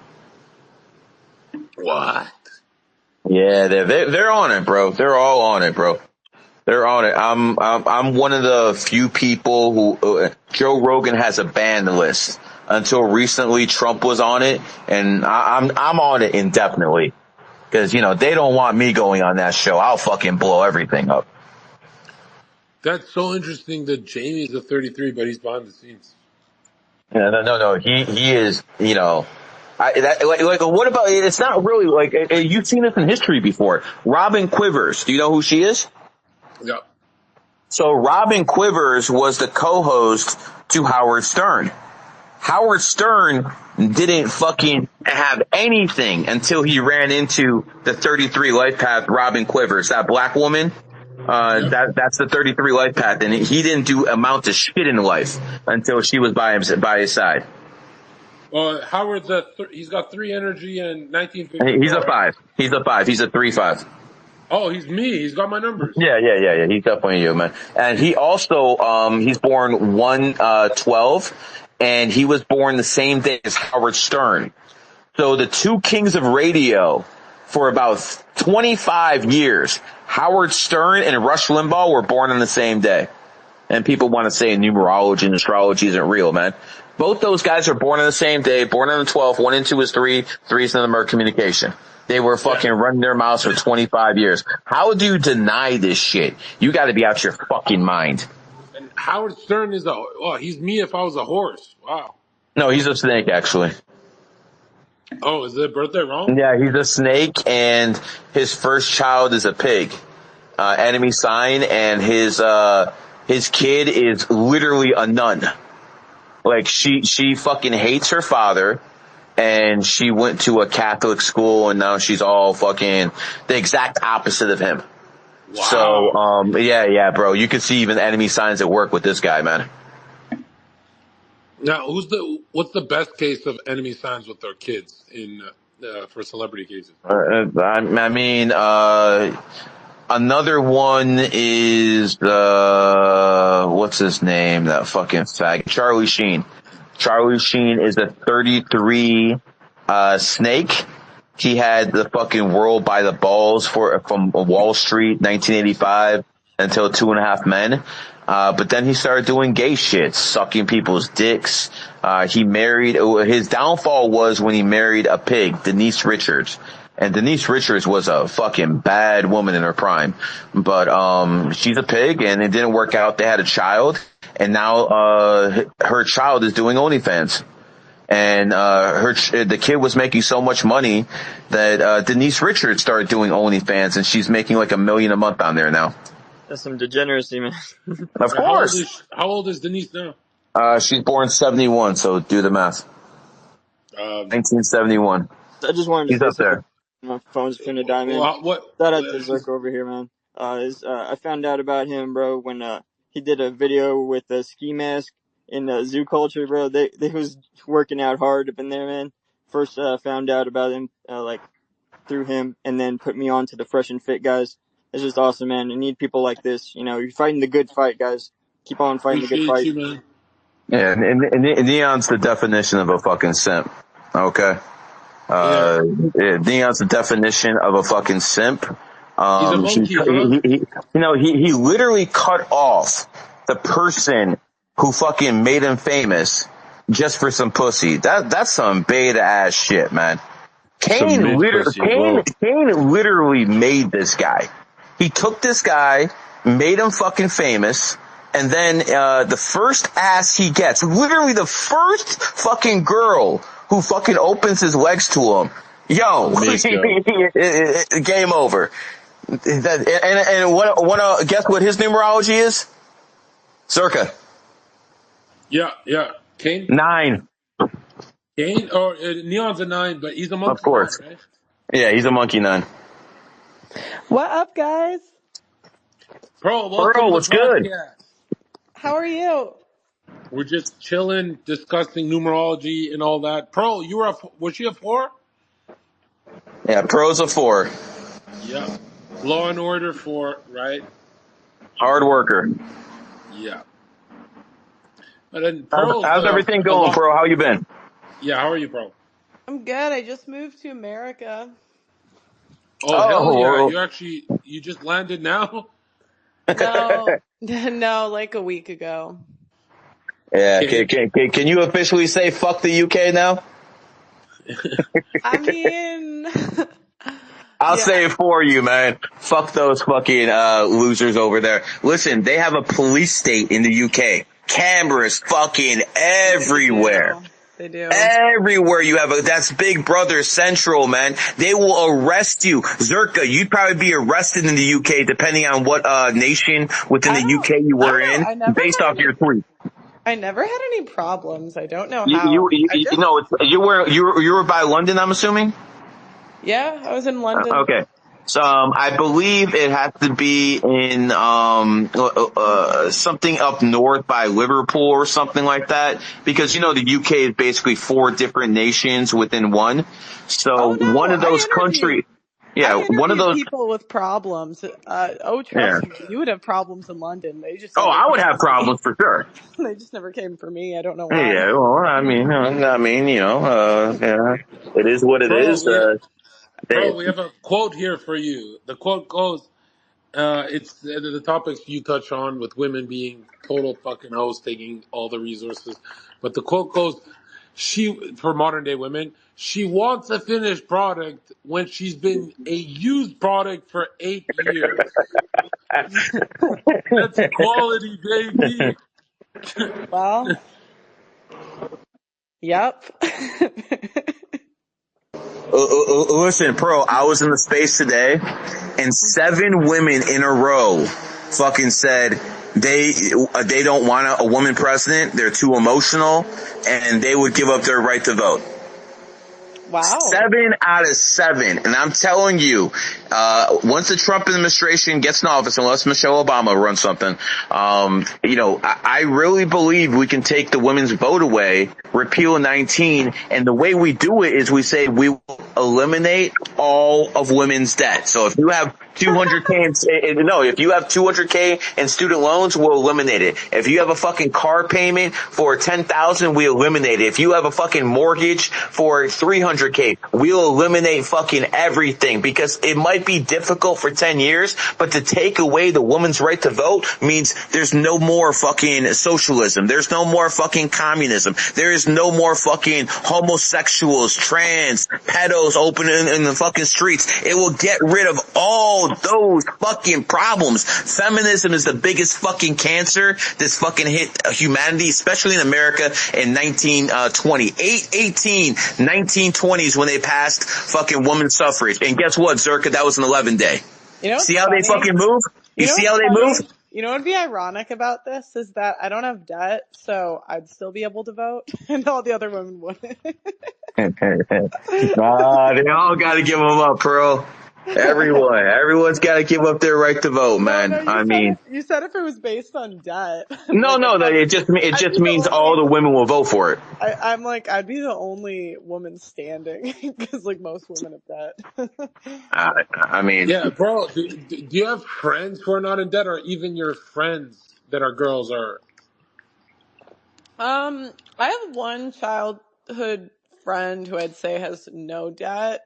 What? Yeah, they're on it, bro. They're all on it, bro. They're on it. I'm one of the few people who Joe Rogan has a ban list until recently. Trump was on it, and I'm on it indefinitely because they don't want me going on that show. I'll fucking blow everything up. That's so interesting that Jamie's a 33, but he's behind the scenes. Yeah, no. He is. What about? It's not really like you've seen this in history before. Robin Quivers. Do you know who she is? Yeah. So Robin Quivers was the co-host to Howard Stern. Howard Stern didn't fucking have anything until he ran into the 33 life path Robin Quivers, that black woman. Yep. That's the 33 life path, and he didn't do amount of shit in life until she was by his side. Howard's he's got 3 energy and He's a 1954. 5. He's a 5. He's a 3-5. Oh, he's me. He's got my numbers. Yeah. He's definitely you, man. And he also, he's born 1/12, and he was born the same day as Howard Stern. So the two kings of radio for about 25 years, Howard Stern and Rush Limbaugh, were born on the same day. And people want to say numerology and astrology isn't real, man. Both those guys are born on the same day, born on the 12th. 1 and 2 is 3. 3 is the number of communication. They were fucking running their mouths for 25 years. How do you deny this shit? You got to be out your fucking mind. And Howard Stern is he's me if I was a horse. Wow. No, he's a snake, actually. Oh, is the birthday wrong? Yeah, he's a snake, and his first child is a pig. Enemy sign, and his kid is literally a nun. Like she fucking hates her father, and she went to a Catholic school, and now she's all fucking the exact opposite of him. Wow. So, yeah, bro, you can see even enemy signs at work with this guy, man. Now, what's the best case of enemy signs with their kids for celebrity cases? Another one is what's his name? That fucking fag, Charlie Sheen. Charlie Sheen is a 33 snake. He had the fucking world by the balls from Wall Street, 1985 until 2.5 Men. But then he started doing gay shit, sucking people's dicks. He married, his downfall was when he married a pig, Denise Richards. And Denise Richards was a fucking bad woman in her prime. But, she's a pig, and it didn't work out. They had a child, and now, her child is doing OnlyFans. And, the kid was making so much money that, Denise Richards started doing OnlyFans, and she's making like $1 million a month on there now. That's some degeneracy, man. Of course. How old is Denise now? She's born 71, so do the math. 1971. I just wanted to He's up there. My phone's finna die, man. Shout out to Zherka over here, man. I found out about him, bro, when he did a video with a ski mask in zoo culture, bro. They was working out hard up in there, man. First found out about him like through him, and then put me on to the Fresh and Fit guys. It's just awesome, man. You need people like this. You're fighting the good fight, guys. Keep on fighting the good fight. You, man. Yeah, and Neon's the definition of a fucking simp. Okay. Neon's the definition of a fucking simp. He's a monkey, huh? He literally cut off the person who fucking made him famous just for some pussy. That's some beta ass shit, man. Kane literally made this guy. He took this guy, made him fucking famous, and then the first ass he gets, literally the first fucking girl who fucking opens his legs to him, game over. And what guess what his numerology is? Zherka. Yeah. Kane? 9. Kane? Or Neon's a 9, but he's a monkey. Of course. 9, right? Yeah, he's a monkey 9. What up, guys? Pearl, welcome what's to the good? podcast. How are you? We're just chilling, discussing numerology and all that. Pearl, was she a 4? Yeah, Pro's a 4. Yeah. Law and Order 4, right? Hard worker. Yeah. But then Pearl, how's everything going, Pearl? How you been? Yeah, how are you, Pearl? I'm good. I just moved to America. Oh, hell yeah. You just landed now? No, like a week ago. Yeah, Okay. can you officially say fuck the UK now? I mean, I'll yeah, say it for you, man. Fuck those fucking losers over there. Listen, they have a police state in the UK. Cameras fucking they everywhere. do. They do. Everywhere you have that's Big Brother Central, man. They will arrest you. Zherka, you'd probably be arrested in the UK depending on what nation within I the don't. UK you I were don't know. in, based off your tweet. I never had any problems. I don't know You how. you I you, you just. know you were by London, I'm assuming. Yeah, I was in London. Okay. So I believe it has to be in something up north by Liverpool or something like that, because you know the UK is basically 4 different nations within one. So Oh one no, of those countries, yeah, I one of interviewed those, people with problems. Oh, yeah. trust me, you would have problems in London. They just Oh, never I would came have for me. problems for sure. They just never came for me. I don't know why. Yeah, well, yeah, it is what it Bro, is. They, we have a quote here for you. The quote goes, it's the topics you touch on with women being total fucking hoes, taking all the resources. But the quote goes, for modern day women, she wants a finished product when she's been a used product for 8 years. That's quality, baby. Well, yep. Listen, Pro, I was in the space today, and 7 women in a row fucking said they don't want a woman president. They're too emotional, and they would give up their right to vote. Wow. 7 out of 7. And I'm telling you, once the Trump administration gets in office, unless Michelle Obama runs something, I really believe we can take the women's vote away, repeal 19, and the way we do it is we say we will eliminate all of women's debt. So if you have 200K if you have 200K in student loans, we'll eliminate it. If you have a fucking car payment for 10,000, we eliminate it. If you have a fucking mortgage for 300K, we'll eliminate fucking everything, because it might be difficult for 10 years, but to take away the woman's right to vote means there's no more fucking socialism. There's no more fucking communism. There is no more fucking homosexuals, trans, pedos open in the fucking streets. It will get rid of all those fucking problems. Feminism is the biggest fucking cancer that's fucking hit humanity, especially in America in 1920. 1920s when they passed fucking woman suffrage. And guess what, Zherka? That was an 11 day. You know See what's how they funny? fucking move? You You know see what's how they move? funny? You know what would be ironic about this is that I don't have debt, so I'd still be able to vote, and all the other women wouldn't. They all gotta give them up, bro. Everyone's gotta give up their right to vote, No, man. I mean, you said if it was based on debt. no, Like, I no, thought it I'd just be the means all only. the women will vote for it. I'm like, I'd be the only woman standing because like most women have debt. I mean, Yeah, bro, do you have friends who are not in debt, or even your friends that are girls are? I have one childhood friend who I'd say has no debt.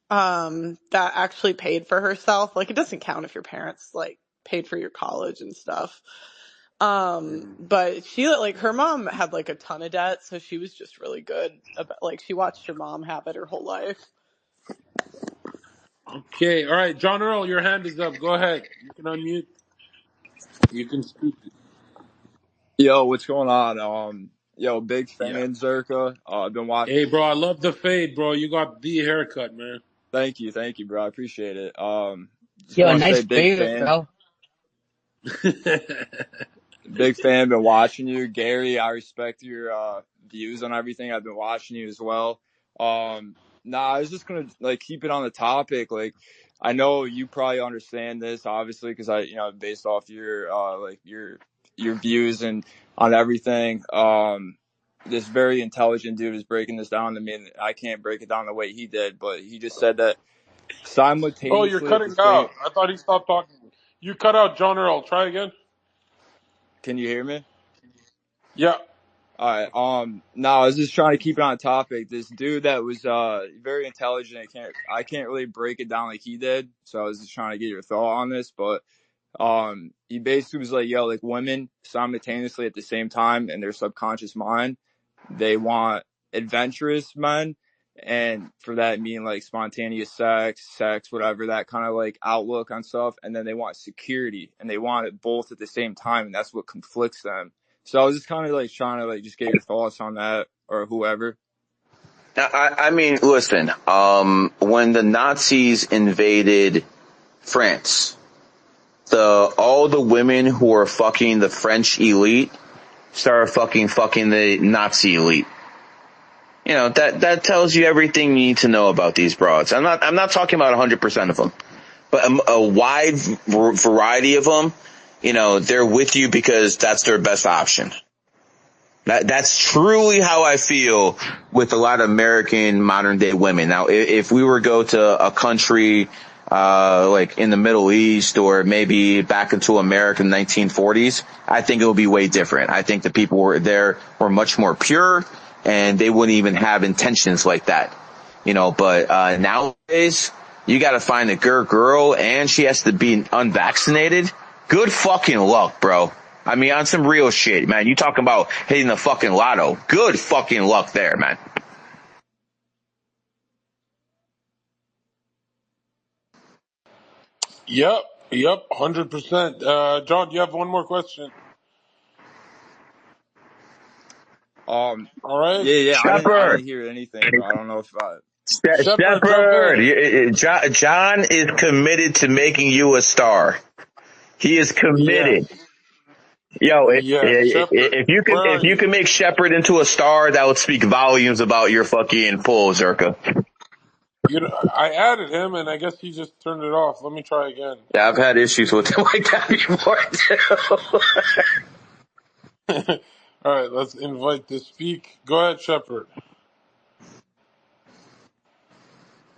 That actually paid for herself. Like, it doesn't count if your parents like paid for your college and stuff. But she, like, her mom had like a ton of debt, so she was just really good about, like, she watched her mom have it her whole life. Okay, all right, John Earl, your hand is up. Go ahead. You can unmute. You can speak. Yo, what's going on? Big Yeah. fan, Zherka. I've been watching. Hey, bro, I love the fade, bro. You got the haircut, man. Thank you, bro. I appreciate it. Just Yo, want to say, nice fade, Phil. big fan. Been watching you, Gary. I respect your views on everything. I've been watching you as well. I was just gonna like keep it on the topic. Like, I know you probably understand this, obviously, because based off your your views and on everything. This very intelligent dude is breaking this down to me, and I can't break it down the way he did. But he just said that Oh, you're simultaneously at the cutting same. out. I thought he stopped talking. You cut out John Earl. Try again. Can you hear me? Yeah. All right. No, I was just trying to keep it on topic. This dude that was very intelligent. I can't really break it down like he did. So I was just trying to get your thought on this. But He basically was like, yo, like women simultaneously at the same time in their subconscious mind, they want adventurous men. And for that mean like spontaneous sex, whatever, that kind of like outlook on stuff. And then they want security and they want it both at the same time. And that's what conflicts them. So I was just kind of like trying to like just get your thoughts on that or whoever. I mean, listen, when the Nazis invaded France, all the women who were fucking the French elite started fucking the Nazi elite. You know, that tells you everything you need to know about these broads. I'm not talking about 100% of them, but a wide variety of them, you know, they're with you because that's their best option. That's truly how I feel with a lot of American modern day women. Now, if we were to go to a country, like in the Middle East or maybe back into America in the 1940s, I think it would be way different. I think the people were much more pure and they wouldn't even have intentions like that, you know, but, nowadays you gotta find a girl and she has to be unvaccinated. Good fucking luck, bro. I mean, on some real shit, man. You talking about hitting the fucking lotto. Good fucking luck there, man. Yep, 100%. John, do you have one more question? All right, Yeah. I Shepard. didn't hear anything, bro. I don't know if Shepard, jump Shepard. in. John is committed to making you a star. He is Yes, committed. Yo, yes. Shepard, where if are you you? can make Shepard into a star, that would speak volumes about your fucking pull, Zherka. I added him, and I guess he just turned it off. Let me try again. Yeah, I've had issues with him like that before too. All right, let's invite to speak. Go ahead, Shepard.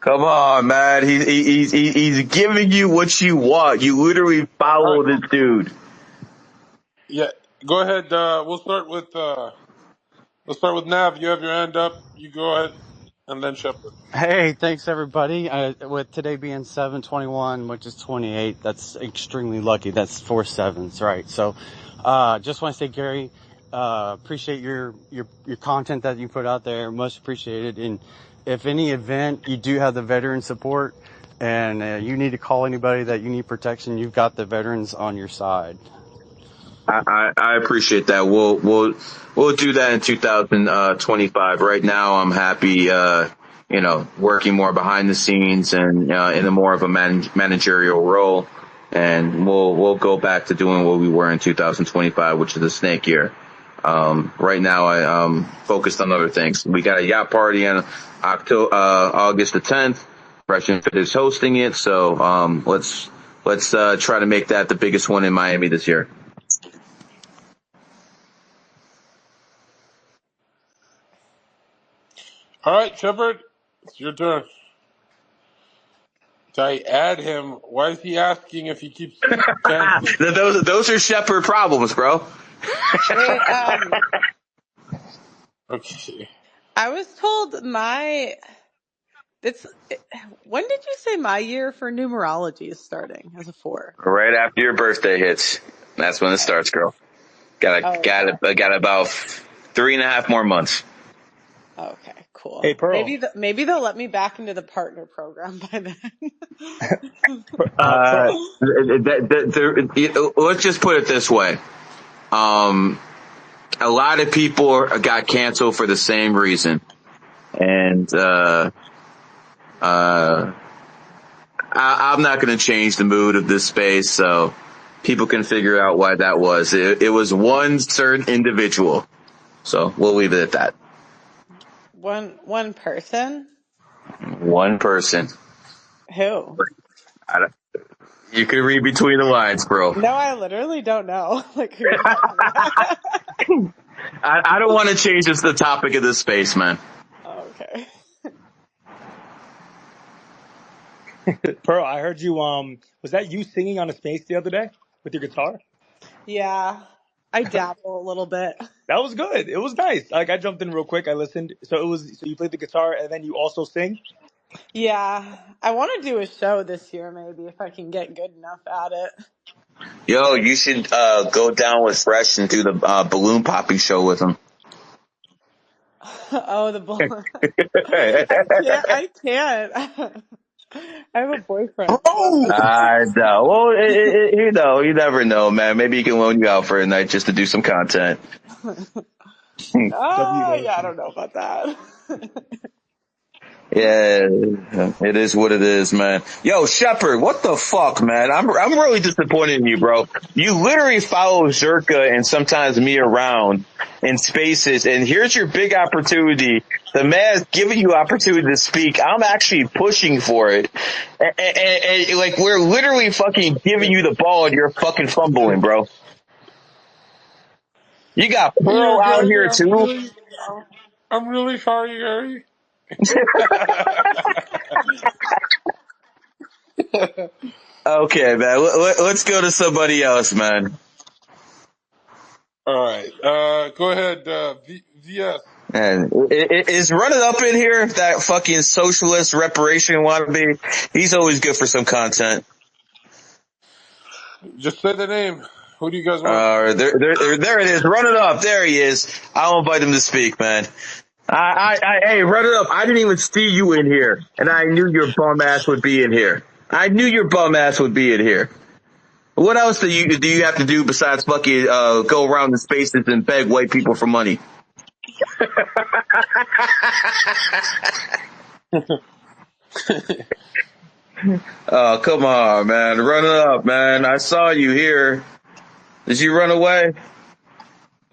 Come on, man. He's giving you what you want. You literally All right, follow this dude. yeah. Go ahead. Let's start with Nav. You have your hand up. You go ahead, and then Shepard. Hey, thanks everybody. With today being 7/21, which is 28, that's extremely lucky. That's 4 sevens, right? So, just want to say, Gary, appreciate your content that you put out there. Much appreciated. And if any event you do have the veteran support, and you need to call anybody that you need protection, you've got the veterans on your side. I appreciate that. We'll do that in 2025. Right now, I'm happy, working more behind the scenes and in a more of a managerial role. And we'll go back to doing what we were in 2025, which is the snake year. Right now I'm focused on other things. We got a yacht party on August the 10th. Fresh and Fit is hosting it. So, let's try to make that the biggest one in Miami this year. All right, Shepard, it's your turn. I add him. Why is he asking if he keeps canceling? Those are Shepherd problems, bro. Wait, Okay. I was told it's, when did you say my year for numerology is starting as a 4? Right after your birthday hits, that's when it starts, girl. Oh, okay. Got about 3.5 more months. Okay, Hey, cool. Pearl. Maybe they'll let me back into the partner program by then. Uh, Pearl. let's just put it this way. A lot of people got canceled for the same reason. And, I'm not going to change the mood of this space, so people can figure out why that was. It was one certain individual. So we'll leave it at that. One person? One person. Who? You can read between the lines, bro. No, I literally don't know. Like, who are you talking about? I don't want to change the topic of this space, man. Okay. Pearl, I heard you, was that you singing on a space the other day with your guitar? Yeah, I dabble a little bit. That was good. It was nice. Like, I jumped in real quick. I listened. So you played the guitar and then you also sing? Yeah, I want to do a show this year, maybe, if I can get good enough at it. Yo, you should go down with Fresh and do the balloon popping show with him. Oh, the balloon. I can't. I have a boyfriend. Bro, I know. Well, you never know, man. Maybe he can loan you out for a night just to do some content. Yeah, I don't know about that. Yeah, it is what it is, man. Yo, Shepard, what the fuck, man? I'm really disappointed in you, bro. You literally follow Zherka and sometimes me around in spaces, and here's your big opportunity. The man's giving you opportunity to speak. I'm actually pushing for it, and like we're literally fucking giving you the ball, and you're fucking fumbling, bro. You got Yeah, Pearl out Gary, here too. I'm really sorry, Gary. Okay, man. Let's go to somebody else, man. All right. Go ahead, VS. And is running up in here that fucking socialist reparation wannabe? He's always good for some content. Just say the name. Who do you guys want? There it is. Run it up. There he is. I'll invite him to speak, man. Hey, run it up. I didn't even see you in here, and I knew your bum ass would be in here. I knew your bum ass would be in here. What else do you have to do besides fucking go around the spaces and beg white people for money? Oh, come on, man. Run it up, man. I saw you here. Did you run away?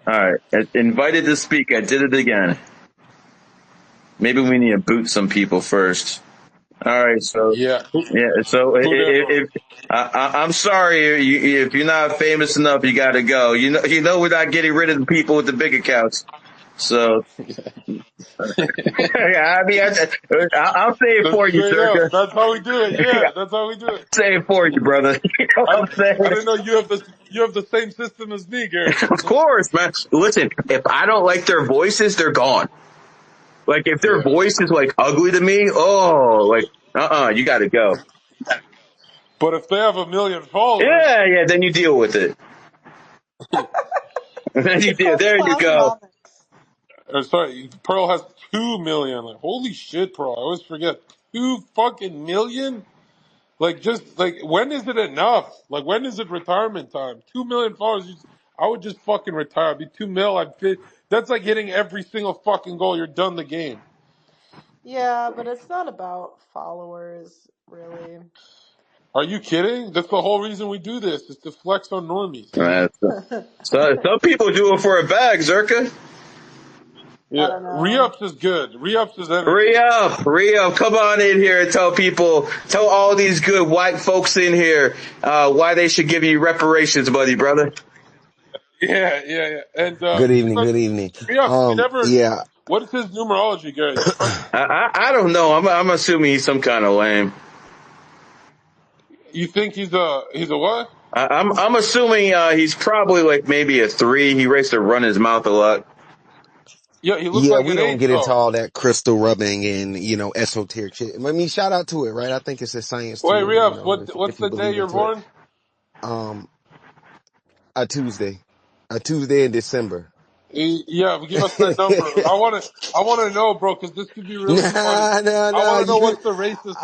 Alright. Invited to speak. I did it again. Maybe we need to boot some people first. Alright, so, Yeah. yeah, so Boot everyone. I'm sorry, if you're not famous enough, you gotta go. You know we're not getting rid of the people with the big accounts. So, I mean, I'll say it That's for you, straight up. Zherka. That's how we do it. Yeah, that's how we do it. Say it for you, brother. You know what I, I'm saying? I didn't know you have the same system as me, Gary. Of course, man. Listen, if I don't like their voices, they're gone. Like, if their Yeah. voice is, like, ugly to me, you gotta go. But if they have 1 million followers, Yeah, then you deal with it. Then you It's deal. called There you go. Cloudonomics. or sorry, Pearl has 2 million. Like, holy shit, Pearl! I always forget 2 fucking million. Like, just like, when is it enough? Like, when is it retirement time? 2 million followers. I would just fucking retire. I'd be 2 mil. I'd fit. That's like hitting every single fucking goal. You're done the game. Yeah, but it's not about followers, really. Are you kidding? That's the whole reason we do this, is to flex on normies. So some people do it for a bag, Zherka. I Yeah, don't know. re-ups is good. Re-ups is energy. Re-up, come on in here and tell all these good white folks in here, why they should give you reparations, brother. Yeah. And Good evening. Good evening. re-ups, we never. Yeah. What is his numerology, Gary? Just fuck. I don't know. I'm assuming he's some kind of lame. You think he's a what? I'm assuming, he's probably like maybe a 3. He likes to run his mouth a lot. Yeah, he looks Yeah, like we an don't 8 get into though. all that crystal rubbing and, esoteric shit. I mean, shout out to it, right? I think it's a science Wait, to it, re-ups. if What's you the day believe you're into it. born? Um, a Tuesday. A Tuesday in December. Yeah, give us that number. I want to know, bro, because this could be really funny. I Nah. want to know what's the racist.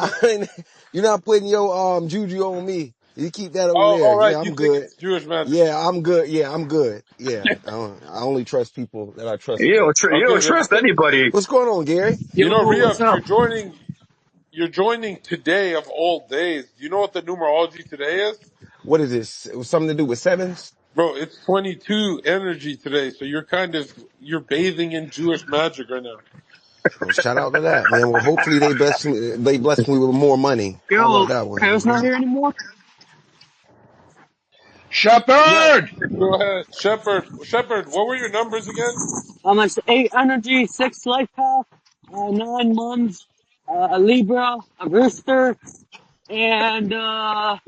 You're not putting your, juju on me. You keep that over Oh, there. all right. Yeah, You I'm think good. it's Jewish magic? Yeah, I'm good. Yeah, I'm good. Yeah. I only trust people that are You trustable. you Okay, don't then. trust anybody. What's going on, Gary? What's Re-ups, up? you're joining today of all days. Do you know what the numerology today is? What is this? It was something to do with sevens? Bro, it's 22 energy today, so you're bathing in Jewish magic right now. Well, shout out to that, man. Well, hopefully they bless me with more money. How about Yo, that one? Paris not here anymore? Yeah, Shepherd! go ahead. Shepherd, what were your numbers again? It's 8 energy, 6 life path, 9 months, a Libra, a rooster, and the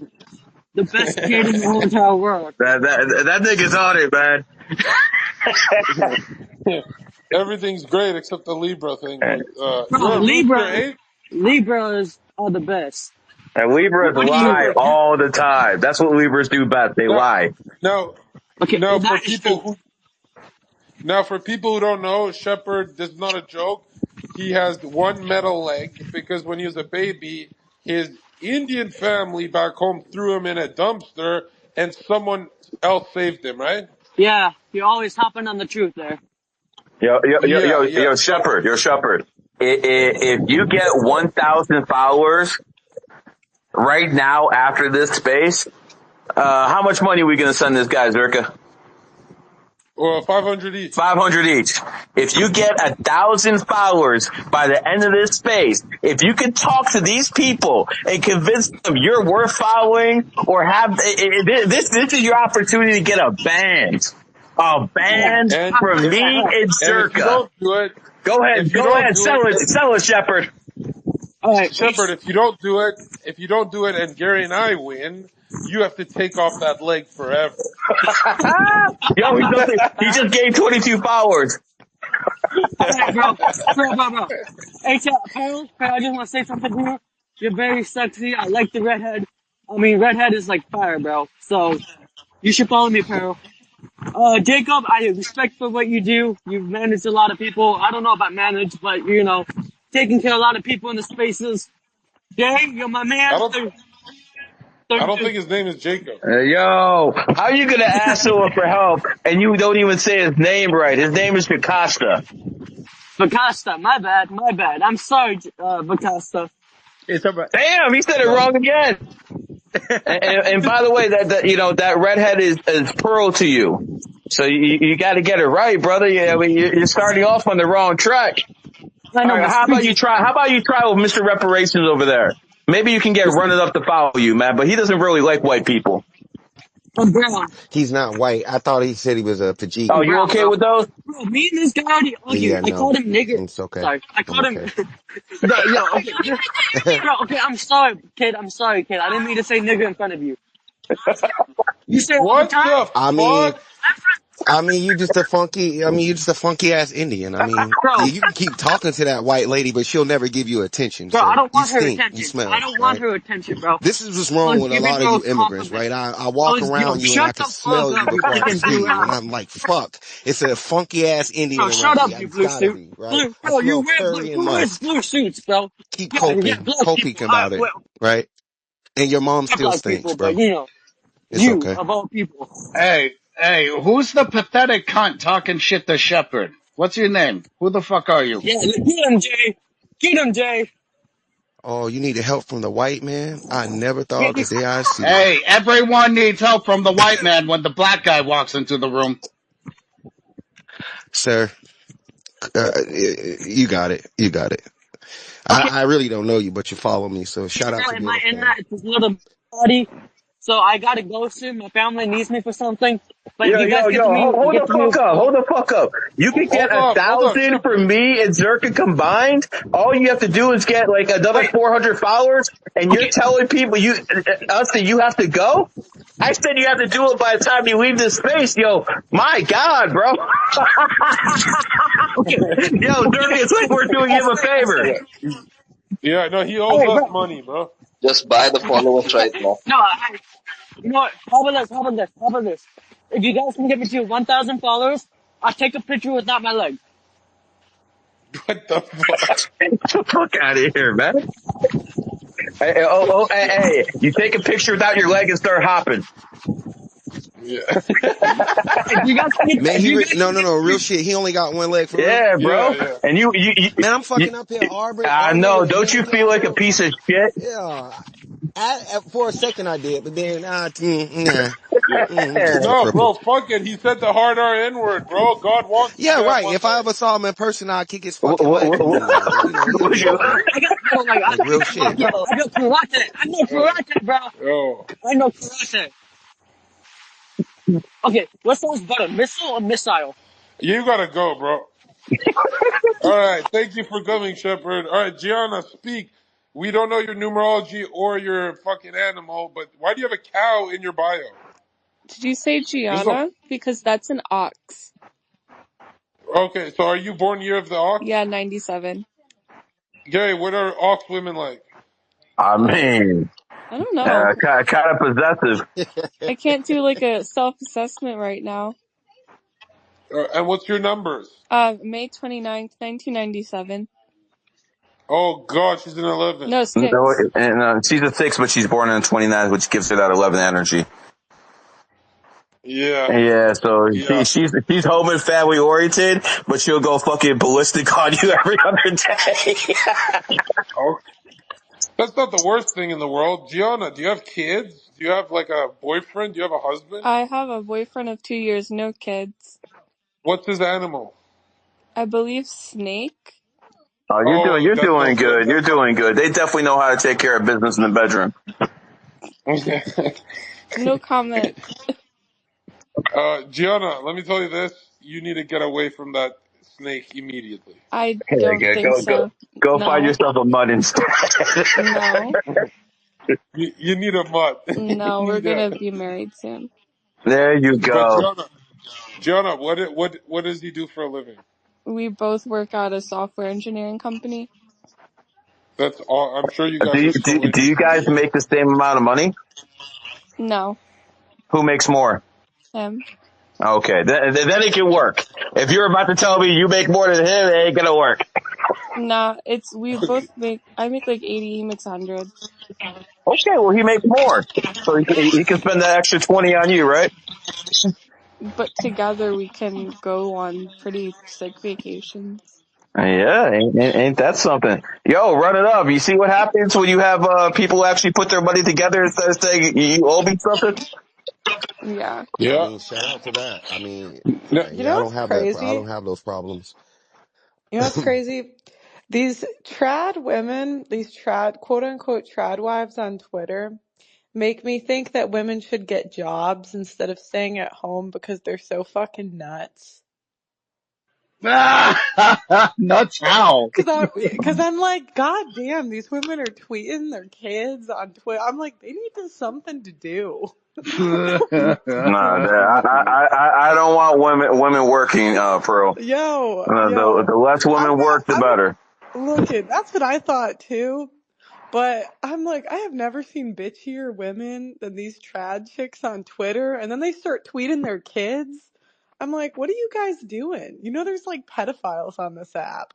best kid in the whole entire world. That nigga's on it, man. Everything's great except the Libra thing, but Bro, you're a rooster, eh? Libras are the best. And Libras What do you? lie all the time. That's what Libras do best. They Now, lie. now, Okay, now for that is people true. who Now, for people who don't know, Shepard, this is not a joke. He has one metal leg because when he was a baby, his Indian family back home threw him in a dumpster and someone else saved him, right? Yeah, you're always hopping on the truth there. Yeah, yeah. Shepherd, Shepherd. If you get 1,000 followers right now after this space, how much money are we going to send this guy, Zherka? Well, 500 each. 500 each. If you get 1,000 followers by the end of this space, if you can talk to these people and convince them you're worth following or have, this is your opportunity to get a band. A band And from me and if you Zherka. don't do it, Go if ahead, you don't do it, sell it, Shepherd. All right, Shepard, if you don't do it and Gary and I win, you have to take off that leg forever. Yo, he just gained 22 followers. all right, bro. Hey, Pearl, I just want to say something to you. You're very sexy. I like the redhead. I mean, redhead is like fire, bro. So you should follow me, Pearl. Jacob, I respect for what you do. You've managed a lot of people. I don't know about manage, but you know, taking care of a lot of people in the spaces. Jay, you're my I man. don't, I don't 32. think his name is Jacob. Yo, how are you going to ask someone for help and you don't even say his name right? His name is Picosta. Bacasta, my bad. I'm sorry, Bacasta. It's alright. Damn, he said it No. wrong again. And by the way, that redhead is Pearl to you. So you got to get it right, brother. Yeah, I mean, you're starting off on the wrong track. I All know right, my how about you streets. try with Mr. Reparations over there? Maybe you can get running up to follow you, man, but he doesn't really like white people. I'm brown. He's not white. I thought he said he was a Oh, I'm Tajik. you brown, okay bro. with those? Bro, me and this guy already argued. Yeah, I no, called him nigger. it's okay. Sorry. I I'm called him. okay. No, yo, okay. Bro, okay, I'm sorry, kid. I didn't mean to say nigger in front of you. You say it all the What time? the I mean, fuck? you just a funky ass Indian. I mean, Bro, yeah, you can keep talking to that white lady, but she'll never give you attention. bro, I So don't you want her stink, you attention. I smell, don't want right? her attention, bro. This is what's I wrong was with a giving lot of her you a immigrants, compliment. right? I walk Yo, around you and I shut can the fuck smell you up, you before I can fucking see blue you. And ass. I'm like, fuck, it's a funky ass Indian Bro, shut around up, me. you It's blue gotta suit. be, right? Blue, I bro, you smell wear blue. curry and Who wears musk. blue suits, bro? Keep Yeah, coping, black people. about it, Well, right? And your mom not still black stinks, people, but bro. you know, It's you okay. of all people. Hey, who's the pathetic cunt talking shit to Shepard? What's your name? Who the fuck are you? Yeah, get him, Jay. Get him, Jay. Oh, you need help from the white man? I never Yeah, thought the he's day I see it. Hey, everyone needs help from the white man when the black guy walks into the room. Sir, you got it. You got it. okay. I really don't know you, but you follow me. So shout out to In being my a fan. internet, it's this little body, so I gotta go soon. My family needs me for something. But if you guys get to me, Hold the fuck up. Hold the fuck up. You can get Hold up, 1,000 for Shepard. me and Zherka combined. All you have to do is get like another wait. 400 followers and you're Okay, telling people us that you have to go? I said you have to do it by the time you leave this space. Yo, my God, bro. okay, Yo, Zherka, it's like we're doing him a favor. Yeah, yeah. No, he owes hey, us bro. money, bro. Just buy the followers right now. No, you know what? How about this? If you guys can get me to 1,000 followers, I'll take a picture without my leg. What the fuck? Get the fuck out of here, man. Hey, you take a picture without your leg and start hopping. Yeah, Man, If you guys no, can get real me, shit. He only got one leg for real. Yeah, yeah, bro. yeah. And Man, I'm you fucking up here I arguing know. with Don't you men feel now, like a bro. piece of shit? Yeah. For a second I did, but then, Yeah. kids are No, crippled. bro, fuck it. He said the hard R N word, bro. God wants you Yeah, to have right. one If I leg. ever saw him in person, I'd kick his What, fucking what, legs what, from him now. But he a would you? bitch, man. I Like real shit. got karate. I know karate, bro. Oh, I know karate. Okay, what sounds better, missile or missile? you gotta go, bro. All right. Thank you for coming, Shepard. All right, Gianna, speak. We don't know your numerology or your fucking animal, but why do you have a cow in your bio? Did you say This is a, Gianna? Because that's an ox. okay. So, are you born year of the ox? Yeah, 97. Gary, what are ox women like? I mean, I don't know. Kind of possessive. I can't do like a self-assessment right now. And what's your numbers? May 29th, 1997. Oh God, she's an 11. No, No, 6. and she's a 6, but she's born in 29, which gives her that 11 energy. Yeah, Yeah, so yeah. she's home and family oriented, but she'll go fucking ballistic on you every other day. Oh, that's not the worst thing in the world. Gianna, do you have kids? Do you have like a boyfriend? Do you have a husband? I have a boyfriend of 2 years, no kids. What's his animal? I believe snake. Oh, Oh, you're that's no doing good. good. You're That's not doing good. They definitely know how to take care of business in the bedroom. good. No comment. Gianna, let me tell you this. You need to get away from that snake immediately. I Yeah, don't think so. go find No. yourself a mud instead. No. You need a mutt. you No, we're need a. gonna be married soon. There you But go. Gianna, what does he do for a living? We both work at a software engineering company. That's all. I'm sure you Do guys you, are do, so do you guys interested. make the same amount of money? No. Who makes more? Him. Okay, then it can work. If you're about to tell me you make more than him, it ain't gonna work. Nah, we both I make like 80, he makes 100. Okay, well he makes more, so he can spend that extra 20 on you, right? But together we can go on pretty sick vacations. Yeah, ain't that something? Yo, run it up. You see what happens when you have people actually put their money together instead of saying you owe me something? Yeah. I Yeah. mean, shout out to that. I mean, No, You know I what's don't have that. I don't crazy? have those problems. You know what's crazy? These trad women, these trad, quote unquote trad wives on Twitter, make me think that women should get jobs instead of staying at home because they're so fucking nuts. Nuts how? Cause I'm like, God damn, these women are tweeting their kids on Twitter. I'm like, they need something to do. Nah, I don't want women working, Pearl. The less I'm women not, work, the better. looking, that's what I thought too. But I'm like, I have never seen bitchier women than these trad chicks on Twitter. And then they start tweeting their kids. I'm like, what are you guys doing? You know, there's like pedophiles on this app.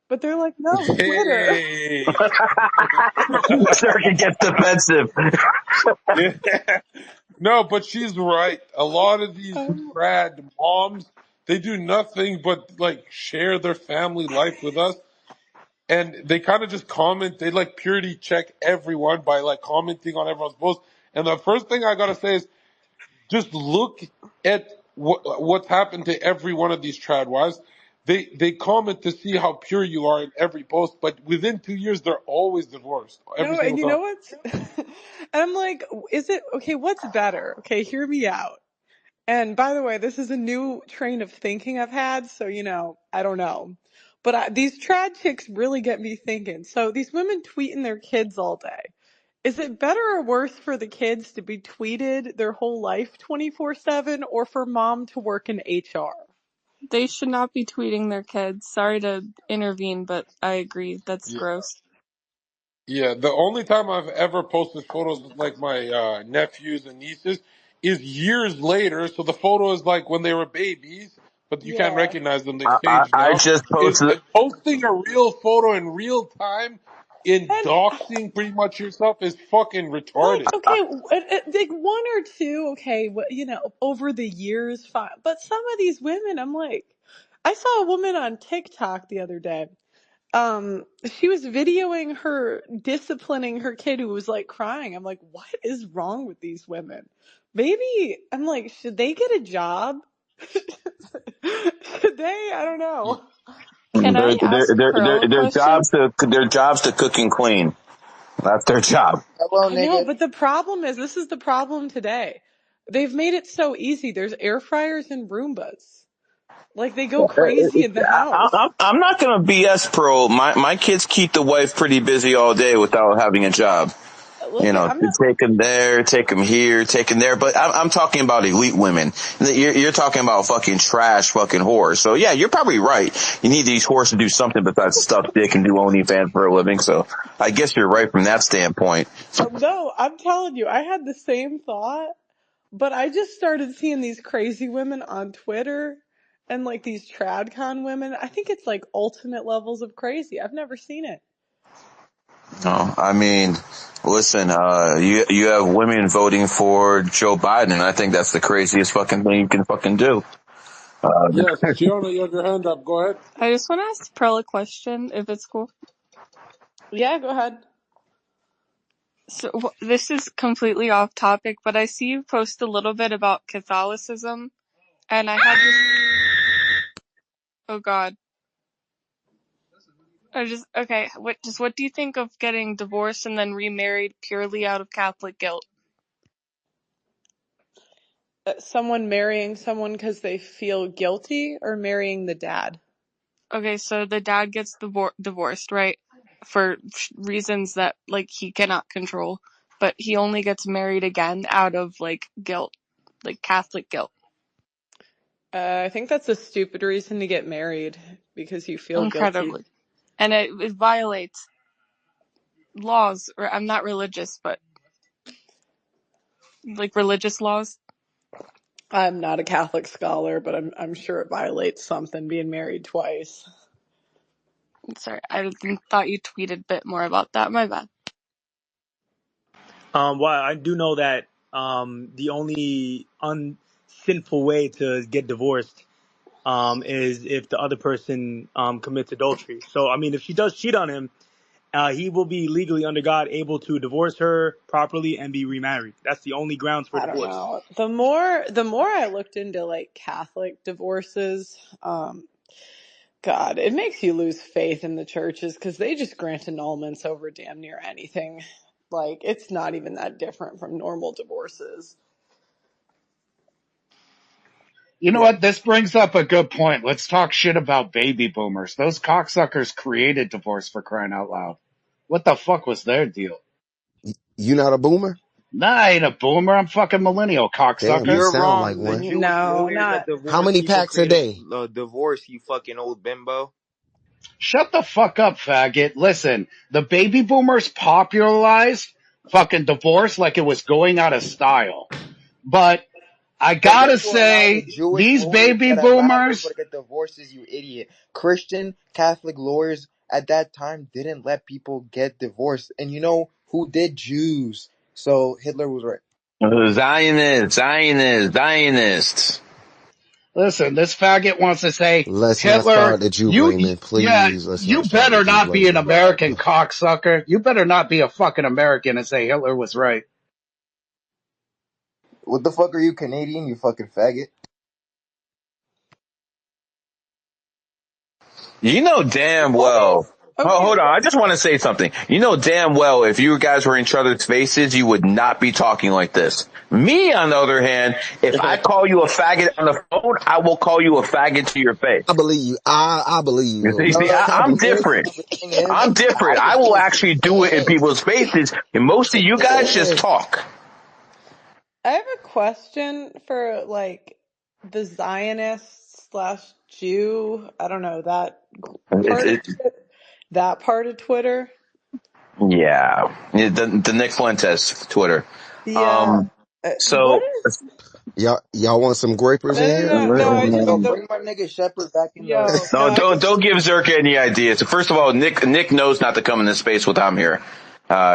But they're like, no, Twitter. hey. Zherka gets defensive. Yeah. No, but she's right. A lot of these Um, trad moms, they do nothing but like share their family life with us. And they kind of just comment. They like purity check everyone by like commenting on everyone's post. And the first thing I gotta say is just look at what's happened to every one of these trad wives. They comment to see how pure you are in every post, but within 2 years they're always divorced every no, single and you know time. what's, and I'm like, is it, okay, what's better? Okay, hear me out. And by the way, this is a new train of thinking I've had, so I don't know. But these trad chicks really get me thinking. So these women tweeting their kids all day. Is it better or worse for the kids to be tweeted their whole life 24/7 or for mom to work in HR? They should not be tweeting their kids. Sorry to intervene, but I agree. That's gross. Yeah, the only time I've ever posted photos with like my nephews and nieces is years later. So the photo is like when they were babies, but you can't Yeah. recognize them. They've changed I now. just Is posted. posting a real photo in real time in And doxing pretty much yourself is fucking like, retarded. okay, like one or two, okay, over the years, fine. But some of these women, I'm like, I saw a woman on TikTok the other day. She was videoing her disciplining her kid who was like crying. I'm like, what is wrong with these women? Maybe I'm like, should they get a job? Should they? I don't know. Can I ask Pearl a question? Their jobs to cook and clean. That's their job. Hello, I know, nigga. but the problem is, this is the problem today. They've made it so easy. There's air fryers and Roombas. Like they go crazy in the house. I'm not gonna BS, Pro. My kids keep the wife pretty busy all day without having a job. You Listen, know, I'm not. take them there, take them here, take them there. But I'm talking about elite women. You're talking about fucking trash fucking whores. So yeah, you're probably right. You need these whores to do something besides stuff dick and do OnlyFans for a living. So I guess you're right from that standpoint. No, I'm telling you, I had the same thought, but I just started seeing these crazy women on Twitter and like these tradcon women. I think it's like ultimate levels of crazy. I've never seen it. No, I mean, listen, you have women voting for Joe Biden, and I think that's the craziest fucking thing you can fucking do. Yes, Gianna, you have your hand up. Go ahead. I just want to ask Pearl a question, if it's cool. Yeah, go ahead. So this is completely off topic, but I see you post a little bit about Catholicism, and I had this. Oh God. What do you think of getting divorced and then remarried purely out of Catholic guilt? Someone marrying someone because they feel guilty, or marrying the dad? Okay, so the dad gets divorced, right? For reasons that, like, he cannot control, but he only gets married again out of, like, guilt, like Catholic guilt. I think that's a stupid reason to get married, because you feel guilty. Incredibly. And it violates laws, or I'm not religious, but like religious laws. I'm not a Catholic scholar, but I'm sure it violates something being married twice. Sorry, I thought you tweeted a bit more about that. My bad. Well, I do know that the only unsinful way to get divorced is if the other person commits adultery. So, I mean, if she does cheat on him, he will be legally under God able to divorce her properly and be remarried. That's the only grounds for I don't divorce. know. The more I looked into like Catholic divorces, God, it makes you lose faith in the churches, because they just grant annulments over damn near anything. Like, it's not even that different from normal divorces. You know Yeah. what? This brings up a good point. Let's talk shit about baby boomers. Those cocksuckers created divorce, for crying out loud. What the fuck was their deal? You not a boomer? Nah, I ain't a boomer. I'm fucking millennial, Damn, you cocksucker. You're sound like wrong. The one. Jewish No, lawyers that not. How divorce many people packs a created day? divorce, you fucking old bimbo. Shut the fuck up, faggot. Listen, the baby boomers popularized fucking divorce like it was going out of style. But I Then gotta therefore allow the say, Jewish these lawyers baby that allow people boomers, to get divorces, you idiot. Christian Catholic lawyers at that time didn't let people get divorced. And you know who did? Jews. So Hitler was right. Zionists. listen, this faggot wants to say, Let's not Hitler, start the Jew blaming, yeah, please. Let's you not start the better Jew not be an blaming. American cocksucker. You better not be a fucking American and say Hitler was right. What the fuck are you, Canadian, you fucking faggot? You know damn What well. is. Oh, Okay, hold on. I just want to say something. You know damn well if you guys were in each other's faces, you would not be talking like this. Me, on the other hand, if I call you a faggot on the phone, I will call you a faggot to your face. I believe you. I believe You you. see, No, no, I I'm believe you. different. the thing is, I'm different. I I would will do it to actually your do it in face. people's faces, and most of you guys just talk. I have a question for like the Zionist slash Jew. I don't know that It, part of it, that part of Twitter. yeah, the Nick Fuentes Twitter. Yeah. Um, What so is? Y'all want some grapers No, in no, here? no, no. I Yo, just bring my nigga Shepherd back in the. yo. No, no, I just. don't give Zherka any ideas. So first of all, Nick knows not to come in this space when I'm here.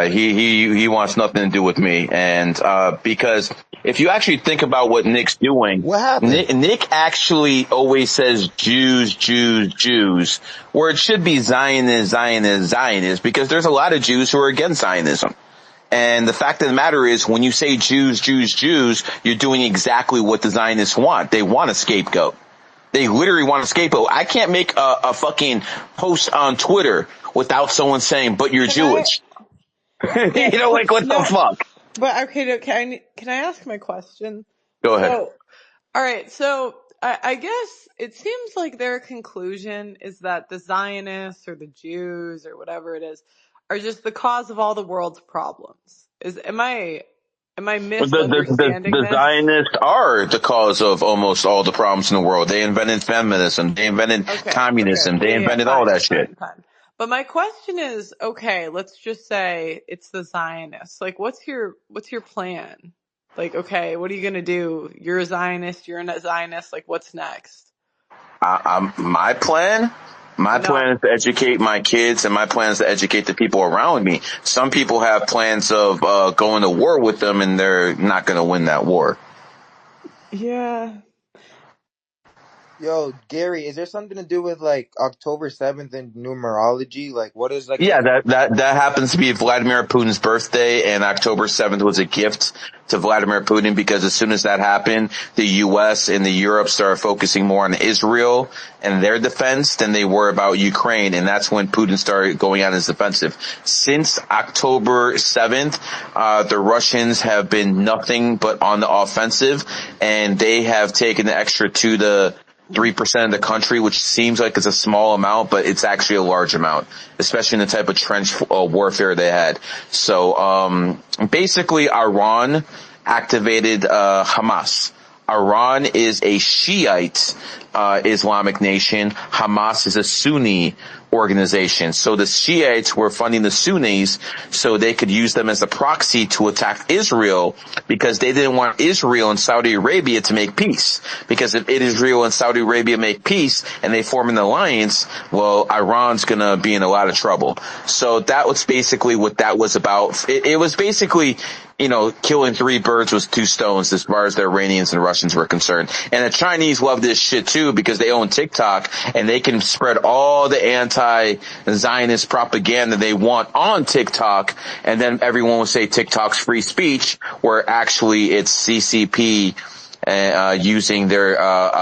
He wants nothing to do with me, and because if you actually think about what Nick's doing, What happened? Nick actually always says Jews, Jews, Jews, where it should be Zionist, Zionist, Zionist, because there's a lot of Jews who are against Zionism. And the fact of the matter is, when you say Jews, Jews, Jews, you're doing exactly what the Zionists want. They want a scapegoat. They literally want a scapegoat. I can't make a fucking post on Twitter without someone saying, but you're Can I? Jewish. Yeah. You know, like, what the No. fuck? But okay. Can I ask my question? Go ahead. So, all right. So I guess it seems like their conclusion is that the Zionists or the Jews or whatever it is are just the cause of all the world's problems. Am I misunderstanding The this? Zionists are the cause of almost all the problems in the world. They invented feminism. They invented Okay, okay. communism. They Yeah, invented all fine, that shit. fine, fine. But my question is, okay, let's just say it's the Zionists. Like, what's your plan? Like, okay, what are you gonna do? You're a Zionist, you're a Zionist, like what's next? My plan? My No, plan is to educate my kids, and my plan is to educate the people around me. Some people have plans of going to war with them, and they're not going to win that war. yeah. Yo, Gary, is there something to do with like October 7th and numerology? Like, what is like Yeah, the that happens to be Vladimir Putin's birthday, and October 7th was a gift to Vladimir Putin because as soon as that happened, the U.S. and the Europe started focusing more on Israel and their defense than they were about Ukraine, and that's when Putin started going on his defensive. Since October 7th, the Russians have been nothing but on the offensive, and they have taken the extra to the 3% of the country, which seems like it's a small amount, but it's actually a large amount, especially in the type of trench warfare they had. So, basically Iran activated, Hamas. Iran is a Shiite, Islamic nation. Hamas is a Sunni organization. So the Shiites were funding the Sunnis so they could use them as a proxy to attack Israel because they didn't want Israel and Saudi Arabia to make peace. Because if Israel and Saudi Arabia make peace and they form an alliance, well, Iran's gonna be in a lot of trouble. So that was basically what that was about. It was basically, killing three birds with two stones as far as the Iranians and Russians were concerned. And the Chinese love this shit too because they own TikTok and they can spread all the anti-Zionist propaganda they want on TikTok, and then everyone will say TikTok's free speech, where actually it's CCP using their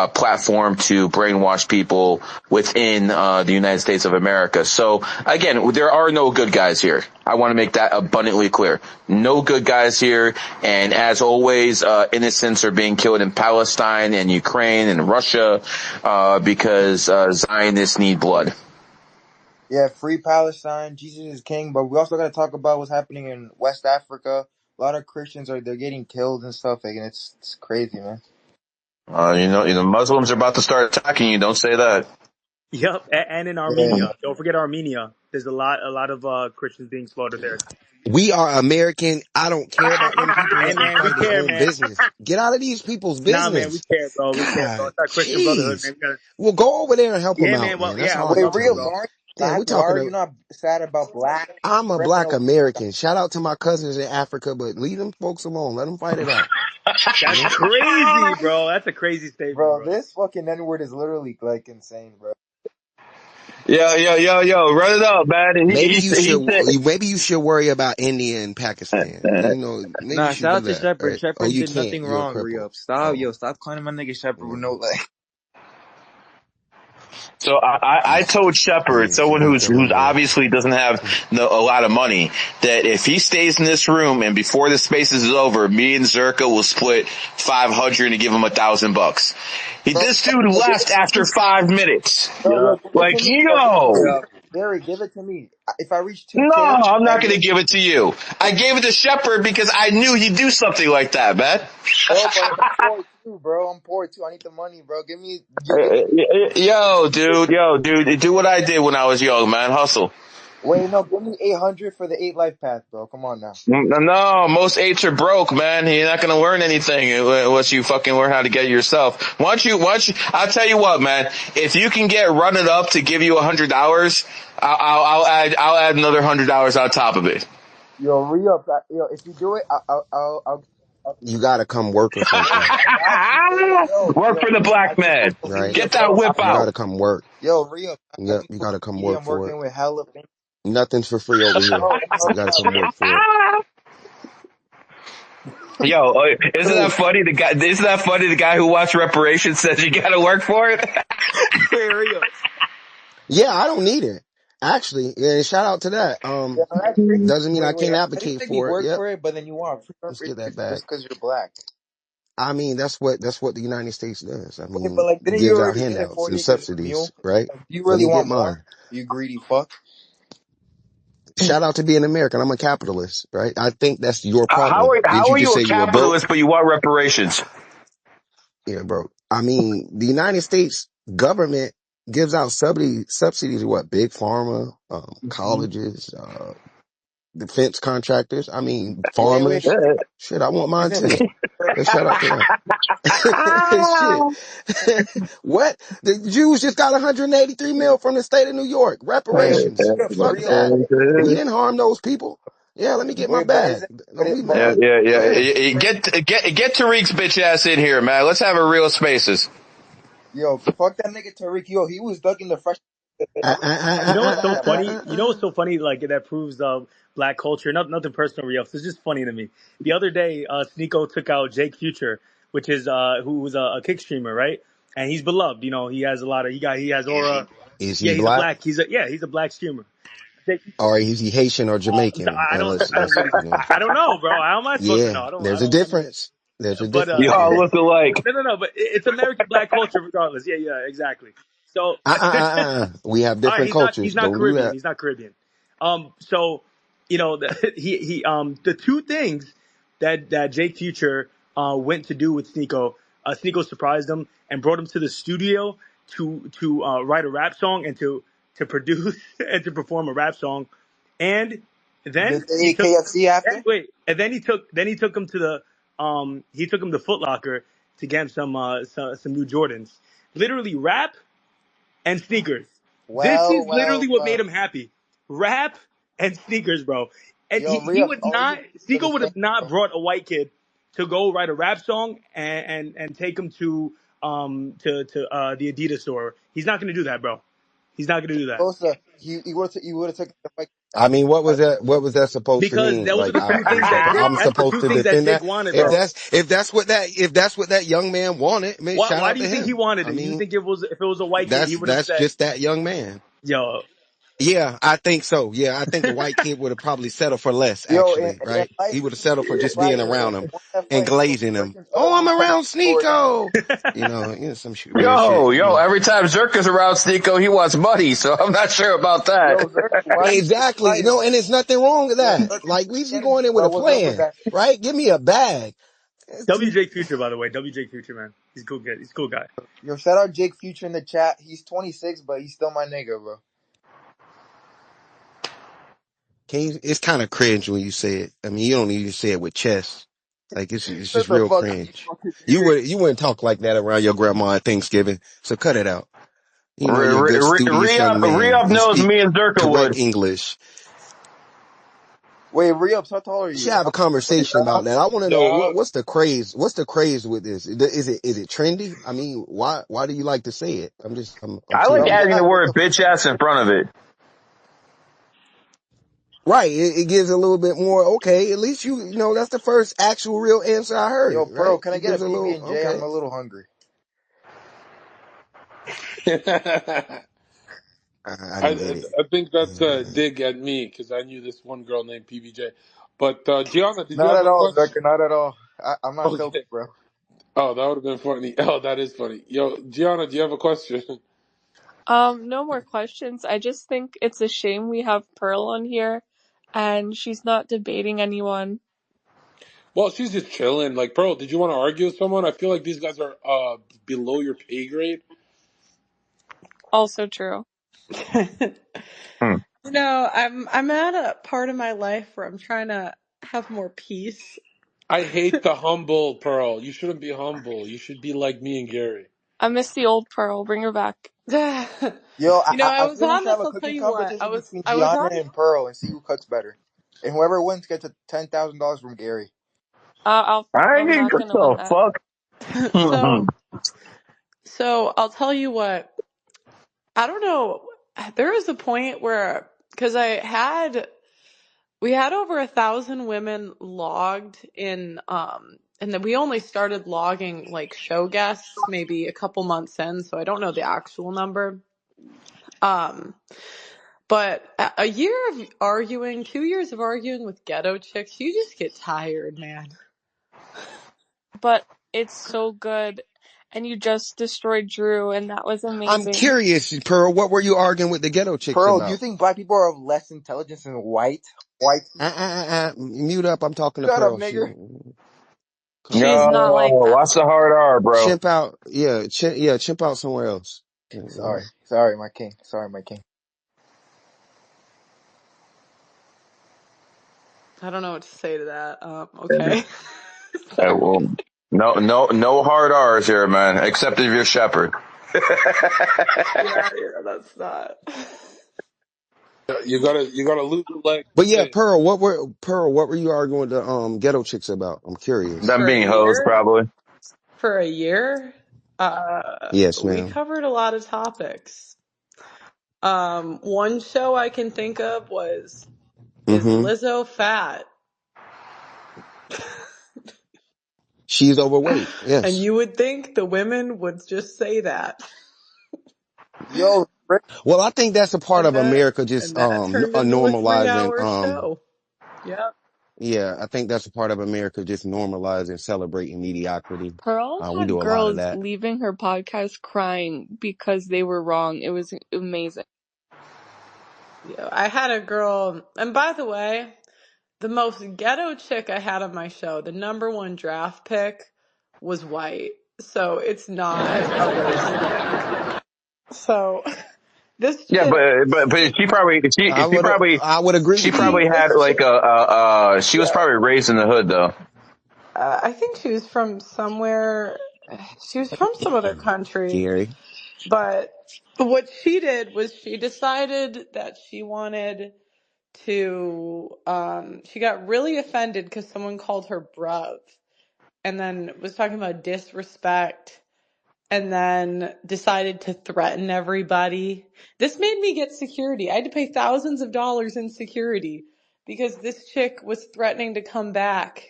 platform to brainwash people within the United States of America. So again, there are no good guys here. I want to make that abundantly clear. No good guys here, and as always, innocents are being killed in Palestine and Ukraine and Russia because Zionists need blood. yeah, free Palestine, Jesus is king, but we also got to talk about what's happening in West Africa. A lot of Christians they're getting killed and stuff, like, and it's crazy, man. Muslims are about to start attacking you. Don't say that. Yep, and in Yeah. Armenia. Don't forget Armenia. There's a lot of Christians being slaughtered there. We are American. I don't care about them people. Hey Let them man, we fight their care, own man. business. Get out of these people's Nah, man, we business. care, bro. We care, bro. God, It's our Christian brotherhood, jeez. man. We gotta, Well, go over there and help them yeah, out, man. Well, man. That's yeah, I all would I Wait, can love tell to, Rio, you. but bro. aren't you Damn, we black? Why talking are to, you not sad about black I'm a repping black over? American. Shout out to my cousins in Africa, but leave them folks alone. Let them fight it out. You That's know? crazy, bro. That's a crazy statement, Bro, bro. this fucking N-word is literally like insane, bro. Yo, run it up, man. Maybe He said, maybe you should worry about India and Pakistan. Maybe you Nah, should shout do out to that, Shepard. right? Oh, Shepard you did can't. nothing You're a wrong, cripple. Rio. Stop, Oh, yo, stop calling my nigga Shepard with yeah. no like. so I told Shepard, Yeah, keep someone out who's that limelight. obviously doesn't have a lot of money, that if he stays in this room and before the spaces is over, me and Zherka will split 500 and give him $1,000. Bro, This dude give it left to after me. 5 minutes. Yo, Yup. give it to Like, me. Yo, give it to me. yo. Yup. Gary, give it to me. If I reach No, 2K, I'm I not going to give. give it to you. I gave it to Shepard because I knew he'd do something like that, man. Bro, but I'm poor too, bro. I'm poor too. I need the money, bro. You're giving me. Yo, dude, do what I did when I was young, man. Hustle. Wait, no, give me 800 for the 8 life path, bro. Come on now. No, most eights are broke, man. You're not gonna learn anything unless you fucking learn how to get it yourself. I'll tell you what, man. If you can get Run It Up to give you $100, I'll add another $100 on top of it. Yo, re-up. Yo, if you do it, You gotta come work or something, I got you, bro. Work Yo, for the I black just man. worked for right? media, Get that bro. whip You out. gotta come work. Yo, re-up. I Yep, just you worked gotta for come media. work I'm for working it. with hella things. Nothing's for free over here. Bro, no, You gotta come work for it. Yo, isn't that crazy. funny? The guy who watched reparations says you gotta work for it. Wait, re-up. Yeah, I don't need it. Actually, yeah, shout out to that. Yeah, no, that's crazy. Doesn't mean I Wait. can't How do you advocate say you for it. work Yep, for it, but then you want free let's get that reparations back. just because you're black? I mean, that's what the United States does. I Wait, but mean, like, it didn't you gives out already get it handouts 40 and acres of a subsidies, mule? right? Like, do you Let really me get want mine. more? You greedy fuck. shout out to being American. I'm a capitalist, right? I think that's your problem. Didn't How you are just you a say you were broke? capitalist but you want reparations? Yeah, bro. I mean, the United States government gives out subsidies to what? Big pharma, colleges, defense contractors. I mean, Wait. farmers. Shit, I want mine Isn't too. Let's shout out to them. Shit. What? The Jews just got 183 mil from the state of New York. Reparations. Fuck real? that. We didn't harm those people. Yeah, let me get my Wait, but bag. isn't Don't be but mad. Yeah. Get Tariq's bitch ass in here, man. Let's have a real spaces. yo, fuck that nigga Tariq. Yo, he was ducking the fresh. Uh, Everyone uh, uh, fresh You uh, know out what's like so uh, that, bro. funny? You know what's so funny? Like that proves black culture. Nothing personal, Real. It's just funny to me. The other day, Sneeko took out Jake Future, which is who's a kick streamer, right? And he's beloved. You know, he has a lot of he has aura. Is he Yeah, he's a black? black. He's a black streamer. Jake, Or is he Haitian or so Jamaican? I don't Let's. I don't know, bro. How am I supposed to Yeah, know? there's a I don't. difference. There's a But difference, man. Y'all look alike. no. But it's American black culture, regardless. Yeah, exactly. So, We have all right, different cultures. he's not Don't do Caribbean. that. He's not Caribbean. So you know, the two things that Jake Future went to do with Sneeko, Sneeko surprised him and brought him to the studio to write a rap song and to produce and to perform a rap song, and Did then they he eat took KFC after? and wait, and then he took him to the he took him to Foot Locker to get him some new Jordans. Literally rap and sneakers. This is literally what made Well. him happy. Rap and sneakers, bro. And Yo, he Rhea, would all you not, for the Sneaker would same, have not bro. brought a white kid to go write a rap song and take him to the Adidas store. He's not gonna do that, bro. He's not gonna do that. Sosa, he would have taken the fight. I mean, what was that? What was that supposed to Because mean? those are Like, the two things that Jake I'm that's the supposed two to things that defend Jake that? wanted, If bro. that's what that young man wanted, man, shout Why out do to you think he him. wanted I it? You mean, think if it was a white kid, he would have that's said, just that young man. yo, Yeah, I think so. Yeah, I think the white kid would have probably settled for less, Yo, actually, in right? life, He would have settled for just life, being around him one that and fight for glazing him. Americans, other Oh, I'm one fight around for. Sneeko. Some weird shit, Every time Zherka's around Sneeko, he wants money, so I'm not sure about that. Yo, Zerka, why you so Exactly. excited? And there's nothing wrong with Yo, that. Zerka, Like, we should energy, go in with bro. a What's up with plan, that? right? Give me a bag. W Jake Future, by the way, W Jake Future, man, he's a cool kid, he's a cool guy. Yo, shout out Jake Future in the chat. He's 26, but he's still my nigga, bro. It's kind of cringe when you say it. I mean, you don't need to say it with chest. Like, it's Shut just the real fuck up, cringe. fucking weird. You wouldn't talk like that around your grandma at Thanksgiving. So cut it out. You know, you're a good, studious young man. Re-Up You knows speak me and Zherka correct would. English. Wait, Re-Ups, how tall are We should you? have a conversation about that. I want to know No, what's the craze? What's the craze with this? Is it trendy? I mean, why do you like to say it? I'm I like Yo, curious. adding Black, the what word the fuck? bitch ass in front of it. Right. It gives a little bit more. Okay. At least you know that's the first actual real answer I Yo, heard. Pearl, Right. can I It get a gives a PB little. and J? I'm Okay. a little hungry. I I didn't get it. I think I that's didn't a get it. dig at me because I knew this one girl named PBJ. But Gianna, did you Not have at a all, question? Zucker. Not at all. I'm not filthy, Okay. bro. Oh, that would have been funny. Oh, that is funny. Yo, Gianna, do you have a question? No more questions. I just think it's a shame we have Pearl on here and she's not debating anyone. Well, she's just chilling. Like, Pearl, did you want to argue with someone? I feel like these guys are below your pay grade. Also true. Hmm. No, I'm at a part of my life where I'm trying to have more peace. I hate the humble, Pearl. You shouldn't be humble. You should be like me and Gary. I miss the old Pearl. Bring her back. Yo, I I was think we on should have this. a I'll tell cooking you what. competition between I was Gianna on. and Pearl and see who cooks better. And whoever wins gets a $10,000 from Gary. I'm not What gonna win the that. fuck? so so I'll tell you what. I don't know. There was a point where because we had over 1,000 women logged in, and then we only started logging like show guests maybe a couple months in, so I don't know the actual number. But a year of arguing, 2 years of arguing with ghetto chicks, you just get tired, man. But it's so good. And you just destroyed Drew, and that was I'm amazing. curious, Pearl. What were you arguing with the ghetto chicks Pearl, do you about? think black people are of less intelligence than white people? Mute up. I'm talking to Shut up, Pearl. She nigger. come on, She's man. not like Yo, that. what's the hard R, bro? Chimp out. Yeah, chimp out somewhere else. Yeah, go Sorry, ahead. sorry, my king. Sorry, my king. I don't know what to say to that. Okay. Sorry. Well, no hard R's here, man. Except if you're Shepherd. Yeah, that's not. You gotta lose a leg to But yeah, say it. Pearl, what were you arguing with the ghetto chicks about? I'm curious. Them For a being hoes, year? probably. For a year? Yes, We ma'am. covered a lot of topics. One show I can think of was Is Mm-hmm. Lizzo Fat? She's overweight. And Yes. you would think the women would just say that. Yo, Rick, Well, I think that's a part And of that America just and that turned into a normalizing 3-hour show. Yep. yeah, I think that's a part of America just normalizing celebrating mediocrity. Pearl We had do a lot of girls that. leaving her podcast crying because they were wrong. It was amazing. Yeah, I had a girl, and by the way, the most ghetto chick I had on my show, the number one draft pick, was white. So it's not a race thing. So this Yeah, chick, but I would agree she with you. probably had this like chick, she was yeah, probably raised in the hood though. I think she was from somewhere, she was from some other country, Gary. but what she did was she decided that she wanted to, she got really offended because someone called her bruv, and then was talking about disrespect, and then decided to threaten everybody. This made me get security. I had to pay thousands of dollars in security because this chick was threatening to come back.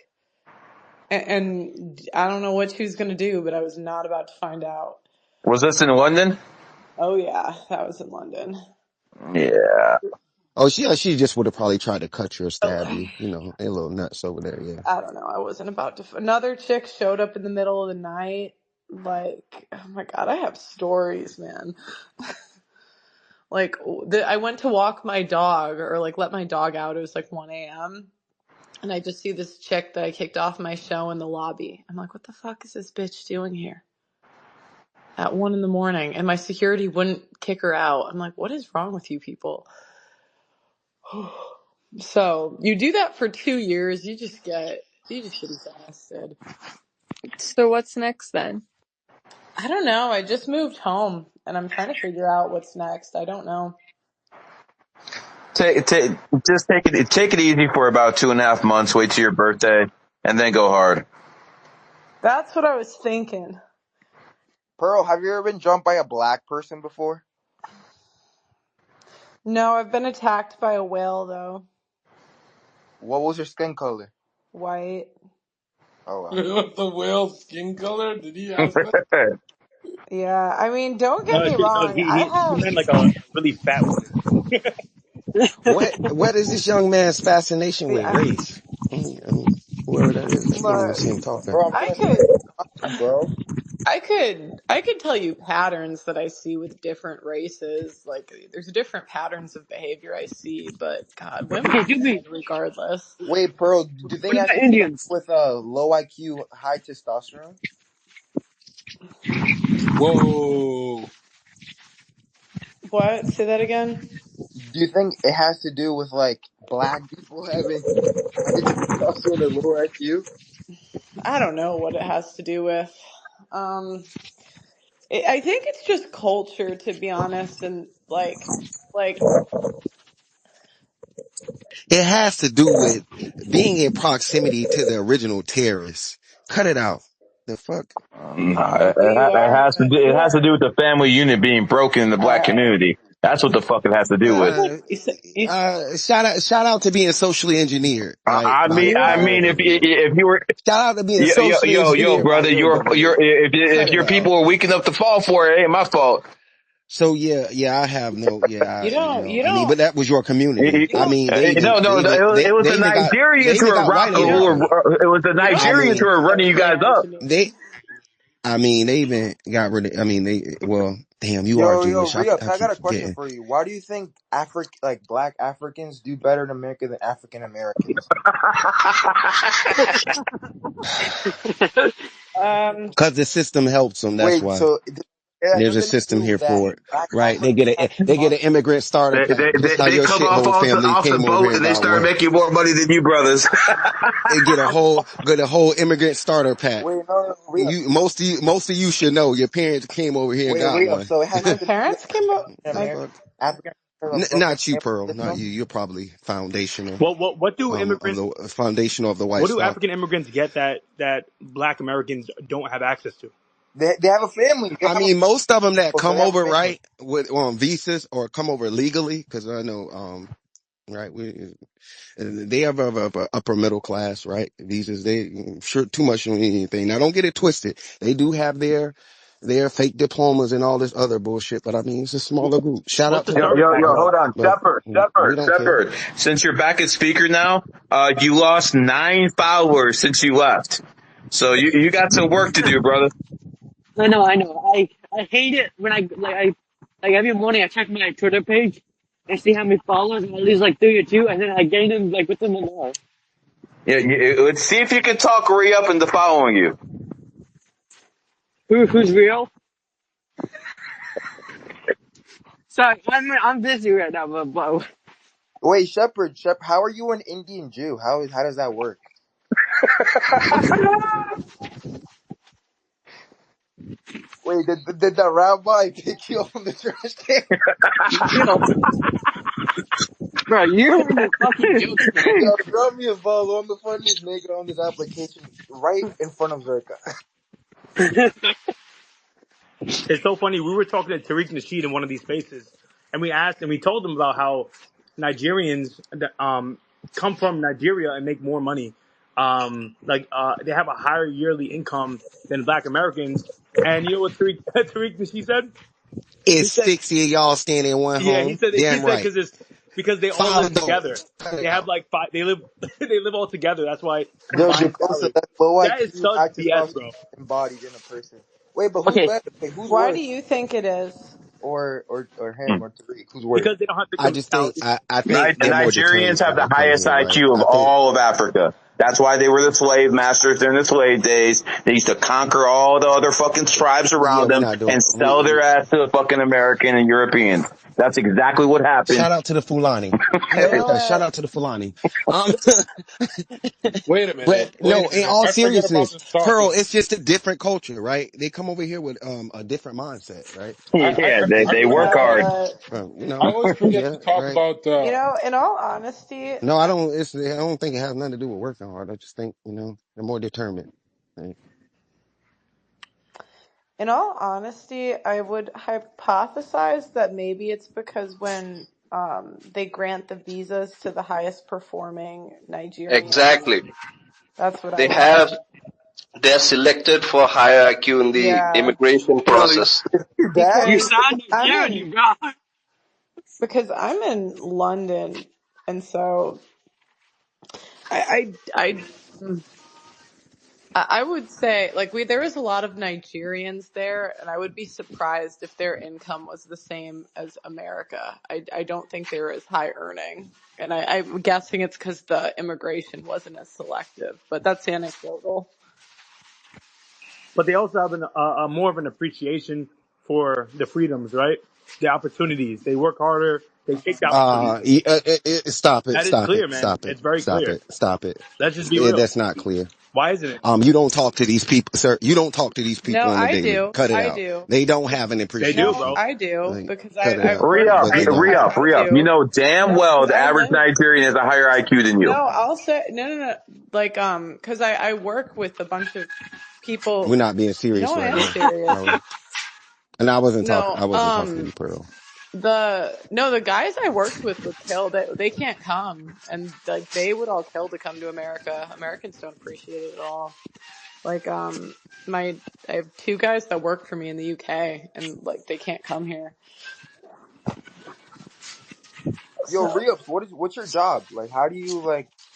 And I don't know what she was going to do, but I was not about to find out. Was this in London? Oh, yeah, that was in London. Yeah. Oh, she just would have probably tried to cut you or stab Oh, you. You know, they a little nuts over there. Yeah. I don't know. I wasn't about to. Another chick showed up in the middle of the night. Like, oh my God, I have stories, man. Like, I went to walk my dog or like let my dog out. It was like 1 a.m. And I just see this chick that I kicked off my show in the lobby. I'm like, what the fuck is this bitch doing here at 1 in the morning? And my security wouldn't kick her out. I'm like, what is wrong with you people? So you do that for 2 years, you just get exhausted. So what's next then? I don't know. I just moved home and I'm trying to figure out what's next. I don't know. Just take it easy for about 2.5 months. Wait till your birthday, and then go hard. That's what I was thinking. Pearl, have you ever been jumped by a black person before? No, I've been attacked by a whale though. What was your skin color? White. Oh wow. What's the whale's skin color? Did he ask that? Yeah, I mean, don't get No, me no, wrong. I he have, meant like a really fat woman. What is this young man's fascination see, with race? Whoever that is, I can't even look, see him talking. Bro, I'm I trying to could, see, bro. I could tell you patterns that I see with different races. Like, there's different patterns of behavior I see, but God, women Okay, are do me. bad regardless. Wait, Pearl, do you think What it has about to do Indians? with low IQ, high testosterone? Whoa. What? Say that again? Do you think it has to do with like black people having high testosterone and low IQ? I don't know what it has to do with. Um, I think it's just culture, to be honest, and like It has to do with being in proximity to the original terrorists. Cut it out. The fuck? Nah, you are, it you has to are. do with the family unit being broken in the All black right. community. That's what the fuck it has to do with. Uh, shout out to being socially engineered, right? You I are. mean, if you were, Shout out to being socially yo, engineered by brother, your government. Cut if it your out. people are weak enough to fall for it, it ain't my fault. So yeah, I have no, You don't. You I mean, but don't. that was your community. It, You I don't. mean, they even, no, they even, it was they the even got, they Nigerians even got white You on don't. your side. it was the You I don't Nigerians who mean, were running you socially guys up. engineer. they, I mean, they even got rid of. I mean, well, damn, you are Yo, Jewish. Rios, I I got keep a question forgetting. for you. Why do you think Black Africans do better in America than African Americans? Because the system helps them. That's Wait, why. so that There's a doesn't system prove here that for it, Black right? Africans have They get strong. an immigrant starter pack, just how They your come off shithole family off the came over boat here and and they got start one. making more money than you brothers. They get a whole immigrant starter pack. Wait, no, Rios. Most of you should know your parents came over here and Wait, got Rios. one. So it has My nothing to do with parents came up. African The My Americans. fuck? African Americans have a broken Not you, family Pearl. Not you. system. You're probably foundational. What do Of immigrants? the foundational of the white What do stock. African immigrants get that Black Americans don't have access to? They have a family. They I have mean, most of them that so come they have a over, family. right, with on visas or come over legally, because I know, right, they have a upper middle class, right? Visas, they sure too much on anything. Now, don't get it twisted. They do have their fake diplomas and all this other bullshit, but I mean, it's a smaller group. Shout What's out the to Yo, them, starter yo, pack yo, though? hold on. but we don't care. Shepherd. Since you're back at speaker now, you lost 9 followers since you left. So you got some work to do, brother. I know, I know. I hate it when like every morning I check my Twitter page and see how many followers and I lose like 3 or 2 and then I gain them like within an hour. Yeah, let's see if you can talk Ree up into following you. Who's real? Sorry, I'm busy right now, but Wait, Shepherd, how are you an Indian Jew? How does that work? Wait, did the rabbi pick you up from the trash can? yo, bro, you're one of the fucking jokes, man. Yo, drop me a follow. I'm the funniest nigga on this application right in front of Zherka. It's so funny. We were talking to Tariq Nasheed in one of these spaces, and we told him about how Nigerians come from Nigeria and make more money. They have a higher yearly income than Black Americans. And you know what Tariq Nasheed said? It's He said, 60 of y'all staying in one yeah, home. he Damn said right. because they all 5 live adults. together. Cut They it have out. like five. They live they live all together. That's why Yo, combined Jacosa, salary. that's low That is IQ such active BS, bro. observation embodied in a person. Wait, but who's Okay, better? Wait, who's Why do worse? you think it is? Or him or Tariq? Who's worse? Because they don't have the I just think, mentality. I think they're more Nigerians determined have the to come highest here, right? IQ of I think, all of Africa. That's why they were the slave masters during the slave days. They used to conquer all the other fucking tribes yeah, around we're them not doing, and sell their ass to the fucking American and Europeans. That's exactly what happened. shout out to the Fulani. You Hell know yeah, shout what? out to the Fulani. Um, Wait a minute. but Wait no, a in minute. all I forget about seriousness, this Pearl, topic. it's just a different culture, right? They come over here with a different mindset, right? Yeah, I they You work forget know about. hard. what? I always forget Yeah, to talk right. about. You know, in all honesty, No, I don't. I don't think it has nothing to do with working hard. I just think they're more determined. Right? in all honesty, I would hypothesize that maybe it's because when they grant the visas to the highest performing Nigerians, Exactly. that's what I They would have think. they're selected for higher IQ in the Yeah, immigration Yo, process. his dad? you because sound I'm Nigerian, in you bro. because I'm in London, and so I I would say like there is a lot of Nigerians there, and I would be surprised if their income was the same as America. I don't think they're as high earning, and I'm guessing it's because the immigration wasn't as selective. But that's anecdotal. But they also have a more of an appreciation for the freedoms, right? The opportunities. They work harder. They take the opportunities. Stop it! That is Stop clear, it! man. Stop it! It's very Stop clear. it! Stop it! Let's just be real. That's not clear. Why isn't it? You don't talk to these people, sir. You don't talk to these No, people on the I daily. do. Cut it I out. do. They don't have an They do, No, appreciation. bro. I do Like, because cut it I've out. worked. But they don't. Re I up. You do. know damn No, well because the I average live. Nigerian has a higher IQ than you. No, I'll say no. Like because I work with a bunch of We're people. not being No, serious I right am now, serious. are we? And I wasn't talking. No, I wasn't talking to you, Pearl. the guys I worked with would kill. They can't come, and like they would all kill to come to America. Americans don't appreciate it at all. Like my I have two guys that work for me in the UK, and like they can't come here. Yo, So Rios, what's your job? Like, how do you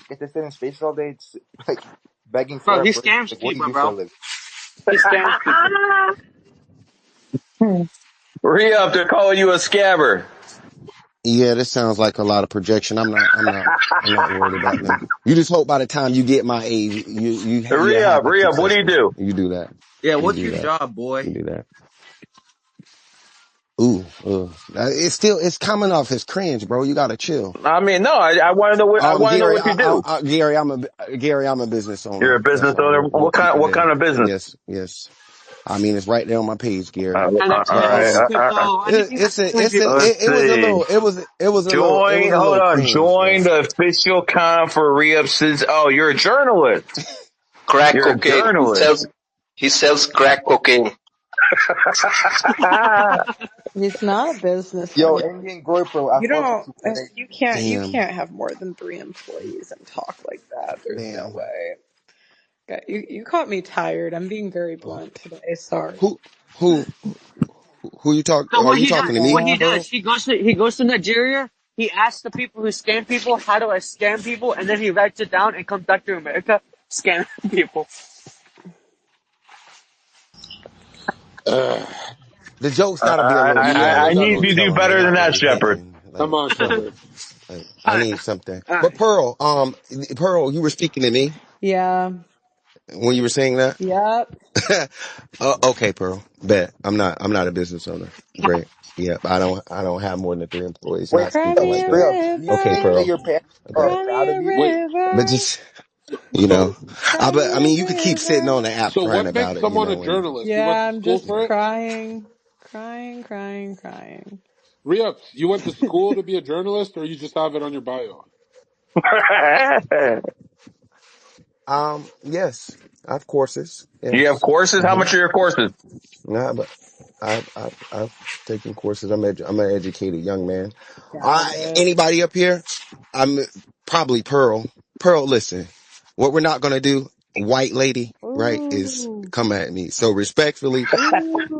get to sit in space all day? It's like begging for Bro, our he break. scams Like, what do you people, do for a bro. living? He scams people. Re-up, they're calling you a scabber. Yeah, this sounds like a lot of projection. I'm not worried about them. You just hope by the time you get my age, you're Re-up, happy, re-up, what do you successful. do? You do that. Yeah, You what's do your that. job, boy? You do that. Ooh. It's coming off as cringe, bro. You gotta chill. I mean, no, I want to know what, I want to know Gary, what you do. Gary, I'm a business You're owner. a That's business owner. all. We'll What keep it what there. kind of business? Yes. I mean, it's right there on my page, Gary. All NFTs, Yes. crypto, anything that's killing people. Let's see. It was a Hold little on. cringe, Join but the official account for re-ups. Oh, you're a journalist. Crack You're a cocaine. He journalist. sells. He sells crack cocaine. He's not a business Yo, owner. Indian Goy, bro, I You fuck with don't. you today. You damn. can't have more than 3 employees and talk like that. There's no way. Okay, you caught me tired. I'm being very Oh. blunt today. Sorry. Who, who, who you talk? So Are you talking to what me, he Pearl? does, he goes to Nigeria. He asks the people who scam people, how do I scam people, and then he writes it down and comes back to America, scamming people. Uh, The jokes gotta be a little yeah, stronger they I for got me need no to you to do tell them jokes. they better than not that, really Shepard. getting Come on, like, Shepard. I Alright, need something. But alright. Pearl, you were speaking to me Yeah. when you were saying that. Yep. Okay, Pearl. Bet. I'm not a business owner. Great. Yeah, I don't have more than 3 employees. Wait, Not Cry speaking me like a that. Ribs, do you Okay, think that river. Pearl. your parents I are bet. Cry me proud of a you? Wait, But river. just, so Cry me I a mean, you could keep sitting river. on the app so crying what about makes it, someone a and journalist? You went Yeah, to I'm school just for it? crying. Crying, crying, crying. Re-ups, you went to school to be a journalist or you just have it on your bio? yes, I have courses. You have Yes. courses? How much are your courses? Nah, but I've taken courses. I'm an educated young man. Got it. Anybody up here? I'm probably Pearl. Pearl, listen, what we're not going to do, white lady, right, is Ooh. come at me. So respectfully,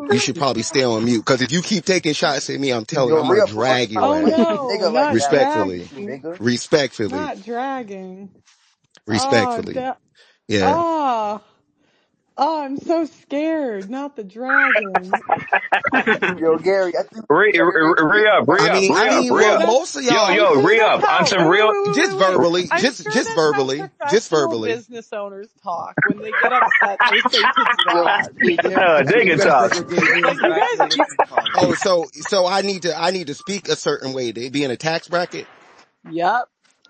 you Ooh. should probably stay on mute. Cause if you keep taking shots at me, I'm telling you, Yo, I'm going to Ribs, drag I your Oh don't like ass. a no, nigga like not that. Fuck Respectfully, you, dragging. nigga. respectfully, Not dragging. Oh, respectfully. Yeah. oh, I'm so scared. Not the dragon. Yo, Gary, I think we better get Re-up, back to I the mean, Sure well, re-up. that's most of Yo, y'all, I'm yo, sure that's re-up. On how some real, just That's how verbally, professional business owners talk. When they get upset, they say to yo, drag. hey, Gary, I think dig we it, better talk. segregate Like niggas you back to the guys, listening Oh, content. so I need to speak a certain way to be in a tax bracket. yep.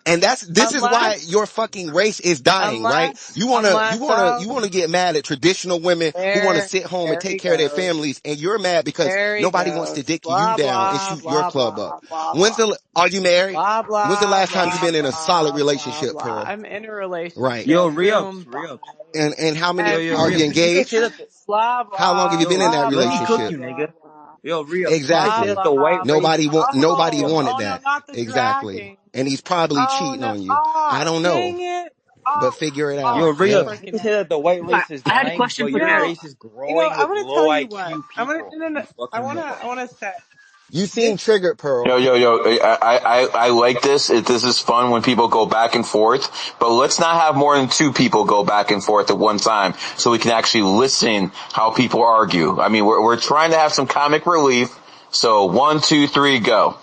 And this is why Unless, your fucking race is dying, right? unless, unless, You wanna get mad at traditional women who want to sit home and there take he care of their goes. families. And you're mad because There he nobody wants to goes. dick you Blah down and blah shoot your blah club up. blah blah blah. Are you married? Blah When's the blah last time you've blah been in a solid blah blah relationship, blah. Pearl? I'm in a Right. Yo, relationship. re-ups, Boom. Bye. re-ups. And how many, Yo, Next. yo, are you re-ups. Did you guys say engaged? that? Blah How long have blah you been Yo, in that blah let me blah cook relationship? you, blah nigga. blah. Yo, re-ups. Did you guys say Blah that Exactly. the white blah race Nobody is want, dying? nobody Oh, wanted oh no, that. not the Exactly. dragging. And he's probably Oh cheating no. on you. I Oh, don't know, dang it. but Oh, figure it oh, Yo, out. I'm re-ups. Yeah. Did you freaking guys say out. that the white Alright, race is I had a dying, question but for You your Gary. know, race is growing I'm with gonna low tell you what. IQ I'm gonna people? no no no. You fucking I moron. wanna say You seem this. triggered, Pearl. Yo. I like this. This is fun when people go back and forth, but let's not have more than two people go back and forth at one time so we can actually listen how people argue. I mean, we're trying to have some comic relief. So 1, 2, 3, go.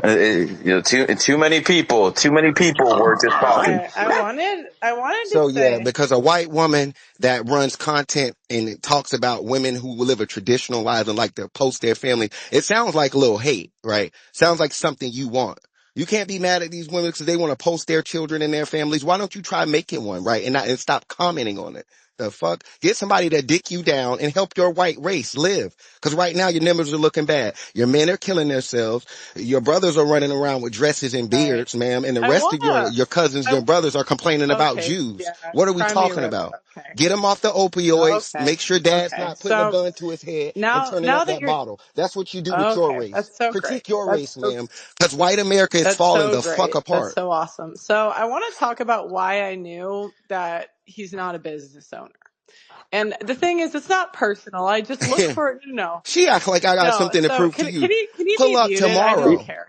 Too many people. Too many people were just talking. Okay. I wanted to So yeah, say because a white woman that runs content and it talks about women who live a traditional lives and like to post their family, it sounds like a little hate, right? Sounds like something you want. You can't be mad at these women because they want to post their children and their families. Why don't you try making one, right? And stop commenting on it. The fuck? Get somebody to dick you down and help your white race live. Cause right now your numbers are looking bad. Your men are killing themselves. Your brothers are running around with dresses and right. beards, ma'am. And the I rest of wanna your cousins, I your brothers are complaining about okay, Jews. yeah. What are we Cry me a talking river. about? Okay. Get them off the opioids. Okay. Make sure dad's Okay. not putting a So gun to his head and turning now up that that you're bottle. That's what you do with your okay, race. that's so great. Critique your race, ma'am. Cause white America is That's falling so the fuck great. That's apart. so awesome. So I want to talk about why I knew that he's not a business owner. And the thing is, it's not personal. I just look for no, She acts like I got no. something to So prove to you. can he Pull be up muted? I don't tomorrow. care.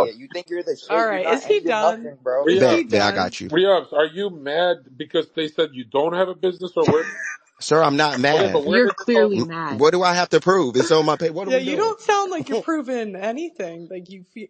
idiot. You think you're the All shit? You're right. not. Is he And you're done? nothing, bro. Is he Riabs, Bet I done? got you. Riabs, are you mad because they said you don't have a business or where? Sir, I'm not Okay, but mad. where You're did this all? clearly mad. What do I have to prove? It's on my pay. What are Yeah, we you doing? don't sound like you're proving anything. Like you feel.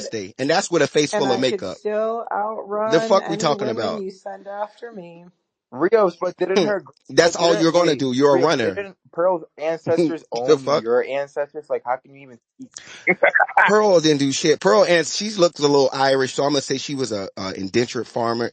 best day. And that's with a face and full of I could makeup. still The outrun fuck we any talking women about? you send after me. Rios, but That's all you're gonna wait, do. You're a Rios, runner. didn't Pearl's ancestors The own fuck? your ancestors? Like, how can you even speak? Pearl didn't do shit. Pearl, and she looks a little Irish, so I'm gonna say she was a indentured farmer.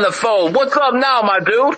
on the phone. What's up now, my dude?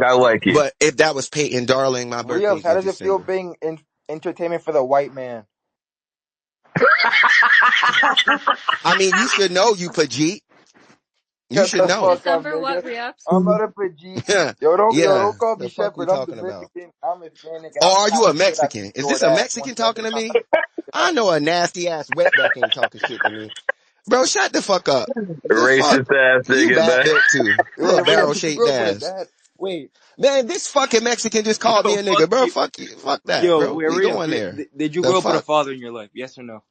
dog. I like it. But if that was Peyton Darling, my Rios, birthday's how in does it feel December. being entertainment for the white man? I mean, you should know, you Pajit. You Shut should the know. fuck up, December nigga. what, Reaps? I'm not a Pajit. Yeah, Don't yeah. call me The fuck we Shepherd. I'm talking about? Dominican. I'm Hispanic, and I'm Or are you trying a to get out Mexican? this Is this short a ass. One Mexican talking second, to I'm me? about to get I out. know a nasty ass wetback ain't talking shit to me. Bro, shut the fuck up. The fuck? Racist ass You nigga, bad man. built too. You a Hey, Rios, barrel what you shaped grew up with, ass. Dad? Wait, Man, this fucking Mexican just called me yo, a fuck nigga, bro. you. Fuck you. Fuck that, Yo, bro. wait, We hurry up. going there. Did you The grow up with a fuck? father in your life? Yes or no?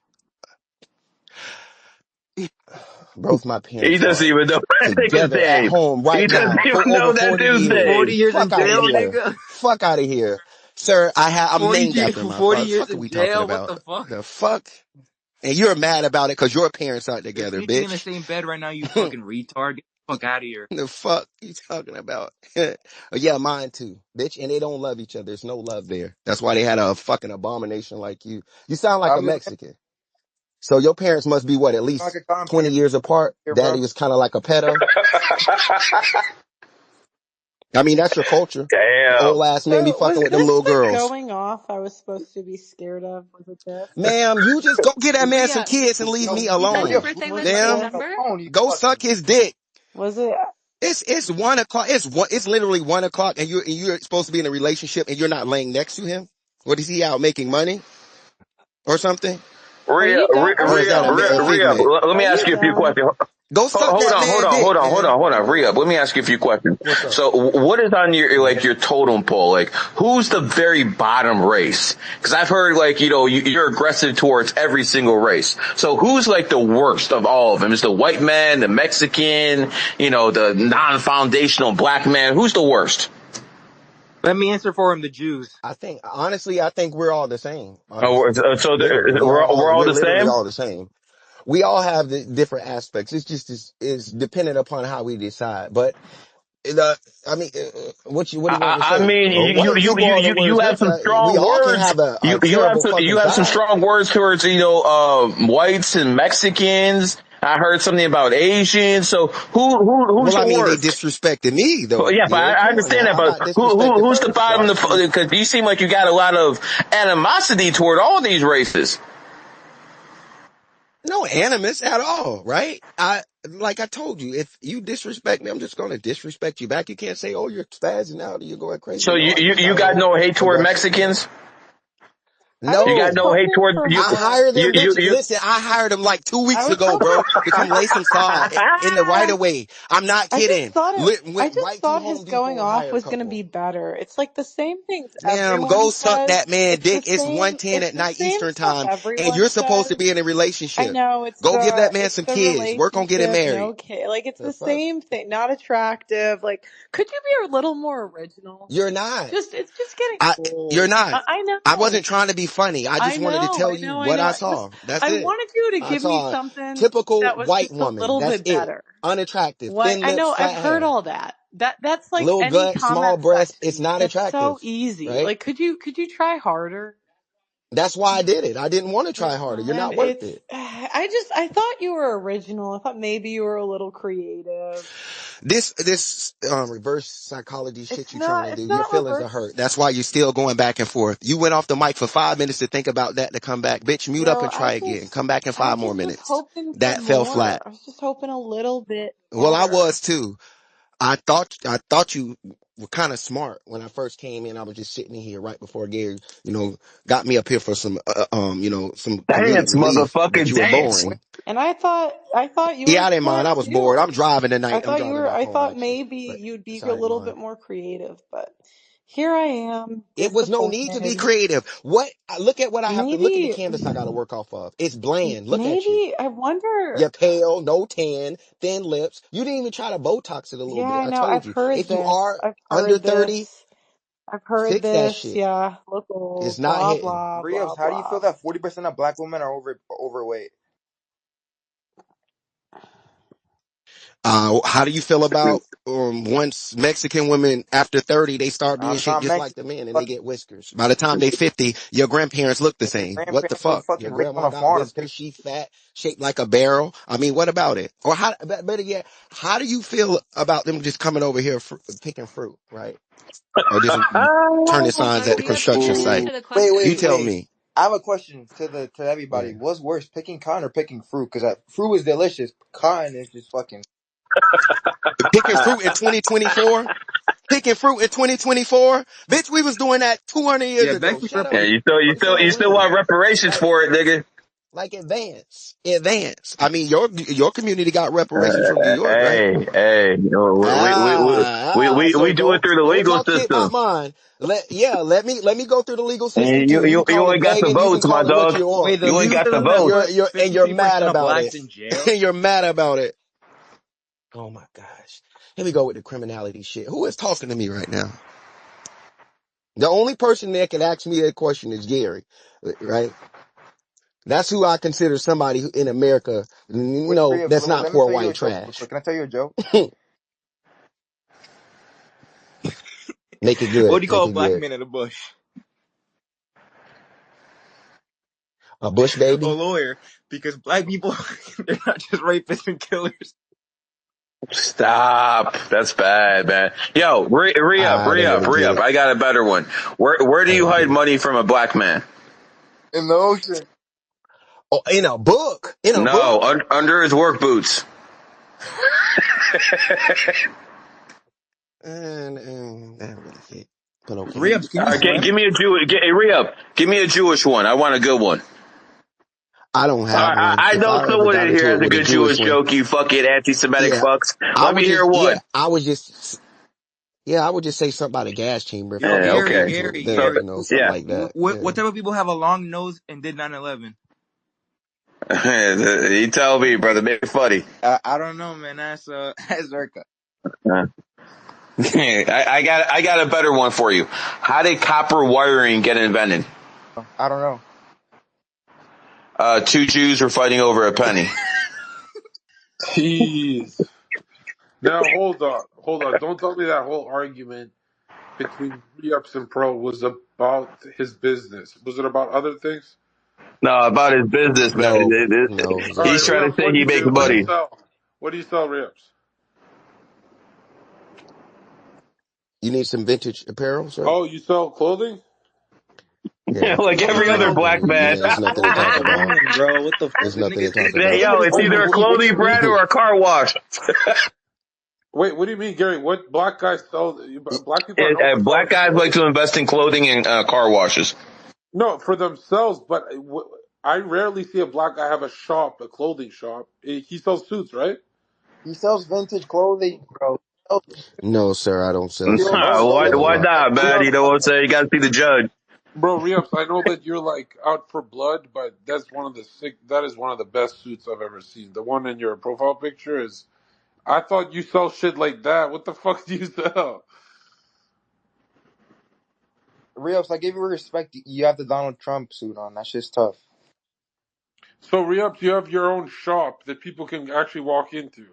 Both my He parents doesn't are even know that nigga's together at name. home He right doesn't now even for over know that 40 dude's 40 years. name. years in Fuck out of jail, here. nigga? Fuck out of here. Sir, I'm 40, named after my 40 father. years Fuck are in we talking jail? What about? the fuck? The fuck? And you're mad about it because your parents aren't You're together, sleeping in the bitch. same bed right now, you fucking retard. Get the fuck out of here. The fuck you talking about? Yeah, mine too, bitch. And they don't love each other. There's no love there. That's why they had a fucking abomination like you. You sound like I a was gonna Mexican. So your parents must be what, at sound like least a 20 godparent years apart? here, Daddy bro. was kind of like a pedo. I mean, that's your culture. Damn. Old ass man be So fucking was with them this little the girls. going off I was supposed to be scared of? Was it this? Ma'am, you just go get that man some Ria, kids and leave Yo, me you said hurry your up. alone. birthday Leave was my in Ma'am, man November? alone, you go suck fucking. his dick. Was it? It's 1 o'clock. It's literally 1 o'clock and you're supposed to be in a relationship and you're not laying next to him. What is he out making money or something? Are Rhea, you done? Rhea, Are Or is you Rhea, that a done, Rhea, a Zach? Rhea, figment? let Are me you ask you a few done? questions. Go suck that man dick, Hold man. on, Rhea. Let me ask you a few questions. What's up? So, what is on your like your totem pole? Like, who's the very bottom race? Because I've heard like you're aggressive towards every single race. So, who's like the worst of all of them? Is the white man, the Mexican, the non-foundational black man? Who's the worst? Let me answer for him, the Jews. Honestly, I think we're all the same. Oh, Honestly, so literally, we're all we're the literally same. all the same. We all have the different aspects. It's just is dependent upon how we decide. But I mean, what do you want me to I say? mean, Or what if you go all the you words have some next? We strong all can words. have a terrible You fucking have some side. strong words towards whites and Mexicans. I heard something about Asians. So who's Well, I the mean, they worst? disrespected me Well, though, yeah, but Gary. I Come on understand now, that. I But got disrespected who's the first. bottom? Watch you. Because you seem like you got a lot of animosity toward all these races. No animus at all, right? Like I told you, if you disrespect me, I'm just going to disrespect you back. You can't say, "Oh, you're spazzing out, you're going crazy." So No, I'm just you not a got little no hate toward aggressive. Mexicans. I You was got No, no hate hoping toward for you. I more. hired them, bitch. You Listen, I hired them like 2 weeks I was ago, hoping. bro, to come lay some sod in the right of way. I'm not I just kidding. thought it. I Went just right to thought his Home Depot going and off hired a was going to couple. be better. It's like the same things Ma'am, everyone go suck says. that man It's the dick. It's same. 1:10 It's at the night same Eastern stuff time, and everyone you're supposed to says. be in a I relationship. know Go give that man it's some the kids. Work on getting relationship, married. no kid. Like it's The the fuck? same thing. Not attractive. Like, could you be a little more original? You're not. It's just getting I, you're old. not. I I know. wasn't trying to be funny. I just I wanted to know. tell I you know. I what know. I saw. That's I it. wanted you to I give me saw a something typical that was white just a woman. little That's bit it. better. Unattractive, What? thin I lips, know. I've flat heard hair, all that. That's like little any gut, small comment breast. It's section. not That's so attractive, easy. right? Like, could you try harder? That's why I did it. I didn't want to try harder. You're And not worth it's, it. I thought you were original. I thought maybe you were a little creative. This reverse psychology shit you trying to do, It's your not feelings are reverse. hurt. That's why you're still going back and forth. You went off the mic for 5 minutes to think about that to come back. Bitch, mute up Yo, and try again. Come back in I 5 more just was minutes. hoping for That fell flat. more. I was just hoping a little bit Well, I better. was too. I thought you were kind of smart when I first came in. I was just sitting in here right before Gary, got me up here for some, some comedic dance, relief. But motherfucker, you were dance. boring. And I thought you were Yeah, I didn't mind. I smart was bored. too. I'm driving tonight. I'm driving back I home thought actually, maybe but you'd be a besides little mine. bit more creative, but here I am, It was no need to be disappointed. creative. Look at what I have to look at the Maybe, canvas I got to work off of. It's bland. Look at you. maybe, I wonder. You're pale, no tan, thin lips. You didn't even try to Botox it a little Yeah, bit. I I know. told you. If you are under 30, I've heard fix that this. shit. Yeah, look It's old, not blah, hitting. blah, blah, Rios, how do you feel blah. that 40% of black women are overweight? How do you feel about once Mexican women after 30 they start being I'm shaped not just like Mexican. the men and they Fucking, get whiskers? By the time they 50, your grandparents look the and your same. What the grandparents were fuck? Your fucking raised on grandma a got farm. whiskers, she fat, shaped like a barrel. I mean, what about it? Or better yet, how do you feel about them just coming over here picking fruit, right? Or just turning signs at the Ria, can you construction site? answer the Wait, You question? wait, tell wait. me. I have a question to Yeah. everybody. What's worse, picking cotton or picking fruit? Because fruit is delicious. Cotton is just fucking. Picking fruit in 2024? Picking fruit in 2024? Bitch, we was doing that 200 years Yeah, ago. Mexican Shut Yeah, up. Republic. you still Fuck is wrong with want you? reparations for it, nigga. Like advance. I mean, your community got reparations from New York, right? Hey, So we do it through the don't legal talk shit about system. mine. Let me go through the legal system And too. You can you call it ain't got the begging. You can votes, my call it what dog. you want. Wait, the You ain't legal got the system that votes. put And you're mad 53% of about blacks it. in jail? And you're mad about it. Oh my gosh. Here we go with the criminality shit. Who is talking to me right now? The only person that can ask me that question is Gary, right? That's who I consider somebody in America, Wait, Ribs, that's not let me poor tell you a white joke real trash. quick. Can I tell you a joke? Make it What good. do you call Make a it black good. man in a bush? A bush A baby. lawyer. Because black people, they're not just rapists and killers. Stop. That's bad, man. Yo, re I up. get it. I got a better one. Where do I you get hide it. money from a black man? In the ocean. Oh, in a book. In a No, book. under his work boots. And that really fit. But okay. Ribs, can you Give swim? me a Jewish. Give me a Jewish one. I want a good one. I don't have one. I If know I ever someone got in here into has it a with a good Jewish Jewish one, joke. You fucking anti-Semitic yeah, fucks. Let me hear one. I would just say something about a gas chamber if I Yo, was looking Okay. into it. Gary. Something like that. Yeah. What type of people have a long nose and did 9/11? You tell me, brother. Make it funny. I don't know, man. That's that's Zherka. I got a better one for you. How did copper wiring get invented? I don't know. Two Jews were fighting over a penny. Jeez. Now hold on. Don't tell me that whole argument between re-ups and pro was about his business. Was it about other things? No, about his business, man. No, it was All right, He's about trying to re-ups. say What do he you makes do? What do you money. sell? What do you sell, re-ups? you need some vintage apparel, sir? Oh, you sell clothing? Yeah. Like What the every other hell? black man. Yeah, there's nothing to Hold talk on, about. bro. What the fuck? There's This nothing to nigga's talk ignorant. about. Yo, it's Wait, either a what do you clothing mean? brand or a car wash. Wait, what do you mean, Gary? What black guys sell? Black people are known for Black selling guys like clothing. to invest in clothing and car washes. No, for themselves, but I rarely see a black guy have a shop, a clothing shop. He sells suits, right? He sells vintage clothing, bro. No, sir, I don't sell Real suits. bro. Why not, man? You Re-ups, know what I'm saying? You gotta see the judge. bro, Re-ups, I know that you're like out for blood, but that's one of the that is one of the best suits I've ever seen. The one in your profile picture is, I thought you sell shit like that. What the fuck do you sell? Real, I give you respect. You have the Donald Trump suit on. That's just tough. So Re-ups, you have your own shop that people can actually walk into.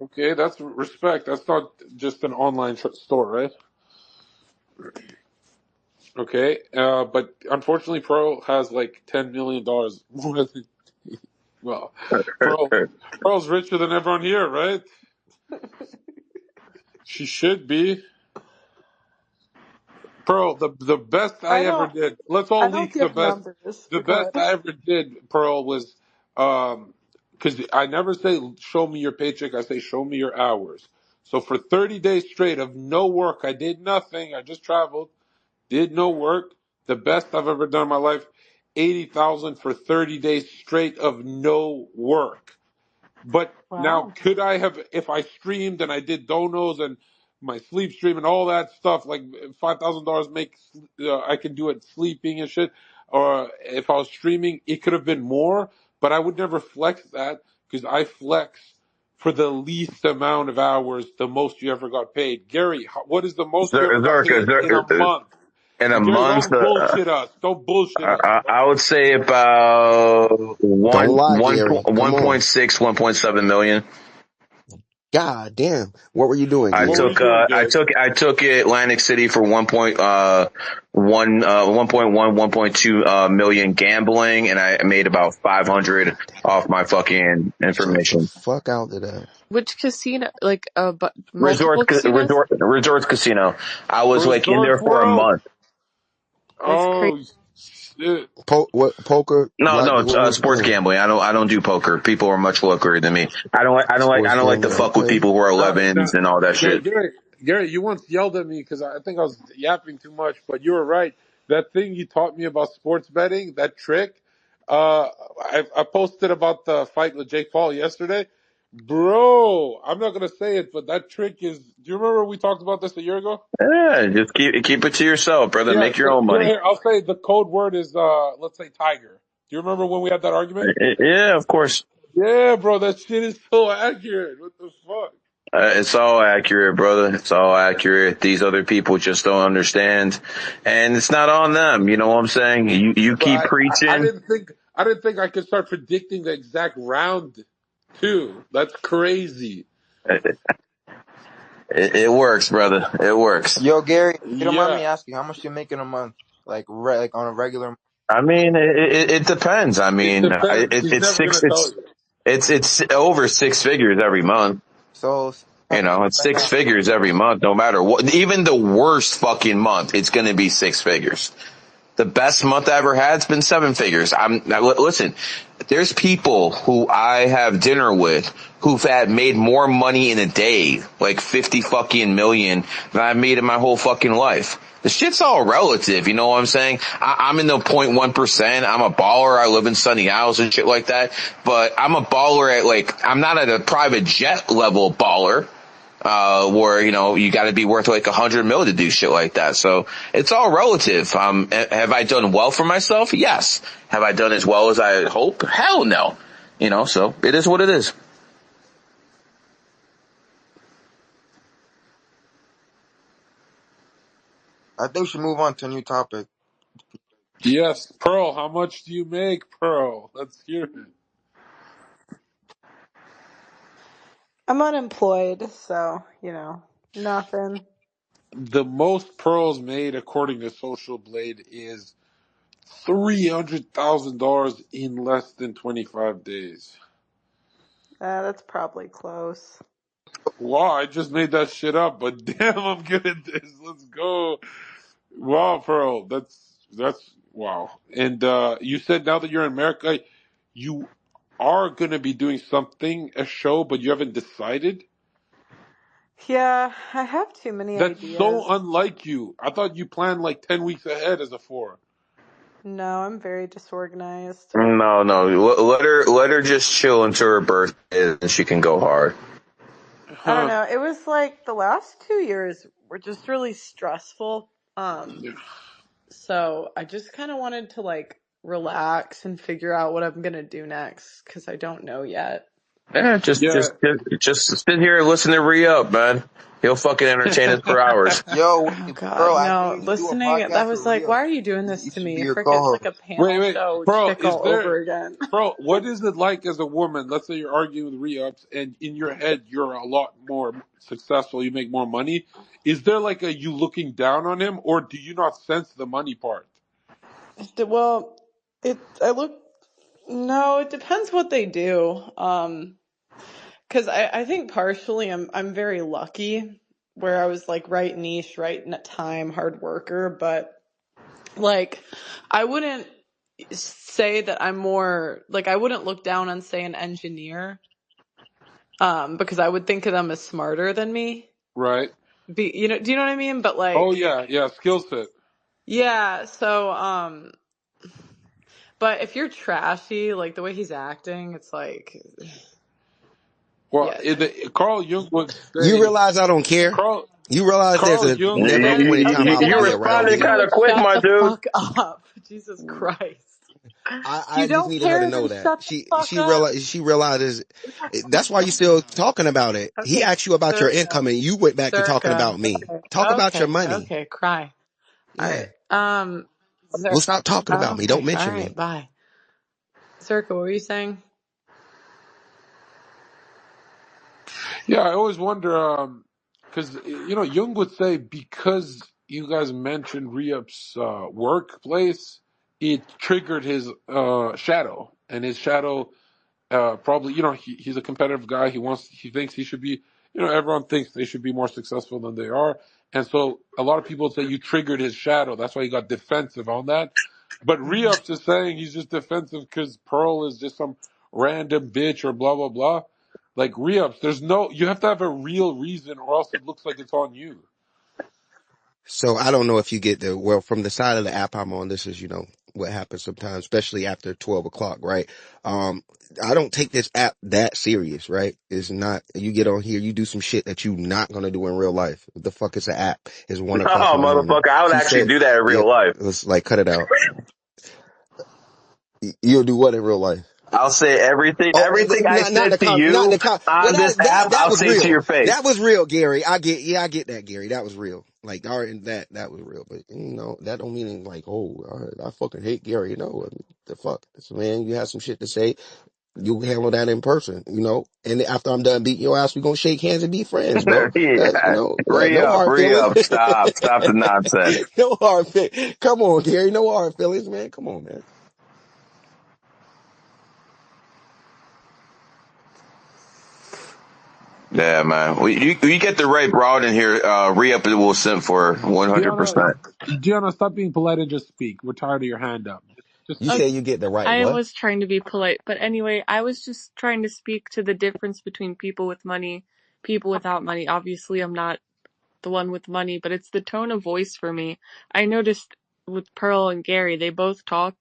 Okay, that's respect. That's not just an online store, right? Okay, but unfortunately, Pro has like $10 million more than, well, Pro Pro's richer than everyone here, right? She should be. Pearl, the best I I ever don't. did. Let's I all don't leak the give best. numbers, The but go best ahead. I ever did, Pearl, was because I never say show me your paycheck. I say show me your hours. So for 30 days straight of no work, I did nothing. I just traveled, did no work. The best I've ever done in my life. 80,000 for 30 days straight of no work. But now, Wow. could I have, if I streamed and I did donos and my sleep stream and all that stuff, like $5,000 make, I can do it sleeping and shit. Or if I was streaming, it could have been more, but I would never flex that because I flex for the least amount of hours, the most you ever got paid. Gary, what is the most you ever got paid in a month? In a Gary, month, don't bullshit us. Don't bullshit us, bro. I would say about Don't lie, Gary. Come on. 1.7 million. God damn. What were you doing, I What were Gary? you took doing, Gary? I took Atlantic City for 1.1 million gambling, and I made about 500 off my fucking Check the information. fuck out of that. Which casino? Like, but multiple casinos? Resorts casino. I was like in there Resorts for a World. month. That's crazy. Oh, shit. What poker? No, What it's were you sports playing? gambling. I don't do poker. People are much luckier than me. I Sports don't like to gambling. fuck with Okay. people who are Now, 11s and all that Gary, shit. Gary, Gary, you once yelled at me because I think I was yapping too much, but you were right. that thing you taught me about sports betting, that trick. I posted about the fight with Jake Paul yesterday. Bro, I'm not gonna say it, but that trick is. Do you remember we talked about this a year ago? Yeah, just keep it to yourself, brother. Yeah. Make your So own here, money. here, I'll say the code word is let's say tiger. Do you remember when we had that argument? Yeah, of course. Yeah, bro, that shit is so accurate. What the fuck? It's all accurate, brother. It's all accurate. These other people just don't understand, and it's not on them. You know what I'm saying? You But keep I preaching. didn't think I could start predicting the exact round too. That's crazy. It works, brother. It works. Yo, Gary, if you don't mind Yeah. me asking, how much do you make in a month? Like, like on a regular. I mean, it depends. I It mean, depends. He's it's never six. gonna tell you. It's over six figures every month. So You know, it's right six now, figures every month, no matter what. Even the worst fucking month, it's going to be six figures. The best month I ever had's been seven figures. Listen, there's people who I have dinner with who've had made more money in a day, like 50 fucking million, than I've made in my whole fucking life. The shit's all relative, you know what I'm saying? I'm in the 0.1%. I'm a baller. I live in sunny house and shit like that. But I'm a baller at I'm not at a private jet level baller. Where, you know, you gotta be worth like 100 mil to do shit like that. So it's all relative. Have I done well for myself? Yes. Have I done as well as I hope? Hell no. You know, so it is what it is. I think we should move on to a new topic. Yes, Pearl. How much do you make, Pearl? Let's hear it. I'm unemployed, so, nothing. The most Pearls made, according to Social Blade, is $300,000 in less than 25 days. That's probably close. Wow, I just made that shit up, but damn, I'm good at this. Let's go. Wow, Pearl, that's wow. And you said now that you're in America, you are gonna be doing something, a show, but you haven't decided. Yeah, I have too many That's so ideas. unlike you. I thought you planned like 10 weeks ahead as a four. No, I'm very disorganized. No, no. Let her just chill until her birthday and she can go hard. I don't Huh. know. It was like the last 2 years were just really stressful. So I just kind of wanted to relax and figure out what I'm gonna do next because I don't know yet. Yeah, Yeah. just sit here and listen to Re-Up, man. He'll fucking entertain us for hours. Yo, Oh wait, God, Pearl, I think no! we should do a Listening, I podcast with was like, Rio. "Why are you doing this You to should be me?" your Frick, it's like a co-host. panel Wait, show Pearl, chick is all there, over again. Pearl, what is it like as a woman? Let's say you're arguing with re-ups and in your head you're a lot more successful, you make more money. Is there like a you looking down on him or do you not sense the money part? Well, I look. No, it depends what they do. Because I think partially I'm very lucky where I was like right niche, right in a time, hard worker, but like I wouldn't say that I'm more like I wouldn't look down on say an engineer because I would think of them as smarter than me. Right? Do you know what I mean? But Oh like yeah, yeah, skill set. yeah, so but if you're trashy, like the way he's acting, it's like Well, yeah. Carl Jung would You say, realize I don't care? Carl, You realize there's Carl a Jung would never a say, point in time I Okay, would You be that's around responded something you. kind of like quick, shut my the dude. fuck up. Jesus Christ. If I you just don't needed her to care, then know that. shut the fuck up. She realizes that's why you still talking about it. He Okay, asked you about your Zherka. income and you went back to talking Zherka. about me. Okay. Talk about your Okay. money. Okay. Cry. All Yeah. right. We'll Zherka. stop talking about me. Don't Okay. All mention right. me. Bye. Zherka, what were you saying? yeah, I always wonder, because, Jung would say because you guys mentioned Re-Up's workplace, it triggered his shadow. And his shadow probably, he's a competitive guy. He thinks he should be, everyone thinks they should be more successful than they are. And so a lot of people say you triggered his shadow. That's why he got defensive on that. But Re-Ups is saying he's just defensive because Pearl is just some random bitch or blah, blah, blah. Like Re-Ups, you have to have a real reason or else it looks like it's on you. So I don't know if you get from the side of the app I'm on, this is, what happens sometimes, especially after 12 o'clock, right? Um, I don't take this app that serious, right? It's not, you get on here, you do some shit that you not gonna do in real life. What the fuck is an app? It's 1 o'clock Oh, in the morning. motherfucker, I would She actually said, do that in yeah, real life. let's like cut it out. You'll do what in real life? I'll say everything Oh, I not said to not you well, on this app, that I'll was say to real. your face. That was real, Gary. I get that, Gary. That was real. Like, all right, that was real. But, that don't mean like, oh, I fucking hate Gary. No, I mean, the fuck. So, man, you have some shit to say. You handle that in person, and after I'm done beating your ass, we gonna shake hands and be friends, bro. Yeah, No hard re feelings. up, stop the nonsense. No hard feelings. Come on, Gary. No hard feelings, man. Come on, man. Yeah, man. You get the right broad in here, re up it will send for Gianna, 100%. Gianna, stop being polite and just speak. We're tired of your hand up. Just You speak. say Okay, you get the right I what? was trying to be polite, but anyway, I was just trying to speak to the difference between people with money, people without money. Obviously, I'm not the one with money, but it's the tone of voice for me. I noticed with Pearl and Gary, they both talk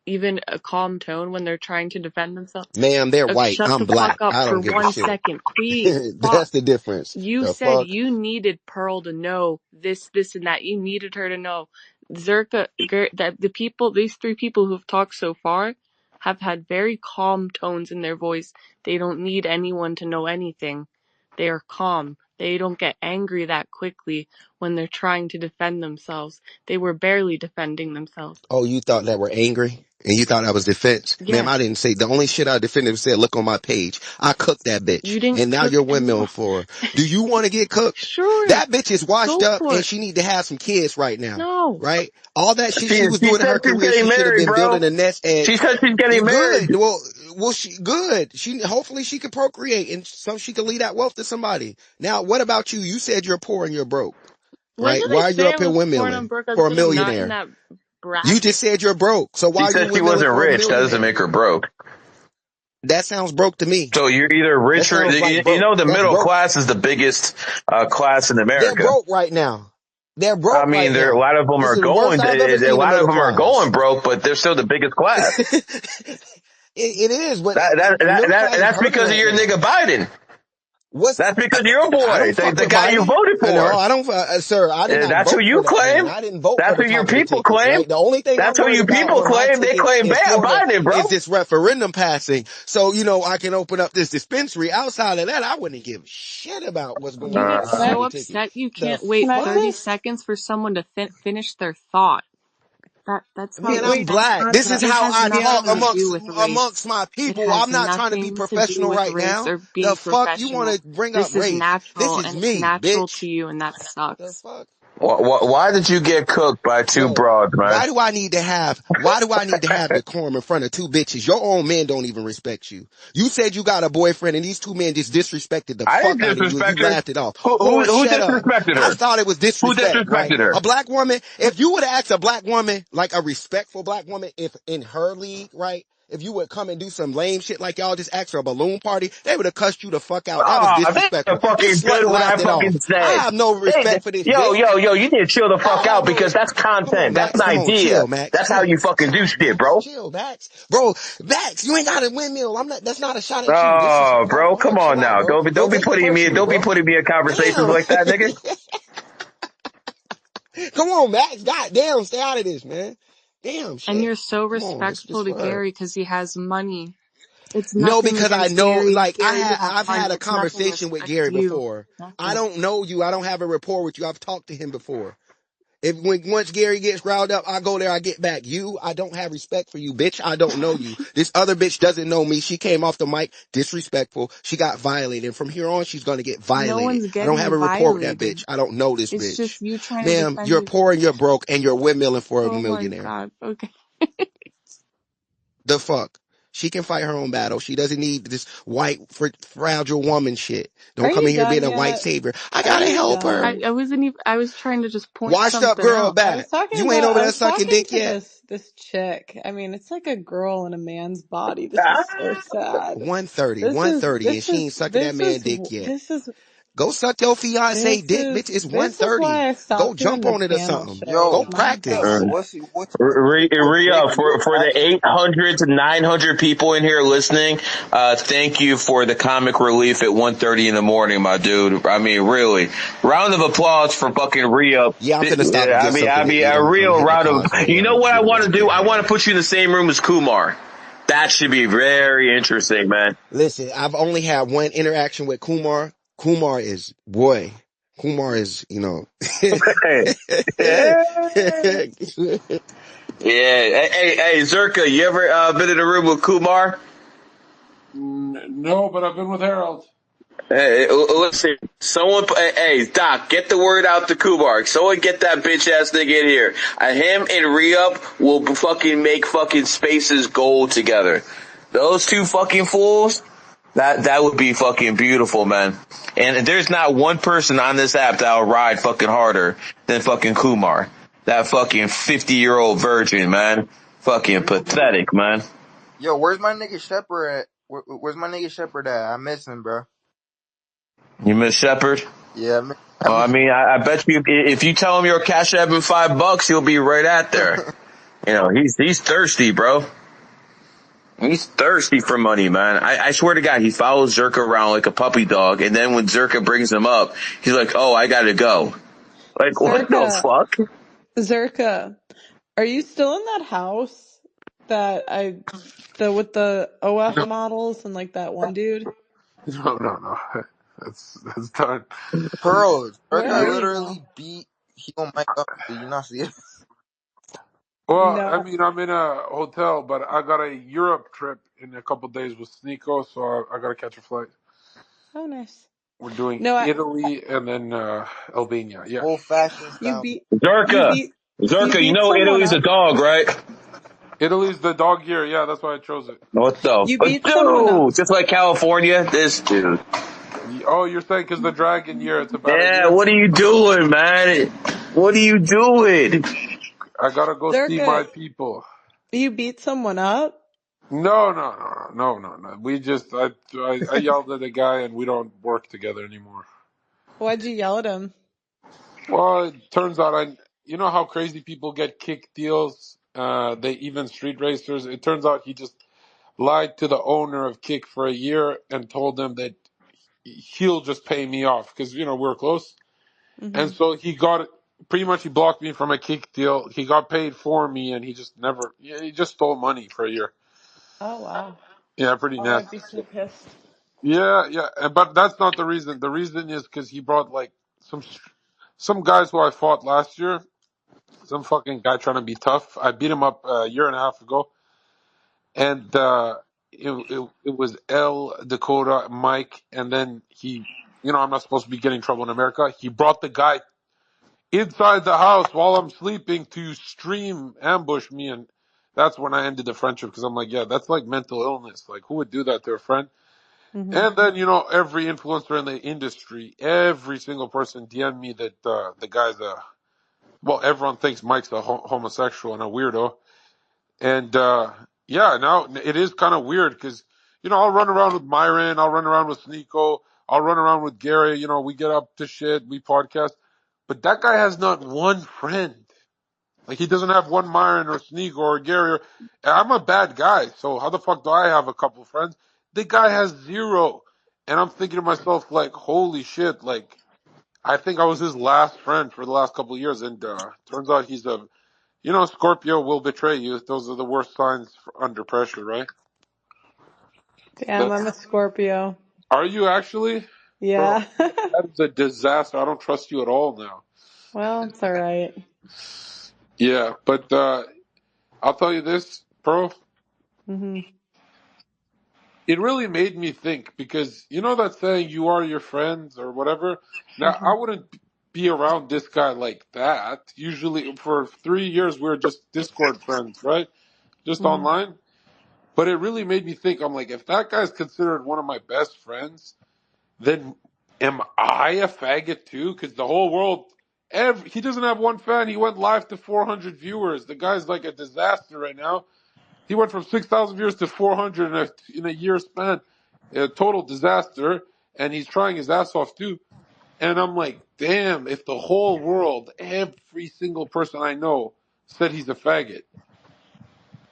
even a calm tone when they're trying to defend themselves. Ma'am, they're white. Shut I'm the fuck black. up I for don't give a one shit. second, please. That's Fuck. the difference. You The said fuck? you needed Pearl to know this, and that. You needed her to know. Zherka, that the people, these three people who've talked so far, have had very calm tones in their voice. They don't need anyone to know anything. They are calm. They don't get angry that quickly when they're trying to defend themselves. They were barely defending themselves. Oh, you thought that were angry? And you thought I was defense? Ma'am, I Yes. didn't say, the only shit I defended was said, look on my page. I cooked that bitch. You didn't And now cook you're anyone. windmilling for her. Do you want to get cooked? Sure. That bitch is washed Go up for and it. she need to have some kids right now. No. Right? All that shit she was She doing in said her she's career, getting she should have married, been bro. building a nest egg. She said she's getting You married. good. Well, she good. Hopefully she can procreate and so she can leave that wealth to somebody. Now, what about you? You said you're poor and you're broke. When Right? did I Why are you say I up here was poor and I'm windmilling broke? I for a said I'm not in millionaire? that You just bracket. said you're broke. So why She are you said she windmilling wasn't for a rich. That doesn't millionaire? make her broke. That sounds broke to me. So you're either That rich or sounds like you broke. know the That's middle broke. class is the biggest class in They're America. broke right now. They're I broke mean, right there a now. lot of them This are is the worst going. I've ever A seen a lot of middle them are class. going broke, but they're still the biggest class. It is, but the middle class is That's hurting because of right your now. nigga Biden. That's because of your I boy, don't fuck the with guy you Biden. voted No, for. I don't, sir. I did not That's who vote for you that man. claim. I didn't vote for That's the who your top of the people tickets, claim. right? The only thing I'm That's who worried you about people on my claim. They ticket claim in Florida Biden, bro. is this referendum passing. So, I can open up this dispensary. Outside of that, I wouldn't give a shit about what's going You on get on the Can top I of so the ticket. upset you The can't can wait I fuck? 30 just seconds for someone to finish their thought. That's how Man, it, I'm wait, that's black. not, This is Gianna? it how has I talk nothing to Gianna. do with amongst race. my It people. has I'm not trying to be nothing to do professional with right race now. or The being fuck you want professional. to bring up This is race? This natural is and it's me, natural bitch. to you and that The sucks. fuck? Why did you get cooked by two Yo, broads, man? why do I need to have decorum in front of two bitches? Your own men don't even respect you. You said you got a boyfriend and these two men just disrespected the I didn't fuck out of you and you disrespect her. laughed it off. Who Boy, who shut up. disrespected I her? thought it was Who disrespect, right? disrespected her? A black woman, if you would have asked a black woman, like a respectful black woman, if in her league, right? If you would come and do some lame shit like y'all just asked for a balloon party, they would have cussed you the fuck out. That was Oh, they disrespectful. This fucking slut did what I laughed it off. fucking I said. have no respect for this Yo, bitch. you need to chill the I fuck have out no. because that's Come on, content. That's an Max. Come on, idea. chill, Max. That's how you Chill. fucking Come do on, shit, Max. bro. Chill, Max. Bro, Max, you ain't got a windmill. I'm not. That's not a shot at you. This is Oh, bro, come chill on out, now. bro. Don't Don't be take it putting me personal, bro. in conversations Damn. like that, nigga. Come on, Max. God damn, stay out of this, man. Damn And shit. you're so Come on, this respectful to for her. Gary because he has money. It's No, nothing because I against know, Gary. like, Gary, you have I've money. had a It's nothing conversation with respect Gary you. before. I Nothing. don't know you. I don't have a rapport with you. I've talked to him before. Once Gary gets riled up, I go there, I get back. I don't have respect for you, bitch. I don't know you. This other bitch doesn't know me. She came off the mic disrespectful. She got violated. And from here on, she's going to get No violated. one's I don't have getting a rapport with that violated. bitch. I don't know this It's bitch. just you trying to Ma'am, defend you're your. poor and you're broke and you're windmilling for a Oh my millionaire. god. Okay. The fuck? She can fight her own battle. She doesn't need this white, fragile woman shit. Are Don't come you in here done being a white yet? savior. I Are gotta you help her. done? I wasn't even. I was trying to just point Washed up something girl out. back. You ain't over I there was sucking talking dick to yet? this chick. I mean, it's like a girl in a man's body. This is so sad. 130, 130, and she ain't sucking that man dick yet. This is Go suck your fiance dick, bitch. It's This is 1:30. why I Go stopped doing jump the on it or panel something. Yo, Go shows. My practice. God. what's dick? Are you For the attached? 800 to 900 people in here listening, thank you for the comic relief at 1:30 in the morning, my dude. I mean, really, round of applause for fucking Rio. Yeah, I'm finna stop and Yeah, get something to eat. A real hitting the round of. causeway. You know I'm what I getting want ready to to do? get I want to home. put you in the same room as Kumar. That should be very interesting, man. Listen, I've only had one interaction with Kumar. Kumar is, boy, Kumar is, Yeah. Hey, Zherka, you ever been in a room with Kumar? No, but I've been with Harold. Hey, listen, someone, hey, Doc, get the word out to Kumar. Someone get that bitch ass nigga in here. Him and Re-Up will fucking make fucking spaces gold together. Those two fucking fools, that would be fucking beautiful, man. And there's not one person on this app that'll ride fucking harder than fucking Kumar. That fucking 50-year-old virgin, man. Fucking pathetic, man. Yo, where's my nigga Shepherd at? Where's my nigga Shepherd at? I miss him, bro. You miss Shepard? Yeah, I Oh, I miss mean, I bet you if you tell him your cash app in $5, he'll be right at there. You know, he's thirsty, bro. He's thirsty for money, man. I swear to God, he follows Zherka around like a puppy dog, and then when Zherka brings him up, he's like, "Oh, I gotta go." Like, what the Zerka, fuck? Zerka, are you still in that house that with the OF No, models and like that one dude? no. That's done. Pearl. Where Zherka are you now? literally beat Hero Mike up. Did you not see it? Well, I No. mean, I'm in a hotel, but I got a Europe trip in a couple days with Sneeko, so I got to catch a flight. Oh, nice. We're doing No, Italy and then Albania. Yeah. Full fashion you style. beat, you Zherka, beat, you Zherka, you beat know someone Italy's a up. dog, right? Italy's the dog year. Yeah, that's why I chose it. What the You fuck, beat someone up. dude? Just like California, this dude. Oh, you're saying because the dragon year, it's a better Yeah, year? what are you doing, man? What are you doing? I got to go see my Zerka, people. you beat someone up? No. We just, I yelled at the guy and we don't work together anymore. Why'd you yell at him? Well, it turns out you know how crazy people get kick deals? They even street racers. It turns out he just lied to the owner of Kick for a year and told them that he'll just pay me off because, we're close. And Hmm. so pretty much he blocked me from a Kick deal. He got paid for me and he just stole money for a year. Oh, wow. Yeah, pretty Oh, I'd nasty. be so pissed. Yeah. But that's not the reason. The reason is because he brought like some guys who I fought last year. Some fucking guy trying to be tough. I beat him up a year and a half ago, and it was L Dakota Mike, and then I'm not supposed to be getting in trouble in America. He brought the guy inside the house while I'm sleeping to stream ambush me, and that's when I ended the friendship because I'm like, yeah, that's like mental illness. Like, who would do that to a friend? Hmm. And then every influencer in the industry, every single person DM me that the guy's everyone thinks Mike's a homosexual and a weirdo. And yeah, now it is kind of weird because I'll run around with Myron, I'll run around with Sneeko, I'll run around with Gary. We get up to shit, we podcast, but that guy has not one friend. Like he doesn't have one Myron or Sneeko or Gary. And I'm a bad guy, so how the fuck do I have a couple friends? The guy has zero, and I'm thinking to myself like, holy shit! Like I think I was his last friend for the last couple of years, and turns out he's a Scorpio will betray you. Those are the worst signs under pressure, right? Damn, That's, I'm a Scorpio. are you actually? Bro, Yeah. that is a disaster. I don't trust you at all now. Well, it's all right. Yeah, but I'll tell you this, bro. Hmm. It really made me think because you know that saying, you are your friends or whatever? Now, Hmm. I wouldn't be around this guy like that. Usually, for 3 years, we were just Discord friends, right? Just Hmm. online. But it really made me think, I'm like, if that guy's considered one of my best friends, then am I a faggot too? Because the whole world, he doesn't have one fan. He went live to 400 viewers. The guy's like a disaster right now. He went from 6,000 viewers to 400 in a year span. A total disaster. And he's trying his ass off too. And I'm like, damn, if the whole world, every single person I know said he's a faggot,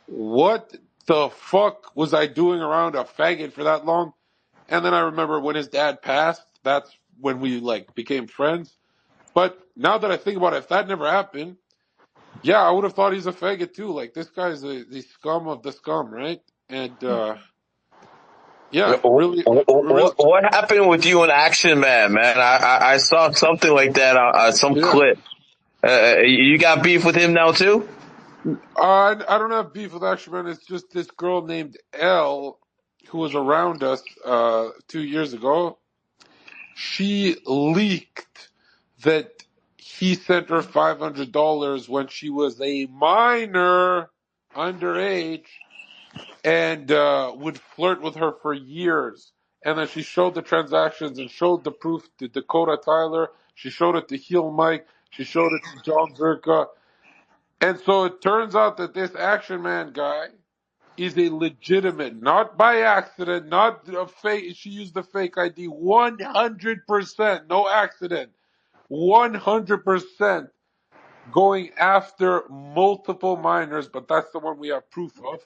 what the fuck was I doing around a faggot for that long? And then I remember when his dad passed, that's when we like became friends. But now that I think about it, if that never happened, yeah, I would have thought he's a faggot too. Like this guy's the scum of the scum, right? And yeah, really, really, What happened with you and Action Man? I saw something like that, some yeah. clip. You got beef with him now too? I don't have beef with Action Man. It's just this girl named Elle who was around us 2 years ago. She leaked that he sent her $500 when she was a minor, underage, and would flirt with her for years. And then she showed the transactions and showed the proof to Dakota Tyler. She showed it to Heel Mike. She showed it to John Zherka. And so it turns out that this Action Man guy is a legitimate, not by accident, not a fake. She used the fake ID 100%, no accident. 100% going after multiple minors, but that's the one we have proof of.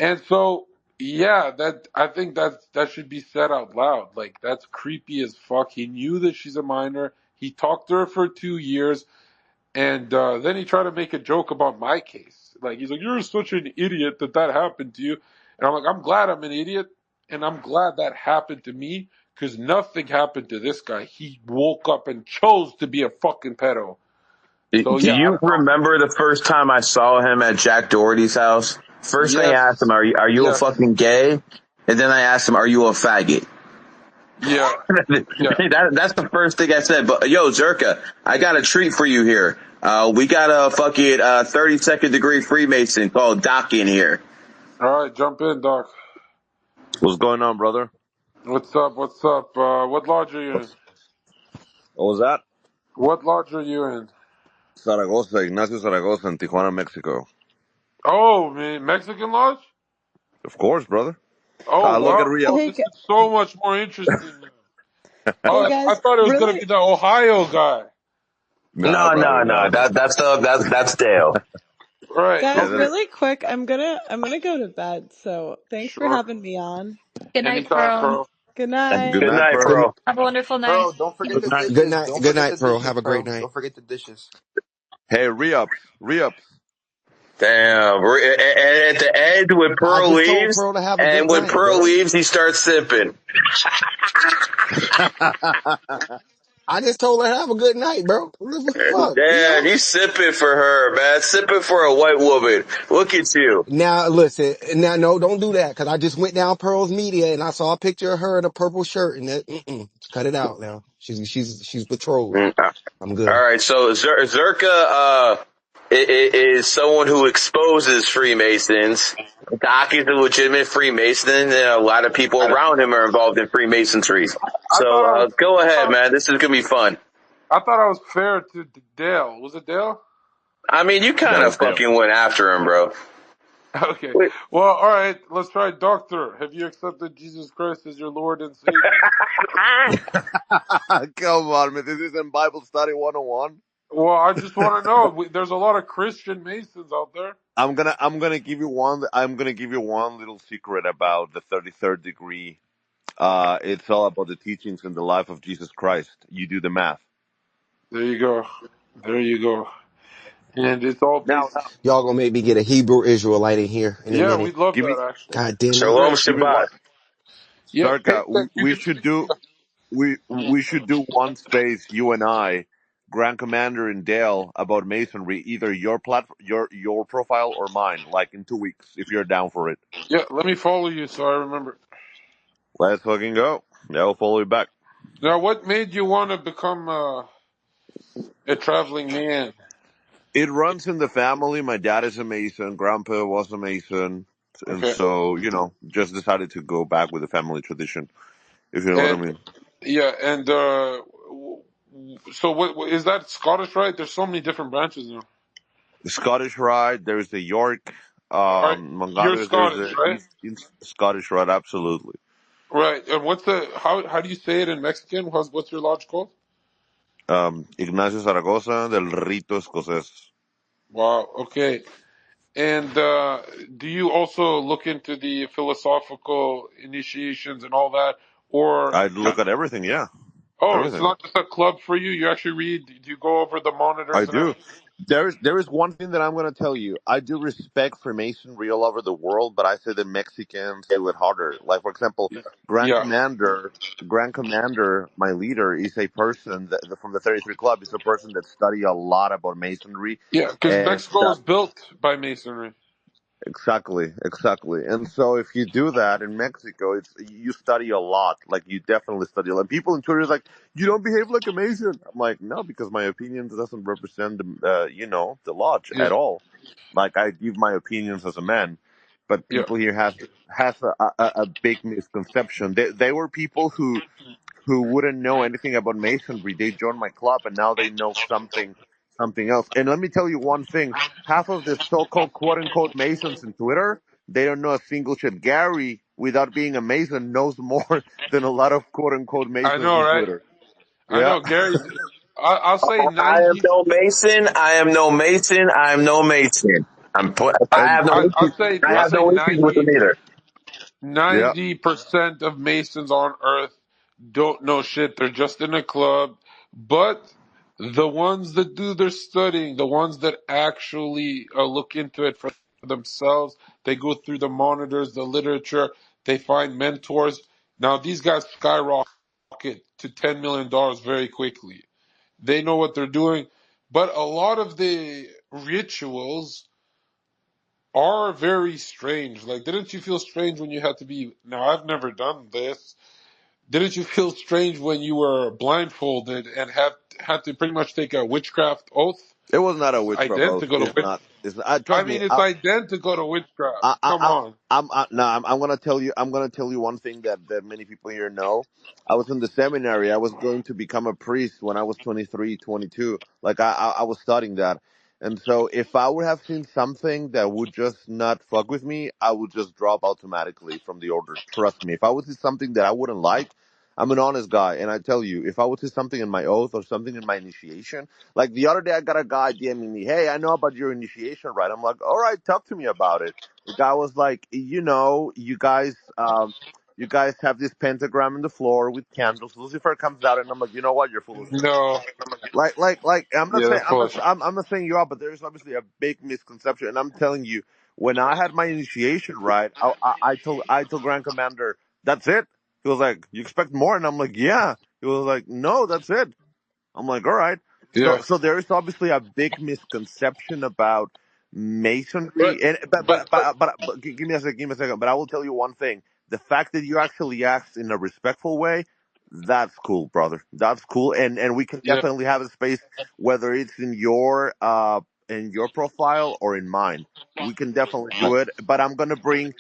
And so, yeah, that I think that should be said out loud. Like that's creepy as fuck. He knew that she's a minor. He talked to her for 2 years, and then he tried to make a joke about my case. Like he's like, "You're such an idiot that happened to you," and I'm like, "I'm glad I'm an idiot, and I'm glad that happened to me because nothing happened to this guy. He woke up and chose to be a fucking pedo." So Do yeah, I you don't know. remember the first time I saw him at Jack Doherty's house? First thing I asked him, Yes, are you a yes, fucking gay? And then I asked him, are you a faggot? yeah, yeah. That's the first thing I said. But yo, Zherka, I got a treat for you here. We got a fucking 32nd degree Freemason called Doc in here. All right, jump in, Doc. What's going on, brother? What's up? What's up? What lodge are you in? What was that? What lodge are you in? Zaragoza, Ignacio Zaragoza in Tijuana, Mexico. Oh, man, Mexican lodge? Of course, brother. Oh, Look at wow. Rio. Oh, this is so much more interesting now. Hey Oh, I guys, thought it was gonna really, be the Ohio guy. Nah, No, brother, no, no. no. That's Dale. Right. Yeah, guys, Okay. really quick. I'm gonna go to bed. So thanks for Sure. having me on. Good night, Anytime, Pearl. Pearl. Good good night. Good night, night, bro. Good, bro. Have a wonderful night. Bro, don't forget good the night. dishes. Don't Good forget the night, Pearl. dishes, Have a great bro. night. Don't forget the dishes. Hey, re-ups. Damn. And at the end, when I Pearl just told leaves, Pearl to have a and good when night, Pearl bro. leaves, he starts sipping. I just told her to have a good night, bro. What the fuck, yo? Damn, you sipping for her, man. Sipping for a white woman. Look at you. Now listen, now no, don't do that because I just went down Pearl's media and I saw a picture of her in a purple shirt and that. Cut it out now. She's betrothed. Mm. I'm All good. right, so Zherka is someone who exposes Freemasons. Doc is a legitimate Freemason, and a lot of people around him are involved in Freemasonry. I thought So I was. go I ahead, thought, man. This is gonna be fun. I thought I was fair to Dale. Was it Dale? I mean, you That kind was of Dale. fucking went after him, bro. Okay. Wait. Well, all right. Let's try. Doctor, have you accepted Jesus Christ as your Lord and Savior? Come on, man. This isn't Bible Study 101. Well, I just want to know. There's a lot of Christian Masons out there. I'm gonna give you one little secret about the 33rd degree. It's all about the teachings and the life of Jesus Christ. You do the math. There you go. There you go. And it's all Now, based. Y'all gonna make me get a Hebrew Israelite in here in a Yeah, minute. we'd love give me, that actually. God damn it. Shalom Great. give me Shabbat. one. Yeah, Zerka, paycheck. You we can. should do, we should do one space, you and I, Grand Commander and Dale, about Masonry, either your profile or mine, like in 2 weeks, if you're down for it. Yeah, let me follow you so I remember. Let's fucking go. I'll follow you back. Now, what made you want to become a traveling man? It runs in the family. My dad is a Mason. Grandpa was a Mason. And Okay. so, just decided to go back with the family tradition, if you know what I And mean. yeah, and so what is that Scottish, right? There's so many different branches now. The Scottish Rite, there's the York, All right, among you're others, there's Scottish, the right? East Scottish Rite, absolutely. Right. And how do you say it in Mexican? What's your lodge called? Ignacio Zaragoza del Rito Escocés. Wow. Okay. And do you also look into the philosophical initiations and all that, or I look at everything, yeah, oh, it's everything. not just a club for you? You actually read? Do you go over the I monitors and do. everything? There is one thing that I'm going to tell you. I do respect Freemasonry all over the world, but I say the Mexicans do it harder. Like for example, Yeah. Grand Yeah. Commander, Grand Commander, my leader, is a person from the 33 Club. Is a person that study a lot about Masonry, Yeah. Because and Mexico was built by masonry. exactly, exactly. And so if you do that in Mexico, it's you study a lot. Like you definitely study a lot. People in Twitter is like, you don't behave like a Mason. I'm like, no, because my opinion doesn't represent the lodge Yeah. at all. Like I give my opinions as a man, but Yeah. people here has a big misconception. They were people who wouldn't know anything about masonry. They joined my club and now they know something else. And let me tell you one thing: half of the so-called quote unquote masons in Twitter, they don't know a single shit. Gary, without being a mason, knows more than a lot of quote unquote I masons know, in right? Twitter. I Yeah. know, Gary. I'll say I am 90. no Mason. I am no Mason. I am no Mason. I And have no I'll issues. say I I'll have say no issues with them 90. either. 90% of Masons on Earth don't know shit. They're just in a club. But the ones that do their studying, the ones that actually look into it for themselves, they go through the monitors, the literature, they find mentors. Now, these guys skyrocket to $10 million very quickly. They know what they're doing. But a lot of the rituals are very strange. Like, didn't you feel strange when you had to be? Now, I've never done this. Didn't you feel strange when you were blindfolded and had to pretty much take a witchcraft oath? it was not a It's witchcraft oath. identical to It's witch. not. It's not, I trust me. mean, it's identical to witchcraft. I, I, Come I, on. I'm gonna tell you. I'm gonna tell you one thing that many people here know. I was in the seminary. I was going to become a priest when I was 23, 22. Like I was studying that, and so if I would have seen something that would just not fuck with me, I would just drop automatically from the order. Trust me. If I would see something that I wouldn't like, I'm an honest guy, and I tell you, if I would see something in my oath or something in my initiation, like the other day, I got a guy DMing me, "Hey, I know about your initiation, right?" I'm like, "All right, talk to me about it." The guy was like, you guys have this pentagram in the floor with candles. Lucifer comes out, and I'm like, you know what? You're full of shit. No. Like, I'm not Yeah, saying, that's full of shit. I'm not saying you are, but there's obviously a big misconception. And I'm telling you, when I had my initiation, right, I told Grand Commander, that's it. He was like, you expect more? And I'm like, yeah. He was like, no, that's it. I'm like, all right. Yeah. So there is obviously a big misconception about But masonry, and but give me a second, give me a second. But I will tell you one thing: the fact that you actually asked in a respectful way, that's cool, brother. That's cool, and we can yeah. definitely have a space, whether it's in your profile or in mine. We can definitely do it. But I'm gonna bring.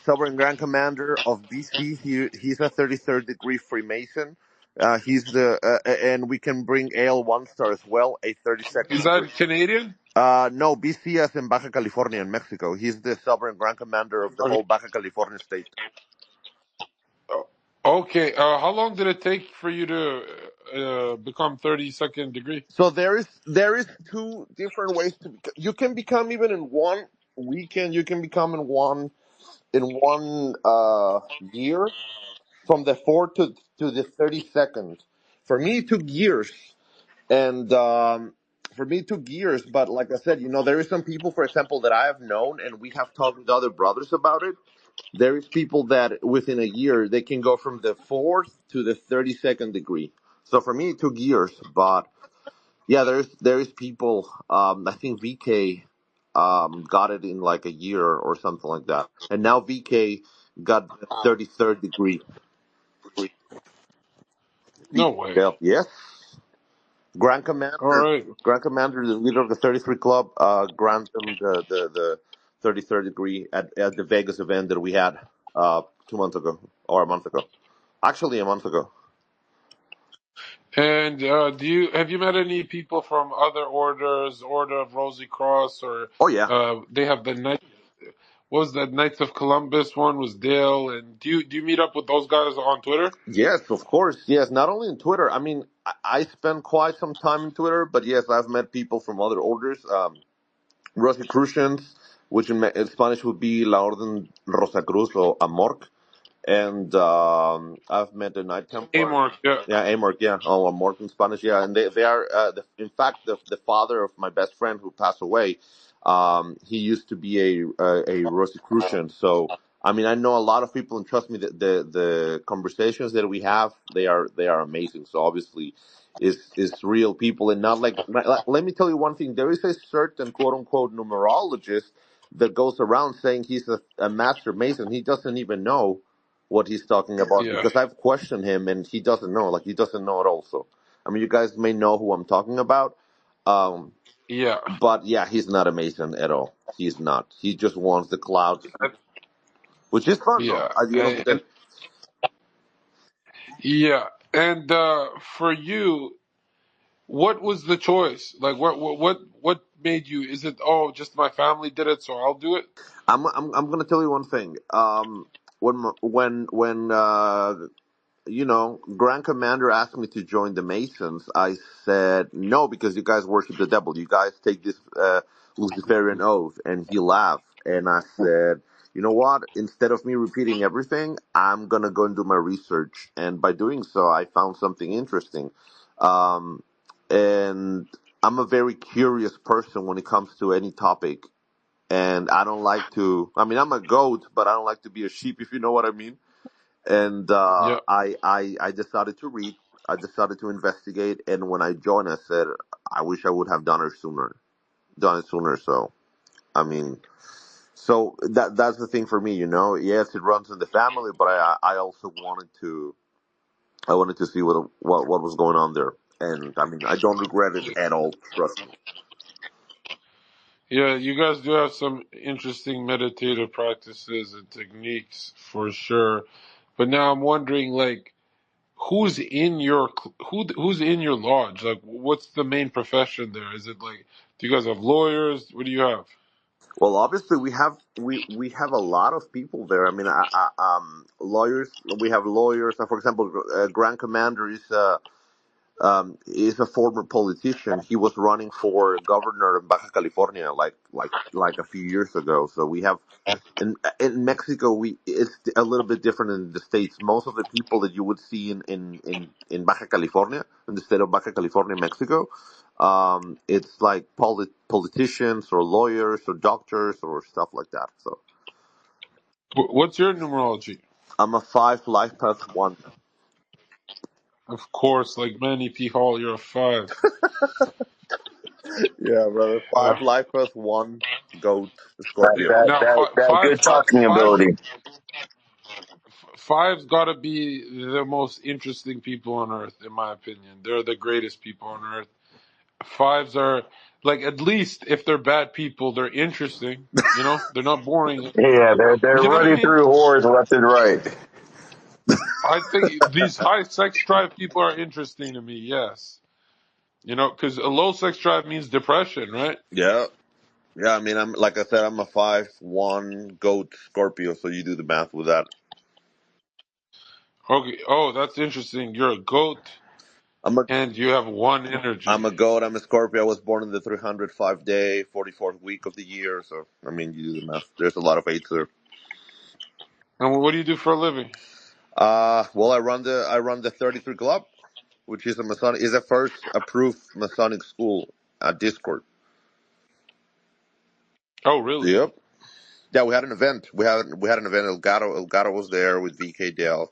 Sovereign Grand Commander of BC. He's a 33rd degree Freemason. And we can bring AL one star as well, a 32nd Is degree. that Canadian? No, BC as in Baja California in Mexico. He's the sovereign grand commander of the Okay. whole Baja California state. Okay. How long did it take for you to become 32nd degree? So there is two different ways to become. You can become even in one weekend. You can become in one year from the 4th to the 32nd. For me, it took years. And for me, it took years. But like I said, there is some people, for example, that I have known, and we have talked with other brothers about it. There is people that within a year they can go from the 4th to the 32nd degree. So for me, it took years. But yeah, there is people. I think VK got it in like a year or something like that, and now VK got the 33rd degree. No way. Yep. Yes. Grand All Commander, right. Grand Commander, the leader of the 33 Club, grant them the 33rd degree at the Vegas event that we had 2 months ago or a month ago. Actually, a month ago. And have you met any people from other orders, Order of Rosy Cross, or Oh yeah. they have the night? what was that Knights of Columbus one was Dale, and do you meet up with those guys on Twitter? Yes, of course. Yes, not only in Twitter. I mean, I spend quite some time in Twitter, but yes, I've met people from other orders. Rosicrucians, which in Spanish would be La Orden Rosacruz or Amorc. And I've met the Knight Templars. Amorc, yeah. Yeah, Amorc, yeah. Oh, Amorc in Spanish, yeah. And they are, in fact, the father of my best friend who passed away, he used to be a Rosicrucian. So, I mean, I know a lot of people, and trust me, the conversations that we have, they are amazing. So obviously, it's real people, and not like, let me tell you one thing. There is a certain quote unquote numerologist that goes around saying he's a master mason. He doesn't even know what he's talking about Yeah. because I've questioned him and he doesn't know. Like he doesn't know it also. I mean, you guys may know who I'm talking about, um, Yeah. but yeah, he's not a mason at all. He's not. He just wants the clouds, which is fun though. Yeah. At the end of the day, Yeah. And for you, what was the choice? Like, what made you? Is it, oh, just my family did it, so I'll do it? I'm gonna tell you one thing. When Grand Commander asked me to join the Masons, I said no because you guys worship the devil. You guys take this Luciferian oath, and he laughed. And I said, you know what? Instead of me repeating everything, I'm gonna go and do my research. And by doing so, I found something interesting. Um, and I'm a very curious person when it comes to any topic. And I don't like to. I mean, I'm a goat, but I don't like to be a sheep, if you know what I mean. And Yeah. I decided to read. I decided to investigate, and when I joined, I said, I wish I would have done it sooner. Done it sooner. So I mean, so that's the thing for me. Yes, it runs in the family, but I also wanted to see what was going on there, and I mean, I don't regret it at all. Trust me. Yeah, you guys do have some interesting meditative practices and techniques for sure. But now I'm wondering, like, who's in your lodge? Like, what's the main profession there? Is it like, do you guys have lawyers? What do you have? Well, obviously we have a lot of people there. I mean, lawyers. We have lawyers. For example, Grand Commander is a former politician. He was running for governor in Baja California like a few years ago. So we have in Mexico, we it's a little bit different in the states. Most of the people that you would see in Baja California, in the state of Baja California, Mexico, it's like politicians or lawyers or doctors or stuff like that. So What's your numerology? I'm a 5 life path 1. Of course, like many people, you're a 5. Yeah, brother. Uh, 5 life path 1 goat That Scorpio. that now, that, that good talking ability. five's got to be the most interesting people on earth, in my opinion. They're the greatest people on earth. Fives are, like, at least if they're bad people, they're interesting. They're not boring. Yeah, they're You know what I running mean? through whores left and right. I think these high sex drive people are interesting to me. Yes, because a low sex drive means depression, right? Yeah. Yeah, I mean, I'm like I said, I'm a 5-1 goat Scorpio, so you do the math with that. Okay. Oh, that's interesting. You're a goat I'm a and you have one energy. I'm a goat. I'm a Scorpio. I was born in the 305 day, 44th week of the year. So I mean, you do the math. There's a lot of eights there. And what do you do for a living? Well, I run the 33 Club, which is is the first approved Masonic school at Discord. Oh, really? Yep. Yeah, we had an event. We had an event. Elgato was there with VK Dale.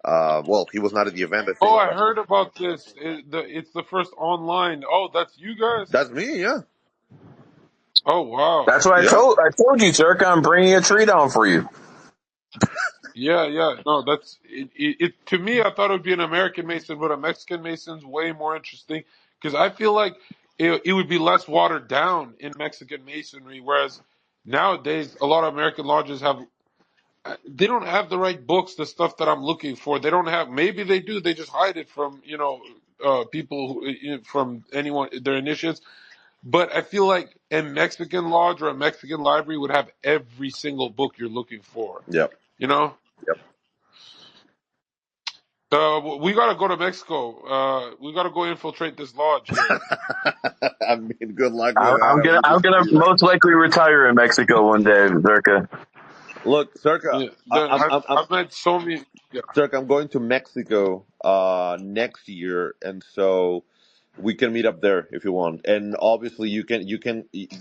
Well, he was not at the event. I Oh, think I heard about this. It's the first online. Oh, that's you guys? that's me. Yeah. Oh, wow. That's what Yeah. I told you, Zherka. I'm bringing a tree down for you. Yeah, yeah. No, that's it. To me, I thought it would be an American Mason, but a Mexican Mason's way more interesting because I feel like it would be less watered down in Mexican Masonry, whereas nowadays a lot of American lodges have they don't have the right books, the stuff that I'm looking for. They don't have. Maybe they do. They just hide it from people from anyone their initiates. But I feel like a Mexican lodge or a Mexican library would have every single book you're looking for. Yep. You know? Yep. We gotta go to Mexico. We gotta go infiltrate this lodge, Gary. I mean, good luck with that. We I'm just gonna be like, most likely retire in Mexico one day, Zerka. look, Circa, Yeah. I've met so many. Yeah. Circa, I'm going to Mexico next year, and so we can meet up there if you want. And obviously,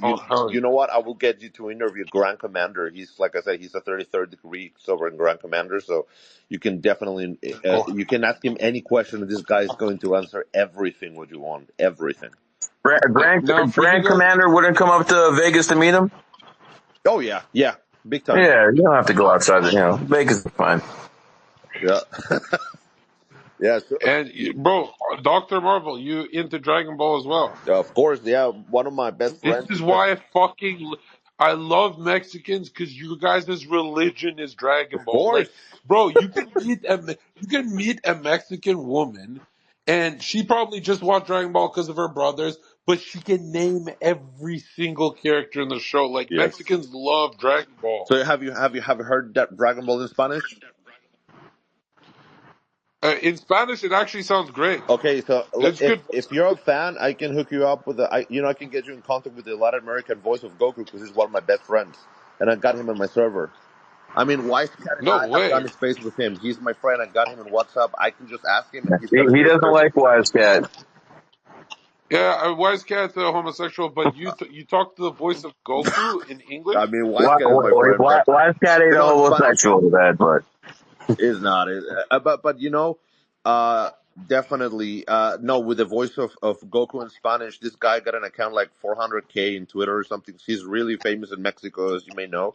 Oh hell you know what? I will get you to interview Grand Commander. He's, like I said, he's a 33rd degree sovereign Grand Commander, so you can definitely yeah. Oh, you can ask him any question, and this guy is going to answer everything what you want, everything. now for you Grand guys. Commander wouldn't come up to Vegas to meet him. Oh yeah, yeah, big time. Yeah, you don't have to go outside. Vegas is fine. Yeah, yeah. So, And bro, Dr. Marvel, you into Dragon Ball as well? of course, yeah. One of my best This friends is is the. why I love Mexicans because you guys' religion is Dragon Of Ball. course. Like, bro, you can meet a Mexican woman, and she probably just watched Dragon Ball because of her brothers, but she can name every single character in the show. Like Yes. Mexicans love Dragon Ball. So have you heard that Dragon Ball in Spanish? In Spanish, it actually sounds great. Okay, so It's if good. if you're a fan, I can hook you up with I can get you in contact with the Latin American voice of Goku because he's one of my best friends, and I got him on my server. I mean, Wisecat and No I have way. done a space with him. He's my friend. I got him on WhatsApp. I can just ask him, and he's gonna He do a doesn't service. like Wise Cat. Yeah, Wise Cat's a homosexual, but you talk to the voice of Goku in I English? mean, Wisecat is my friend, but Wise Cat ain't you a know, in Spanish. homosexual, that, but Is not it, but uh, definitely no. With the voice of Goku in Spanish, this guy got an account like 400K in Twitter or something. He's really famous in Mexico, as you may know.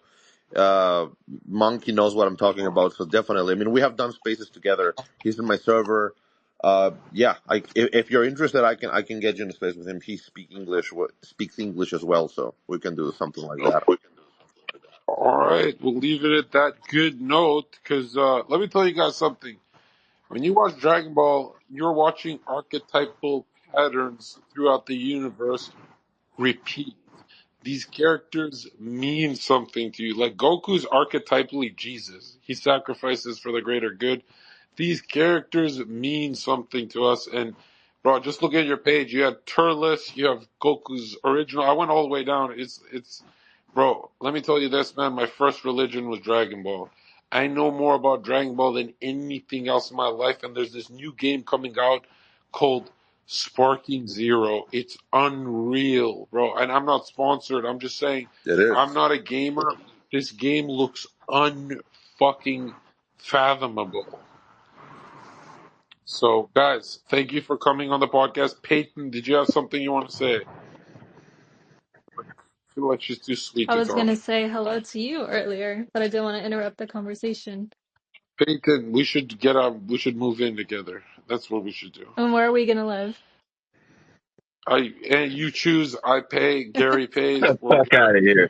Uh, Monkey knows what I'm talking about, so definitely. I mean, we have done spaces together. He's in my server. Yeah, if you're interested, I can get you in a space with him. He speaks English as well, so we can do something like that. All right, we'll leave it at that good note because let me tell you guys something. When you watch Dragon Ball, you're watching archetypal patterns throughout the universe repeat. These characters mean something to you. Like Goku's archetypally Jesus. He sacrifices for the greater good. These characters mean something to us. And bro, just look at your page. You have Turles, you have Goku's original. I went all the way down. It's bro, let me tell you this, man. My first religion was Dragon Ball. I know more about Dragon Ball than anything else in my life, and there's this new game coming out called Sparking Zero. It's unreal, bro. And I'm not sponsored. I'm just saying It is. I'm not a gamer. This game looks unfucking fathomable. So, guys, thank you for coming on the podcast. Peyton, did you have something you want to say? I feel like she's too sweet I to was talk. gonna say hello to you earlier, but I didn't want to interrupt the conversation. Peyton, we should get up. We should move in together. That's what we should do. And where are we gonna live? And you choose. I pay. Gary pays. Or fuck out of here.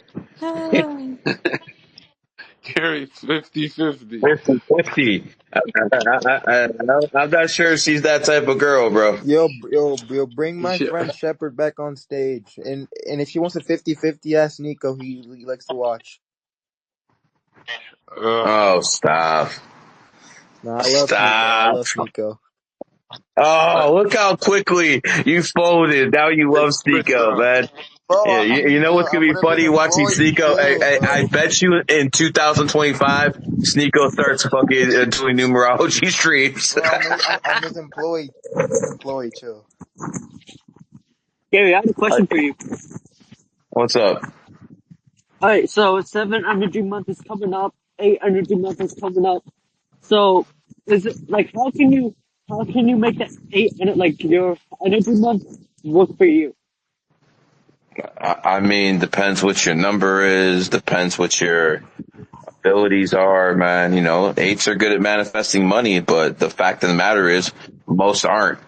Gary 50-50. 50-50. I'm not sure she's that type of girl, bro. Yo, bring my Yeah. friend Shepard back on stage, and if she wants a 50-50, ask Nico. He likes to watch. Oh, stop. No, I love Nico. I Stop. love Nico. Oh, look how quickly you folded. Now you love Switch Sneeko, man. Bro, Yeah, you know what's gonna I'm be gonna be an funny watching employee Sneeko? soon, I bro. bet you in 2025, Sneeko starts fucking doing numerology streams. Bro, I'm his employee. I'm his employee. Chill. Gary, I have a question for you. What's up? Alright, so 7 energy month is coming up, 8 energy month is coming up. So, is it, like, how can you make that 8, like, your energy month work for you? I mean, depends what your number is, depends what your abilities are, man. You know, 8s are good at manifesting money, but the fact of the matter is, most aren't.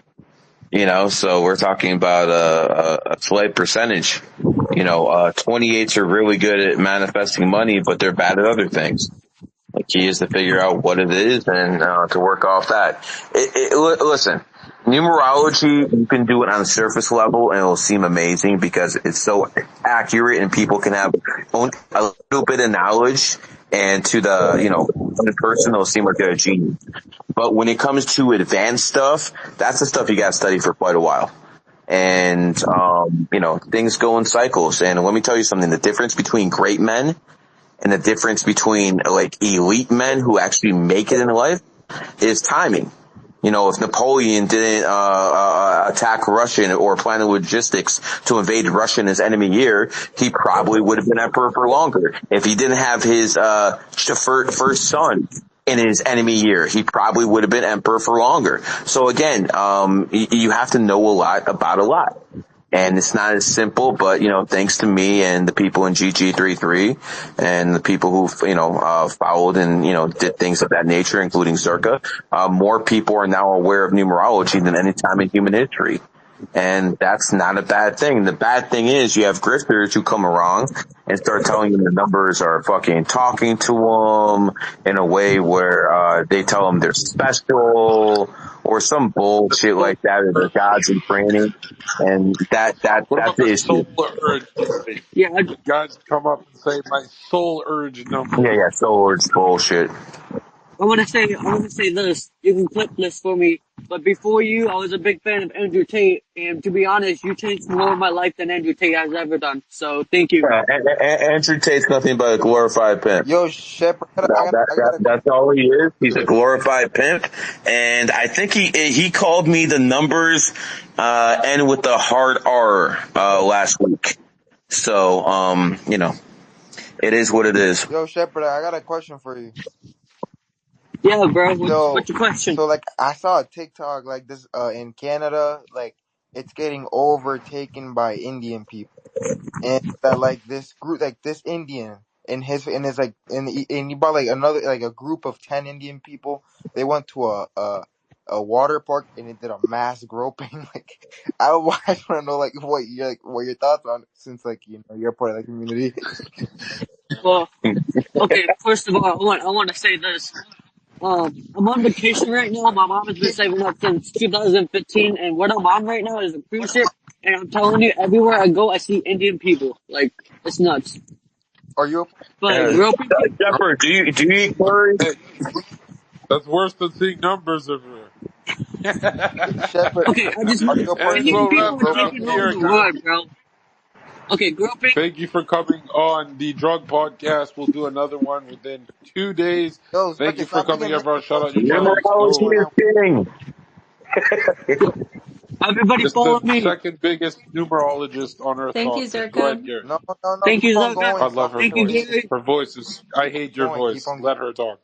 You know, so we're talking about a slight percentage. You know, 28s are really good at manifesting money, but they're bad at other things. The key is to figure out what it is and to work off that. Listen, Numerology, you can do it on a surface level and it'll seem amazing because it's so accurate and people can have only a little bit of knowledge, and to the person it'll seem like they're a genius. But when it comes to advanced stuff, that's the stuff you gotta study for quite a while. And, things go in cycles. And let me tell you something, the difference between great men and the difference between like elite men who actually make it in life is timing. If Napoleon didn't attack Russia or plan the logistics to invade Russia in his enemy year, he probably would have been emperor for longer. If he didn't have his first son in his enemy year, he probably would have been emperor for longer. So again, you have to know a lot about a lot. And it's not as simple, but, thanks to me and the people in GG33 and the people who, followed and, did things of that nature, including Zherka, more people are now aware of numerology than any time in human history. And that's not a bad thing. The bad thing is you have grifters who come around and start telling you the numbers are fucking talking to them in a way where they tell them they're special or some bullshit like that, or they're gods in training. And What that's about the the issue. soul urge theory? Yeah, Guys come up and say my soul urge number. Yeah, so it's bullshit. I want to say this. You can clip this for me. But before you, I was a big fan of Andrew Tate, and to be honest, you changed more of my life than Andrew Tate has ever done. So thank you. Yeah, Andrew Tate's nothing but a glorified pimp. Yo, Shepard, I got a That's all he is. He's a glorified pimp, and I think he called me the numbers end with the hard R last week. So it is what it is. Yo, Shepard, I got a question for you. Yeah, bro. So, What's your question? so like I saw a TikTok like this in Canada, like it's getting overtaken by Indian people, and that like this group, like this Indian and his like and he brought like another like a group of 10 Indian people. They went to a water park and they did a mass groping. Like I just want to know like what your thoughts on it, since like you're part of that community. Well, okay. First of all, I want to say this. I'm on vacation right now. My mom has been saving up since 2015, and what I'm on right now is a cruise ship. And I'm telling you, everywhere I go, I see Indian people. Like, it's nuts. Are you But groping people. Shepard, do you eat curry? Hey, that's worse than seeing numbers everywhere. Shepard? Okay, Are you a part of And the Indian so, community people Rev, are shout out taking groping? to over the Erica. world, bro. Okay, groping. Thank you for coming on the drug podcast. We'll do another one within 2 days. Yo, Thank Zherka, you for stop coming, being everyone. negative, Shout bro. out your channels. Numerology Go Right is now. king. Everybody It's the follow me. second biggest numerologist on Earth Thank you, talking. Go ahead, Zherka. Gary. No. Thank Keep you, on Zaka. I going. love Stop her being Thank you, voice. Gary. Her voice is, I hate keep your going. Keep voice. on going. Let her talk.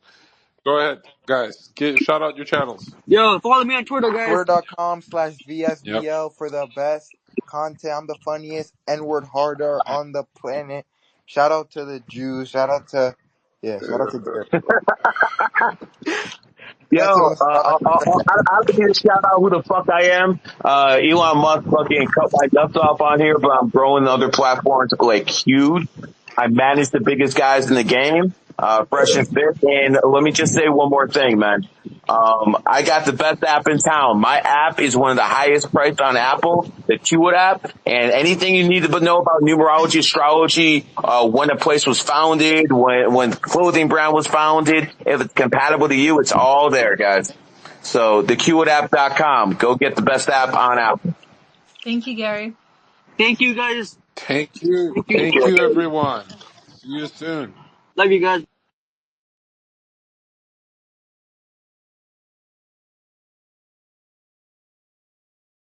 Go ahead, guys. Shout out your channels. Yo, follow me on Twitter, guys. Yep. Twitter.com/VSBL for the best content. I'm the funniest N-word harder on the planet. Shout out to the Jews. Shout out to Gary. Yo, Shout out to I don't need to shout out who the fuck I am. Elon Musk fucking cut my nuts off on here, but I'm growing the other platforms like huge. I manage the biggest guys in the game, fresh and fit. And let me just say one more thing, man. I got the best app in town. My app is one of the highest priced on Apple, the Qt app, and anything you need to know about numerology, astrology, when a place was founded, when clothing brand was founded, if it's compatible to you, it's all there, guys. So theqtapp.com. Go get the best app on Apple. Thank you, Gary. Thank you, guys. Thank you. Thank you. Thank you, everyone. See you soon. Love you guys.